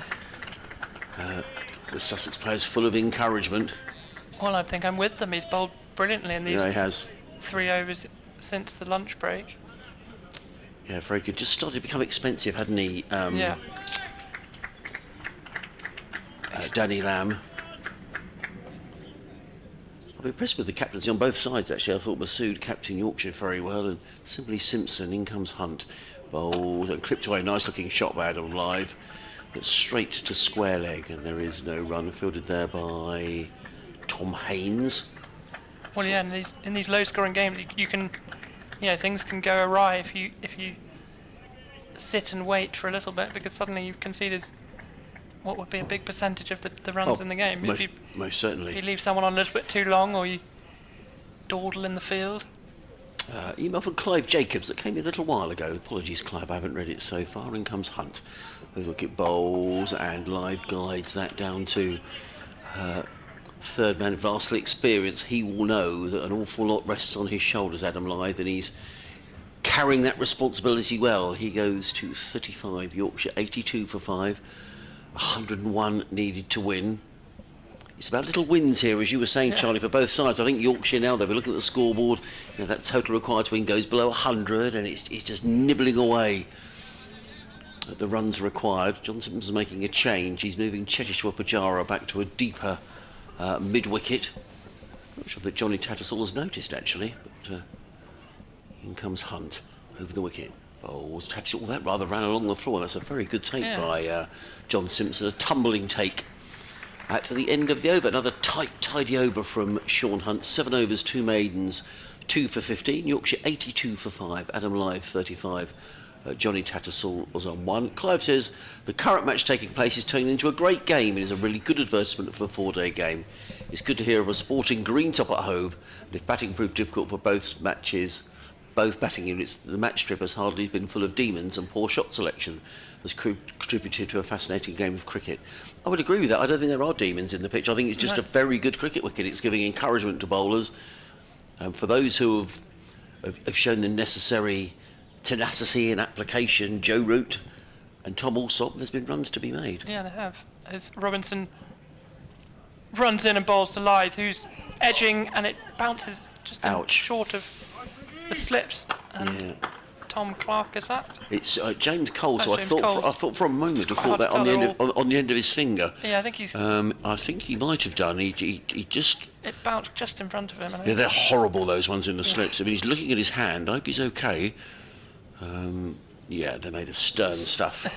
the Sussex players full of encouragement. Well, I think I'm with them. He's bowled brilliantly in these Yeah, he has. 3 overs since the lunch break. Yeah, very good. Just started to become expensive, hadn't he? Yeah. Danny Lamb. I've been impressed with the captaincy on both sides, actually. I thought Masood captained Yorkshire very well, and simply Simpson. In comes Hunt. Bowls and clipped away. Nice looking shot by Adam Lyth. But straight to square leg, and there is no run. Fielded there by Tom Haynes. Well, yeah, in these low-scoring games, you can, things can go awry if you sit and wait for a little bit, because suddenly you've conceded what would be a big percentage of the runs in the game. Most certainly. If you leave someone on a little bit too long, or you dawdle in the field. Email from Clive Jacobs that came in a little while ago. Apologies, Clive, I haven't read it so far. In comes Hunt. They look at bowls, and Lyth guides that down to third man, vastly experienced. He will know that an awful lot rests on his shoulders, Adam Lyth, and he's carrying that responsibility well. He goes to 35, Yorkshire 82 for 5, 101 needed to win. It's about little wins here, as you were saying, Charlie, for both sides. I think Yorkshire now, they'll be looking at the scoreboard, that total required to win goes below 100, and it's just nibbling away at the runs required. John Simpson's making a change. He's moving Cheteshwar Pujara back to a deeper mid-wicket. Not sure that Johnny Tattersall has noticed, actually, but in comes Hunt over the wicket. Bowls, Tattersall, that rather ran along the floor. That's a very good take by John Simpson. A tumbling take at the end of the over. Another tidy over from Sean Hunt. 7 overs, 2 maidens, 2 for 15. Yorkshire 82 for 5. Adam Lyth 35. Johnny Tattersall was on 1. Clive says the current match taking place is turning into a great game. It is a really good advertisement for a 4-day game. It's good to hear of a sporting green top at Hove, and if batting proved difficult for both matches, both batting units, the match trip has hardly been full of demons, and poor shot selection has contributed to a fascinating game of cricket. I would agree with that. I don't think there are demons in the pitch. I think it's just a very good cricket wicket. It's giving encouragement to bowlers. For those who have shown the necessary tenacity and application, Joe Root and Tom Alsop, there's been runs to be made. Yeah, they have. As Robinson runs in and bowls to Lyth, who's edging, and it bounces just short of the slips. And Tom Clark, is that? It's James Cole. So James I thought for a moment I thought that on the end of his finger. Yeah, I think he's. I think he might have done. He just. It bounced just in front of him. I think. Yeah, they're horrible, those ones in the slips. I mean, he's looking at his hand. I hope he's okay. Yeah, they're made of stern stuff.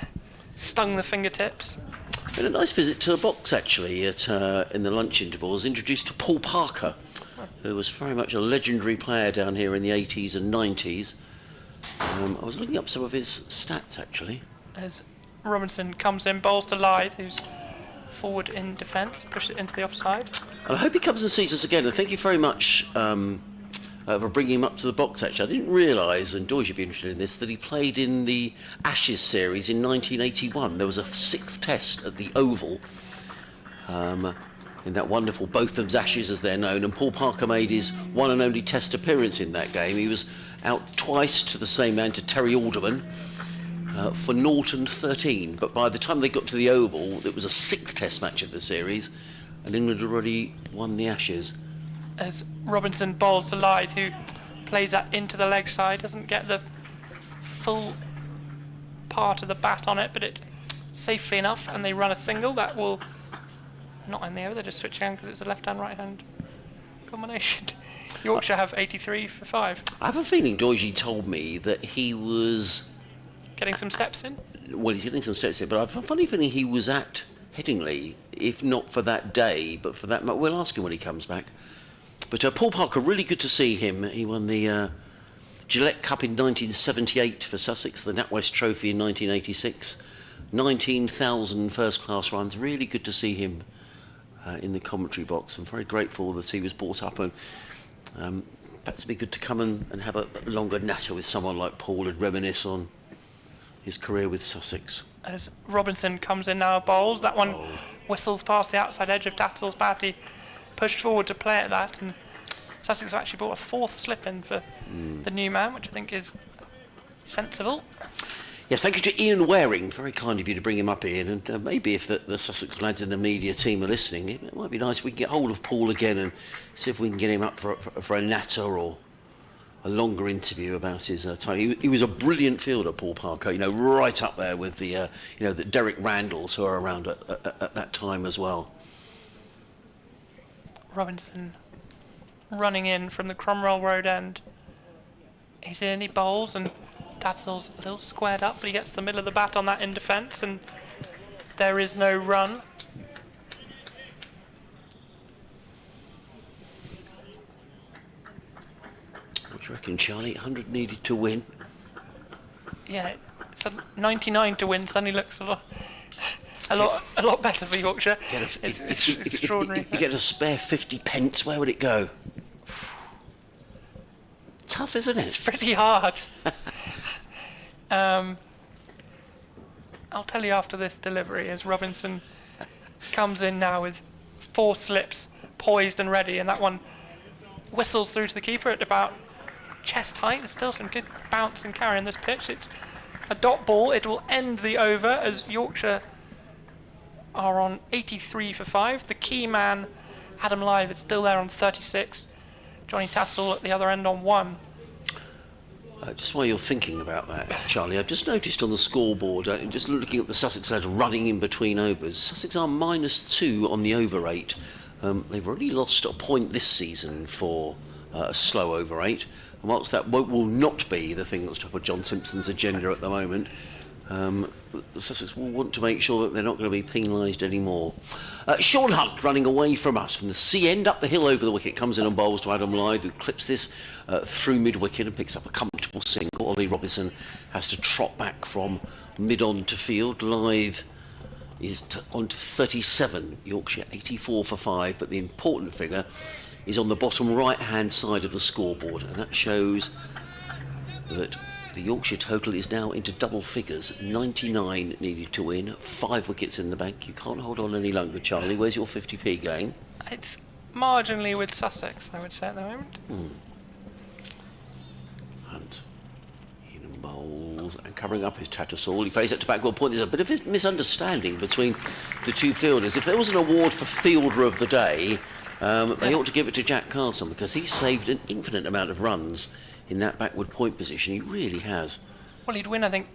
Stung the fingertips. Been a nice visit to the box actually at in the lunch intervals. Introduced to Paul Parker, who was very much a legendary player down here in the 80s and 90s. I was looking up some of his stats actually. As Robinson comes in, bowls to Lyth, who's forward in defence, pushes it into the offside. And I hope he comes and sees us again. And thank you very much for bringing him up to the box. Actually, I didn't realise, and George, you'd be interested in this, that he played in the Ashes series in 1981. There was a 6th Test at the Oval. In that wonderful Botham's Ashes, as they're known, and Paul Parker made his one and only Test appearance in that game. He was out twice to the same man, to Terry Alderman, for 0 and 13. But by the time they got to the Oval, it was a 6th Test match of the series, and England had already won the Ashes. As Robinson bowls to Lyth, who plays that into the leg side, doesn't get the full part of the bat on it, but it's safely enough, and they run a single that will not in the over. They're just switching on because it's a left-hand, right-hand combination. Yorkshire have 83 for 5. I have a feeling Doige told me that he was getting some steps in. Well, he's getting some steps in, but I have a funny feeling he was at Headingley, if not for that day, but for that. We'll ask him when he comes back. But Paul Parker, really good to see him. He won the Gillette Cup in 1978 for Sussex, the NatWest Trophy in 1986, 19,000 first-class runs. Really good to see him in the commentary box. I'm very grateful that he was brought up, and perhaps it'd be good to come and have a longer natter with someone like Paul and reminisce on his career with Sussex. As Robinson comes in now, bowls, that one whistles past the outside edge of Tatzel's bat. He pushed forward to play at that, and Sussex have actually brought a 4th slip in for the new man, which I think is sensible. Yes, thank you to Ian Waring. Very kind of you to bring him up, Ian. And maybe if the Sussex lads in the media team are listening, it might be nice if we can get hold of Paul again and see if we can get him up for a natter or a longer interview about his time. He was a brilliant fielder, Paul Parker. You know, right up there with the the Derek Randalls who are around at that time as well. Robinson running in from the Cromwell Road end. He's in, he bowls, and Tatzel's a little squared up, but he gets the middle of the bat on that in defence, and there is no run. What do you reckon, Charlie? 100 needed to win. Yeah, it's a 99 to win. Suddenly looks a lot better for Yorkshire. It's extraordinary. You get a spare 50 pence. Where would it go? Tough, isn't it? It's pretty hard. I'll tell you after this delivery, as Robinson comes in now with 4 slips poised and ready, and that one whistles through to the keeper at about chest height. There's still some good bounce and carry in this pitch. It's a dot ball. It will end the over as Yorkshire are on 83 for 5. The key man, Adam Lyth, is still there on 36. Johnny Tassel at the other end on 1. Just while you're thinking about that, Charlie, I've just noticed on the scoreboard, just looking at the Sussex lads running in between overs, Sussex are -2 on the over rate. They've already lost a point this season for a slow over rate. And whilst that will not be the thing that's top of John Simpson's agenda at the moment, the Sussex will want to make sure that they're not going to be penalised anymore. Sean Hunt running away from us from the C end up the hill over the wicket, comes in and bowls to Adam Lyth, who clips this through mid-wicket and picks up a comfortable single. Ollie Robinson has to trot back from mid-on to field. Lyth is on to 37, Yorkshire 84 for 5, but the important figure is on the bottom right-hand side of the scoreboard, and that shows that the Yorkshire total is now into double figures. 99 needed to win, 5 wickets in the bank. You can't hold on any longer, Charlie. Where's your 50p going? It's marginally with Sussex, I would say, at the moment. Hunt in and bowls and covering up his Tattersall. He plays it to backward point. There's a bit of a misunderstanding between the two fielders. If there was an award for fielder of the day, they ought to give it to Jack Carson, because he's saved an infinite amount of runs in that backward point position. He really has. Well, he'd win, I think,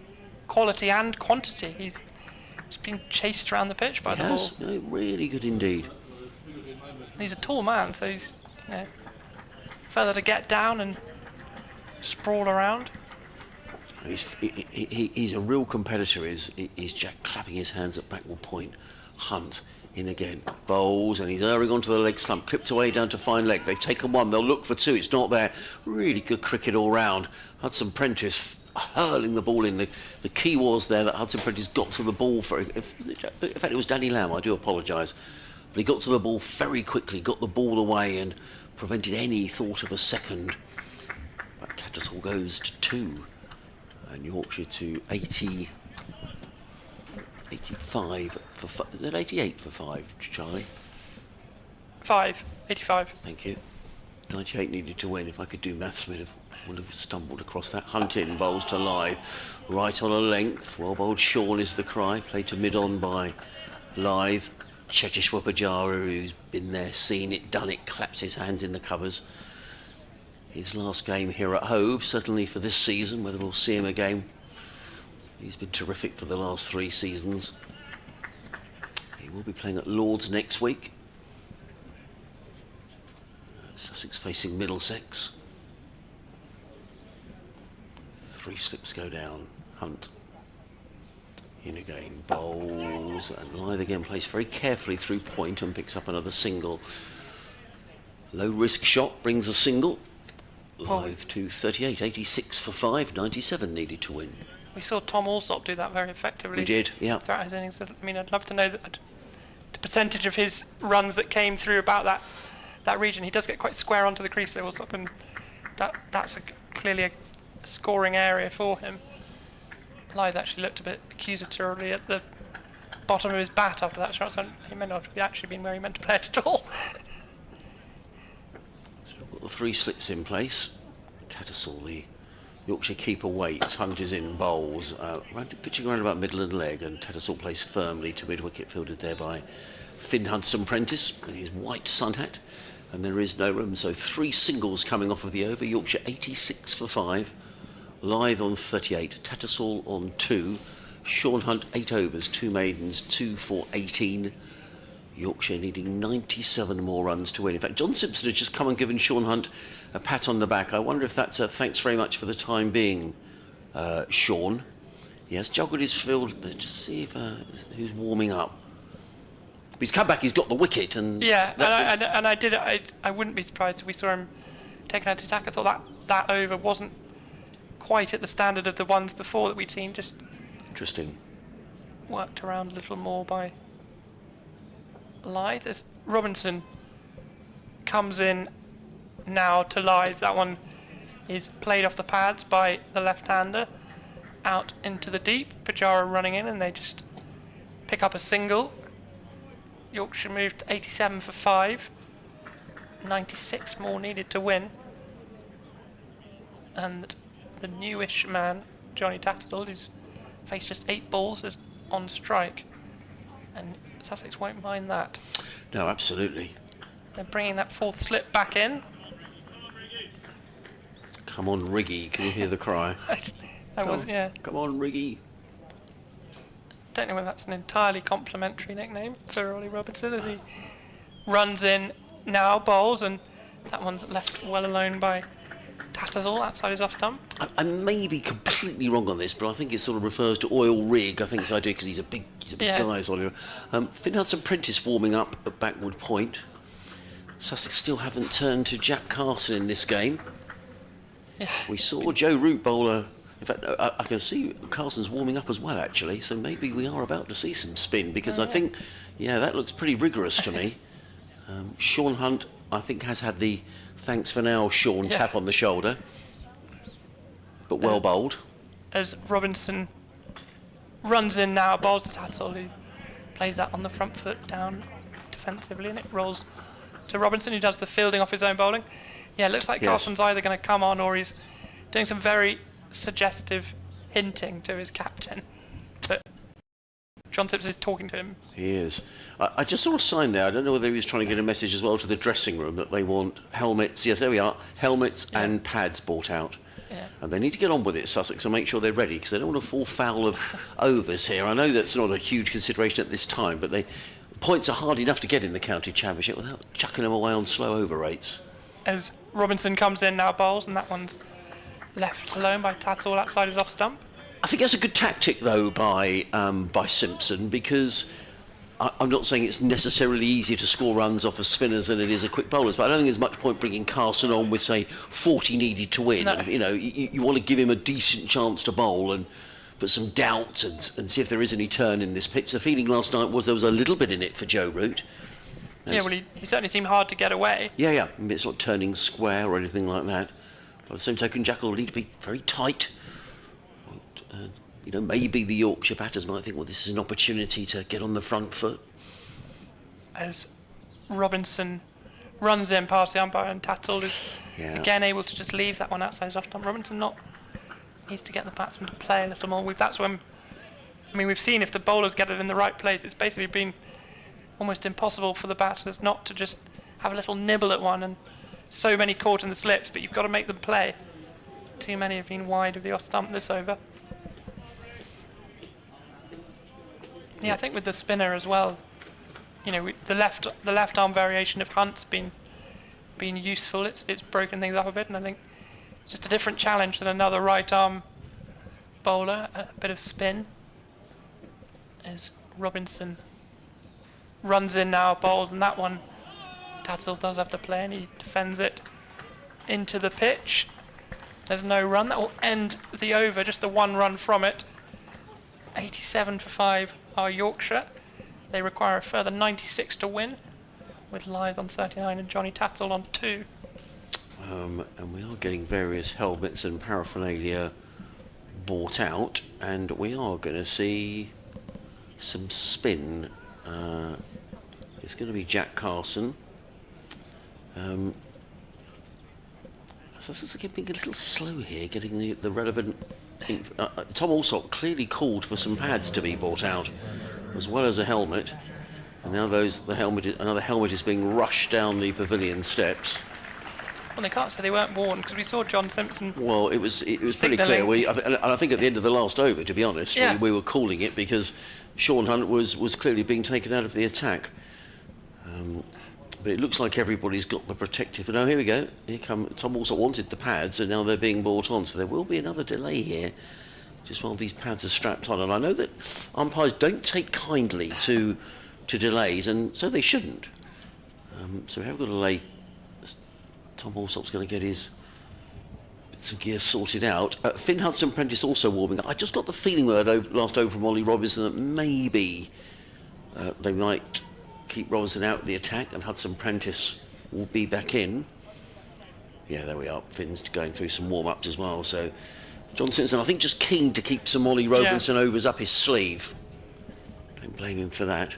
quality and quantity. He's just been chased around the pitch by the ball. No, really good indeed. He's a tall man, so he's, you know, further to get down and sprawl around. He's a real competitor, is Jack, clapping his hands at backward point. Hunt in again, bowls, and he's erring onto the leg stump, clipped away down to fine leg. They've taken one, they'll look for two, it's not there. Really good cricket all round. Hudson Prentice hurling the ball in. The key was there that Hudson Prentice got to the ball for, in fact it was Danny Lamb, I do apologise, but he got to the ball very quickly, got the ball away and prevented any thought of a second. But Tattersall goes to 2 and Yorkshire to 85 for 5. Is that 88 for 5, Charlie? 85. Thank you. 98 needed to win. If I could do maths, would have stumbled across that. Hunt in, bowls to Lythe. Right on a length. Well bowled Sean is the cry. Played to mid-on by Lythe. Cheteshwar Pujara, who's been there, seen it, done it, claps his hands in the covers. His last game here at Hove, certainly for this season, whether we'll see him again. He's been terrific for the last 3 seasons. He will be playing at Lord's next week. Sussex facing Middlesex. 3 slips go down. Hunt in again, bowls, and Lythe again plays very carefully through point and picks up another single. Low risk shot brings a single. Lythe to 38, 86 for 5, 97 needed to win. We saw Tom Alsop do that very effectively. We did, yeah. Throughout his innings. I mean, I'd love to know the percentage of his runs that came through about that region. He does get quite square onto the crease, Alsop, and that's clearly a scoring area for him. Lythe actually looked a bit accusatorily at the bottom of his bat after that shot, so he may not have actually been where he meant to play it at all. So we've got the 3 slips in place. Tattersall, the Yorkshire keeper, waits. Hunt is in, bowls, pitching around about middle and leg, and Tattersall plays firmly to mid-wicket, fielded there by Finn Hudson Prentice in his white sun hat, and there is no room. So 3 singles coming off of the over. Yorkshire 86 for 5, Lythe on 38, Tattersall on 2, Sean Hunt 8 overs, 2 maidens, 2 for 18. Yorkshire needing 97 more runs to win. In fact, John Simpson has just come and given Sean Hunt a pat on the back. I wonder if that's a thanks very much for the time being, Sean. He has juggled his field. Let's just see if who's warming up. He's come back, he's got the wicket. And yeah, I wouldn't be surprised if we saw him taken out to attack. I thought that over wasn't quite at the standard of the ones before that we'd seen. Just interesting. Worked around a little more by Lythe. As Robinson comes in now to Lythe, that one is played off the pads by the left-hander out into the deep. Pujara running in, and they just pick up a single. Yorkshire moved to 87 for 5, 96 more needed to win, and the newish man Johnny Tattersall, who's faced just 8 balls, is on strike, and Sussex won't mind that. No, absolutely. They're bringing that 4th slip back in. Come on, Riggy. Can you hear the cry? Yeah. Come on, Riggy. Don't know whether that's an entirely complimentary nickname for Ollie Robinson, as he runs in now, bowls, and that one's left well alone by Tattersall outside his off stump. I may be completely wrong on this, but I think it sort of refers to oil rig. I think it's idea because he's a big guy, is Ollie. Finn Hudson Prentice warming up at backward point. Sussex still haven't turned to Jack Carson in this game. Yeah. We saw Joe Root bowler. In fact, I can see Carson's warming up as well, actually. So maybe we are about to see some spin, because I think, that looks pretty rigorous to me. Sean Hunt, I think, has had the thanks for now, Sean, tap on the shoulder. but well bowled. As Robinson runs in now, bowls to Tattle, who plays that on the front foot down defensively, and it rolls to Robinson, who does the fielding off his own bowling. Yeah, it looks like Carson's either going to come on or he's doing some very suggestive hinting to his captain. But John Simpson is talking to him. He is. I just saw a sign there. I don't know whether he was trying to get a message as well to the dressing room that they want helmets. Yes, there we are. Helmets and pads bought out. Yeah. And they need to get on with it, Sussex, and make sure they're ready, because they don't want to fall foul of overs here. I know that's not a huge consideration at this time, but points are hard enough to get in the county championship without chucking them away on slow over rates. As Robinson comes in now, bowls, and that one's left alone by Tattle outside his off stump. I think that's a good tactic, though, by Simpson, because I'm not saying it's necessarily easier to score runs off of spinners than it is a quick bowlers, but I don't think there's much point bringing Carson on with, say, 40 needed to win. No. And, you want to give him a decent chance to bowl and put some doubt and see if there is any turn in this pitch. The feeling last night was there was a little bit in it for Joe Root. Yeah, well, he certainly seemed hard to get away. Yeah. It's not turning square or anything like that. By the same token, Jack will need to be very tight. Maybe the Yorkshire batters might think, well, this is an opportunity to get on the front foot. As Robinson runs in past the umpire, and Tattle is again able to just leave that one outside his off stump. Robinson needs to get the batsman to play a little more. We've seen if the bowlers get it in the right place, it's basically been almost impossible for the batters not to just have a little nibble at one, and so many caught in the slips, but you've got to make them play. Too many have been wide of the off stump this over. Yeah, I think with the spinner as well, the left arm variation of Hunt's been useful. It's broken things up a bit, and I think it's just a different challenge than another right arm bowler. A bit of spin as Robinson runs in now, bowls, and that one Tattle does have to play, and he defends it into the pitch. There's no run. That will end the over, just the one run from it. 87 for 5 are Yorkshire. They require a further 96 to win, with Lyth on 39 and Johnny Tattle on 2. And we are getting various helmets and paraphernalia bought out, and we are going to see some spin. It's going to be Jack Carson. So it's being a little slow here, getting the relevant... Tom Alsop clearly called for some pads to be bought out, as well as a helmet. And now another helmet is being rushed down the pavilion steps. Well, they can't say they weren't worn, because we saw John Simpson. Well, it was pretty clear. I think at the end of the last over, to be honest, we were calling it, because Sean Hunt was clearly being taken out of the attack. But it looks like everybody's got the protective. Now here we go. Here come Tom. Also wanted the pads, and now they're being brought on. So there will be another delay here, just while these pads are strapped on. And I know that umpires don't take kindly to delays, and so they shouldn't. So we have got a delay. Tom Alsop's going to get his bits of gear sorted out. Finn Hudson-Prentice also warming up. I just got the feeling with that last over from Ollie Robinson that maybe they might keep Robinson out of the attack and Hudson-Prentice will be back in. Yeah, there we are. Finn's going through some warm-ups as well. So John Simpson, I think, just keen to keep some Ollie Robinson overs up his sleeve. Don't blame him for that.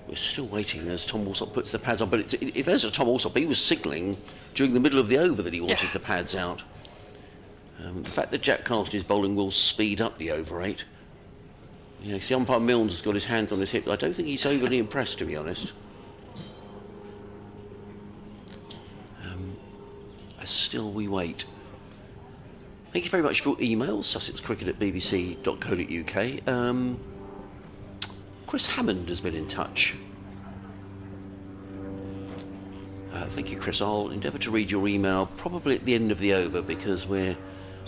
We're still waiting as Tom Alsop puts the pads on. But if there's a Tom Alsop, he was signalling during the middle of the over that he wanted the pads out. The fact that Jack Carson is bowling will speed up the over rate. You see, umpire Milnes has got his hands on his hip. I don't think he's overly impressed, to be honest. As still we wait. Thank you very much for your emails, sussexcricket@bbc.co.uk. Chris Hammond has been in touch. Thank you, Chris. I'll endeavour to read your email probably at the end of the over, because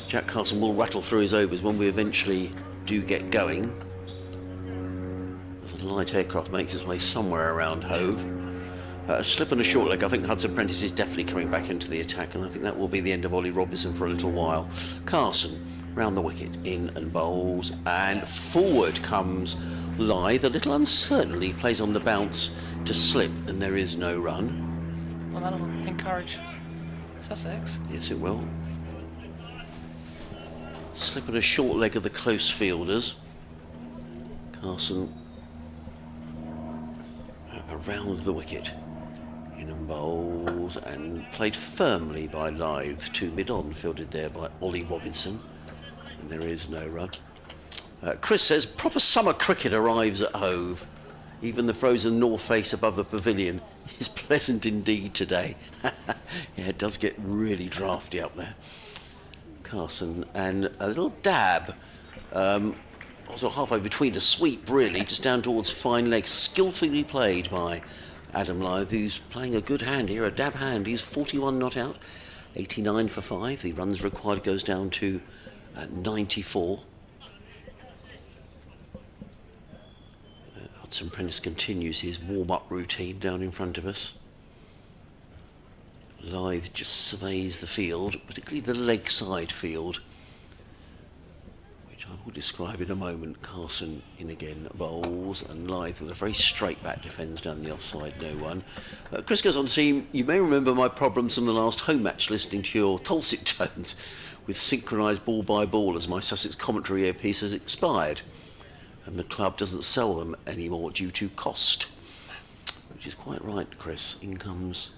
Jack Carson will rattle through his overs when we eventually do get going. As a light aircraft makes its way somewhere around Hove. A slip and a short leg. I think Hudson-Prentice is definitely coming back into the attack, and I think that will be the end of Ollie Robinson for a little while. Carson round the wicket, in and bowls, and forward comes Lyth. A little uncertainly plays on the bounce to slip, and there is no run. Well, that'll encourage Sussex. Yes, it will. Slipping a short leg of the close fielders. Carson around the wicket. In and bowls and played firmly by Lyth to mid-on, fielded there by Ollie Robinson. And there is no run. Chris says, proper summer cricket arrives at Hove. Even the frozen north face above the pavilion is pleasant indeed today. Yeah, it does get really drafty up there. Carson, and a little dab, also halfway between a sweep really, just down towards fine leg, skillfully played by Adam Lyth, who's playing a good hand here, a dab hand. He's 41 not out, 89 for 5. The runs required goes down to 94. Hudson Prentice continues his warm-up routine down in front of us. Lyth just surveys the field, particularly the leg side field, which I will describe in a moment. Carson in again, bowls, and Lyth with a very straight back defends down the offside, no one. Chris goes on to say, you may remember my problems from the last home match listening to your Tulsit tones with synchronised ball by ball as my Sussex commentary earpiece has expired and the club doesn't sell them anymore due to cost. Which is quite right, Chris. In comes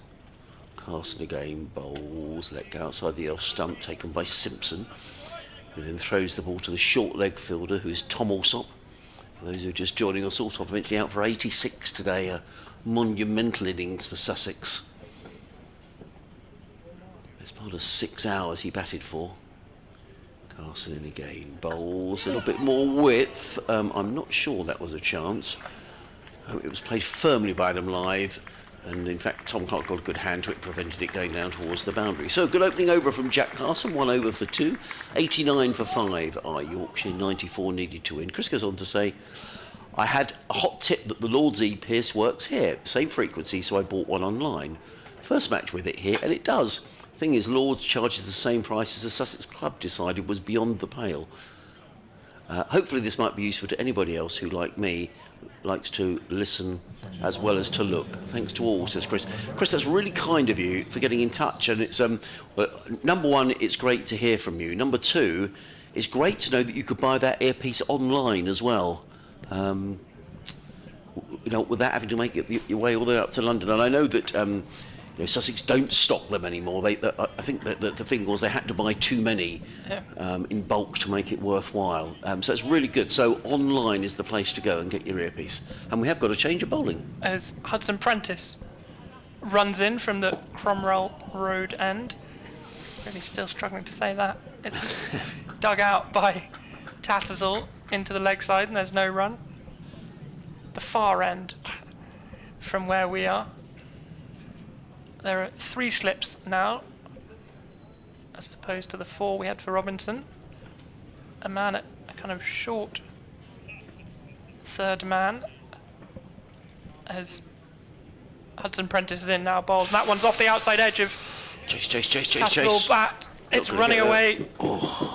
Carson again, bowls, let go outside the off stump, taken by Simpson, who then throws the ball to the short leg fielder, who is Tom Alsop. For those who are just joining us, Alsop eventually out for 86 today, a monumental innings for Sussex. As part of 6 hours he batted for. Carson in again, bowls, a little bit more width. I'm not sure that was a chance. It was played firmly by Adam Lyth, and in fact Tom Clark got a good hand to it, prevented it going down towards the boundary. So good opening over from Jack Carson, 1 over for 2, 89 for 5 are Yorkshire, 94 needed to win. Chris goes on to say, I had a hot tip that the Lord's E Pierce works here, same frequency, so I bought one online. First match with it here, and it does. Thing is, Lord's charges the same price as the Sussex club decided was beyond the pale. Hopefully this might be useful to anybody else who, like me, likes to listen as well as to look. Thanks to all, says Chris. Chris, that's really kind of you for getting in touch, and it's well, number one, it's great to hear from you. Number two, it's great to know that you could buy that earpiece online as well. You know, without having to make it your way all the way up to London. And I know that you know, Sussex don't stock them anymore. I think that the thing was they had to buy too many in bulk to make it worthwhile. So it's really good. So online is the place to go and get your earpiece. And we have got a change of bowling. As Hudson Prentice runs in from the Cromwell Road end. Really still struggling to say that. It's dug out by Tattersall into the leg side, and there's no run. The far end from where we are. There are 3 slips now, as opposed to the 4 we had for Robinson. A man at a kind of short third man, as Hudson Prentice is in now, bowls. And that one's off the outside edge of Chase. Bat. It's running away,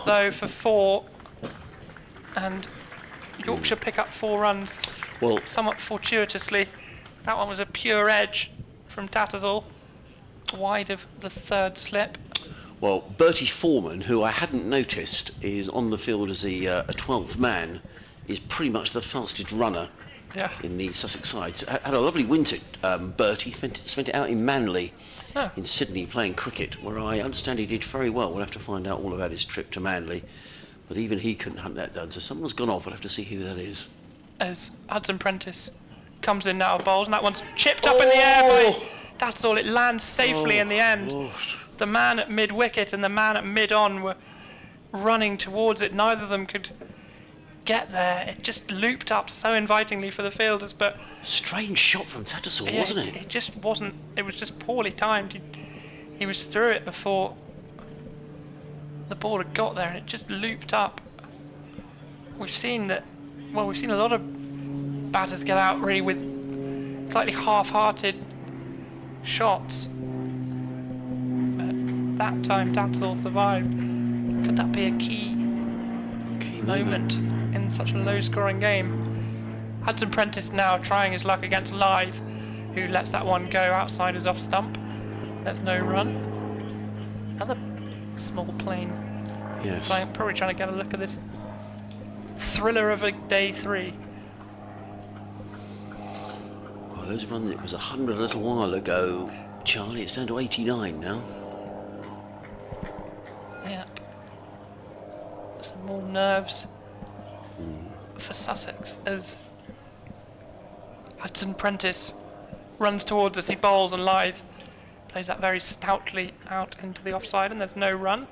though, for 4. And Yorkshire pick up 4 runs, well, somewhat fortuitously. That one was a pure edge from Tattersall, wide of the 3rd slip. Well, Bertie Foreman, who I hadn't noticed is on the field as a 12th man, is pretty much the fastest runner in the Sussex side. So, had a lovely winter, Bertie. Spent it out in Manly, in Sydney, playing cricket, where I understand he did very well. We'll have to find out all about his trip to Manly. But even he couldn't hunt that down, so someone's gone off. We'll have to see who that is. As Hudson Prentice comes in now, bowls, and that one's chipped up in the air by Tattersall. It lands safely in the end. Gosh. The man at mid-wicket and the man at mid-on were running towards it. Neither of them could get there. It just looped up so invitingly for the fielders, but... Strange shot from Tattersall, wasn't it? It just wasn't... It was just poorly timed. He was through it before the ball had got there, and it just looped up. We've seen that... Well, we've seen a lot of batters get out really with slightly half-hearted shots. But that time Tattersall survived. Could that be a key moment in such a low-scoring game? Hudson Prentice now trying his luck against Lyth, who lets that one go outside his off stump. There's no run. Another small plane Yes. So I'm probably trying to get a look at this thriller of a day 3. Well, those runs, it was 100 a little while ago, Charlie. It's down to 89 now. Yep. Some more nerves for Sussex as Hudson Prentice runs towards us. He bowls and Lithe plays that very stoutly out into the offside, and there's no run.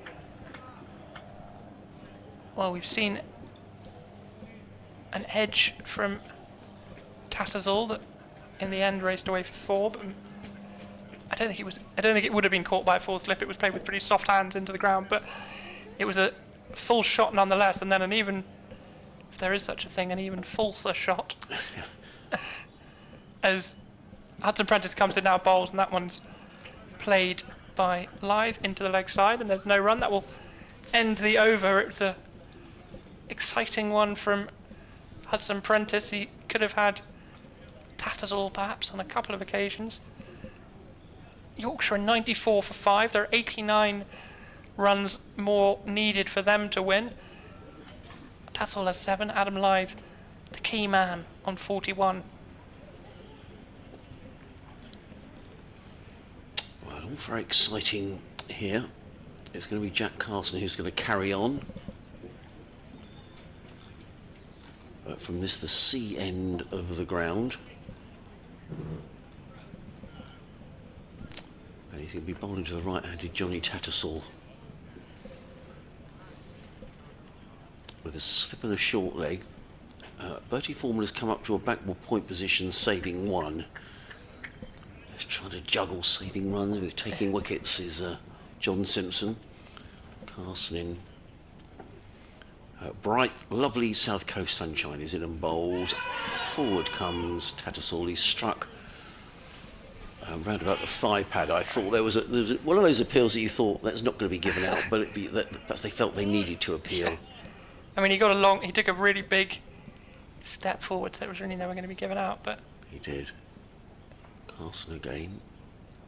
Well, we've seen an edge from Tattersall that in the end raced away for 4, but I don't think it would have been caught by a 4 slip. It was played with pretty soft hands into the ground, but it was a full shot nonetheless, and then an even, if there is such a thing, an even falser shot. As Hudson Prentice comes in now, bowls, and that one's played by Lithe into the leg side, and there's no run. That will end the over. It was a exciting one from Hudson Prentice. He could have had Tattersall perhaps on a couple of occasions. Yorkshire 94 for 5. There are 89 runs more needed for them to win. Tattersall has 7. Adam Lithe, the key man, on 41. Well, all very exciting here. It's going to be Jack Carson who's going to carry on. But from this, the C end of the ground. And he's going to be bowling to the right-handed Johnny Tattersall. With a slip and a short leg. Bertie Foreman has come up to a backball point position, saving 1. He's trying to juggle saving runs with taking wickets is John Simpson. Carson in. Bright, lovely south coast sunshine is in and bowls. Forward comes Tattersall. He's struck round about the thigh pad. I thought there was one of those appeals that you thought that's not going to be given out, but perhaps they felt they needed to appeal. I mean, he took a really big step forward, so it was really never going to be given out, but He did. Carson again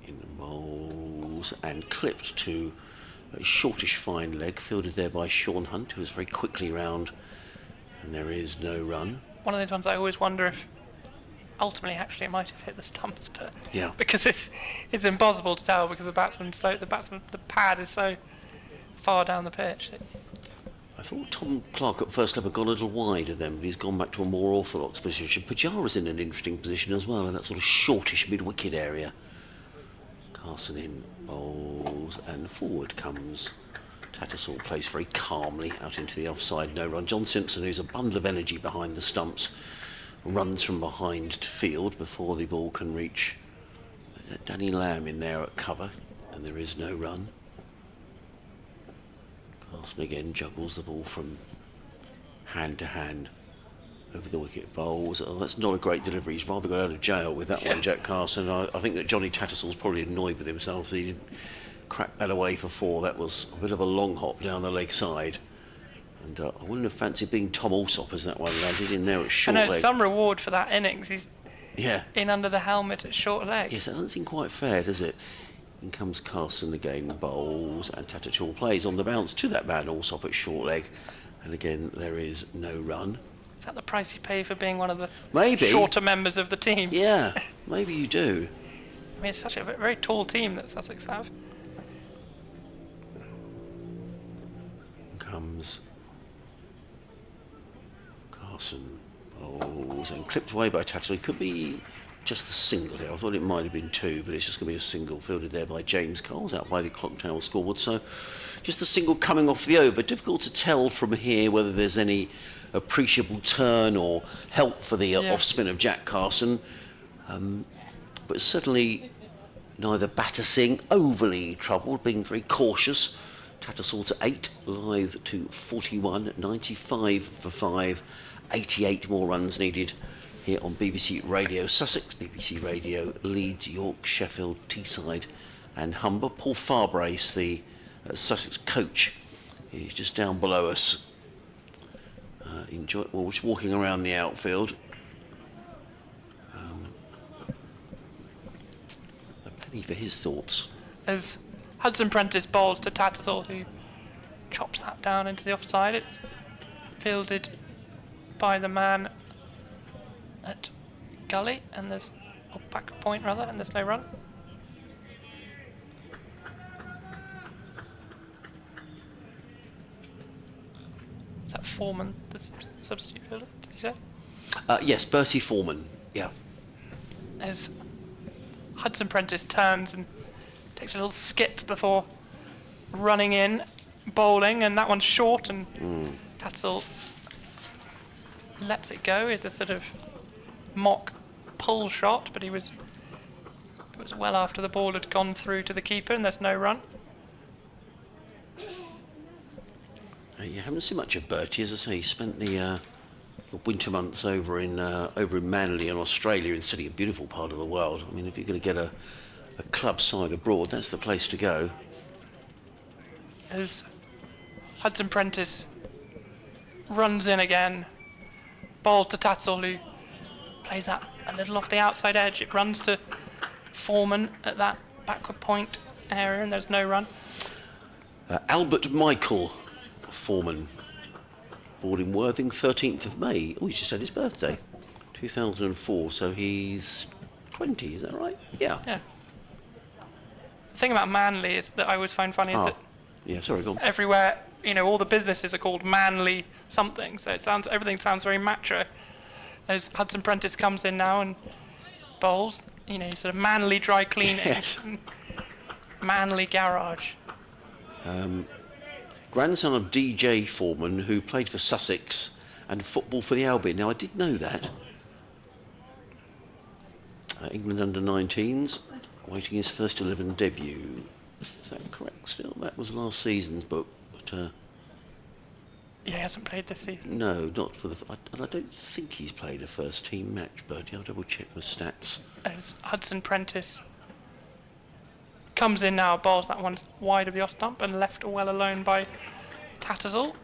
in the bowls and clipped to a shortish fine leg, fielded there by Sean Hunt, who was very quickly round, and there is no run. one of those ones I always wonder if ultimately actually it might have hit the stumps, but Yeah. because it's impossible to tell because the pad is so far down the pitch. I thought Tom Clark at first level got a little wide of them, but he's gone back to a more orthodox position. Pajara's in an interesting position as well, in that sort of shortish mid-wicket area. Carson in, bowls, and forward comes. Tattersall plays very calmly out into the offside, no run. John Simpson, who's a bundle of energy behind the stumps, runs from behind to field before the ball can reach Danny Lamb in there at cover, and there is no run. Carson again juggles the ball from hand to hand over the wicket. Bowls. Oh, that's not a great delivery. He's rather got out of jail with that one, Jack Carson. I think that Johnny Tattersall's probably annoyed with himself that he didn't crack that away for 4. That was a bit of a long hop down the leg side. And I wouldn't have fancied being Tom Alsop as that one landed in there at short leg. I know, some reward for that innings. He's yeah. in under the helmet at short leg. Yes, that doesn't seem quite fair, does it? In comes Carson again, bowls, and Tattersall plays on the bounce to that man Alsop at short leg. And again, there is no run. Is that the price you pay for being one of the Maybe. shorter members of the team? Yeah, maybe you do. I mean, it's such a very tall team that Sussex have. Comes Carson, bowls, and clipped away by Tattersall. It could be just the single here. I thought it might have been 2, but it's just going to be a single, fielded there by James Coles out by the clock tower scoreboard. So just the single coming off the over. Difficult to tell from here whether there's any appreciable turn or help for the off spin of Jack Carson, but certainly neither Battersing overly troubled, being very cautious. Tattersall to 8, Lithe to 41, 95 for 5, 88 more runs needed here on BBC Radio Sussex, BBC Radio Leeds, York, Sheffield, Teesside and Humber. Paul Farbrace, the Sussex coach, is just down below us. Just walking around the outfield. A penny for his thoughts. As Hudson Prentice bowls to Tattersall, who chops that down into the offside. It's fielded by the man at gully, and there's back point rather, and there's no run. Is that Foreman, the substitute fielder? Did you say? Yes, Bertie Foreman. Yeah. As Hudson Prentice turns and takes a little skip before running in, bowling, and that one's short, and Tatzel lets it go with a sort of mock pull shot, but it was well after the ball had gone through to the keeper, and there's no run. You haven't seen much of Bertie, as I say. He spent the winter months over in Manly in Australia, in Sydney, a beautiful part of the world. I mean, if you're going to get a club side abroad, that's the place to go. As Hudson Prentice runs in again, bowls to Tatzel, who plays that a little off the outside edge. It runs to Foreman at that backward point area, and there's no run. Albert Michael Foreman, born in Worthing, 13th of May. Oh, he's just had his birthday, 2004, so he's 20, is that right? Yeah. Yeah. The thing about Manly is that I always find funny is that yeah, sorry, go on. everywhere, you know, all the businesses are called Manly something, so everything sounds very macho. As Hudson Prentice comes in now and bowls, you know, sort of Manly dry cleaning, Yes. Manly garage. Grandson of DJ Foreman, who played for Sussex and football for the Albion. Now, I did know that. England under-19s, awaiting his first 11 debut. Is that correct still? That was last season's book. But, Yeah, he hasn't played this season. no, not for the... I don't think he's played a first-team match, Bertie. I'll double-check my stats. As Hudson Prentice comes in now, bowls that one's wide of the off stump and left well alone by Tattersall.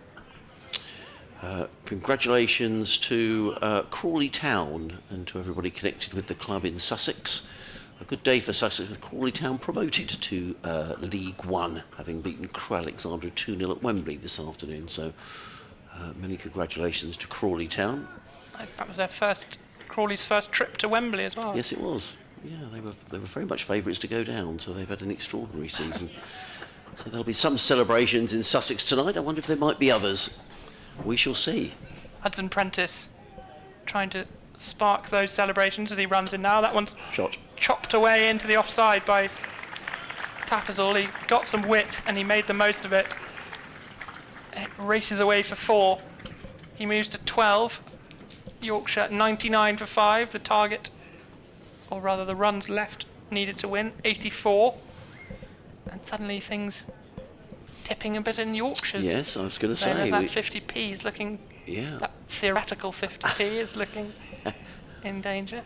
Congratulations to Crawley Town and to everybody connected with the club in Sussex. A good day for Sussex, with Crawley Town promoted to League One, having beaten Crewe Alexandra 2-0 at Wembley this afternoon. So many congratulations to Crawley Town. That was their Crawley's first trip to Wembley as well. Yes, it was. Yeah, they were very much favourites to go down, so they've had an extraordinary season. So there'll be some celebrations in Sussex tonight. I wonder if there might be others. We shall see. Hudson Prentice trying to spark those celebrations as he runs in now. That one's Shot. chopped away into the offside by Tattersall. He got some width and he made the most of it. It races away for 4. He moves to 12. Yorkshire 99 for 5. The target, or rather the runs left needed to win, 84. And suddenly things tipping a bit in Yorkshire's. Yes, I was going to say. That 50p is looking, that theoretical 50p is looking in danger.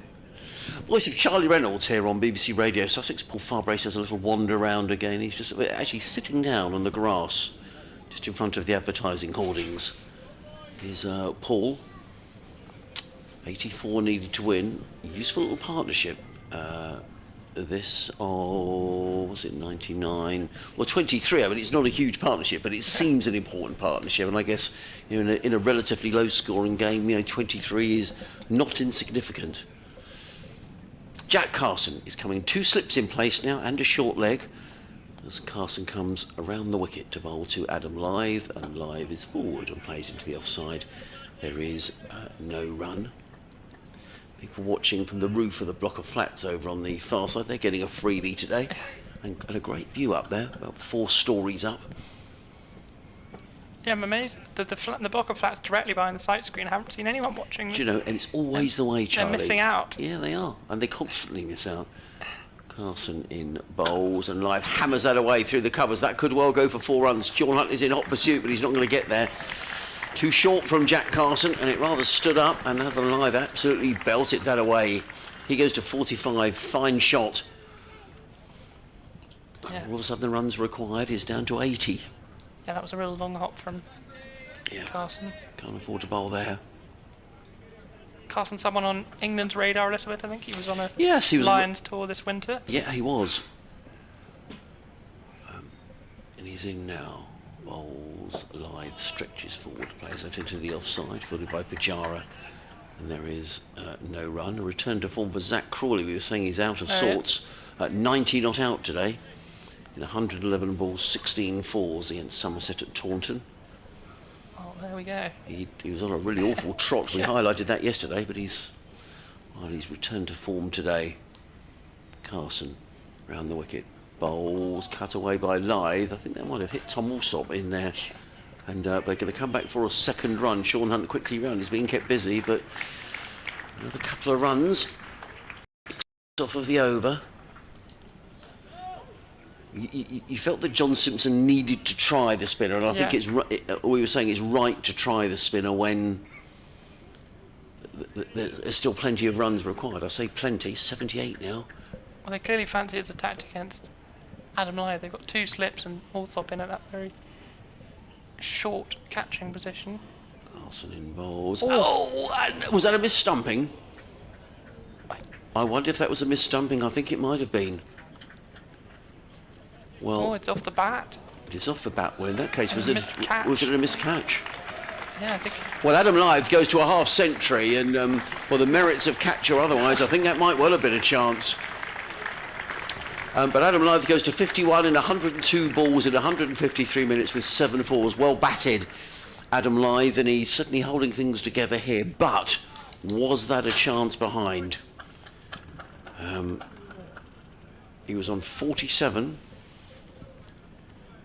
Voice of Charlie Reynolds here on BBC Radio Sussex. Paul Farbrace has a little wander around again. He's just actually sitting down on the grass just in front of the advertising hoardings. Is Paul. 84 needed to win. Useful little partnership. This, was it 99? Well, 23. I mean, it's not a huge partnership, but it seems an important partnership. And I guess, you know, in a relatively low-scoring game, you know, 23 is not insignificant. Jack Carson is coming 2 slips in place now and a short leg as Carson comes around the wicket to bowl to Adam Lythe, and Lythe is forward and plays into the offside. There is no run. People watching from the roof of the block of flats over on the far side, they're getting a freebie today, and a great view up there, about 4 stories up. Yeah, I'm amazed that the block of flats directly behind the sight screen. I haven't seen anyone watching. Do you know, and it's always the way, Charlie. They're missing out. Yeah, they are, and they constantly miss out. Carson in bowls, and Lythe hammers that away through the covers. That could well go for 4 runs. John Huntley's in hot pursuit, but he's not going to get there. Too short from Jack Carson, and it rather stood up, and Adam Lythe absolutely belted that away. He goes to 45, fine shot. Yeah. All of a sudden the runs required is down to 80. Yeah, that was a real long hop from Carson. Can't afford to bowl there. Carson, someone on England's radar a little bit, I think. He was on a Yes, he was Lions tour this winter. Yeah, he was. And he's in now. Bowls, Lyth stretches forward, plays out into the offside, fielded by Pajara. And there is no run. A return to form for Zach Crawley. We were saying he's out of sorts. 90 not out today. In 111 balls, 16 fours against Somerset at Taunton. Oh, there we go. He was on a really awful trot. We highlighted that yesterday, but he's returned to form today. Carson round the wicket. Bowls cut away by Lyth. I think that might have hit Tom Alsop in there. And they're going to come back for a second run. Sean Hunt quickly round. He's being kept busy, but another couple of runs. Off of the over. You felt that John Simpson needed to try the spinner, and I think it's we were saying it's right to try the spinner when there's still plenty of runs required. I say plenty, 78 now. Well, they clearly fancy it's attacked against Adam Lyth. They've got 2 slips and Alsop in at that very short catching position. Carson in bowls. And was that a mis-stumping? I wonder if that was a mis-stumping. I think it might have been. Well, it's off the bat. It's off the bat. Well, in that case, was it a miscatch? Yeah, I think. Well, Adam Lyth goes to a half century, and well, the merits of catch or otherwise, I think that might well have been a chance. But Adam Lyth goes to 51 in 102 balls in 153 minutes with 7 fours. Well batted, Adam Lyth, and he's certainly holding things together here. But was that a chance behind? He was on 47.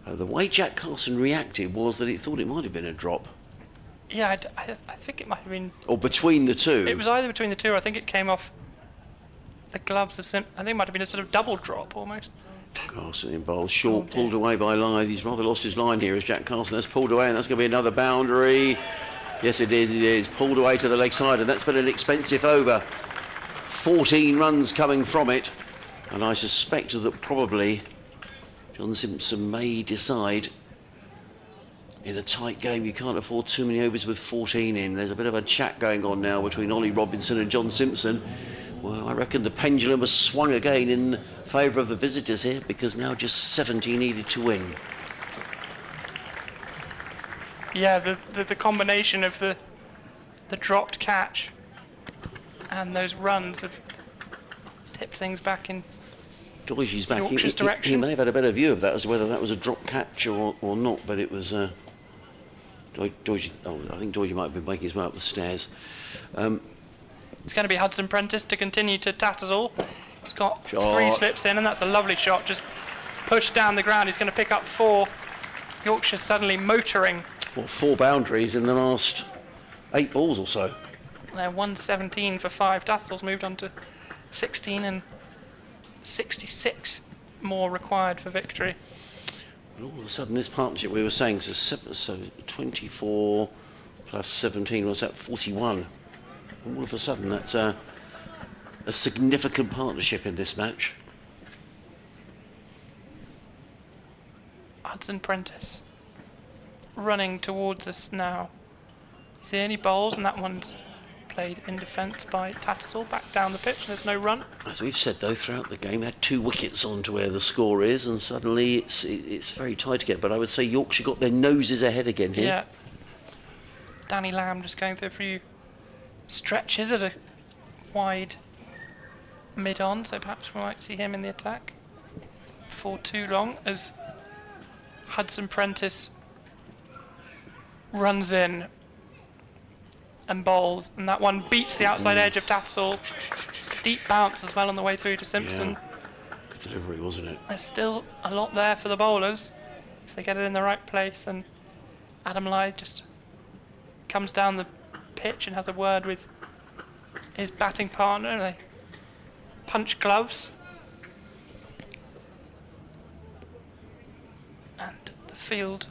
The way Jack Carson reacted was that he thought it might have been a drop. Yeah, I think it might have been. Or between the two. It was either between the two, or I think it came off the gloves of I think it might have been a sort of double drop almost. Carson in bowls, short, pulled away by Lyth. He's rather lost his line here as Jack Carson. That's pulled away, and that's going to be another boundary. Yes, it is. Pulled away to the leg side, and that's been an expensive over. 14 runs coming from it, and I suspect that probably John Simpson may decide in a tight game you can't afford too many overs with 14 in. There's a bit of a chat going on now between Ollie Robinson and John Simpson. Well, I reckon the pendulum has swung again in favour of the visitors here, because now just 70 needed to win. Yeah, the combination of the dropped catch and those runs have tipped things back in Doigy's back. Yorkshire's direction. He may have had a better view of that as to whether that was a drop catch or not, but it was Doigy. Oh, I think Doigy might have been making his way up the stairs. It's going to be Hudson Prentice to continue to Tattersall. He's got 3 slips in, and that's a lovely shot. Just pushed down the ground. He's going to pick up 4. Yorkshire suddenly motoring. Well, 4 boundaries in the last 8 balls or so. They're 117 for 5. Tattersall's moved on to 16 and 66 more required for victory. And all of a sudden, this partnership we were saying, so 24 plus 17, what's that, 41? All of a sudden, that's a significant partnership in this match. Hudson Prentice running towards us now. He's the only bowls, and that one's played in defence by Tattersall, back down the pitch, and there's no run. As we've said, though, throughout the game, had 2 wickets on to where the score is, and suddenly it's very tight again. But I would say Yorkshire got their noses ahead again here. Yeah. Danny Lamb just going through a few stretches at a wide mid-on, so perhaps we might see him in the attack before too long, as Hudson Prentice runs in and bowls, and that one beats the outside edge of Tattersall. Steep bounce as well on the way through to Simpson. Yeah. Good delivery, wasn't it? There's still a lot there for the bowlers if they get it in the right place, and Adam Lyth just comes down the pitch and has a word with his batting partner, and they punch gloves. And the field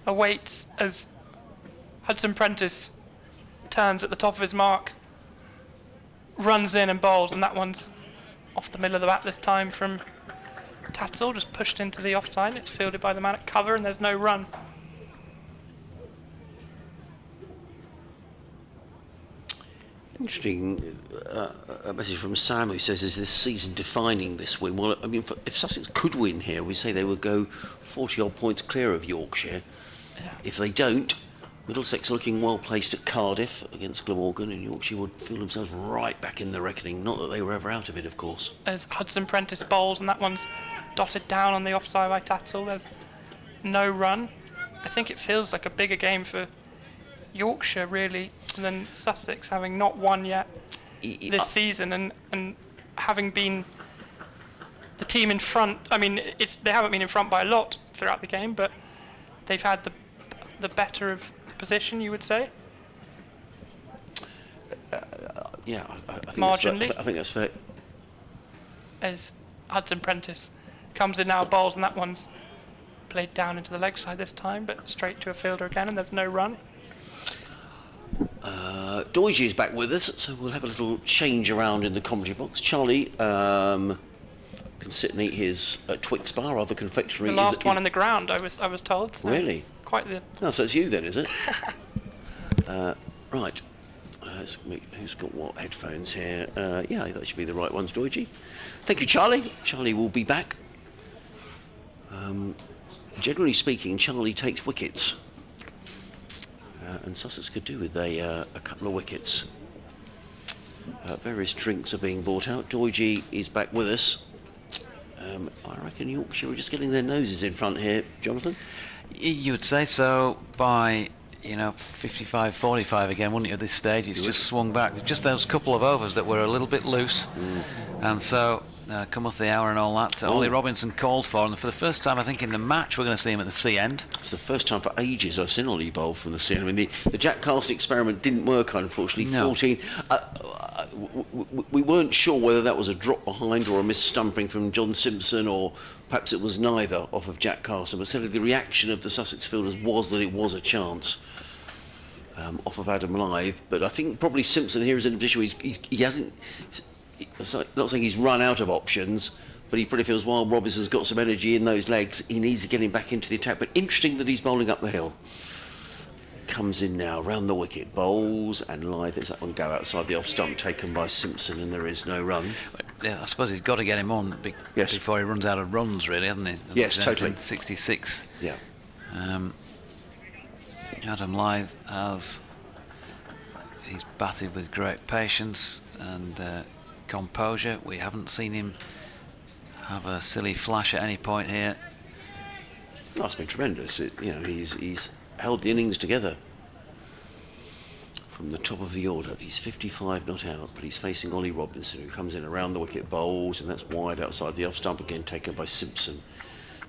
awaits as Hudson Prentice turns at the top of his mark, runs in and bowls, and that one's off the middle of the bat this time from Tattersall, just pushed into the offside. It's fielded by the man at cover, and there's no run. interesting a message from Sam, who says, is this season defining this win? Well, I mean, if Sussex could win here, we say they would go 40 odd points clear of Yorkshire. Yeah. If they don't, Middlesex looking well placed at Cardiff against Glamorgan, and Yorkshire would feel themselves right back in the reckoning. Not that they were ever out of it, of course. There's Hudson Prentice bowls, and that one's dotted down on the offside by Tattle. There's no run. I think it feels like a bigger game for Yorkshire, really, than Sussex, having not won yet this season, and having been the team in front. I mean, they haven't been in front by a lot throughout the game, but they've had the better of position, you would say. Yeah, I think marginally. I think that's fair. As Hudson Prentice comes in now, bowls, and that one's played down into the leg side this time, but straight to a fielder again, and there's no run. Doige is back with us, so we'll have a little change around in the commentary box. Charlie can sit and eat his Twix bar, or other confectionery. The last one in the ground, I was told. So really? Quite the. No, so it's you then, is it? Right. Let's meet who's got what headphones here. Yeah, that should be the right ones, Doige. Thank you, Charlie. Charlie will be back. Generally speaking, Charlie takes wickets. And Sussex could do with a couple of wickets. Various drinks are being brought out. Doige is back with us. I reckon Yorkshire are just getting their noses in front here, Jonathan. You would say so by 55-45 again, wouldn't you, at this stage? It's just swung back. Just those couple of overs that were a little bit loose. And so, come off the hour and all that, Ollie Robinson called for, and for the first time, I think, in the match, we're going to see him at the C end. It's the first time for ages I've seen Ollie bowl from the C end. I mean, the Jack Carson experiment didn't work, unfortunately. No. 14. We weren't sure whether that was a drop behind or a mis-stumping from John Simpson, or perhaps it was neither off of Jack Carson, but certainly the reaction of the Sussex fielders was that it was a chance off of Adam Lythe. But I think probably Simpson here is in a position where he hasn't, not saying he's run out of options, but he probably feels while Robinson's got some energy in those legs, he needs to get him back into the attack. But interesting that he's bowling up the hill. Comes in now, round the wicket, bowls, and Lythe lets that one go outside the off stump, taken by Simpson, and there is no run. Yeah, I suppose he's got to get him on before he runs out of runs, really, hasn't he? Yes, totally. 66. Yeah. Adam Lythe he's batted with great patience and composure. We haven't seen him have a silly flash at any point here. That's been tremendous. He's held the innings together from the top of the order. He's 55 not out, but he's facing Ollie Robinson, who comes in around the wicket, bowls, and that's wide outside the off stump again, taken by Simpson,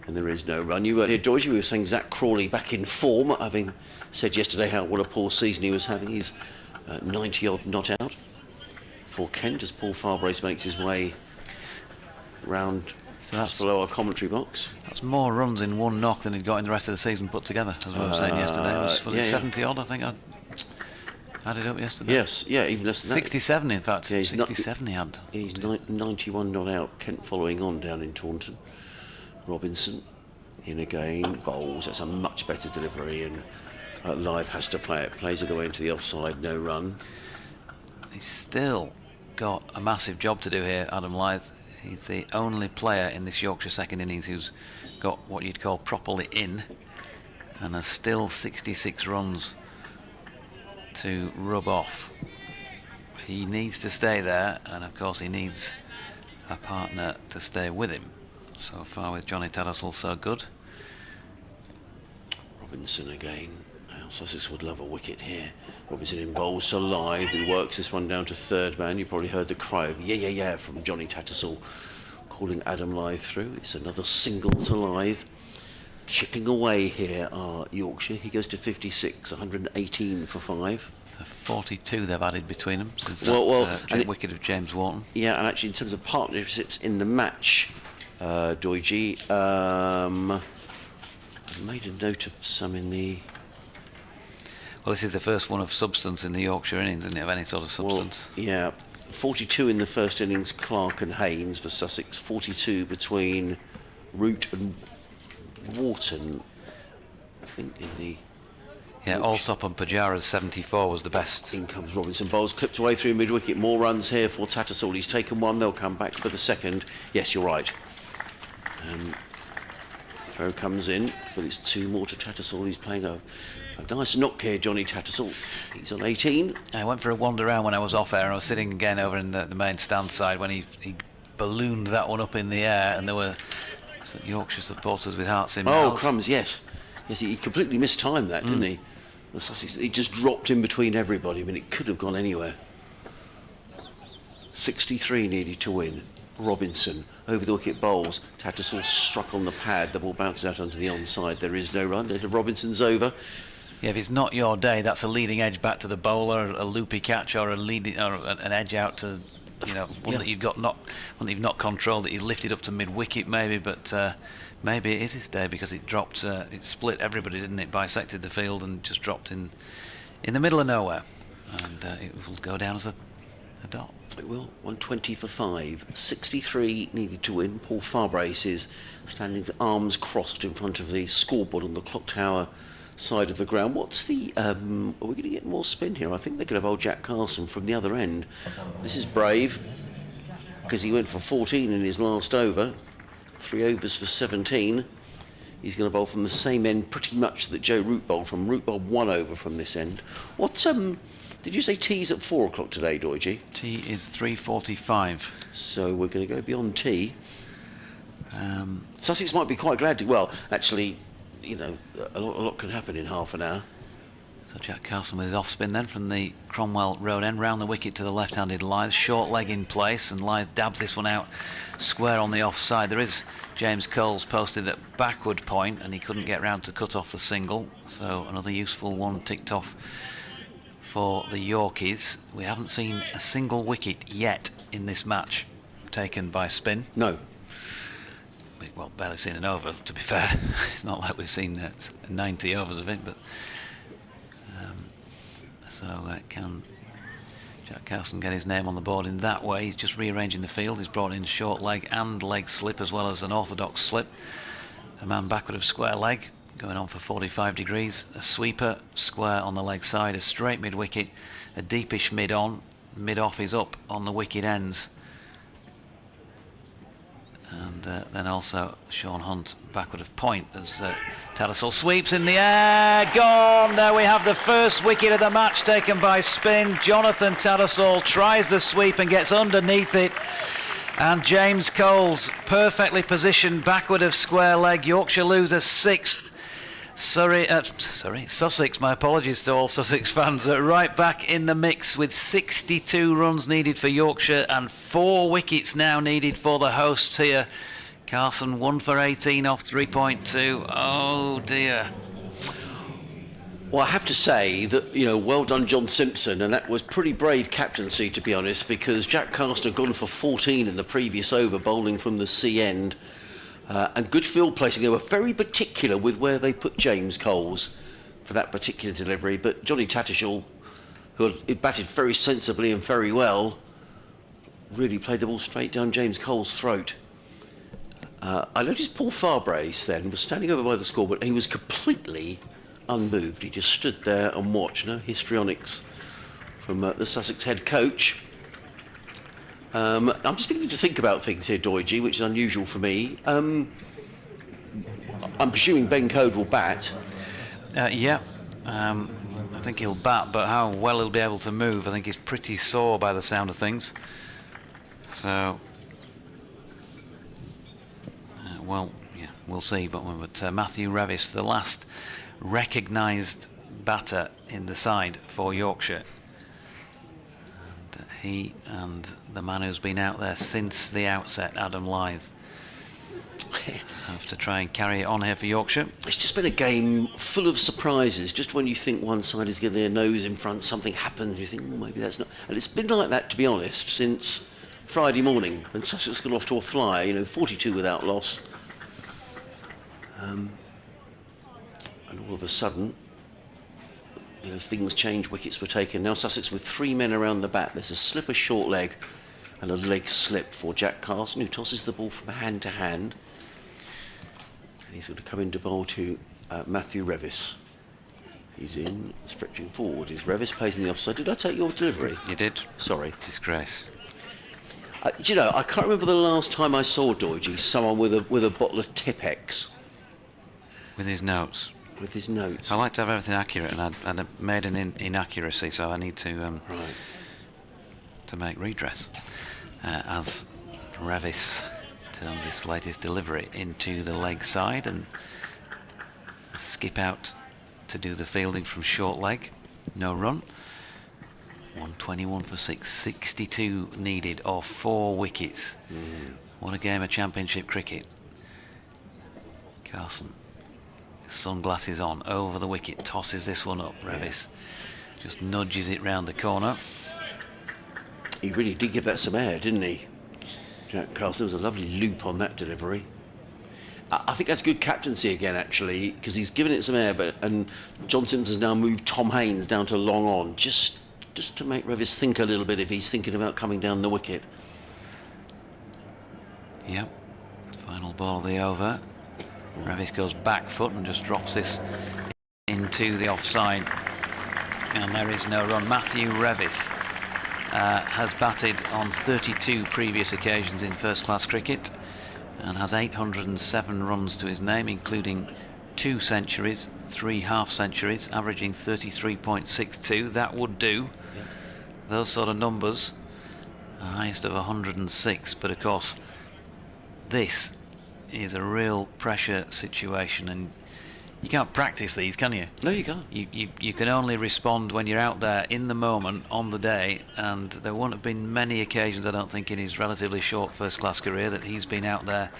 and there is no run. You were here, Doige, we were saying Zach Crawley back in form, having said yesterday what a poor season he was having. He's 90 odd not out for Kent as Paul Farbrace makes his way round just below our commentary box. That's more runs in one knock than he'd got in the rest of the season put together, as we were saying yesterday. Was it 70 odd, I think I added up yesterday? Yes, yeah, even less than 67 that. In fact, yeah, 67 he had. He's 91 not out, Kent following on down in Taunton. Robinson in again, bowls, that's a much better delivery, and Lythe has to play it, plays it away into the offside, no run. He's still got a massive job to do here, Adam Lythe. He's the only player in this Yorkshire second innings who's got what you'd call properly in, and there's still 66 runs to rub off. He needs to stay there, and of course he needs a partner to stay with him. So far with Johnny Tattersall, so good. Robinson again. Sussex would love a wicket here. Robinson in bowls to Lythe, who works this one down to third man. You probably heard the cry of yeah from Johnny Tattersall calling Adam Lythe through. It's another single to Lythe. Chipping away here are Yorkshire. He goes to 56, 118 for 5. So 42 they've added between them since that wicket of James Wharton. Yeah, and actually in terms of partnerships in the match, Doige, I've made a note of some in the... Well, this is the first one of substance in the Yorkshire innings, isn't it, of any sort of substance? Well, yeah, 42 in the first innings, Clark and Haynes for Sussex, 42 between Root and Wharton, I think, in the Yeah, Allsop and Pajara's 74 was the best. In comes Robinson. Bowles clipped away through mid-wicket. More runs here for Tattersall. He's taken one. They'll come back for the second. Yes, you're right. Throw comes in, but it's 2 more to Tattersall. He's playing a nice knock here, Johnny Tattersall. He's on 18. I went for a wander around when I was off air. I was sitting again over in the main stand side when he ballooned that one up in the air, and there were Yorkshire supporters with hearts in mouths. Oh, crumbs, yes. Yes, he completely mistimed that, didn't he? The Sussex, he just dropped in between everybody. I mean, it could have gone anywhere. 63 needed to win. Robinson over the wicket bowls. Tattersall struck on the pad. The ball bounces out onto the onside. There is no run. Robinson's over. Yeah, if it's not your day, that's a leading edge back to the bowler, a loopy catch, or an edge out to, you know, one that you've not controlled, that you lifted up to mid-wicket maybe, but maybe it is his day because it dropped, it split everybody, didn't it? Bisected the field and just dropped in the middle of nowhere, and it will go down as a dot. It will. 120 for 5. 63 needed to win. Paul Farbrace is standing with arms crossed in front of the scoreboard on the clock tower side of the ground. What's the are we going to get more spin here? I think they're going to bowl Jack Carson from the other end. This is brave because he went for 14 in his last over. 3 overs for 17. He's going to bowl from the same end pretty much that Joe Root bowled from. Root bowled 1 over from this end. What did you say tea's at 4 o'clock today, Doige? Tea is 3:45. So we're going to go beyond tea. Sussex might be quite glad to. Well, actually, you know, a lot can happen in half an hour. So Jack Carson with his off spin then from the Cromwell road end, round the wicket to the left-handed Lyth, short leg in place, and Lyth dabs this one out square on the offside. There is James Coles posted at backward point, and he couldn't get round to cut off the single, so another useful one ticked off for the Yorkies. We haven't seen a single wicket yet in this match taken by spin. No. Well, barely seen an over, to be fair. It's not like we've seen 90 overs of it, but can Jack Carson get his name on the board in that way? He's just rearranging the field. He's brought in short leg and leg slip as well as an orthodox slip. A man backward of square leg going on for 45 degrees. A sweeper square on the leg side, a straight mid wicket, a deepish mid on, mid off is up on the wicket ends. And then also Sean Hunt backward of point as Tattersall sweeps in the air, gone. There we have the first wicket of the match taken by spin. Jonathan Tattersall tries the sweep and gets underneath it, and James Coles perfectly positioned backward of square leg. Yorkshire lose a 6th. Sussex, my apologies to all Sussex fans, are right back in the mix with 62 runs needed for Yorkshire and 4 wickets now needed for the hosts here. Carson 1 for 18 off 3.2. Oh dear. Well, I have to say that, you know, well done John Simpson, and that was pretty brave captaincy, to be honest, because Jack Carson had gone for 14 in the previous over, bowling from the C end. And good field placing. They were very particular with where they put James Coles for that particular delivery. But Johnny Tattersall, who had batted very sensibly and very well, really played the ball straight down James Coles' throat. I noticed Paul Farbrace then was standing over by the scoreboard. He was completely unmoved. He just stood there and watched. No histrionics from the Sussex head coach. I'm just beginning to think about things here, Doige, which is unusual for me. I'm presuming Ben Code will bat. Yeah, I think he'll bat, but how well he'll be able to move, I think he's pretty sore by the sound of things. So, well, yeah, we'll see. But Matthew Revis, the last recognised batter in the side for Yorkshire. He and the man who's been out there since the outset, Adam Lyth, have to try and carry it on here for Yorkshire. It's just been a game full of surprises. Just when you think one side is getting their nose in front, something happens, you think, well, maybe that's not. And it's been like that, to be honest, since Friday morning when Sussex got off to a flyer, you know, 42 without loss. And all of a sudden, you know, things change, wickets were taken. Now Sussex with 3 men around the bat. There's a slipper short leg and a leg slip for Jack Carson, who tosses the ball from hand to hand. And he's going to come into bowl to Matthew Revis. He's in, stretching forward. Is Revis plays in the offside? Did I take your delivery? You did. Sorry. Disgrace. Do you know, I can't remember the last time I saw Doidgy, someone with a bottle of Tipex. With his notes. With his notes. I like to have everything accurate, and I'd made an inaccuracy, so I need to make redress. As Revis turns this latest delivery into the leg side and skip out to do the fielding from short leg. No run. 121 for 6, 62 needed off 4 wickets. What a game of championship cricket. Carson, sunglasses on, over the wicket, tosses this one up. Revis just nudges it round the corner. He really did give that some air, didn't he? Jack Carson, there was a lovely loop on that delivery. I think that's good captaincy again, actually, because he's given it some air, and John Simpson has now moved Tom Haynes down to long on, just to make Revis think a little bit if he's thinking about coming down the wicket. Yep. Final ball of the over. Revis goes back foot and just drops this into the offside, and there is no run. Matthew Revis has batted on 32 previous occasions in first-class cricket and has 807 runs to his name, including 2 centuries, 3 half-centuries, averaging 33.62. That would do. Those sort of numbers, the highest of 106, but of course this is a real pressure situation, and you can't practice these, can you? No, you can't. You can only respond when you're out there in the moment on the day, and there won't have been many occasions, I don't think, in his relatively short first-class career that he's been out there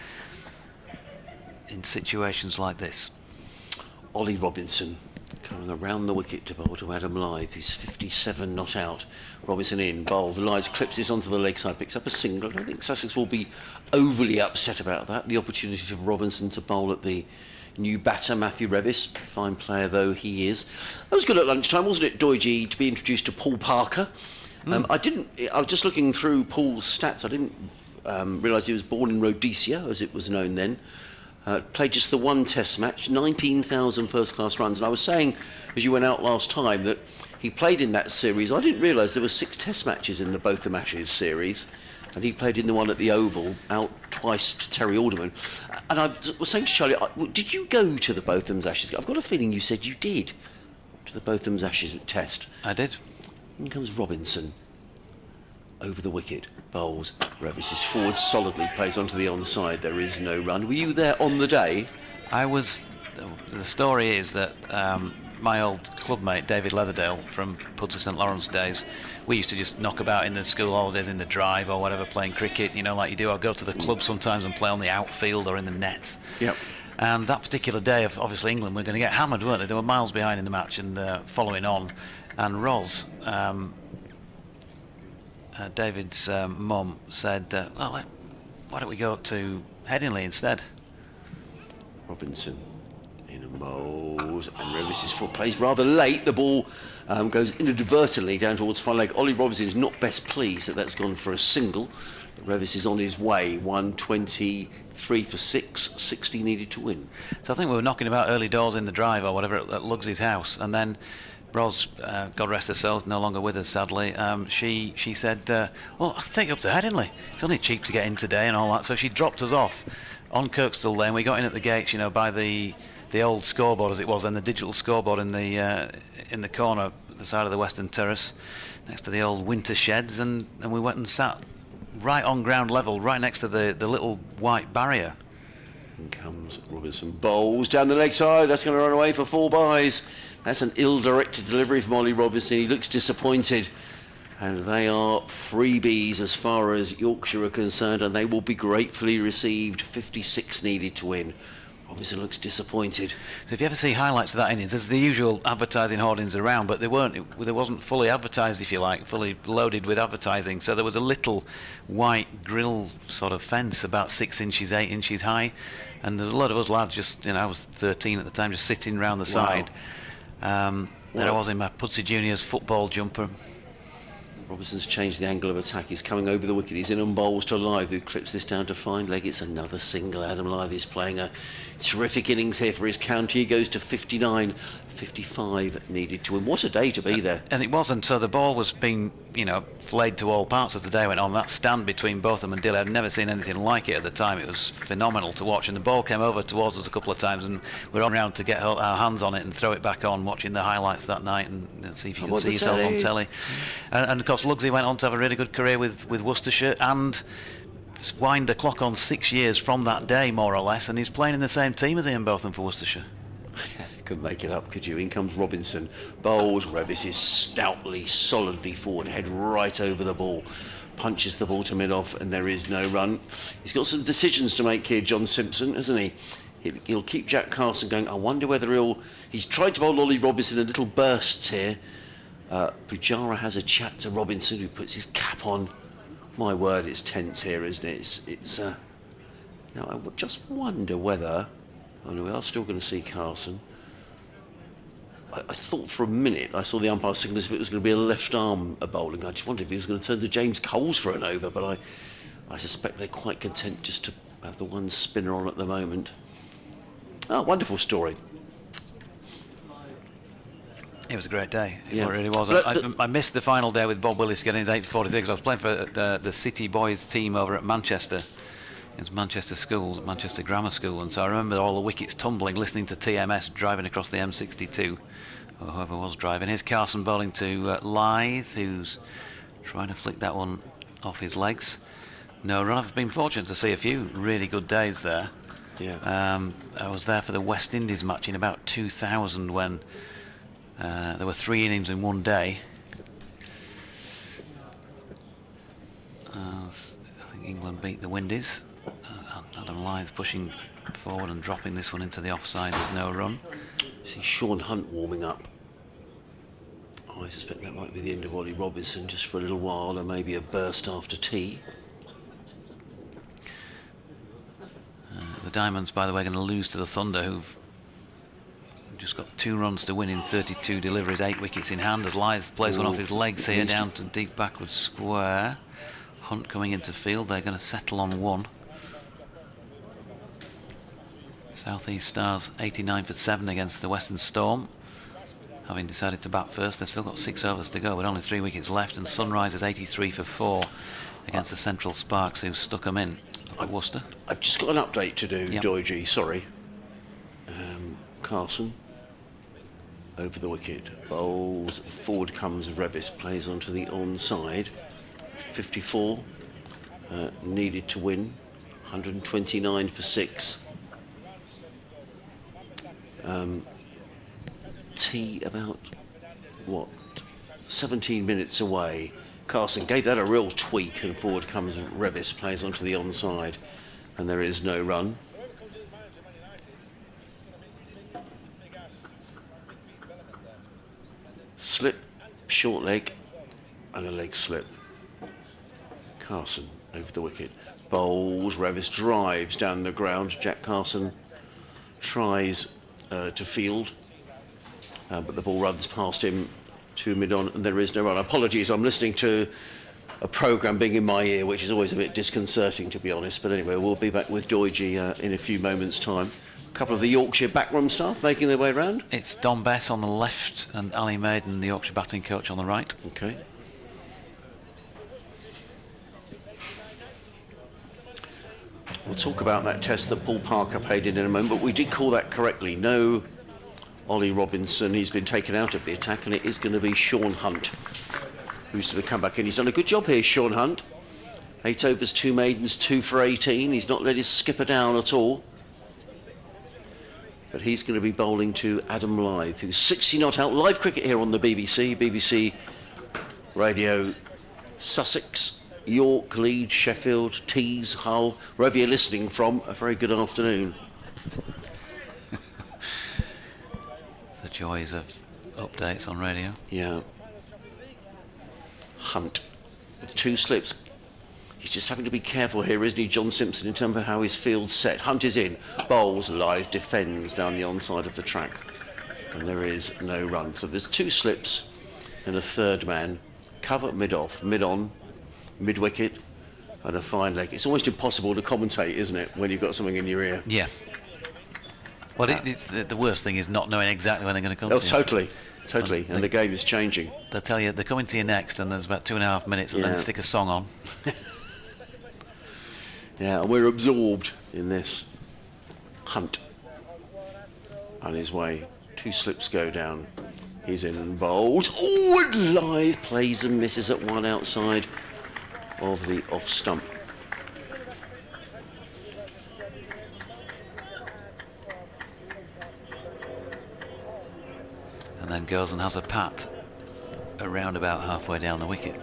in situations like this. Ollie Robinson coming around the wicket to bowl to Adam Lyth, who's 57 not out. Robinson in, bowls, Lyth clips this onto the leg side, picks up a single. I don't think Sussex will be overly upset about that. The opportunity for Robinson to bowl at the new batter, Matthew Revis, fine player though he is. That was good at lunchtime, wasn't it, Doidgy, to be introduced to Paul Parker? I was just looking through Paul's stats. I didn't realise he was born in Rhodesia, as it was known then. Played just the 1 test match, 19,000 first-class runs. And I was saying, as you went out last time, that he played in that series. I didn't realise there were 6 test matches in the Botham Ashes series. And he played in the one at the Oval, out twice to Terry Alderman. And I was saying to Charlie, did you go to the Botham's Ashes? I've got a feeling you said you did, to the Botham's Ashes test. I did. In comes Robinson. Over the wicket, bowls. Revis is forward solidly, plays onto the onside. There is no run. Were you there on the day? I was. The story is that my old clubmate David Leatherdale from Pudsey St Lawrence days, we used to just knock about in the school holidays in the drive or whatever, playing cricket, you know, like you do. I'd go to the club sometimes and play on the outfield or in the nets. Yep. And that particular day, of obviously England were going to get hammered, weren't they? They were miles behind in the match and following on. And Ros, David's mum, said, well, why don't we go to Headingley instead? Robinson in and bowls, and Revis's foot plays rather late. The ball goes inadvertently down towards fine leg. Ollie Robinson is not best pleased that that's gone for a single. Revis is on his way, 123 for 6, 60 needed to win. So I think we were knocking about early doors in the drive or whatever at Lugs's house, and then Ros, God rest her soul, no longer with us sadly, she said, well, I'll take you up to Headingley, it's only cheap to get in today and all that. So she dropped us off on Kirkstall Lane. We got in at the gates, you know, by the old scoreboard as it was then, the digital scoreboard in the corner, the side of the western terrace next to the old winter sheds, and we went and sat right on ground level, right next to the little white barrier. In comes Robinson, bowls down the leg side. That's going to run away for 4 byes. That's an ill-directed delivery from Ollie Robinson. He looks disappointed, and they are freebies as far as Yorkshire are concerned, and they will be gratefully received. 56 needed to win. Robinson looks disappointed. So if you ever see highlights of that innings, there's the usual advertising hoardings around, but they wasn't fully advertised, if you like, fully loaded with advertising. So there was a little white grill sort of fence about 6 inches, 8 inches high, and there was a lot of us lads just, you know, I was 13 at the time, just sitting round the side. There I was in my Pudsey Juniors football jumper. Robinson's changed the angle of attack. He's coming over the wicket. He's in and bowls to Lyth, who clips this down to fine leg. It's another single. Adam Lyth is playing a terrific innings here for his county. He goes to 59 55 needed to win. What a day to be there. And it wasn't, so the ball was being, flayed to all parts as the day went on. That stand between both of them and Dilly, I'd never seen anything like it at the time. It was phenomenal to watch, and the ball came over towards us a couple of times, and we're on round to get our hands on it and throw it back on, watching the highlights that night and see if you can see yourself on telly. And of course, Lugsy went on to have a really good career with Worcestershire, and wind the clock on 6 years from that day, more or less, and he's playing in the same team as Ian Botham for Worcestershire. Couldn't make it up, could you? In comes Robinson, bowls. Revis is stoutly, solidly forward, head right over the ball, punches the ball to mid-off, and there is no run. He's got some decisions to make here, John Simpson, hasn't he? He'll keep Jack Carson going. I wonder whether he's tried to bowl Ollie Robinson in little bursts here. Pujara has a chat to Robinson, who puts his cap on. My word, it's tense here, isn't it? Now I just wonder whether, we are still going to see Carson. I thought for a minute I saw the umpire signal as if it was going to be a left arm bowling. I just wondered if he was going to turn to James Coles for an over, but I suspect they're quite content just to have the one spinner on at the moment. Oh, wonderful story. It was a great day. Yeah. It really was. I missed the final day with Bob Willis getting his 8:43 because I was playing for the City Boys team over at Manchester. It's Manchester Schools, Manchester Grammar School, and so I remember all the wickets tumbling, listening to TMS driving across the M62, or whoever was driving. Here's Carson bowling to Lythe, who's trying to flick that one off his legs. No run. I've been fortunate to see a few really good days there. Yeah. I was there for the West Indies match in about 2000 when there were 3 innings in one day. I think England beat the Windies. Adam Lythe pushing forward and dropping this one into the offside. There's no run. See Sean Hunt warming up. I suspect that might be the end of Ollie Robinson just for a little while, and maybe a burst after tea. The Diamonds, by the way, going to lose to the Thunder, who've just got 2 runs to win in 32 deliveries, 8 wickets in hand, as Lythe plays one off his legs here down to deep backward square. Hunt coming into field. They're going to settle on 1. South East Stars 89 for 7 against the Western Storm, having decided to bat first. They've still got 6 overs to go, but only 3 wickets left. And Sunrisers 83 for 4 against the Central Sparks, who stuck them in at Worcester. I've just got an update to do, Yep. Doige, sorry. Carson over the wicket, bowls, forward comes Revis, plays onto the onside. 54 needed to win, 129 for 6. Tea about, 17 minutes away. Carson gave that a real tweak, and forward comes Revis, plays onto the onside, and there is no run. Slip, short leg, and a leg slip. Carson over the wicket, bowls, Revis drives down the ground. Jack Carson tries to field, but the ball runs past him to mid-on, and there is no run. Apologies, I'm listening to a programme being in my ear, which is always a bit disconcerting, to be honest. But anyway, we'll be back with Doige in a few moments' time. A couple of the Yorkshire backroom staff making their way around. It's Don Bess on the left and Ali Maiden, the Yorkshire batting coach, on the right. Okay. We'll talk about that test that Paul Parker played in a moment, but we did call that correctly. No Ollie Robinson, he's been taken out of the attack, and it is going to be Sean Hunt who's going to come back in. He's done a good job here, Sean Hunt. 8 overs, 2 maidens, 2 for 18. He's not let his skipper down at all. But he's going to be bowling to Adam Lythe, who's 60 not out. Live cricket here on the BBC Radio, Sussex, York, Leeds, Sheffield, Tees, Hull. Wherever you're listening from, a very good afternoon. The joys of updates on radio. Yeah. Hunt with 2 slips. He's just having to be careful here, isn't he, John Simpson, in terms of how his field's set. Hunt is in, bowls, Lythe defends down the onside of the track, and there is no run. So there's 2 slips and a third man. Cover mid-off, mid-on, mid-wicket, and a fine leg. It's almost impossible to commentate, isn't it, when you've got something in your ear? Yeah. Well, it's the worst thing is not knowing exactly when they're going to come. Oh, to you. totally, and the game is changing. They'll tell you they're coming to you next, and there's about 2.5 minutes, and then they stick a song on. Yeah, and we're absorbed in this. Hunt on his way. 2 slips go down. He's in and bowls. Oh, and Live plays and misses at one outside of the off stump. And then goes and has a pat around about halfway down the wicket.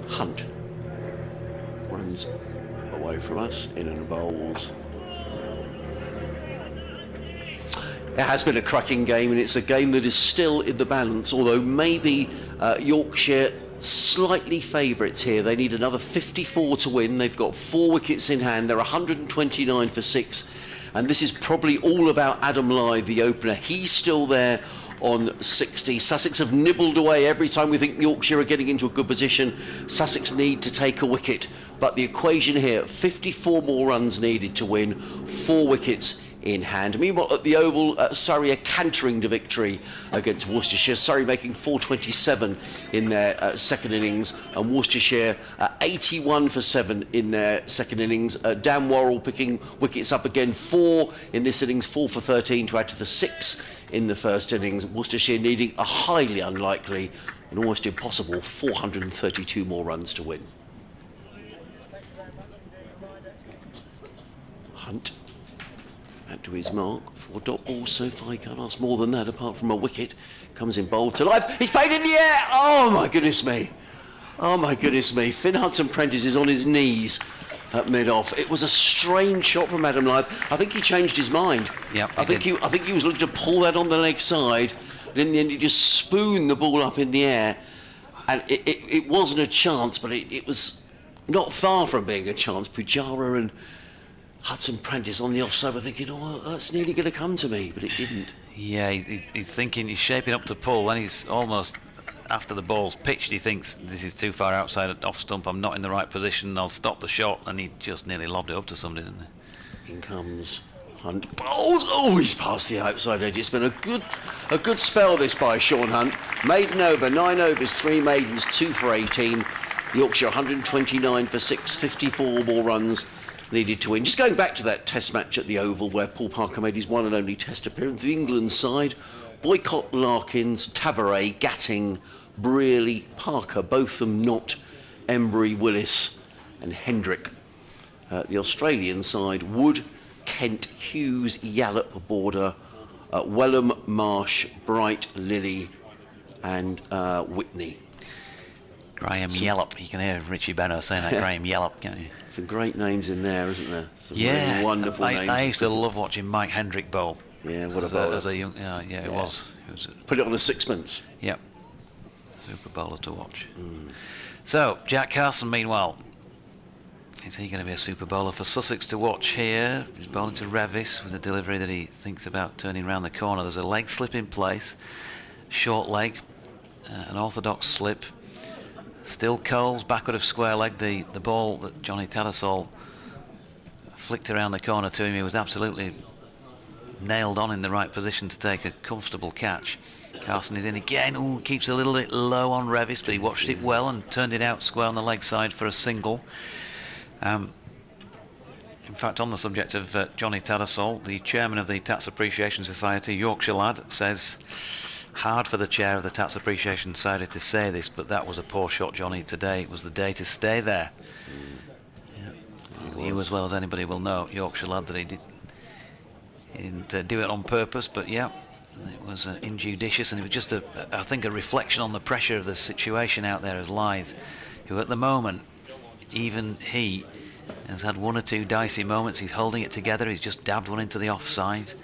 Hunt runs away from us, in and bowls. It has been a cracking game, and it's a game that is still in the balance, although maybe Yorkshire slightly favourites here. They need another 54 to win. They've got 4 wickets in hand. They're 129 for 6, and this is probably all about Adam Lyth, the opener. He's still there on 60. Sussex have nibbled away every time we think Yorkshire are getting into a good position. Sussex need to take a wicket, but the equation here, 54 more runs needed to win, 4 wickets in hand. Meanwhile, at the Oval, Surrey are cantering to victory against Worcestershire. Surrey making 427 in their second innings, and Worcestershire 81 for 7 in their second innings. Dan Worrell picking wickets up again, 4 in this innings, 4 for 13 to add to the 6 in the first innings. Worcestershire needing a highly unlikely and almost impossible 432 more runs to win. Hunt back to his mark for dot ball. So far he can't ask more than that apart from a wicket. Comes in bowled to life. He's played in the air. Oh my goodness me. Oh my goodness me. Finn Hudson-Prentice is on his knees at mid-off. It was a strange shot from Adam Lyth. I think he changed his mind. Yep, I think he was looking to pull that on the leg side, and in the end he just spooned the ball up in the air, and it wasn't a chance, but it was not far from being a chance. Pujara and Hudson-Prentice on the offside were thinking, oh, that's nearly going to come to me, but it didn't. Yeah, he's thinking, he's shaping up to pull, and he's almost, after the ball's pitched, he thinks this is too far outside off stump, I'm not in the right position, I'll stop the shot, and he just nearly lobbed it up to somebody, didn't he? In comes Hunt. Oh, he's past the outside edge. It's been a good spell this by Sean Hunt. Maiden over, 9 overs, 3 maidens, 2 for 18. Yorkshire 129 for 6, 54 more runs needed to win. Just going back to that test match at the Oval where Paul Parker made his one and only test appearance, the England side, Boycott, Larkins, Tavares, Gatting, Brearley, Parker, both of them not Embry, Willis and Hendrick. The Australian side, Wood, Kent, Hughes, Yallop, Border, Wellham, Marsh, Bright, Lilly and Whitney. Graham Yallop, you can hear Richie Benno saying that, Graham Yallop, can't you? Some great names in there, isn't there? Some Yeah, really wonderful names. I used to love watching Mike Hendrick bowl. Yeah, what as about a young, it was. Put it on a sixpence. Yep, super bowler to watch. So Jack Carson, meanwhile, is he going to be a super bowler for Sussex to watch here? He's bowling to Revis with a delivery that he thinks about turning round the corner. There's a leg slip in place, short leg, an orthodox slip. Still Coles, backward of square leg. The ball that Johnny Tattersall flicked around the corner to him, he was absolutely nailed on in the right position to take a comfortable catch. Carson is in again. Ooh, keeps a little bit low on Revis, but he watched it well and turned it out square on the leg side for a single. In fact, on the subject of Johnny Tattersall, the chairman of the Tats Appreciation Society, Yorkshire lad, says, hard for the chair of the Tats Appreciation Society to say this, but that was a poor shot, Johnny. Today it was the day to stay there. Yeah. You as well as anybody will know, Yorkshire lad, that he didn't do it on purpose, but yeah, it was injudicious, and it was just I think a reflection on the pressure of the situation out there as Lyth, who at the moment, even he has had 1 or 2 dicey moments. He's holding it together. He's just dabbed one into the offside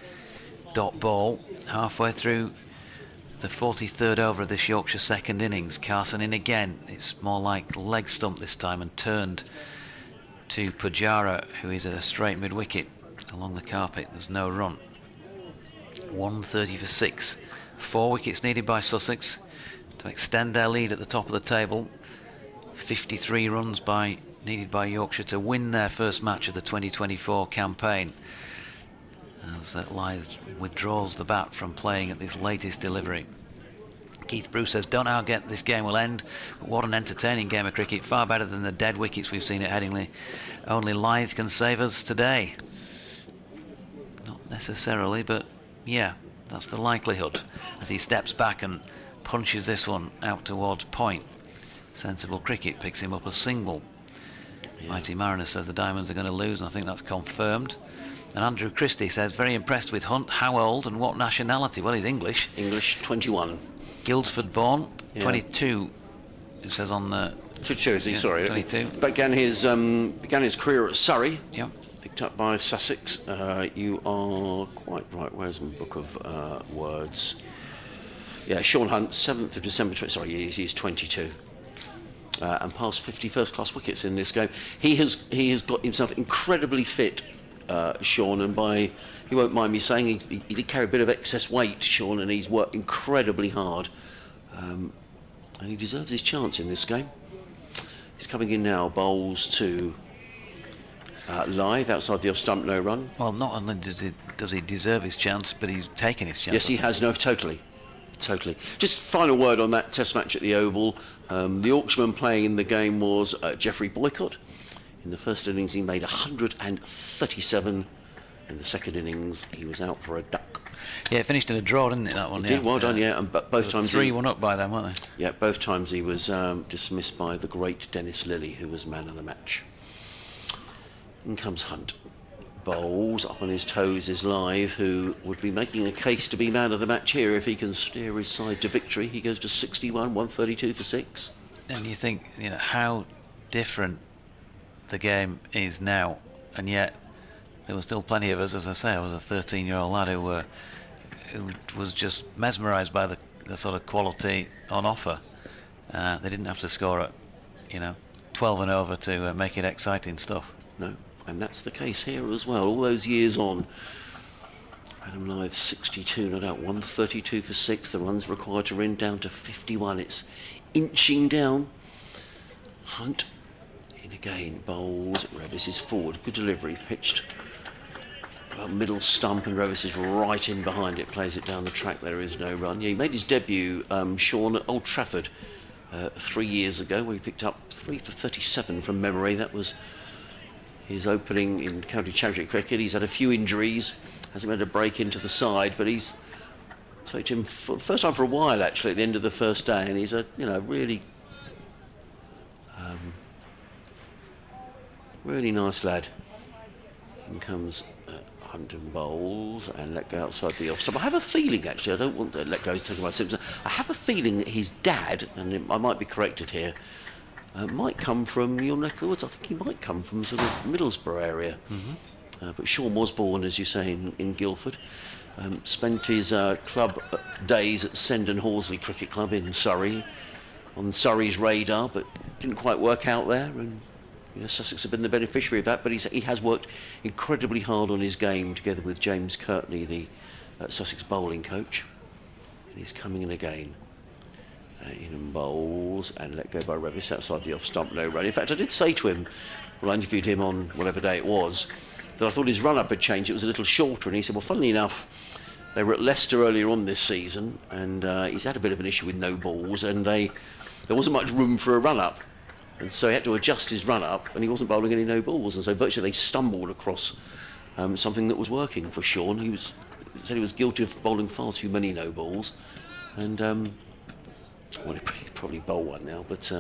dot ball halfway through the 43rd over of this Yorkshire second innings. Carson in again. It's more like leg stump this time, and turned to Pujara, who is at a straight mid-wicket along the carpet. There's no run. 130 for 6 4 wickets needed by Sussex to extend their lead at the top of the table. 53 runs needed by Yorkshire to win their first match of the 2024 campaign, as Lyth withdraws the bat from playing at this latest delivery. Keith Bruce says, don't know how this game will end, but what an entertaining game of cricket, far better than the dead wickets we've seen at Headingley. Only Lyth can save us today. Not necessarily, but yeah, that's the likelihood, as he steps back and punches this one out towards point. Sensible cricket picks him up a single. Yeah. Mighty Mariner says the Diamonds are going to lose, and I think that's confirmed. And Andrew Christie says, very impressed with Hunt. How old and what nationality? Well, he's English. English, 21. Guildford born, yeah. 22. It says on the. 22, is he? Yeah, sorry. 22. Began his career at Surrey. Yep. Picked up by Sussex. You are quite right. Where's my book of words? Yeah, Sean Hunt, 7th of December. Sorry, he's 22. And passed 50 first-class wickets in this game. He has got himself incredibly fit, Sean, and he won't mind me saying he did carry a bit of excess weight, Sean, and he's worked incredibly hard, and he deserves his chance in this game. He's coming in now, bowls to Lyth outside the off stump, no run. Well, not only does he deserve his chance, but he's taken his chance. Yes, he has. No, totally. Just final word on that Test match at the Oval. The Yorkshireman playing in the game was Geoffrey Boycott. In the first innings, he made 137. In the second innings, he was out for a duck. Yeah, it finished in a draw, didn't it, that one? It did, well done, yeah. And both times 3-1 up by them, weren't they? Yeah, both times he was dismissed by the great Dennis Lilly, who was man of the match. In comes Hunt. Bowls, up on his toes is Lyth, who would be making a case to be man of the match here if he can steer his side to victory. He goes to 61, 132 for 6. And you think, how different the game is now, and yet there were still plenty of us. As I say, I was a 13-year-old lad who was just mesmerised by the sort of quality on offer. They didn't have to score at 12 and over to make it exciting stuff. No, and that's the case here as well. All those years on, Adam Lyth 62, not out, 132 for 6. The runs required to run down to 51. It's inching down. Hunt in again, bowls. Revis is forward. Good delivery, pitched about middle stump, and Revis is right in behind it. Plays it down the track. There is no run. Yeah, he made his debut, Sean, at Old Trafford 3 years ago, where he picked up 3 for 37 from memory. That was his opening in county championship cricket. He's had a few injuries, hasn't made a break into the side, but he's spoke to him for the first time for a while actually at the end of the first day, and he's a really really nice lad. In comes Hunt and bowls and let go outside the off stump. I have a feeling actually, I don't want to let go, he's taken by Simpson. I have a feeling that his dad, and I might be corrected here, might come from your neck of the woods. I think he might come from sort of Middlesbrough area. Mm-hmm. But Sean was born, as you say, in Guildford. Spent his club days at Sendon Horsley Cricket Club in Surrey, on Surrey's radar, but didn't quite work out there. And Sussex have been the beneficiary of that. But he has worked incredibly hard on his game, together with James Courtney, the Sussex bowling coach. And he's coming in again. In and bowls and let go by Revis outside the off stump, no run. In fact, I did say to him, well, I interviewed him on whatever day it was, that I thought his run-up had changed. It was a little shorter, and he said, well, funnily enough, they were at Leicester earlier on this season, and he's had a bit of an issue with no balls, and there wasn't much room for a run-up, and so he had to adjust his run-up, and he wasn't bowling any no balls, and so virtually they stumbled across something that was working for Sean. He said he was guilty of bowling far too many no balls, and well, he'd probably bowl one now, but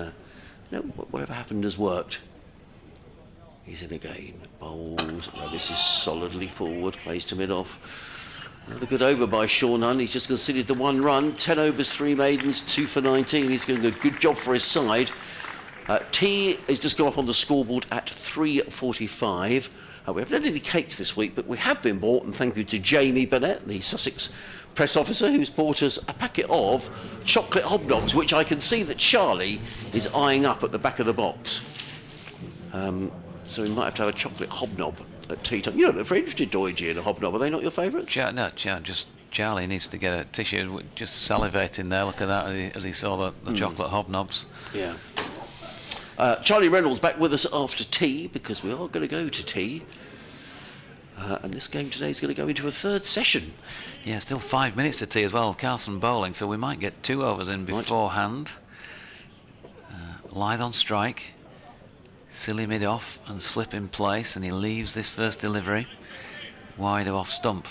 whatever happened has worked. He's in again. Bowls. Revis is solidly forward. Plays to mid-off. Another good over by Sean Hunt. He's just conceded the 1 run. 10 overs, 3 maidens, 2 for 19. He's doing a good job for his side. T is just gone up on the scoreboard at 3:45. We haven't had any cakes this week, but we have been bought, and thank you to Jamie Burnett, the Sussex press officer, who's bought us a packet of chocolate hobnobs, which I can see that Charlie is eyeing up at the back of the box. So we might have to have a chocolate hobnob at tea time. You're not very interested, Doige, in a hobnob. Are they not your favourites? No, just Charlie needs to get a tissue, just salivating there. Look at that as he saw the chocolate hobnobs. Yeah. Charlie Reynolds back with us after tea, because we are going to go to tea. And this game today is going to go into a third session. Yeah, still 5 minutes to tea as well. Carson bowling, so we might get 2 overs in beforehand. Lyth on strike. Silly mid-off and slip in place, and he leaves this first delivery wide of off stump.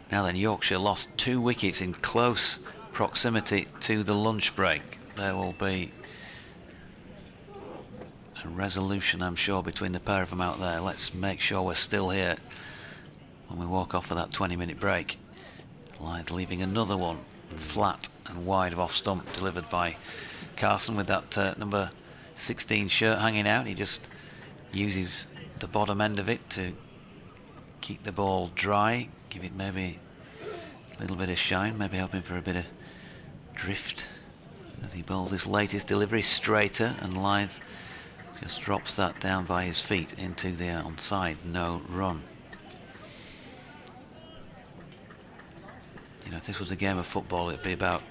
Now then, Yorkshire lost 2 wickets in close proximity to the lunch break. There will be a resolution, I'm sure, between the pair of them out there. Let's make sure we're still here when we walk off for that 20-minute break. Lyth leaving another one flat and wide of off stump, delivered by Carson with that number 16 shirt hanging out. He just uses the bottom end of it to keep the ball dry, give it maybe a little bit of shine, maybe hoping for a bit of drift as he bowls this latest delivery straighter, and Lyth just drops that down by his feet into the onside no run. You know, if this was a game of football, it'd be about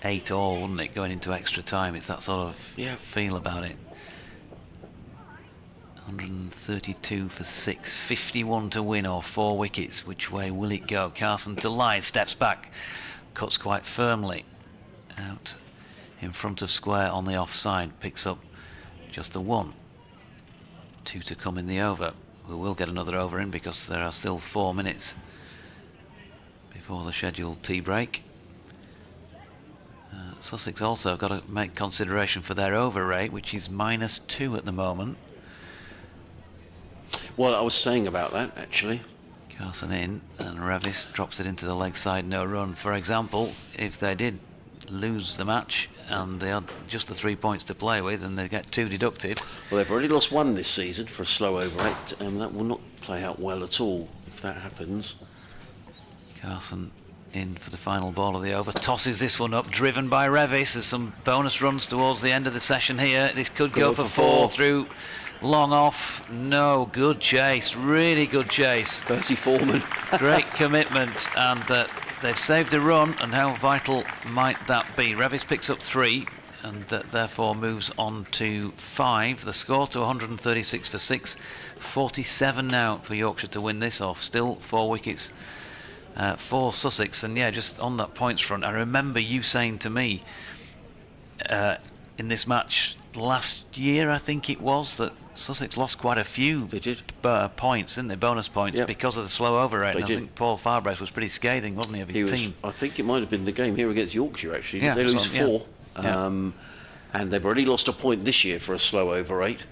8-all, wouldn't it, going into extra time? It's that sort of feel about it. 132 for 6, 51 to win, or 4 wickets. Which way will it go? Carson to Lyth, steps back, cuts quite firmly out in front of square on the offside, picks up just the 1. 2 to come in the over. We will get another over in because there are still 4 minutes before the scheduled tea break. Sussex also got to make consideration for their over rate, which is -2 at the moment. Well, I was saying about that, actually. Carson in, and Revis drops it into the leg side, no run. For example, if they did lose the match and they had just the 3 points to play with, and they get 2 deducted. Well, they've already lost 1 this season for a slow over rate, and that will not play out well at all if that happens. Carson in for the final ball of the over, tosses this one up, driven by Revis. There's some bonus runs towards the end of the session here. This could go for 4 through long off. No, good chase, really good chase. 30 Foreman. Great commitment, and they've saved a run, and how vital might that be? Revis picks up 3 and therefore moves on to 5. The score to 136 for 6, 47 now for Yorkshire to win this off. Still 4 wickets for Sussex. And yeah, just on that points front, I remember you saying to me in this match last year, I think it was, that Sussex lost quite a few points, didn't they? Bonus points, because of the slow over rate. And I think Paul Farbreast was pretty scathing, wasn't he, of his team? I think it might have been the game here against Yorkshire, actually. Yeah, they lose 4. Yeah. And they've already lost a point this year for a slow over rate.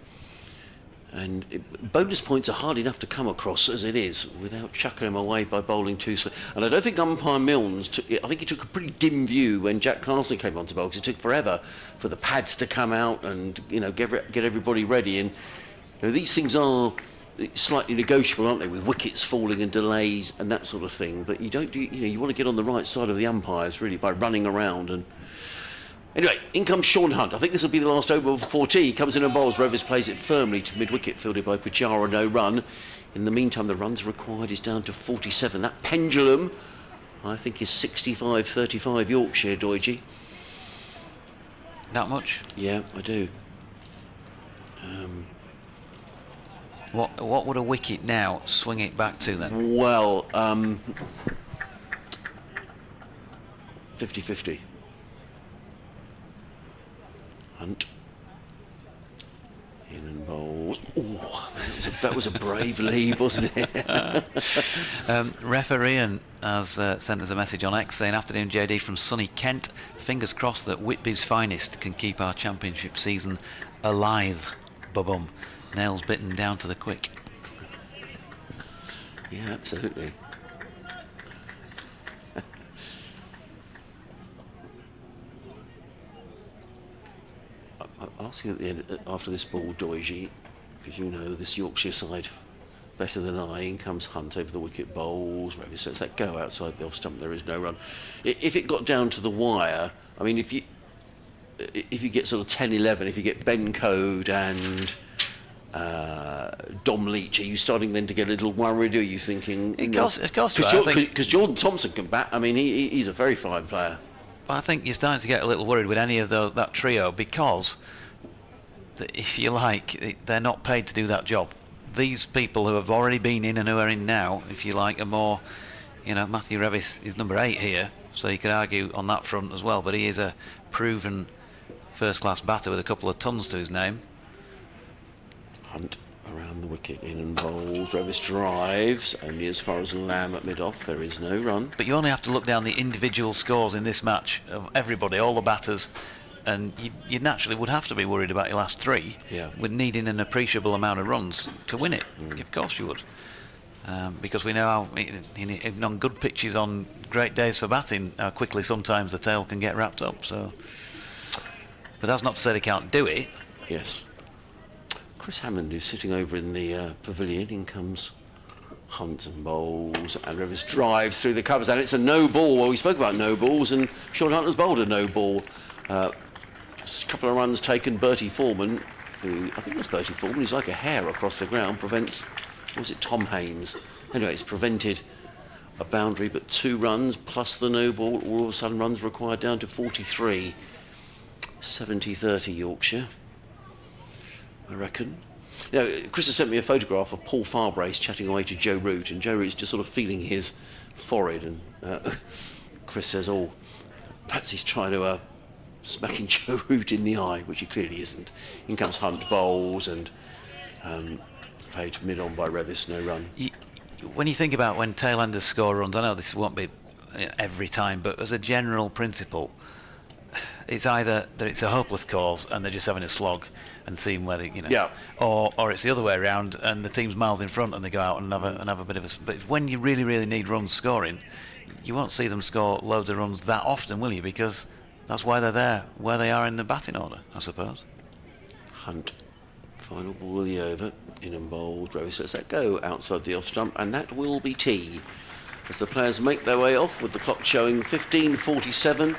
And bonus points are hard enough to come across as it is, without chucking them away by bowling too slow. And I don't think umpire Milnes I think he took a pretty dim view when Jack Carson came on to bowl, because it took forever for the pads to come out and, you know, get everybody ready. And you know, these things are slightly negotiable, aren't they, with wickets falling and delays and that sort of thing. But you don't you want to get on the right side of the umpires really by running around. And anyway, in comes Sean Hunt. I think this will be the last over before tea. He comes in and bowls. Revis plays it firmly to mid-wicket, fielded by Pujara, no run. In the meantime, the runs required is down to 47. That pendulum, I think, is 65-35 Yorkshire, Doige. That much? Yeah, I do. What would a wicket now swing it back to then? Well, 50-50. Hunt. In and bowls. Ooh, that was a brave lead, wasn't it? Referee Ian has sent us a message on X saying, "Afternoon, JD from sunny Kent. Fingers crossed that Whitby's finest can keep our championship season alive. Bum. Nails bitten down to the quick." Yeah, absolutely. I'll ask you at the end, after this ball, Doige, because you know this Yorkshire side better than I. In comes Hunt over the wicket, bowls. Revis lets that go outside the off stump. There is no run. If it got down to the wire, I mean, if you get sort of 10-11, if you get Ben Code and Dom Leach, are you starting then to get a little worried? Or are you thinking? Of course, because Jordan Thompson can bat. I mean, he's a very fine player. I think you're starting to get a little worried with any of that trio, because, if you like, they're not paid to do that job. These people who have already been in and who are in now, if you like, are more, Matthew Revis is number 8 here, so you could argue on that front as well, but he is a proven first-class batter with a couple of tons to his name. Hunt around the wicket, in and bowls. Revis drives only as far as Lamb at mid-off. There is no run. But you only have to look down the individual scores in this match of everybody, all the batters, and you naturally would have to be worried about your last 3, with needing an appreciable amount of runs to win it. Of course you would, because we know how, even on good pitches, on great days for batting, how quickly sometimes the tail can get wrapped up. So, but that's not to say they can't do it. Yes. Chris Hammond, who's sitting over in the pavilion, in comes Hunt and bowls, and Rivers drives through the covers, and it's a no ball. Well, we spoke about no balls, and Sean Hunt has bowled a no ball. A couple of runs taken. Bertie Foreman, who I think that's Bertie Foreman, he's like a hair across the ground, prevents, or was it Tom Haynes? Anyway, it's prevented a boundary, but 2 runs plus the no ball, all of a sudden runs required down to 43. 70-30 Yorkshire, I reckon. Chris has sent me a photograph of Paul Farbrace chatting away to Joe Root, and Joe Root's just sort of feeling his forehead, and Chris says, perhaps he's trying to smacking Joe Root in the eye, which he clearly isn't. In comes Hunt, bowls, and played mid-on by Revis, no run. When you think about when tail-enders score runs, I know this won't be every time, but as a general principle, it's either that it's a hopeless cause and they're just having a slog and seeing whether or it's the other way around and the team's miles in front and they go out and have a bit of a. But when you really need runs scoring, you won't see them score loads of runs that often, will you? Because that's why they're there, where they are in the batting order, I suppose. Hunt, final ball of the over, in and bowled. Rose lets that go outside the off stump, and that will be tea as the players make their way off with the clock showing 15:47.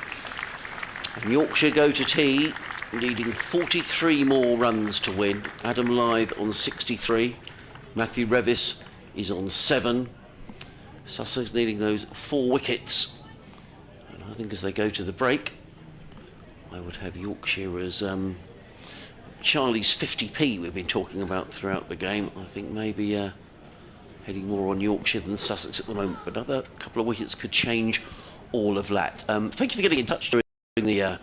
And Yorkshire go to tea, needing 43 more runs to win. Adam Lyth on 63. Matthew Revis is on 7. Sussex needing those 4 wickets. And I think as they go to the break, I would have Yorkshire as Charlie's 50p we've been talking about throughout the game. I think maybe heading more on Yorkshire than Sussex at the moment, but another couple of wickets could change all of that. Thank you for getting in touch during the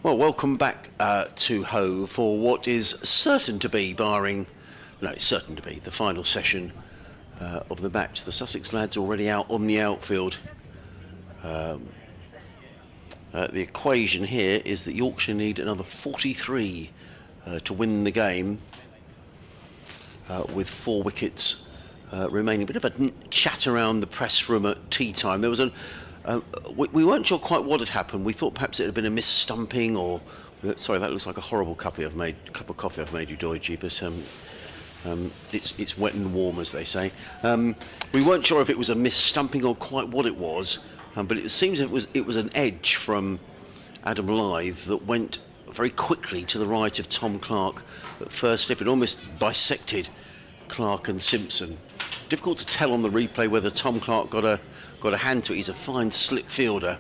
Well, welcome back to Hove for what is certain to be, it's certain to be the final session of the match. The Sussex lads already out on the outfield. The equation here is that Yorkshire need another 43 to win the game, with 4 wickets remaining. A bit of a chat around the press room at tea time. There was we weren't sure quite what had happened. We thought perhaps it had been a mis-stumping, or sorry, that looks like a horrible cup of coffee I've made you, Doidgy, but it's wet and warm, as they say. We weren't sure if it was a mis-stumping or quite what it was, but it seems it was an edge from Adam Lyth that went very quickly to the right of Tom Clark at first slip. It almost bisected Clark and Simpson. Difficult to tell on the replay whether Tom Clark got a hand to it. He's a fine slip fielder,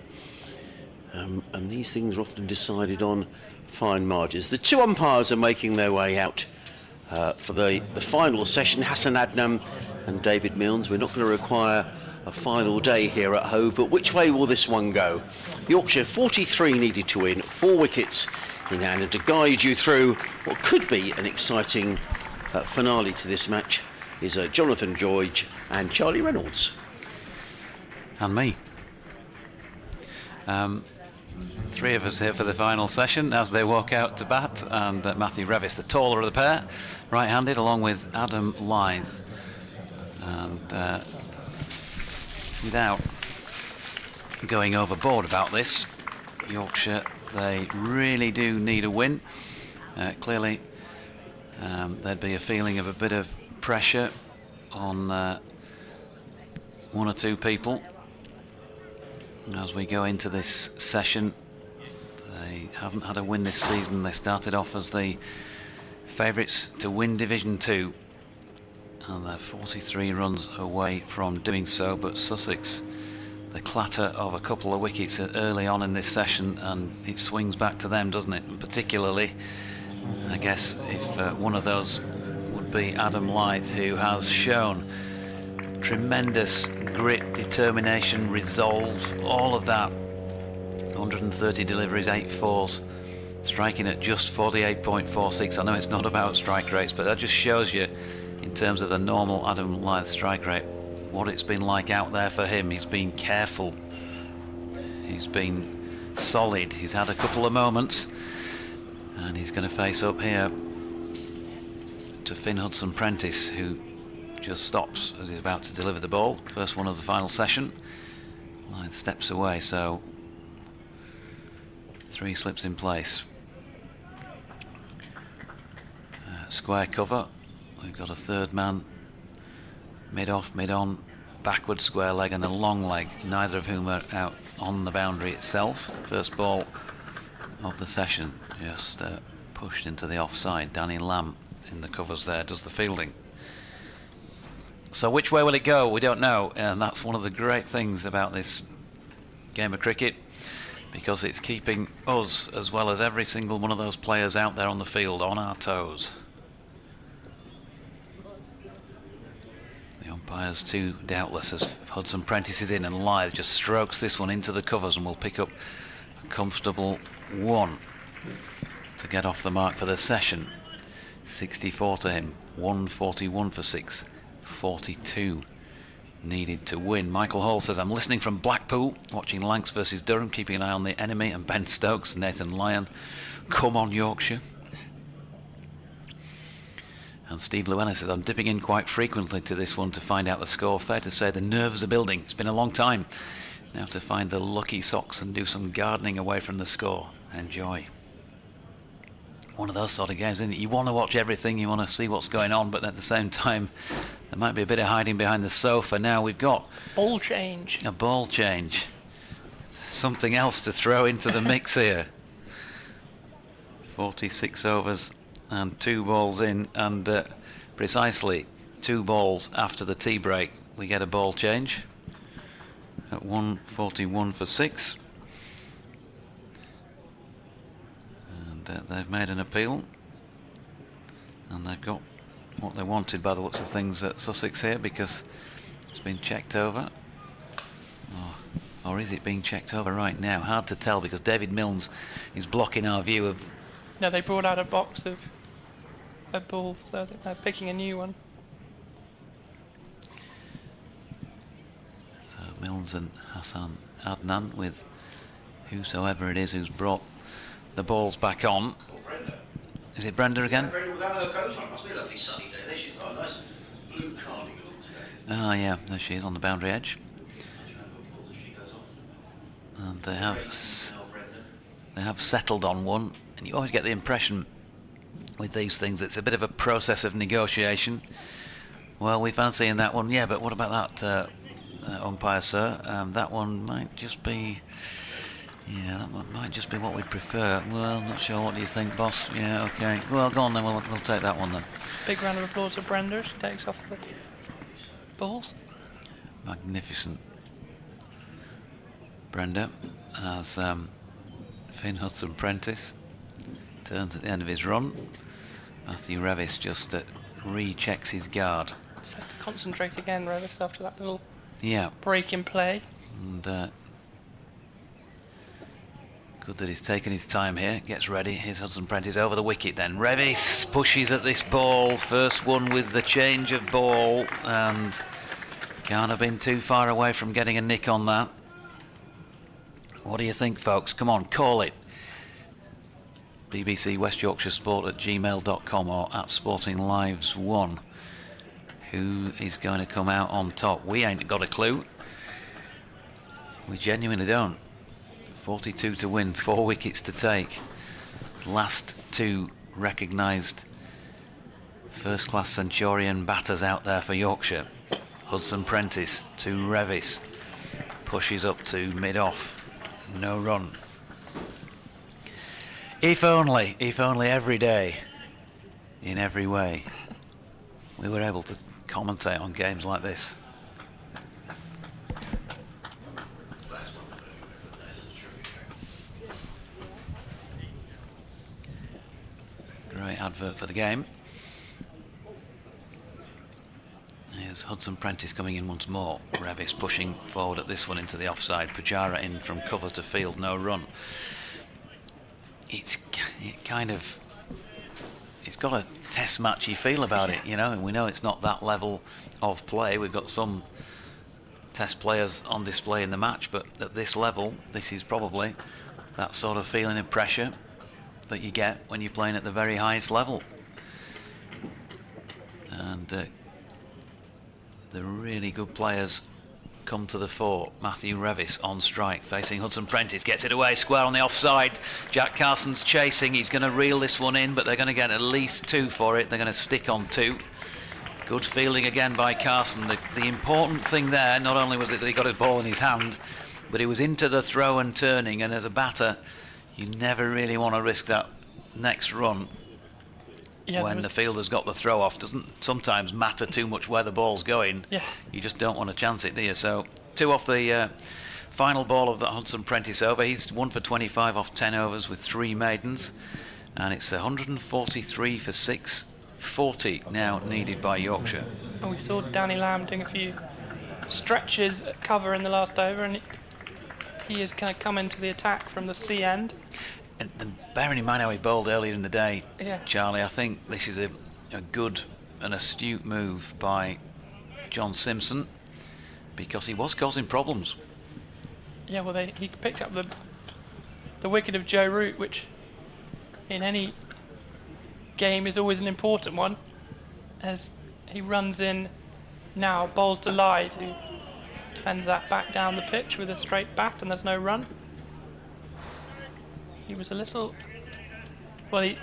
and these things are often decided on fine margins. The 2 umpires are making their way out for the final session, Hassan Adnam and David Milnes. We're not going to require a final day here at Hove, but which way will this one go? Yorkshire 43 needed to win, 4 wickets in hand, and to guide you through what could be an exciting finale to this match is Jonathan George and Charlie Reynolds. And me. 3 of us here for the final session as they walk out to bat, and Matthew Revis, the taller of the pair, right-handed, along with Adam Lyth. And without going overboard about this, Yorkshire, they really do need a win. Clearly, there'd be a feeling of a bit of pressure on 1 or 2 people as we go into this session. They haven't had a win this season. They started off as the favourites to win Division 2, and they're 43 runs away from doing so. But Sussex, the clatter of a couple of wickets early on in this session, and it swings back to them, doesn't it? And particularly, I guess, if one of those would be Adam Lyth, who has shown tremendous grit, determination, resolve, all of that. 130 deliveries, 8 fours, striking at just 48.46. I know it's not about strike rates, but that just shows you, in terms of the normal Adam Lyth strike rate, what it's been like out there for him. He's been careful, he's been solid, he's had a couple of moments, and he's going to face up here to Finn Hudson-Prentice, who just stops as he's about to deliver the ball. First one of the final session. Lyth steps away, so 3 slips in place. Square cover. We've got a 3rd man, mid-off, mid-on, backward square leg and a long leg, neither of whom are out on the boundary itself. First ball of the session, just pushed into the offside. Danny Lamb in the covers there does the fielding. So which way will it go? We don't know, and that's one of the great things about this game of cricket, because it's keeping us, as well as every single one of those players out there on the field, on our toes. The umpire's too doubtless as Hudson-Prentice is in, and Lyth just strokes this one into the covers and will pick up a comfortable 1 to get off the mark for the session. 64 to him, 141 for 6, 42 needed to win. Michael Hall says, I'm listening from Blackpool, watching Lancs versus Durham, keeping an eye on the enemy, and Ben Stokes, Nathan Lyon, come on Yorkshire. And Steve Llewellyn says, I'm dipping in quite frequently to this one to find out the score. Fair to say the nerves are building. It's been a long time. Now to find the lucky socks and do some gardening away from the score. Enjoy. One of those sort of games, isn't it? You want to watch everything, you want to see what's going on, but at the same time there might be a bit of hiding behind the sofa. Now we've got ball change. A ball change. Something else to throw into the mix here. 46 overs and 2 balls in, and precisely 2 balls after the tea break we get a ball change at 141 for 6. They've made an appeal, and they've got what they wanted by the looks of things at Sussex here, because it's been checked over. or is it being checked over right now? Hard to tell because David Milnes is blocking our view of... No, they brought out a box of balls, so they're picking a new one. So Milnes and Hassan Adnan with whosoever it is who's brought the balls back on. Is it Brenda again? Brenda without her coat on. It must be a lovely sunny day. There she's got a nice blue cardigan on today. Ah, yeah, there she is on the boundary edge. And they have settled on one, and you always get the impression with these things it's a bit of a process of negotiation. Well, we fancy in that one, yeah, but what about that umpire, sir? That one might just be... Yeah, that might just be what we'd prefer. Well, not sure. What do you think, boss? Yeah, okay. Well, go on then. We'll take that one then. Big round of applause for Brenda. She takes off the balls. Magnificent. Brenda, as Finn Hudson-Prentice turns at the end of his run. Matthew Revis just rechecks his guard. Just has to concentrate again, Revis, after that little Yeah. break in play. And good that he's taken his time here. Gets ready. Here's Hudson-Prentice over the wicket then. Revis pushes at this ball. First one with the change of ball, and can't have been too far away from getting a nick on that. What do you think, folks? Come on, call it. BBC West Yorkshire Sport at gmail.com or at Sporting Lives 1. Who is going to come out on top? We ain't got a clue. We genuinely don't. 42 to win, 4 wickets to take. Last two recognised first-class Centurion batters out there for Yorkshire. Hudson-Prentice to Revis. Pushes up to mid-off. No run. If only every day, in every way, we were able to commentate on games like this. Great advert for the game. Here's Hudson-Prentice coming in once more. Revis pushing forward at this one into the offside. Pujara in from cover to field, no run. It's got a test matchy feel about it, you know, and we know it's not that level of play. We've got some test players on display in the match, but at this level, this is probably that sort of feeling of pressure that you get when you're playing at the very highest level. And the really good players come to the fore. Matthew Revis on strike, facing Hudson-Prentice, gets it away, square on the offside. Jack Carson's chasing, he's going to reel this one in, but they're going to get at least 2 for it. They're going to stick on 2. Good fielding again by Carson. The important thing there, not only was it that he got his ball in his hand, but he was into the throw and turning, and as a batter, you never really want to risk that next run. Yeah, when the fielder's got the throw off. Doesn't sometimes matter too much where the ball's going. Yeah. You just don't want to chance it, do you? So 2 off the final ball of that Hudson-Prentice over. He's 1 for 25 off 10 overs with 3 maidens, and it's 143 for 6, 40 now needed by Yorkshire. And we saw Danny Lamb doing a few stretches at cover in the last over, and he is kind of come into the attack from the C end. And bearing in mind how he bowled earlier in the day, yeah. Charlie, I think this is a good and astute move by John Simpson, because he was causing problems. Yeah, well, he picked up the wicket of Joe Root, which in any game is always an important one, as he runs in now, bowls to Lythe, who defends that back down the pitch with a straight bat, and there's no run. He was a little... Well,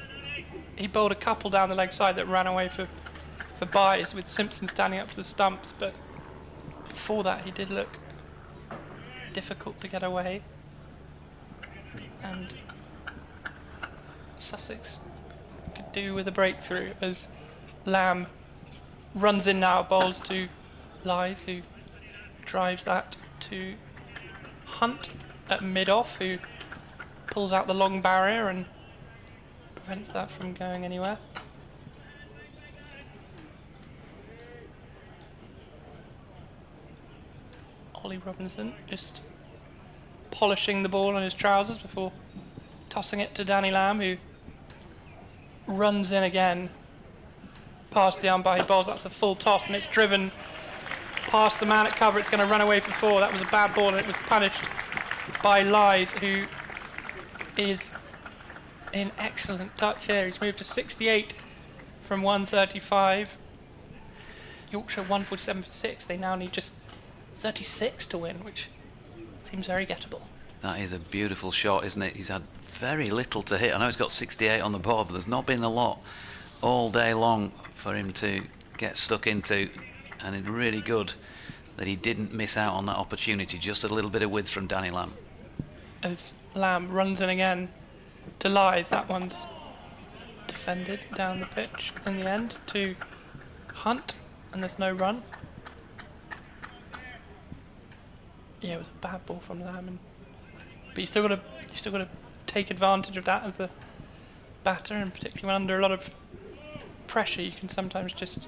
he bowled a couple down the leg side that ran away for byes, with Simpson standing up to the stumps, but before that he did look difficult to get away. And Sussex could do with a breakthrough, as Lamb runs in now, bowls to Lythe, who drives that to Hunt at mid-off, who pulls out the long barrier and prevents that from going anywhere. Ollie Robinson just polishing the ball on his trousers before tossing it to Danny Lamb, who runs in again past the umpire. He bowls, that's a full toss, and it's driven past the man at cover. It's going to run away for 4. That was a bad ball, and it was punished by Lythe, who is in excellent touch here. He's moved to 68 from 135. Yorkshire 147 for 6. They now need just 36 to win, which seems very gettable. That is a beautiful shot, isn't it? He's had very little to hit. I know he's got 68 on the board, but there's not been a lot all day long for him to get stuck into, and it's really good that he didn't miss out on that opportunity. Just a little bit of width from Danny Lamb. As Lamb runs in again to Lythe, that one's defended down the pitch in the end to Hunt, and there's no run. Yeah, it was a bad ball from Lamb, but you still got to take advantage of that as the batter, and particularly when under a lot of pressure, you can sometimes just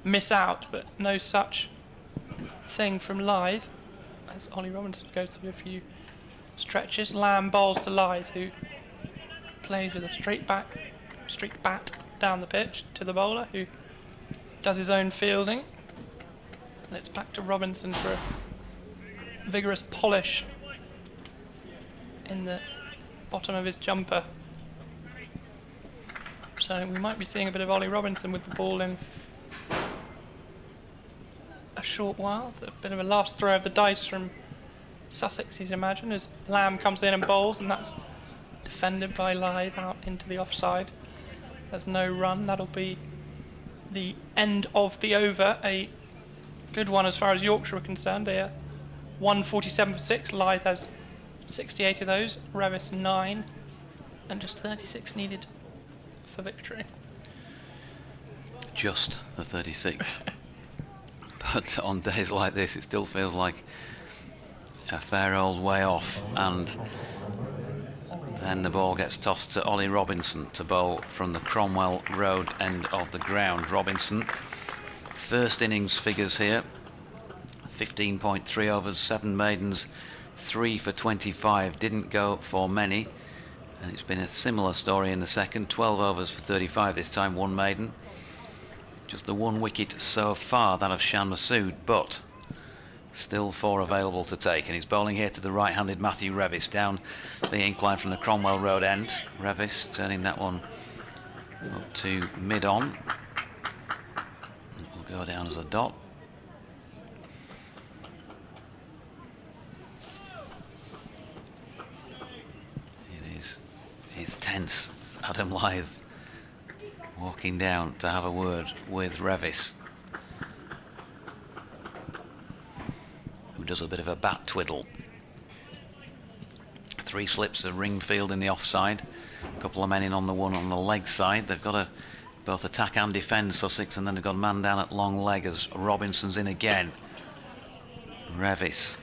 miss out. But no such thing from Lythe, as Ollie Robinson goes through a few stretches. Lamb bowls to Lythe, who plays with a straight bat down the pitch to the bowler, who does his own fielding. And it's back to Robinson for a vigorous polish in the bottom of his jumper. So we might be seeing a bit of Ollie Robinson with the ball in a short while. A bit of a last throw of the dice from Sussex, you'd imagine, as Lamb comes in and bowls, and that's defended by Lythe out into the offside. There's no run. That'll be the end of the over. A good one as far as Yorkshire are concerned. They are 147 for 6. Lythe has 68 of those. Revis 9, and just 36 needed for victory. Just the 36. But on days like this, it still feels like a fair old way off, and then the ball gets tossed to Ollie Robinson to bowl from the Cromwell Road end of the ground. Robinson, first innings figures here: 15.3 overs, 7 maidens, 3 for 25. Didn't go for many, and it's been a similar story in the second. 12 overs for 35 this time, 1 maiden. Just the 1 wicket so far, that of Shan Masood, but still 4 available to take. And he's bowling here to the right-handed Matthew Revis down the incline from the Cromwell Road end. Revis turning that one up to mid-on. It will go down as a dot. He's tense, Adam Lythe, walking down to have a word with Revis, who does a bit of a bat twiddle. 3 slips of Ringfield in the offside, a couple of men in on the one on the leg side. They've got to both attack and defend Sussex, and then they've got a man down at long leg as Robinson's in again. Revis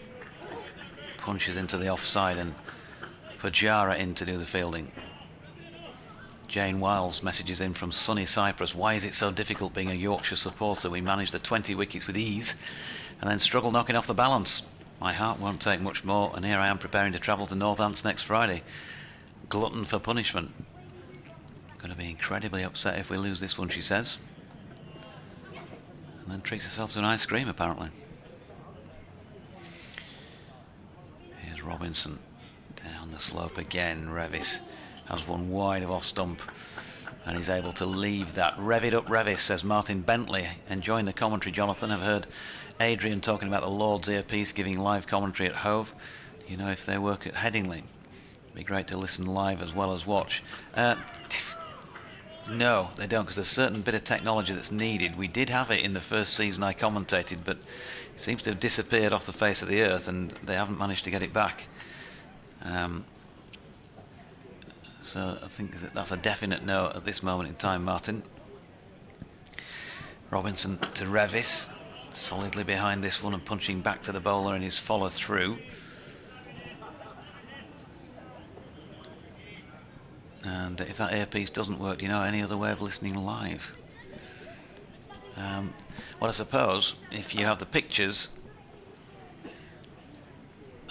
punches into the offside, and Pujara in to do the fielding. Jane Wiles messages in from sunny Cyprus: why is it so difficult being a Yorkshire supporter? We manage the 20 wickets with ease and then struggle knocking off the balance. My heart won't take much more, and here I am preparing to travel to Northants next Friday. Glutton for punishment. Going to be incredibly upset if we lose this one, she says. And then treats herself to an ice cream, apparently. Here's Robinson down the slope again. Revis has one wide of off stump, and he's able to leave that. Rev it up, Revis, says Martin Bentley. Enjoying the commentary, Jonathan. I've heard Adrian talking about the Lord's earpiece giving live commentary at Hove. You know, if they work at Headingley, it'd be great to listen live as well as watch. No, they don't, because there's a certain bit of technology that's needed. We did have it in the first season I commentated, but it seems to have disappeared off the face of the earth, and they haven't managed to get it back. So I think that's a definite no at this moment in time, Martin. Robinson to Revis, solidly behind this one and punching back to the bowler in his follow through. And if that earpiece doesn't work, do you know any other way of listening live? Well, I suppose if you have the pictures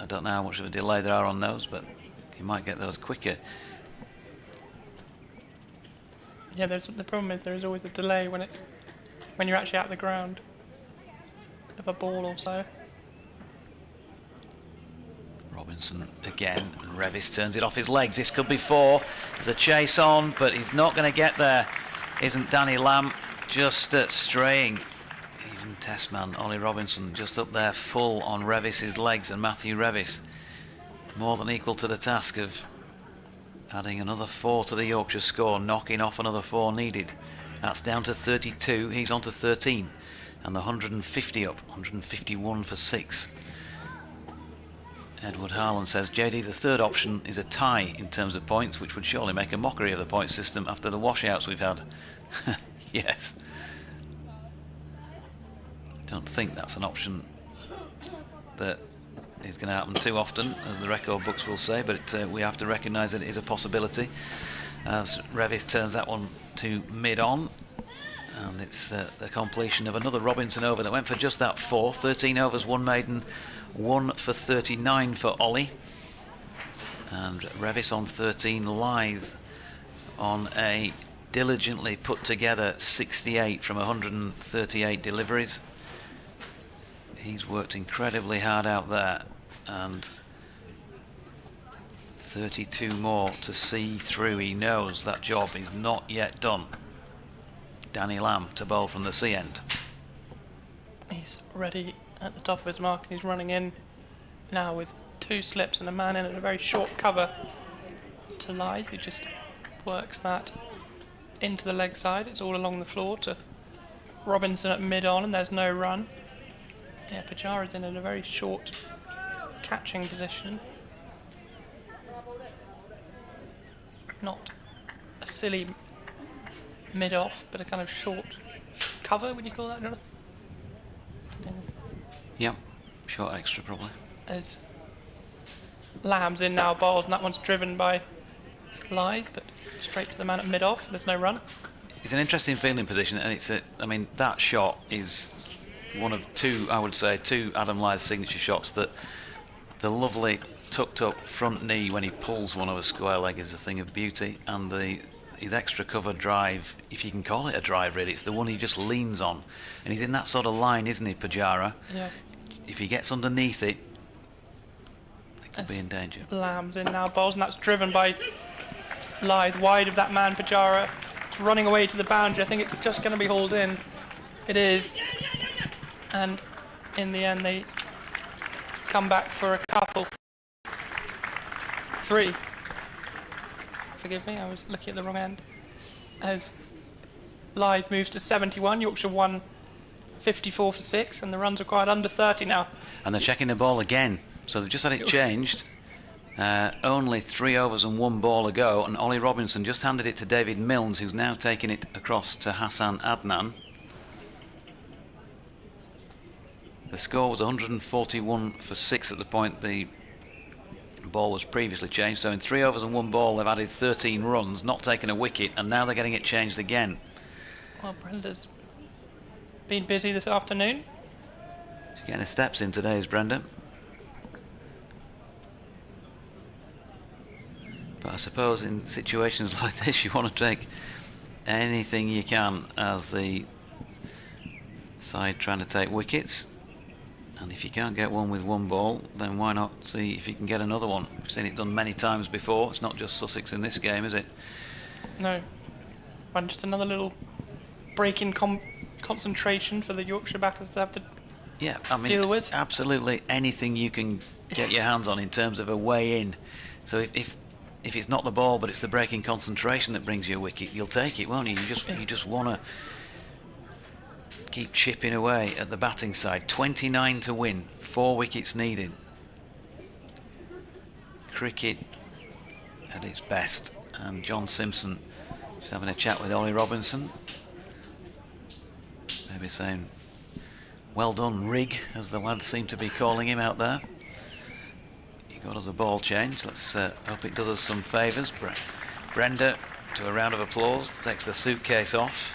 I don't know how much of a delay there are on those, but you might get those quicker. Yeah, the problem is there is always a delay when you're actually at the ground of a ball or so. Robinson again, and Revis turns it off his legs. This could be 4. There's a chase on, but he's not going to get there. Isn't Danny Lamb just straying? Even test man Ollie Robinson just up there full on Revis's legs, and Matthew Revis more than equal to the task of adding another 4 to the Yorkshire score, knocking off another 4 needed. That's down to 32. He's on to 13, and the 150 up, 151 for 6. Edward Harlan says, JD, the third option is a tie in terms of points, which would surely make a mockery of the point system after the washouts we've had. Yes. Don't think that's an option that is going to happen too often, as the record books will say, but we have to recognise that it is a possibility, as Revis turns that one to mid-on, and it's the completion of another Robinson over that went for just that 4. 13 overs, 1 maiden, 1 for 39 for Ollie, and Revis on 13, Lithe on a diligently put together 68 from 138 deliveries. He's worked incredibly hard out there, and 32 more to see through. He knows that job is not yet done. Danny Lamb to bowl from the C end. He's ready at the top of his mark, and he's running in now with 2 slips and a man in at a very short cover to Lithe. He just works that into the leg side. It's all along the floor to Robinson at mid-on, and there's no run. Yeah, Pujara's in a very short catching position. Not a silly mid-off, but a kind of short cover, would you call that, Jonathan? Yep, short extra probably. As Lamb's in now, bowls, and that one's driven by Lithe, but straight to the man at mid-off. There's no run. It's an interesting fielding position, and I mean, that shot is one of 2, I would say, 2 Adam Lythe's signature shots. That the lovely tucked up front knee when he pulls one of a square leg is a thing of beauty, and his extra cover drive, if you can call it a drive really, it's the one he just leans on, and he's in that sort of line, isn't he, Pujara? Yeah. If he gets underneath it, it could be in danger. Lamb's in now, bowls, and that's driven by Lithe wide of that man. Pujara. It's running away to the boundary. I think it's just going to be hauled in. It is. And in the end, they come back for a couple. 3. Forgive me, I was looking at the wrong end. As Lithe moves to 71, Yorkshire won 54 for 6, and the runs required under 30 now. And they're checking the ball again, so they've just had it changed. Only 3 overs and 1 ball ago, and Ollie Robinson just handed it to David Milnes, who's now taking it across to Hassan Adnan. The score was 141 for 6 at the point the ball was previously changed. So in 3 overs and 1 ball, they've added 13 runs, not taken a wicket, and now they're getting it changed again. Well, Brenda's been busy this afternoon. She's getting her steps in today, is Brenda. But I suppose in situations like this, you want to take anything you can as the side trying to take wickets. And if you can't get one with 1 ball, then why not see if you can get another one? We've seen it done many times before. It's not just Sussex in this game, is it? No. And just another little break in concentration for the Yorkshire batters to have to deal with. Absolutely anything you can get your hands on in terms of a way in. So if it's not the ball, but it's the break in concentration that brings you a wicket, you'll take it, won't you? You just want to keep chipping away at the batting side. 29 to win, 4 wickets needed. Cricket at its best, and John Simpson just having a chat with Ollie Robinson, maybe saying well done Rig, as the lads seem to be calling him out there. He got us a ball change. Let's hope it does us some favours. Brenda, to a round of applause, takes the suitcase off.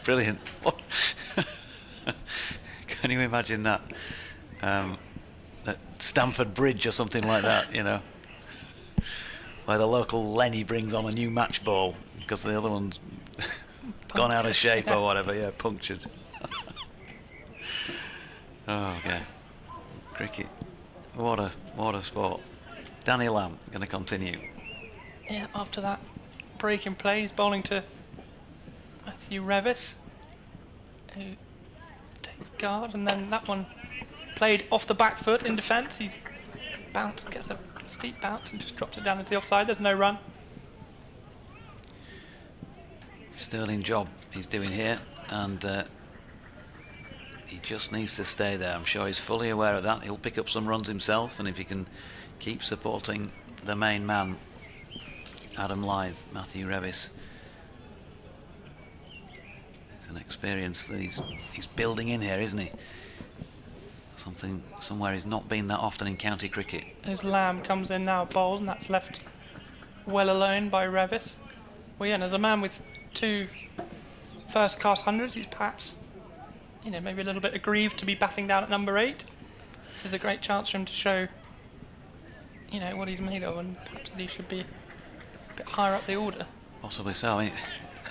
Brilliant. Can you imagine that? Stamford Bridge or something like that, you know, where the local Lenny brings on a new match ball because the other one's gone out of shape or whatever. Yeah, punctured. Oh, okay. Cricket. What a sport. Danny Lamb going to continue. Yeah, after that break in play, he's bowling to Matthew Revis, who takes guard, and then that one played off the back foot in defence. He gets a steep bounce and just drops it down into the offside. There's no run. Sterling job he's doing here, and he just needs to stay there. I'm sure he's fully aware of that. He'll pick up some runs himself, and if he can keep supporting the main man, Adam Lyth, Matthew Revis, it's an experience that he's building in here, isn't he? Somewhere he's not been that often in county cricket. As Lamb comes in now, bowls, and that's left well alone by Revis. Well, yeah, and as a man with 2 first-class hundreds, he's perhaps, you know, maybe a little bit aggrieved to be batting down at number 8. This is a great chance for him to show, you know, what he's made of, and perhaps that he should be a bit higher up the order. Possibly so. I mean,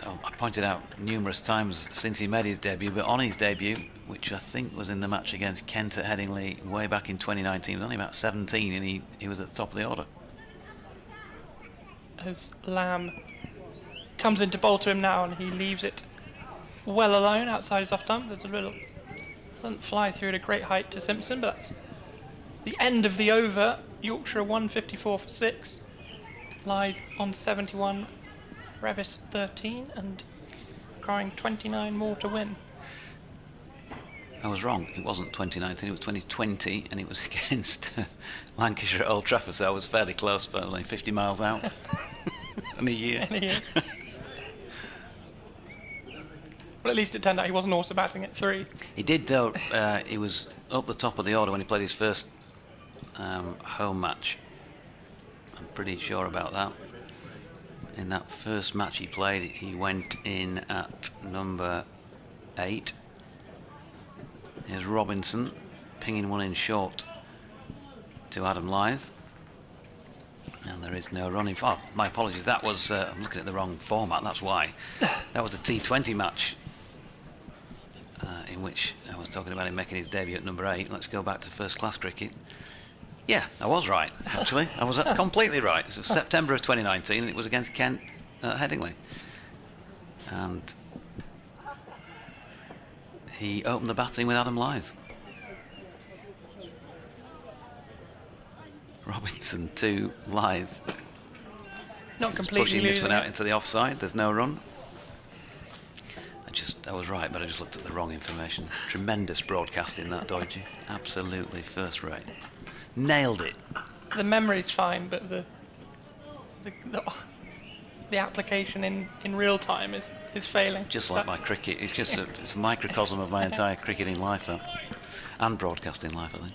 I pointed out numerous times since he made his debut, but on his debut, which I think was in the match against Kent at Headingley way back in 2019, he was only about 17, and he was at the top of the order. As Lamb comes in to bowl to him now, and he leaves it well alone outside his off stump. There's a little, doesn't fly through at a great height to Simpson, but that's the end of the over. Yorkshire 154 for 6, Lyth on 71, Revis 13, and requiring 29 more to win. I was wrong. It wasn't 2019, it was 2020, and it was against Lancashire at Old Trafford, so I was fairly close, but only 50 miles out. In a year. In a year. Well, at least it turned out he wasn't also batting at 3. He did, though. He was up the top of the order when he played his first home match. I'm pretty sure about that. In that first match he played, he went in at number 8. Here's Robinson pinging one in short to Adam Lyth, and there is no running. Oh, my apologies, that was I'm looking at the wrong format, that's why. That was a T20 match in which I was talking about him making his debut at number 8. Let's go back to first class cricket. Yeah, I was right, actually. I was completely right. It was September of 2019, and it was against Kent at Headingley. And he opened the batting with Adam Lyth. Robinson to Lyth. Not completely pushing this one out it. into the offside. There's no run. I was right, but I just looked at the wrong information. Tremendous broadcasting, that, Deutsche. Absolutely first rate. Nailed it. The memory's fine, but the application in real time is failing. Just like my cricket, it's just it's a microcosm of my entire cricketing life, that, and broadcasting life, I think.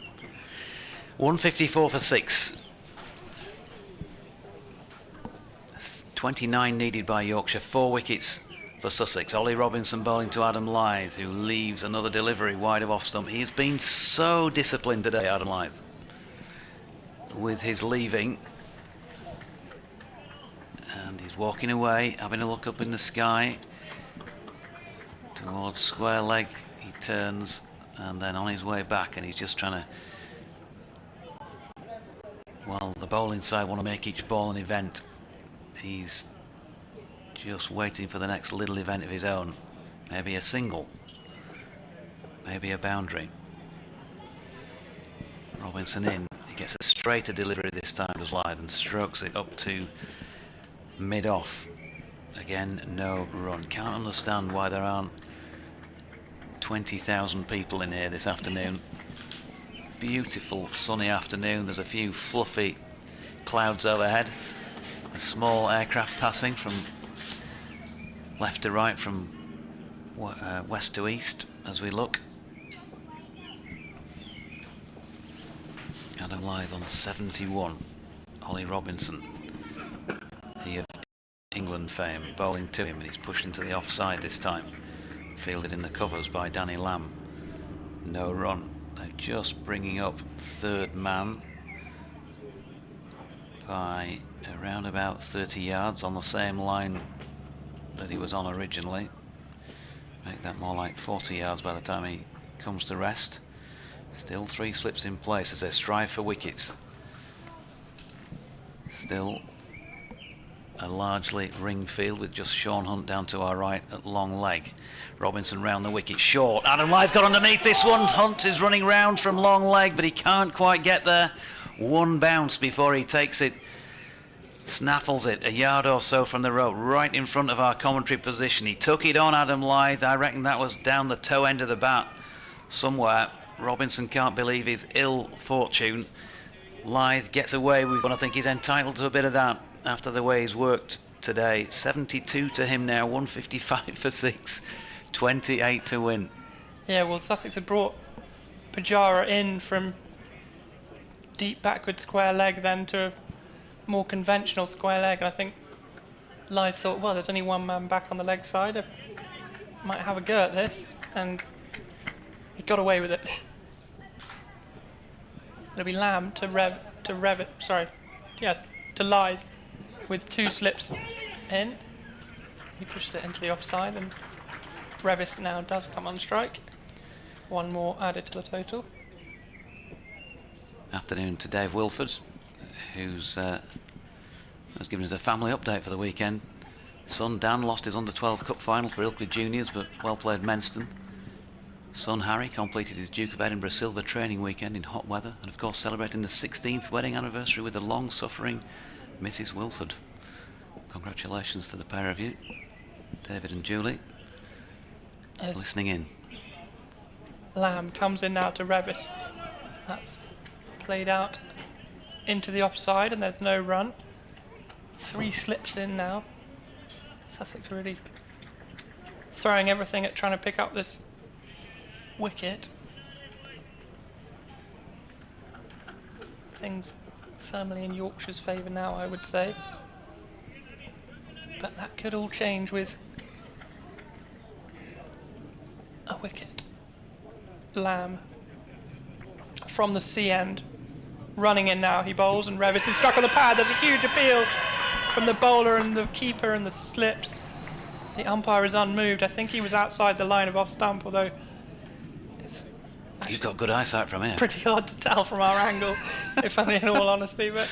154 for 6. 29 needed by Yorkshire, 4 wickets for Sussex. Ollie Robinson bowling to Adam Lyth, who leaves another delivery wide of off stump. He has been so disciplined today, Adam Lyth, with his leaving. And he's walking away, having a look up in the sky towards square leg. He turns, and then on his way back, and he's just trying to, well, the bowling side want to make each ball an event. He's just waiting for the next little event of his own. Maybe a single, maybe a boundary. Robinson in. He gets a straighter delivery this time, does Lyth, and strokes it up to mid-off. Again, no run. Can't understand why there aren't 20,000 people in here this afternoon. Beautiful sunny afternoon. There's a few fluffy clouds overhead. A small aircraft passing from left to right, from west to east as we look. Adam Lyth on 71. Ollie Robinson, he of England fame, bowling to him, and he's pushed into the offside this time. Fielded in the covers by Danny Lamb. No run. They're just bringing up third man by around about 30 yards on the same line that he was on originally. Make that more like 40 yards by the time he comes to rest. Still 3 slips in place as they strive for wickets. Still a largely ring field with just Sean Hunt down to our right at long leg. Robinson round the wicket short. Adam Lythe's got underneath this one. Hunt is running round from long leg, but he can't quite get there. One bounce before he takes it, snaffles it a yard or so from the rope, right in front of our commentary position. He took it on, Adam Lythe. I reckon that was down the toe end of the bat somewhere. Robinson can't believe his ill fortune. Lythe gets away with one. I think he's entitled to a bit of that after the way he's worked today. 72 to him now, 155 for 6, 28 to win. Yeah, well, Sussex had brought Pujara in from deep backward square leg then to a more conventional square leg. And I think Lythe thought, well, there's only one man back on the leg side. I might have a go at this. And he got away with it. It'll be Lamb to Lythe with 2 slips in. He pushes it into the offside, and Revis now does come on strike. 1 more added to the total. Afternoon to Dave Wilford, who's has given us a family update for the weekend. Son Dan lost his under-12 cup final for Ilkley Juniors, but well played Menston. Son Harry completed his Duke of Edinburgh Silver training weekend in hot weather, and of course celebrating the 16th wedding anniversary with the long-suffering Mrs. Wilford. Congratulations to the pair of you, David and Julie. Listening in. Lamb comes in now to Revis. That's played out into the offside, and there's no run. 3 slips in now. Sussex really throwing everything at trying to pick up this wicket. Things firmly in Yorkshire's favour now, I would say. But that could all change with a wicket. Lamb from the C end running in now. He bowls and Revis is struck on the pad. There's a huge appeal from the bowler and the keeper and the slips. The umpire is unmoved. I think he was outside the line of off stump, although you've got good eyesight from here. Pretty hard to tell from our angle, if I'm in all honesty. But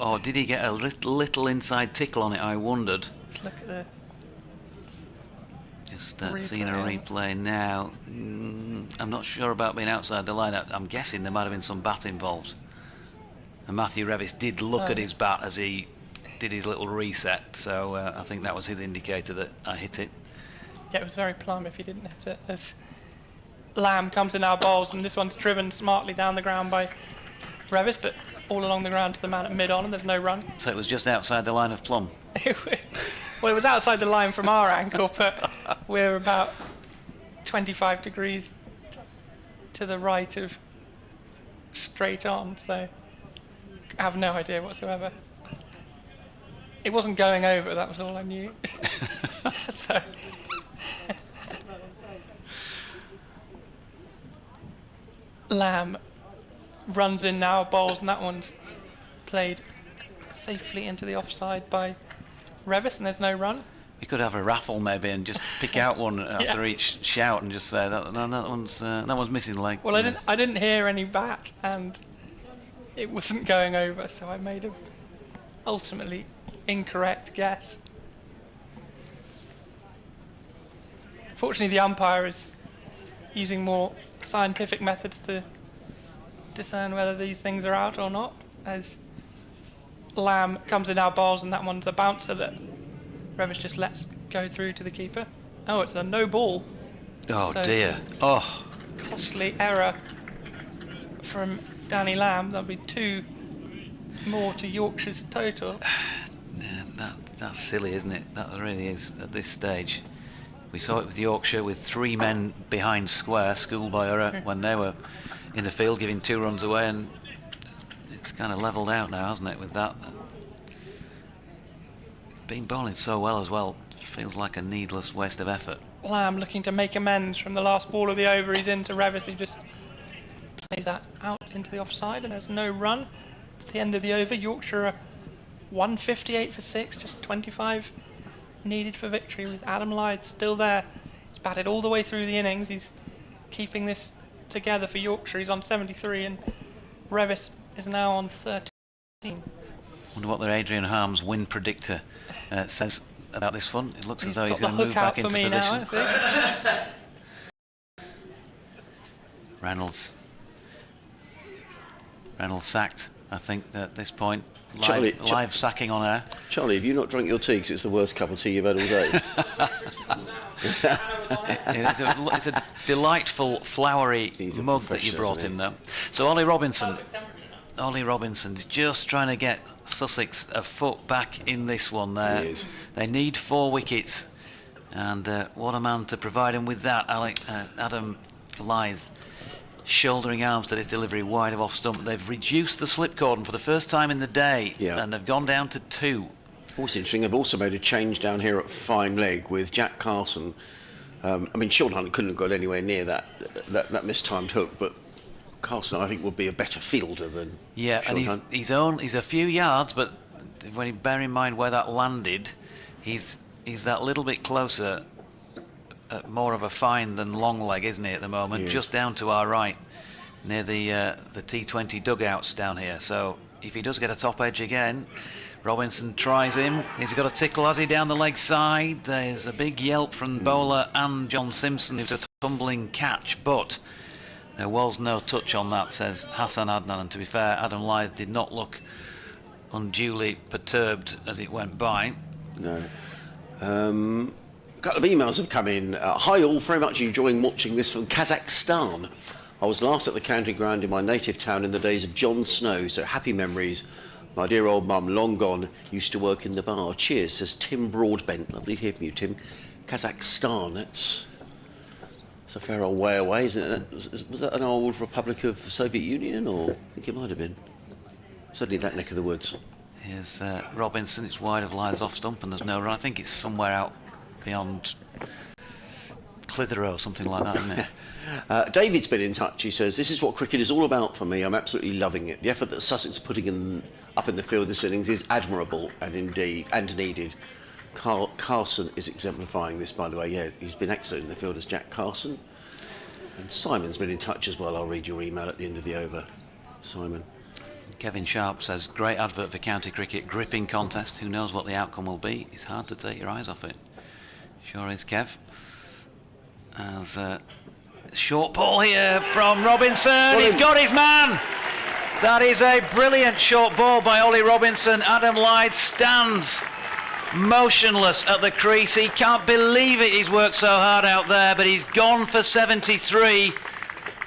or did he get a little inside tickle on it? I wondered. Let's look at the just seeing a replay now. I'm not sure about being outside the line. I'm guessing there might have been some bat involved. And Matthew Revis did look at his bat as he did his little reset, so I think that was his indicator that I hit it. Yeah, it was very plumb if he didn't hit it. As Lamb comes in our bowls, and this one's driven smartly down the ground by Revis, but all along the ground to the man at mid-on, and there's no run. So it was just outside the line of plumb? Well, it was outside the line from our angle, but we're about 25 degrees to the right of straight on, so I have no idea whatsoever. It wasn't going over, that was all I knew. So Lamb runs in now, bowls, and that one's played safely into the offside by Revis, and there's no run. You could have a raffle maybe and just pick out one after each shout and just say that one's missing leg. Well, I didn't hear any bat, and it wasn't going over, so I made a ultimately incorrect guess. Fortunately, the umpire is using more scientific methods to discern whether these things are out or not, as Lamb comes in our bowls, and that one's a bouncer that Revis just lets go through to the keeper. Oh, it's a no ball. Oh, so dear. Oh. Costly error from Danny Lamb. That'll be 2 more to Yorkshire's total. Yeah, that's silly, isn't it? That really is at this stage. We saw it with Yorkshire with 3 men behind square, schoolboy error, when they were in the field giving 2 runs away, and it's kind of levelled out now, hasn't it, with that? Been bowling so well as well, feels like a needless waste of effort. Lamb looking to make amends from the last ball of the over. He's into Revis. He just plays that out into the offside, and there's no run. It's the end of the over. Yorkshire are 158 for 6, just 25 needed for victory, with Adam Lyth still there. He's batted all the way through the innings. He's keeping this together for Yorkshire. He's on 73, and Revis is now on 13. Wonder what their Adrian Harms win predictor says about this one. It looks as though he's going to move back into position. Now, Reynolds sacked, I think, at this point. Live sacking on air. Charlie, have you not drunk your tea because it's the worst cup of tea you've had all day? It's a delightful, flowery mug that you brought in, though. So Ollie Robinson's just trying to get Sussex a foot back in this one. They need 4 wickets, and what a man to provide him with that. Adam Lyth shouldering arms to this delivery wide of off stump. They've reduced the slip cordon for the first time in the day, and they've gone down to 2. Also interesting, they've also made a change down here at fine leg with Jack Carson. I mean, Sean Hunt couldn't have got anywhere near that mistimed hook, but Carson, I think, would be a better fielder than Sean Hunt. He's a few yards, but when you bear in mind where that landed, he's that little bit closer, more of a fine than long leg, isn't he, at the moment? Just down to our right, near the T20 dugouts down here. So if he does get a top edge again, Robinson tries him. He's got a tickle, has he, down the leg side? There's a big yelp from bowler and John Simpson, who's a tumbling catch, but there was no touch on that, says Hassan Adnan. And to be fair, Adam Lyth did not look unduly perturbed as it went by. No. A couple of emails have come in. Hi all, very much enjoying watching this from Kazakhstan. I was last at the county ground in my native town in the days of John Snow, so happy memories. My dear old mum, long gone, used to work in the bar. Cheers, says Tim Broadbent. Lovely to hear from you, Tim. Kazakhstan, that's a fair old way away, isn't it? Was that an old Republic of the Soviet Union, or I think it might have been. Certainly that neck of the woods. Here's Robinson. It's wide of Lyth's off stump, and there's no run. I think it's somewhere out beyond Clitheroe or something like that, isn't it? David's been in touch. He says, this is what cricket is all about for me. I'm absolutely loving it. The effort that Sussex are putting up in the field this innings is admirable and needed. Carson is exemplifying this, by the way. Yeah, he's been excellent in the field as Jack Carson. And Simon's been in touch as well. I'll read your email at the end of the over, Simon. Kevin Sharp says, great advert for county cricket, gripping contest. Who knows what the outcome will be? It's hard to take your eyes off it. Sure is, Kev. As short ball here from Robinson. He's got his man. That is a brilliant short ball by Ollie Robinson. Adam Lyth stands motionless at the crease. He can't believe it. He's worked so hard out there, but he's gone for 73.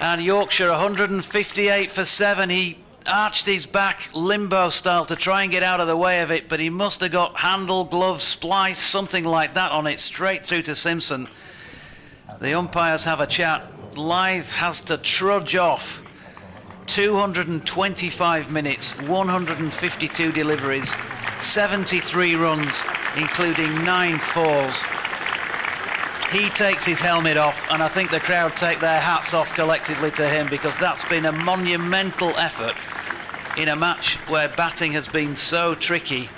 And Yorkshire 158 for 7. He arched his back limbo style to try and get out of the way of it, but he must have got handle, glove, splice, something like that on it, straight through to Simpson. The umpires have a chat. Lyth has to trudge off. 225 minutes, 152 deliveries, 73 runs, including 9 fours. He takes his helmet off, and I think the crowd take their hats off collectively to him, because that's been a monumental effort in a match where batting has been so tricky,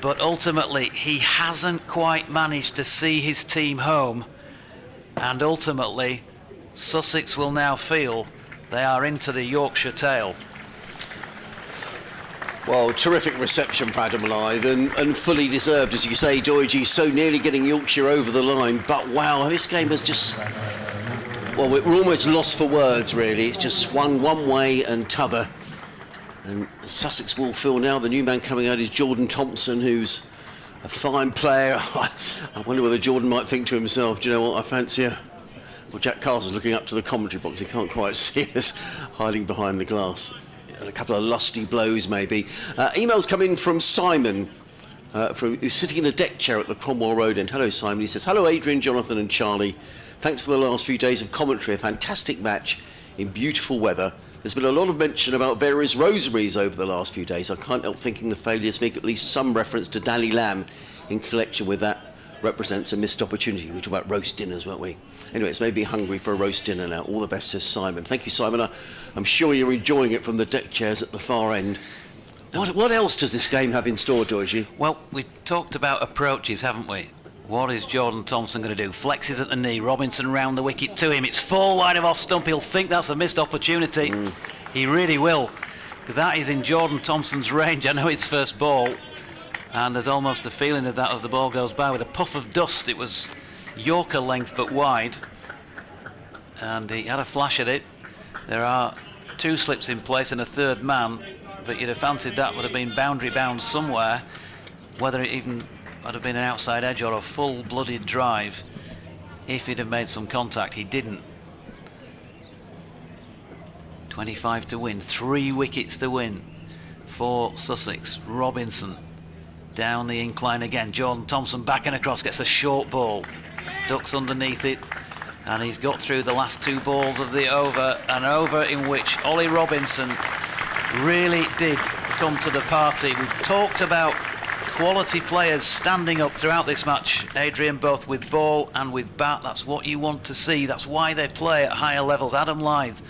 but ultimately he hasn't quite managed to see his team home, and ultimately Sussex will now feel they are into the Yorkshire tale. Well, terrific reception for Adam Lyth, and fully deserved, as you say, Georgie, so nearly getting Yorkshire over the line. But wow, this game has just, well, we're almost lost for words, really. It's just swung one way and t'other. And Sussex will feel now the new man coming out is Jordan Thompson, who's a fine player. I wonder whether Jordan might think to himself, do you know what, I fancy her. Well, Jack Carson's looking up to the commentary box. He can't quite see us, hiding behind the glass. And a couple of lusty blows, maybe. Emails come in from Simon, who's sitting in a deck chair at the Cromwell Road end. Hello, Simon. He says, hello, Adrian, Jonathan and Charlie. Thanks for the last few days of commentary. A fantastic match in beautiful weather. There's been a lot of mention about various rosaries over the last few days. I can't help thinking the failures make at least some reference to Dally Lamb in connection with that represents a missed opportunity. We talked about roast dinners, weren't we? Anyway, it's made me hungry for a roast dinner now. All the best, says Simon. Thank you, Simon. I'm sure you're enjoying it from the deck chairs at the far end. What else does this game have in store, Georgie? Well, we talked about approaches, haven't we? What is Jordan Thompson going to do? Flexes at the knee, Robinson round the wicket to him. It's full line of off stump. He'll think that's a missed opportunity. He really will. That is in Jordan Thompson's range. I know it's first ball, and there's almost a feeling of that as the ball goes by with a puff of dust. It was Yorker length but wide, and he had a flash at it. There are 2 slips in place and a third man, but you'd have fancied that would have been boundary bound somewhere, whether it even would have been an outside edge or a full-blooded drive if he'd have made some contact. He didn't. 25 to win, 3 wickets to win for Sussex. Robinson down the incline again. Jordan Thompson back and across, gets a short ball, ducks underneath it, and he's got through the last 2 balls of the over, an over in which Ollie Robinson really did come to the party. We've talked about quality players standing up throughout this match, Adrian, both with ball and with bat. That's what you want to see. That's why they play at higher levels. Adam Lyth,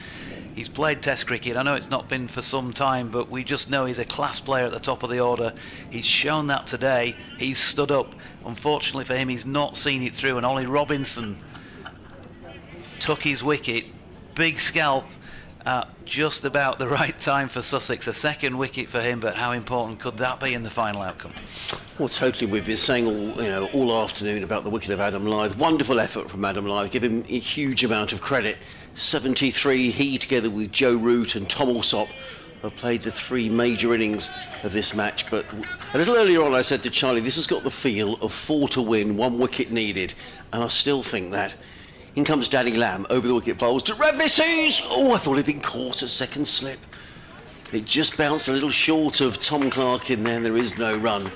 he's played Test cricket. I know it's not been for some time, but we just know he's a class player at the top of the order. He's shown that today. He's stood up. Unfortunately for him, he's not seen it through, and Ollie Robinson took his wicket. Big scalp at just about the right time for Sussex. A second wicket for him, but how important could that be in the final outcome? Well, totally. We've been saying all afternoon about the wicket of Adam Lyth. Wonderful effort from Adam Lyth. Give him a huge amount of credit. 73. He, together with Joe Root and Tom Alsop, have played the 3 major innings of this match. But a little earlier on, I said to Charlie, this has got the feel of 4 to win, 1 wicket needed, and I still think that. In comes Danny Lamb over the wicket, bowls to Revises. Oh, I thought he'd been caught a second slip. It just bounced a little short of Tom Clark in there, and there is no run.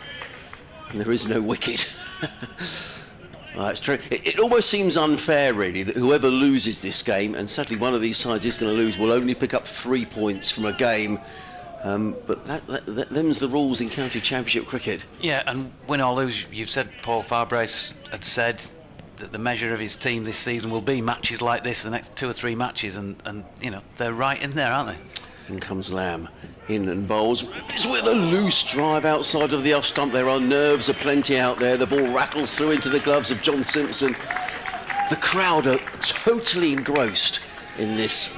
And there is no wicket. It's true. It almost seems unfair, really, that whoever loses this game, and sadly one of these sides is going to lose, will only pick up 3 points from a game. But them's the rules in county championship cricket. Yeah, and win or lose, you've said Paul Farbrace had said that the measure of his team this season will be matches like this, the next 2 or 3 matches, and you know, they're right in there, aren't they? In comes Lamb, in and bowls. It's with a loose drive outside of the off stump. There are nerves aplenty out there. The ball rattles through into the gloves of John Simpson. The crowd are totally engrossed in this.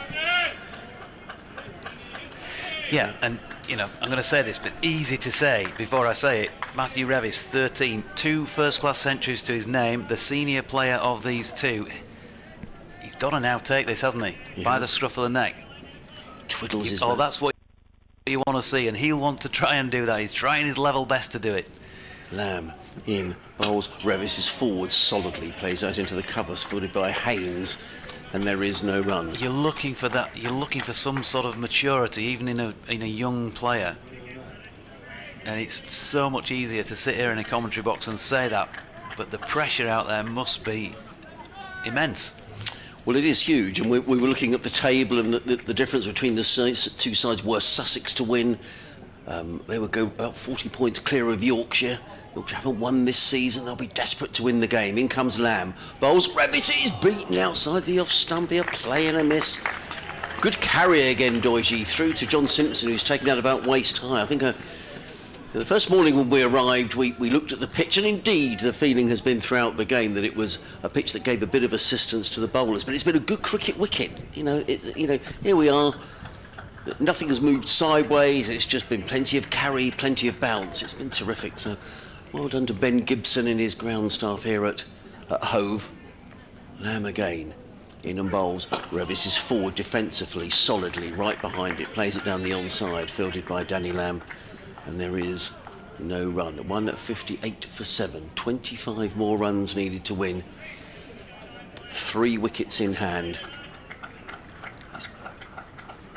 Yeah, and you know, I'm going to say this, but easy to say before I say it. Matthew Revis, 13, 2 first-class centuries to his name, the senior player of these 2. He's got to now take this, hasn't he? Yes. By the scruff of the neck. Twiddles his Oh, that's what you want to see, and he'll want to try and do that. He's trying his level best to do it. Lamb in, bowls. Revis is forward solidly, plays out into the covers, fielded by Haynes, and there is no run. You're looking for that. You're looking for some sort of maturity, even in a young player. And it's so much easier to sit here in a commentary box and say that, but the pressure out there must be immense. Well, it is huge, and we were looking at the table and the difference between the 2 sides. Were Sussex to win, they would go about 40 points clear of Yorkshire. Yorkshire haven't won this season. They'll be desperate to win the game. In comes Lamb. Bowls. Revis is beaten outside the off stump here. Play and a miss. Good carry again, Doige, through to John Simpson, who's taken out about waist high. I think the first morning when we arrived, we looked at the pitch, and indeed the feeling has been throughout the game that it was a pitch that gave a bit of assistance to the bowlers. But it's been a good cricket wicket. Here we are. Nothing has moved sideways. It's just been plenty of carry, plenty of bounce. It's been terrific. So well done to Ben Gibson and his ground staff here at Hove. Lamb again. In and bowls. Revis is forward defensively, solidly, right behind it. Plays it down the onside, fielded by Danny Lamb. And there is no run. 158 for 7. 25 more runs needed to win. 3 wickets in hand. It's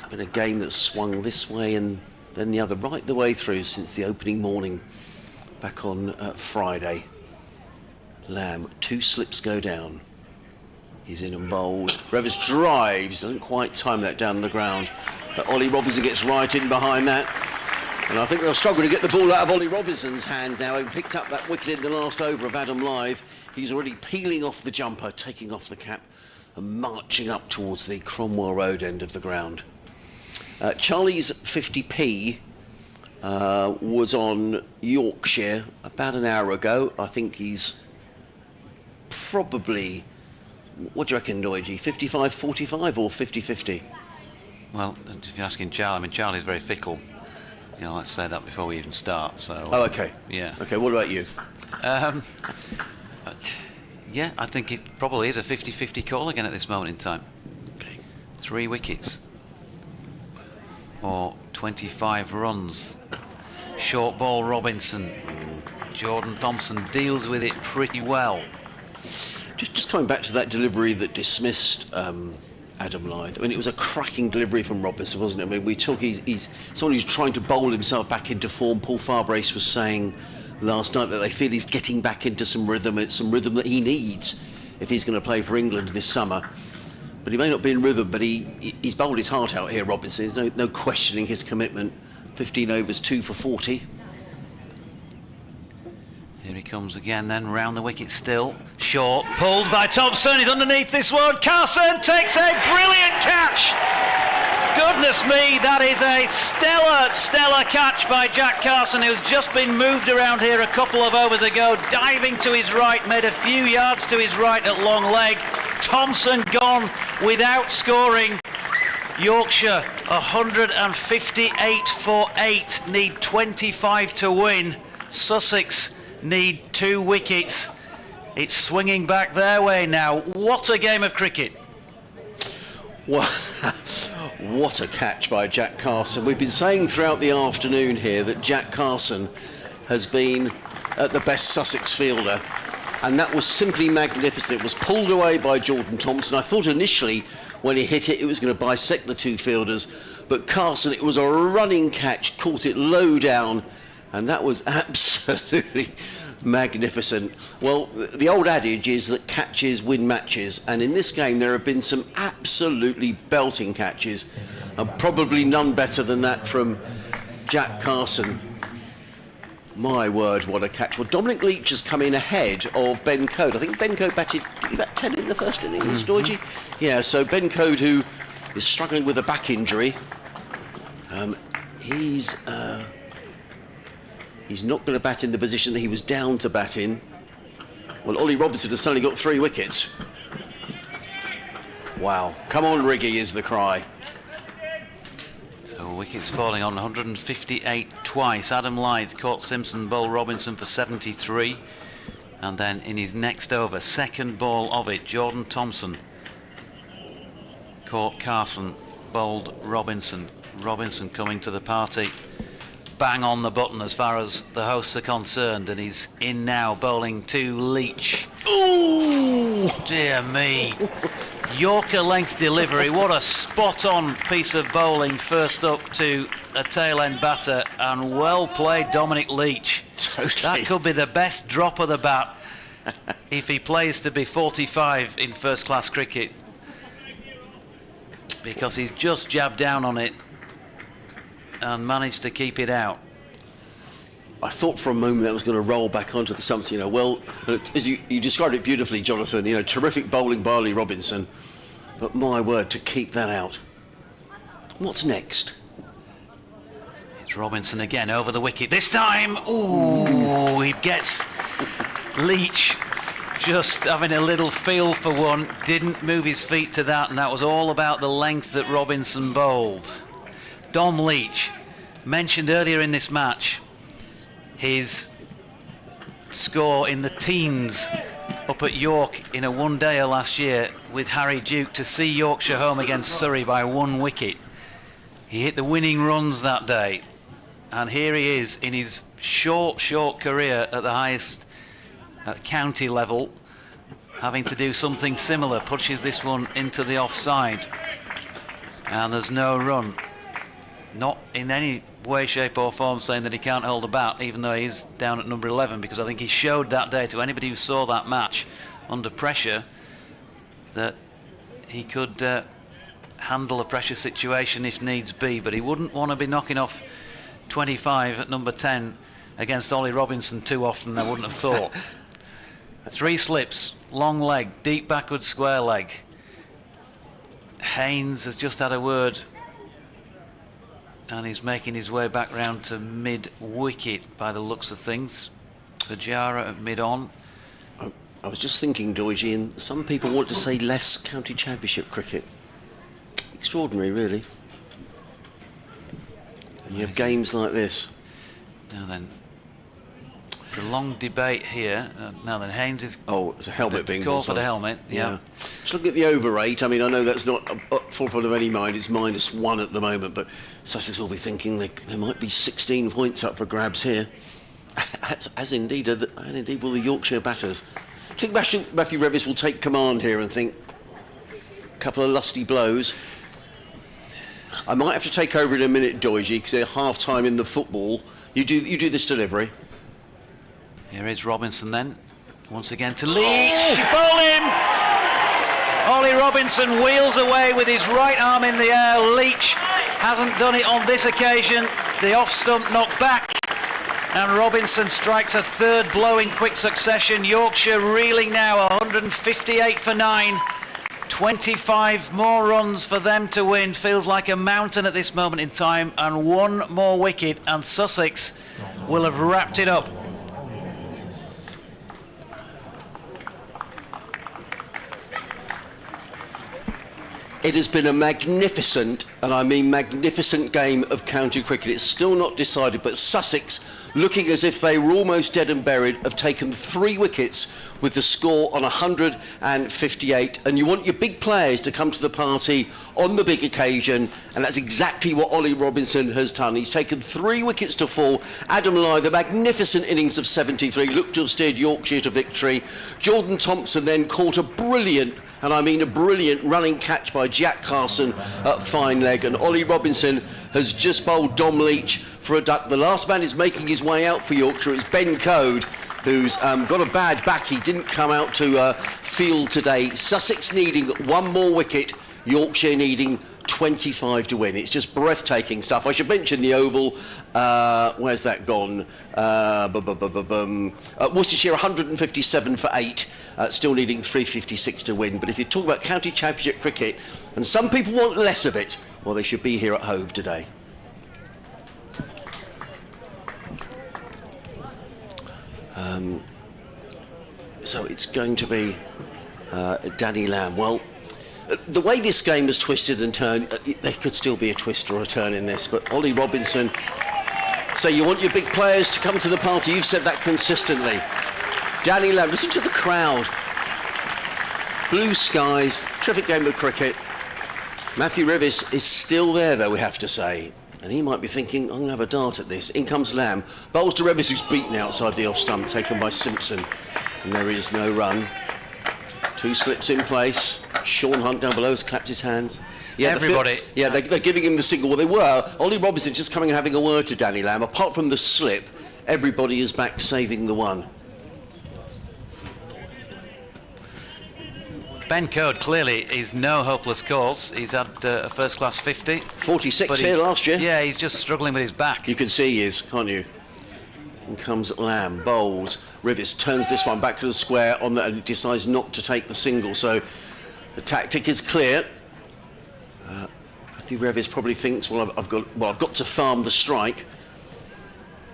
been a game that's swung this way and then the other, right the way through since the opening morning back on Friday. Lamb, 2 slips go down. He's in and bowls. Revis drives, doesn't quite time that down the ground. But Ollie Robinson gets right in behind that. And I think they'll struggle to get the ball out of Ollie Robinson's hand now. He picked up that wicket in the last over of Adam Lyth. He's already peeling off the jumper, taking off the cap and marching up towards the Cromwell Road end of the ground. Charlie's 50p was on Yorkshire about an hour ago. I think he's probably, what do you reckon, Noigi, 55-45 or 50-50? Well, if you're asking Charlie, I mean, Charlie's very fickle. You know, let's say that before we even start. So. Oh, okay. Yeah. Okay, what about you? Yeah, I think it probably is a 50-50 call again at this moment in time. Okay. 3 wickets. Or 25 runs. Short ball Robinson. Jordan Thompson deals with it pretty well. Just coming back to that delivery that dismissed Adam Lyth. I mean, it was a cracking delivery from Robinson, wasn't it? I mean, he's someone who's trying to bowl himself back into form. Paul Farbrace was saying last night that they feel he's getting back into some rhythm. It's some rhythm that he needs if he's going to play for England this summer. But he may not be in rhythm, but he's bowled his heart out here, Robinson. There's no questioning his commitment. 15 overs, 2 for 40. Here he comes again then, round the wicket still. Short, pulled by Thompson, he's underneath this one. Carson takes a brilliant catch. Goodness me, that is a stellar catch by Jack Carson, who's just been moved around here a couple of overs ago, diving to his right, made a few yards to his right at long leg. Thompson gone without scoring. Yorkshire 158 for 8, need 25 to win. Sussex need 2 wickets. It's swinging back their way now. What a game of cricket. Well, what a catch by Jack Carson. We've been saying throughout the afternoon here that Jack Carson has been the best Sussex fielder, and that was simply magnificent. It was pulled away by Jordan Thompson. I thought initially when he hit it, it was going to bisect the 2 fielders, but Carson, it was a running catch, caught it low down, and that was absolutely magnificent. Well, the old adage is that catches win matches, and in this game there have been some absolutely belting catches, and probably none better than that from Jack Carson. My word, what a catch. Well, Dominic Leach has come in ahead of Ben Code. I think Ben Code batted about 10 in the first innings, Doigi? Yeah, so Ben Code, who is struggling with a back injury, he's not going to bat in the position that he was down to bat in. Well, Ollie Robinson has suddenly got 3 wickets. Wow. Come on, Riggy, is the cry. So wickets falling on 158 twice. Adam Lyth caught Simpson, bowled Robinson for 73. And then in his next over, second ball of it, Jordan Thompson caught Carson, bowled Robinson. Robinson coming to the party. Bang on the button as far as the hosts are concerned, and he's in now, bowling to Leach. Ooh! Dear me. Yorker length delivery, what a spot on piece of bowling first up to a tail end batter, and well played Dominic Leach. Totally. That could be the best drop of the bat if he plays to be 45 in first class cricket, because he's just jabbed down on it and managed to keep it out. I thought for a moment that was going to roll back onto the stumps. You know, well, as you described it beautifully, Jonathan, you know, terrific bowling by Ollie Robinson, but my word, to keep that out. What's next? It's Robinson again over the wicket. This time, ooh, he gets Leach just having a little feel for one, didn't move his feet to that, and that was all about the length that Robinson bowled. Dom Leach, mentioned earlier in this match, his score in the teens up at York in a one-dayer last year with Harry Duke to see Yorkshire home against Surrey by 1 wicket. He hit the winning runs that day, and here he is in his short career at the highest county level, having to do something similar. Pushes this one into the offside, and there's no run. Not in any way, shape or form saying that he can't hold a bat, even though he's down at number 11, because I think he showed that day to anybody who saw that match under pressure that he could handle a pressure situation if needs be, but he wouldn't want to be knocking off 25 at number 10 against Ollie Robinson too often, I wouldn't have thought. 3 slips, long leg, deep backward square leg. Haynes has just had a word and he's making his way back round to mid-wicket by the looks of things. Pajara at mid-on. I was just thinking, Doige, and some people want to say less county championship cricket. Extraordinary, really. And you have games like this. Now then, prolonged debate here. Now then, Haynes is... Oh, it's a helmet being call for the helmet, yeah. Just look at the over rate. I mean, I know that's not a forefront of any mind. It's -1 at the moment, but Sussex will be thinking there might be 16 points up for grabs here. As indeed will the Yorkshire batters. Do you think Matthew Revis will take command here and think a couple of lusty blows? I might have to take over in a minute, Doige, because they're half-time in the football. You do this delivery. Here is Robinson then, once again to Leach. She bowled him! Ollie Robinson wheels away with his right arm in the air. Leach hasn't done it on this occasion. The off stump knocked back. And Robinson strikes a 3rd blow in quick succession. Yorkshire reeling now, 158 for 9. 25 more runs for them to win. Feels like a mountain at this moment in time. And 1 more wicket and Sussex will have wrapped it up. It has been a magnificent, and I mean magnificent, game of county cricket. It's still not decided, but Sussex, looking as if they were almost dead and buried, have taken 3 wickets with the score on 158. And you want your big players to come to the party on the big occasion, and that's exactly what Ollie Robinson has done. He's taken 3 wickets to fall. Adam Lyth, the magnificent innings of 73, looked to have steered Yorkshire to victory. Jordan Thompson then caught a brilliant, and I mean a brilliant, running catch by Jack Carson at fine leg, and Ollie Robinson has just bowled Dom Leach for a duck. The last man is making his way out for Yorkshire. It's Ben Code, who's got a bad back. He didn't come out to field today. Sussex needing 1 more wicket, Yorkshire needing 25 to win. It's just breathtaking stuff. I should mention the Oval. Where's that gone? Worcestershire 157 for 8, still needing 356 to win. But if you talk about county championship cricket, and some people want less of it, well, they should be here at Hove today. So it's going to be Danny Lamb. Well, the way this game has twisted and turned, there could still be a twist or a turn in this, but Ollie Robinson, so you want your big players to come to the party. You've said that consistently. Danny Lamb, listen to the crowd. Blue skies, terrific game of cricket. Matthew Revis is still there, though, we have to say. And he might be thinking, I'm going to have a dart at this. In comes Lamb. Bowls to Revis, who's beaten outside the off stump, taken by Simpson. And there is no run. 2 slips in place. Sean Hunt down below has clapped his hands. Yeah, everybody. They're giving him the signal. Well, they were. Ollie Robinson just coming and having a word to Danny Lamb. Apart from the slip, everybody is back saving the 1. Ben Code clearly is no hopeless cause. He's had a first-class 50. 46 here last year. Yeah, he's just struggling with his back. You can see he is, can't you? And comes Lamb, bowls. Revis turns this one back to the square on that and decides not to take the single. So the tactic is clear. Matthew Revis probably thinks, well, I've got to farm the strike.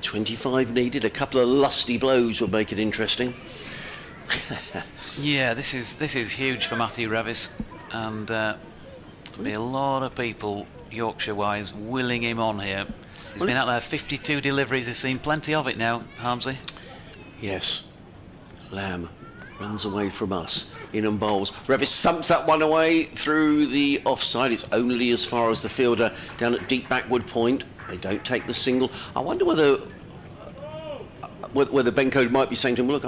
25 needed. A couple of lusty blows will make it interesting. Yeah, this is huge for Matthew Revis, and there'll be a lot of people Yorkshire-wise willing him on here. He's been out there 52 deliveries. He's seen plenty of it now, Harmsy. Yes. Lamb runs away from us. In and bowls. Revis thumps that one away through the offside. It's only as far as the fielder down at deep backward point. They don't take the single. I wonder whether Ben Code might be saying to him, look,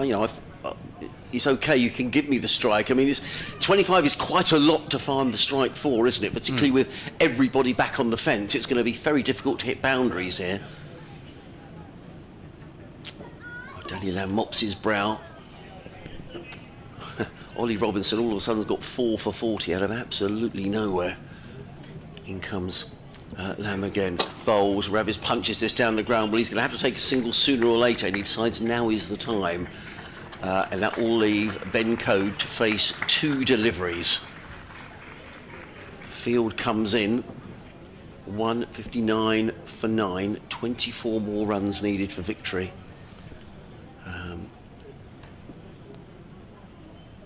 it's okay, you can give me the strike. I mean, 25 is quite a lot to farm the strike for, isn't it? Particularly with everybody back on the fence. It's going to be very difficult to hit boundaries here. Danny Lamb mops his brow. Ollie Robinson all of a sudden got 4 for 40 out of absolutely nowhere. In comes Lamb again. bowls. Revis punches this down the ground. Well, he's going to have to take a single sooner or later, and he decides now is the time. And that will leave Ben Code to face 2 deliveries. The field comes in 159 for 9, 24 more runs needed for victory.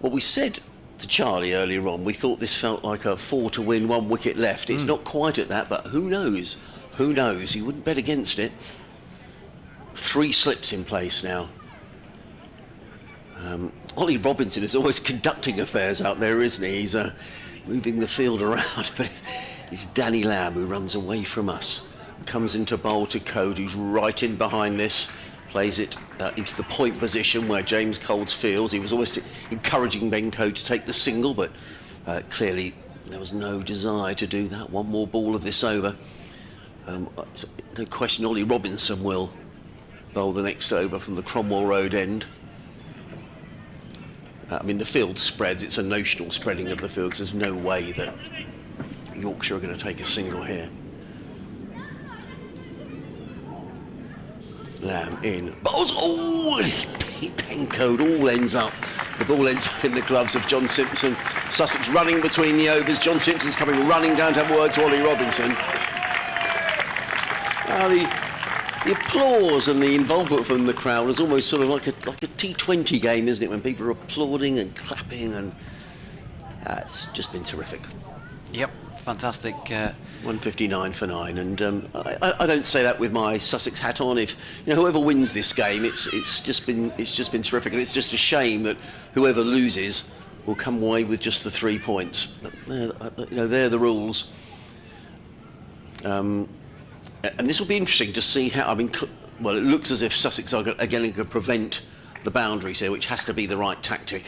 Well, we said to Charlie earlier on, we thought this felt like a 4 to win, 1 wicket left. It's not quite at that, but who knows? Who knows? You wouldn't bet against it. 3 slips in place now. Ollie Robinson is always conducting affairs out there, isn't he? He's moving the field around, but it's Danny Lamb who runs away from us. Comes into bowl to Code, who's right in behind this. Plays it into the point position where James Coles fields. He was always encouraging Ben Code to take the single, but clearly there was no desire to do that. 1 more ball of this over. No question Ollie Robinson will bowl the next over from the Cromwell Road end. I mean, the field spreads. It's a notional spreading of the field because there's no way that Yorkshire are going to take a single here. Lamb in. Bowls. Oh, Ben Code all ends up. The ball ends up in the gloves of John Simpson. Sussex running between the overs. John Simpson's coming running down to have a word to Ollie Robinson. Now the applause and the involvement from the crowd is almost sort of like a T20 game, isn't it? When people are applauding and clapping, and it's just been terrific. Yep, fantastic. 159 for 9, and I don't say that with my Sussex hat on. If whoever wins this game, it's just been terrific, and it's just a shame that whoever loses will come away with just the 3 points. But, they're the rules. And this will be interesting to see how. I mean, well, it looks as if Sussex are again going to prevent the boundaries here, which has to be the right tactic.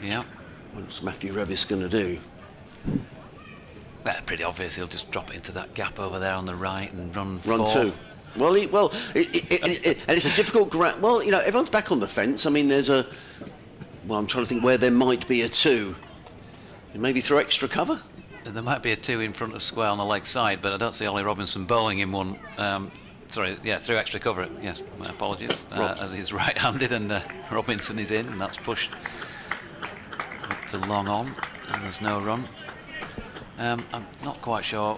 Yeah. What's Matthew Revis going to do? Well, pretty obvious. He'll just drop it into that gap over there on the right and run 2. Well, and it's a difficult ground. Well, everyone's back on the fence. I mean, there's a. Well, I'm trying to think where there might be a 2. Maybe through extra cover. There might be a 2 in front of square on the leg side, but I don't see Ollie Robinson bowling in one. Through extra cover. Yes, my apologies. As he's right-handed and Robinson is in, and that's pushed up to long on, and there's no run. I'm not quite sure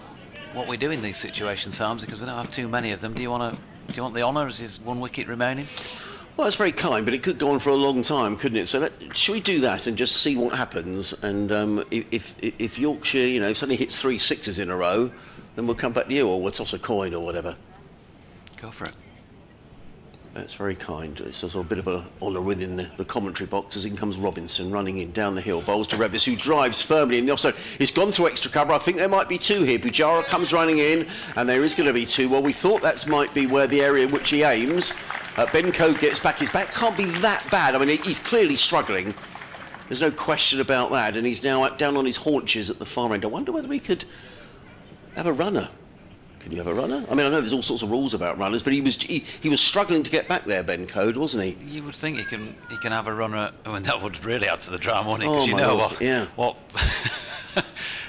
what we do in these situations, Harms, because we don't have too many of them. Do you want the honour as is 1 wicket remaining? Well, that's very kind, but it could go on for a long time, couldn't it? So should we do that and just see what happens? And if Yorkshire, suddenly hits 3 sixes in a row, then we'll come back to you, or we'll toss a coin or whatever. Go for it. That's very kind. It's a sort of bit of an honour within the commentary box as in comes Robinson running in down the hill. Bowls to Revis, who drives firmly in the offside. He's gone through extra cover. I think there might be 2 here. Pujara comes running in, and there is going to be 2. Well, we thought that might be where the area in which he aims. Ben Code gets back. His back can't be that bad. I mean, he's clearly struggling. There's no question about that. And he's now down on his haunches at the far end. I wonder whether he could have a runner. Can you have a runner? I mean, I know there's all sorts of rules about runners, but he was struggling to get back there, Ben Code, wasn't he? You would think he can have a runner. I mean, that would really add to the drama, wouldn't it? Because what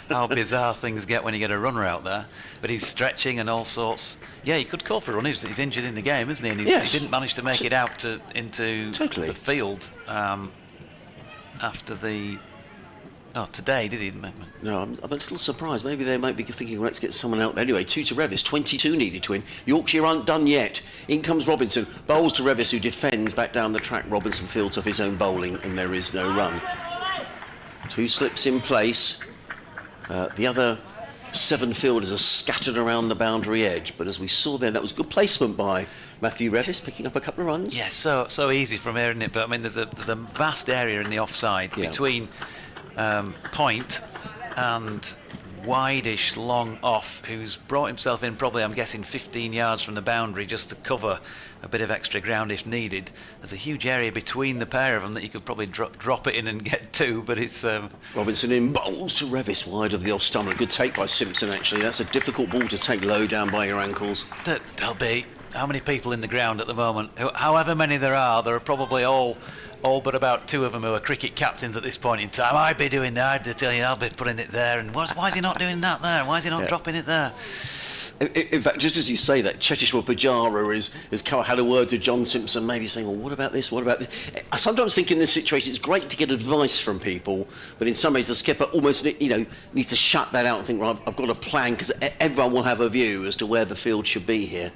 how bizarre things get when you get a runner out there. But he's stretching and all sorts. Yeah, he could call for a run. He's injured in the game, isn't he? And he didn't manage to make it out into the field after the. Oh, today, did he? No, I'm a little surprised. Maybe they might be thinking, let's get someone out there. Anyway, 2 to Revis, 22 needed to win. Yorkshire aren't done yet. In comes Robinson. Bowls to Revis, who defends back down the track. Robinson fields off his own bowling, and there is no run. 2 slips in place. The other 7 fielders are scattered around the boundary edge. But as we saw there, that was good placement by Matthew Revis, picking up a couple of runs. Yes, so easy from here, isn't it? But I mean, there's a vast area in the offside between point and wide-ish long off, who's brought himself in probably, I'm guessing, 15 yards from the boundary just to cover a bit of extra ground if needed. There's a huge area between the pair of them that you could probably drop it in and get to, but it's... Robinson in, bowls to Revis wide of the off stump. A good take by Simpson, actually. That's a difficult ball to take low down by your ankles. There'll be how many people in the ground at the moment? However many there are probably all but about 2 of them who are cricket captains at this point in time. I'd be doing that. I'd tell you, I'll be putting it there. And why is he not doing that there? Why is he not dropping it there? In fact, just as you say that, Cheteshwar Pujara has had a word to John Simpson, maybe saying, well, what about this, what about this? I sometimes think in this situation it's great to get advice from people, but in some ways the skipper almost needs to shut that out and think, right, I've got a plan, because everyone will have a view as to where the field should be here.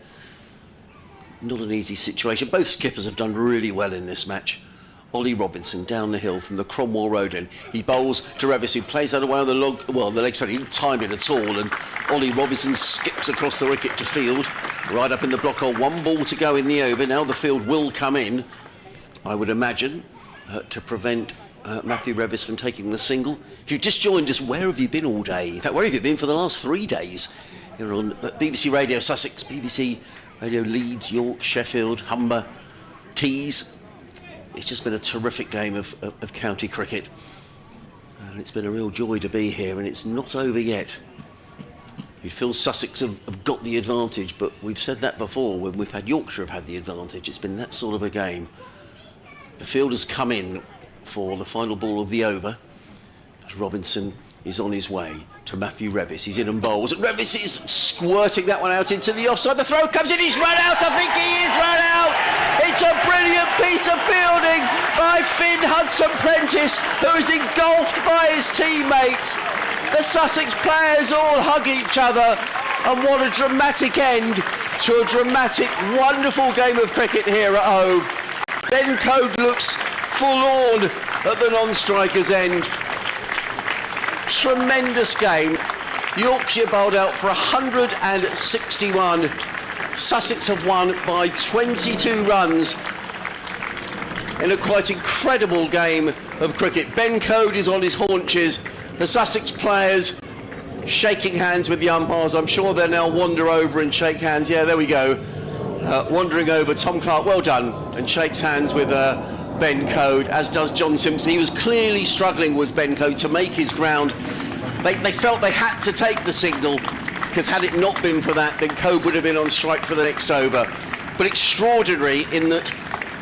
Not an easy situation. Both skippers have done really well in this match. Ollie Robinson down the hill from the Cromwell Road end. He bowls to Revis, who plays that away on the leg side. He didn't time it at all, and Ollie Robinson skips across the wicket to field, right up in the block hole. 1 ball to go in the over. Now the field will come in, I would imagine, to prevent Matthew Revis from taking the single. If you've just joined us, where have you been all day? In fact, where have you been for the last 3 days? You're on BBC Radio Sussex, BBC Radio Leeds, York, Sheffield, Humber, Tees. It's just been a terrific game of county cricket, and it's been a real joy to be here, and it's not over yet. You feel Sussex have got the advantage, but we've said that before when we've had Yorkshire have had the advantage. It's been that sort of a game. The field has come in for the final ball of the over as Robinson is on his way to Matthew Revis. He's in and bowls, and Revis is squirting that one out into the offside. The throw comes in, he's run out. I think he is run out. It's a brilliant piece of fielding by Finn Hudson-Prentice, who is engulfed by his teammates. The Sussex players all hug each other, and what a dramatic end to a dramatic, wonderful game of cricket here at Hove. Ben Code looks forlorn at the non-striker's end. Tremendous game. Yorkshire bowled out for 161. Sussex have won by 22 runs in a quite incredible game of cricket. Ben Code is on his haunches. The Sussex players shaking hands with the umpires. I'm sure they'll now wander over and shake hands. Yeah, there we go. Wandering over, Tom Clark, well done, and shakes hands with Ben Code, as does John Simpson. He was clearly struggling with Ben Code to make his ground. They felt they had to take the signal, because had it not been for that, then Code would have been on strike for the next over. But extraordinary in that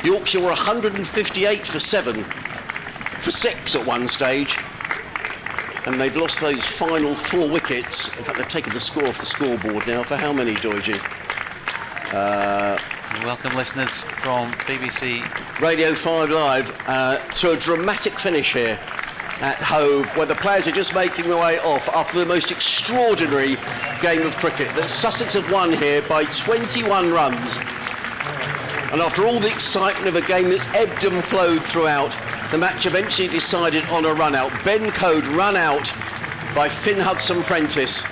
Yorkshire were 158 for 6 at one stage, and they've lost those final 4 wickets. In fact, they've taken the score off the scoreboard now. For how many, Doiji? Welcome, listeners, from BBC Radio 5 Live to a dramatic finish here at Hove, where the players are just making their way off after the most extraordinary game of cricket that Sussex have won here by 21 runs. And after all the excitement of a game that's ebbed and flowed throughout, the match eventually decided on a run out. Ben Code run out by Finn Hudson-Prentice.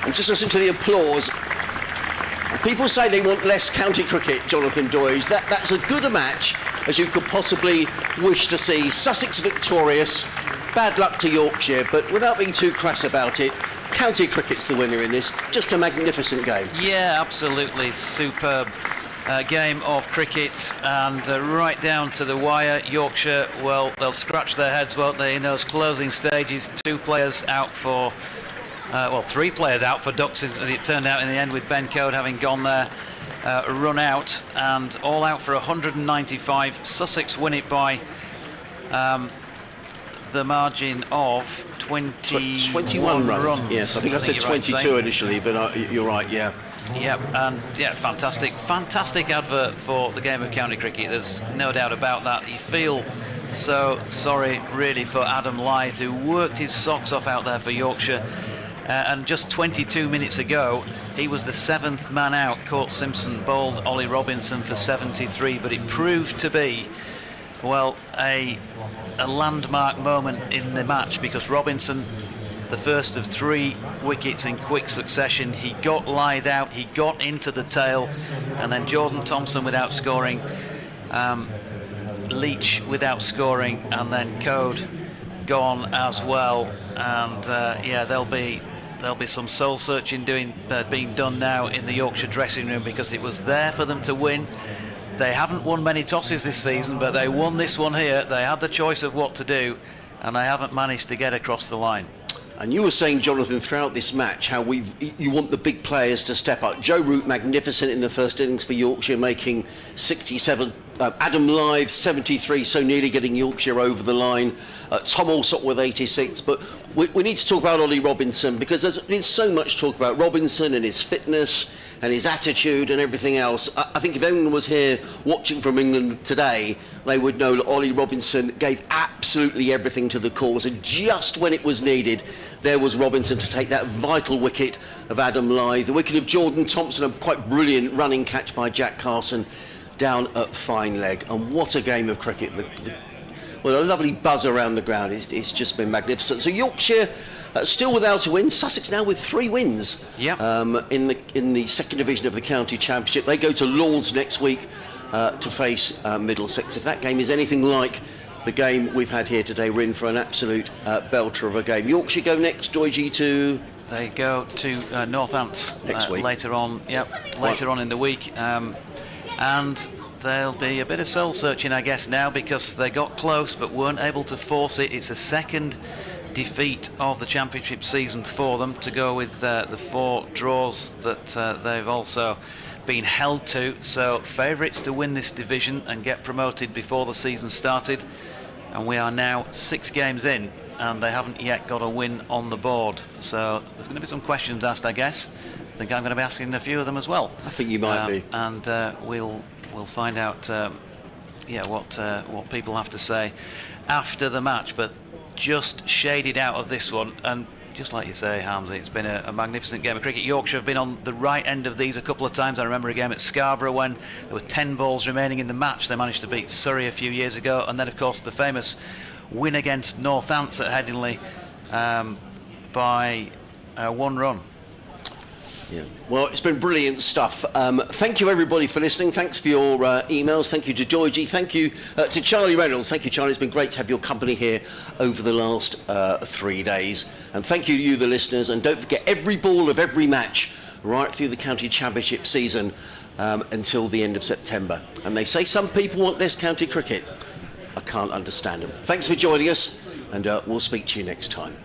And just listen to the applause. People say they want less county cricket, Jonathan Doige. That's as good a match as you could possibly wish to see. Sussex victorious, bad luck to Yorkshire, but without being too crass about it, county cricket's the winner in this. Just a magnificent game. Yeah, absolutely superb game of cricket, and right down to the wire. Yorkshire, well, they'll scratch their heads, won't they, in those closing stages. 2 players out for 3 players out for ducks, as it turned out in the end, with Ben Code having gone there, run out, and all out for 195. Sussex win it by the margin of 21 runs. Yes, I think I said 22 initially, but you're right, yeah. Yep, and yeah, fantastic advert for the game of county cricket. There's no doubt about that. You feel so sorry, really, for Adam Lyth, who worked his socks off out there for Yorkshire. And just 22 minutes ago, he was the 7th man out. Court Simpson bowled Ollie Robinson for 73, but it proved to be, well, a landmark moment in the match, because Robinson, the first of 3 wickets in quick succession, he got Lyth out, he got into the tail, and then Jordan Thompson without scoring, Leach without scoring, and then Code gone as well. And yeah, there'll be some soul searching being done now in the Yorkshire dressing room, because it was there for them to win. They haven't won many tosses this season, but they won this one here. They had the choice of what to do, and they haven't managed to get across the line. And you were saying, Jonathan, throughout this match, how you want the big players to step up. Joe Root, magnificent in the first innings for Yorkshire, making 67. Adam Lyth, 73, so nearly getting Yorkshire over the line. Tom Alsop with 86. But we need to talk about Ollie Robinson, because there's so much talk about Robinson and his fitness and his attitude and everything else. I think if anyone was here watching from England today, they would know that Ollie Robinson gave absolutely everything to the cause, and just when it was needed, there was Robinson to take that vital wicket of Adam Lyth. The wicket of Jordan Thompson, a quite brilliant running catch by Jack Carson down at fine leg. And what a game of cricket. Well, a lovely buzz around the ground. It's just been magnificent. So Yorkshire still without a win. Sussex now with 3 wins. Yep. In the second division of the county championship. They go to Lords next week to face Middlesex. If that game is anything like the game we've had here today, we're in for an absolute belter of a game. Yorkshire go next, Doigi, to... They go to Northants next week. Later on. Yep, later on in the week. And there'll be a bit of soul searching, I guess, now, because they got close but weren't able to force it. It's a second defeat of the championship season for them, to go with the 4 draws that they've also been held to. So favourites to win this division and get promoted before the season started, and we are now 6 games in and they haven't yet got a win on the board. So there's going to be some questions asked, I guess. I think I'm going to be asking a few of them as well. I think you might be. And we'll find out what people have to say after the match. But just shaded out of this one, and just like you say, Hamza, it's been a magnificent game of cricket. Yorkshire have been on the right end of these a couple of times. I remember a game at Scarborough when there were 10 balls remaining in the match. They managed to beat Surrey a few years ago, and then of course the famous win against Northants at Headingley by 1 run. Yeah. Well, it's been brilliant stuff. Thank you everybody for listening. Thanks for your emails. Thank you to Doigi. Thank you to Charlie Reynolds. Thank you, Charlie. It's been great to have your company here over the last 3 days. And thank you to you, the listeners. And don't forget, every ball of every match right through the county championship season until the end of September. And they say some people want less county cricket. I can't understand them. Thanks for joining us, and we'll speak to you next time.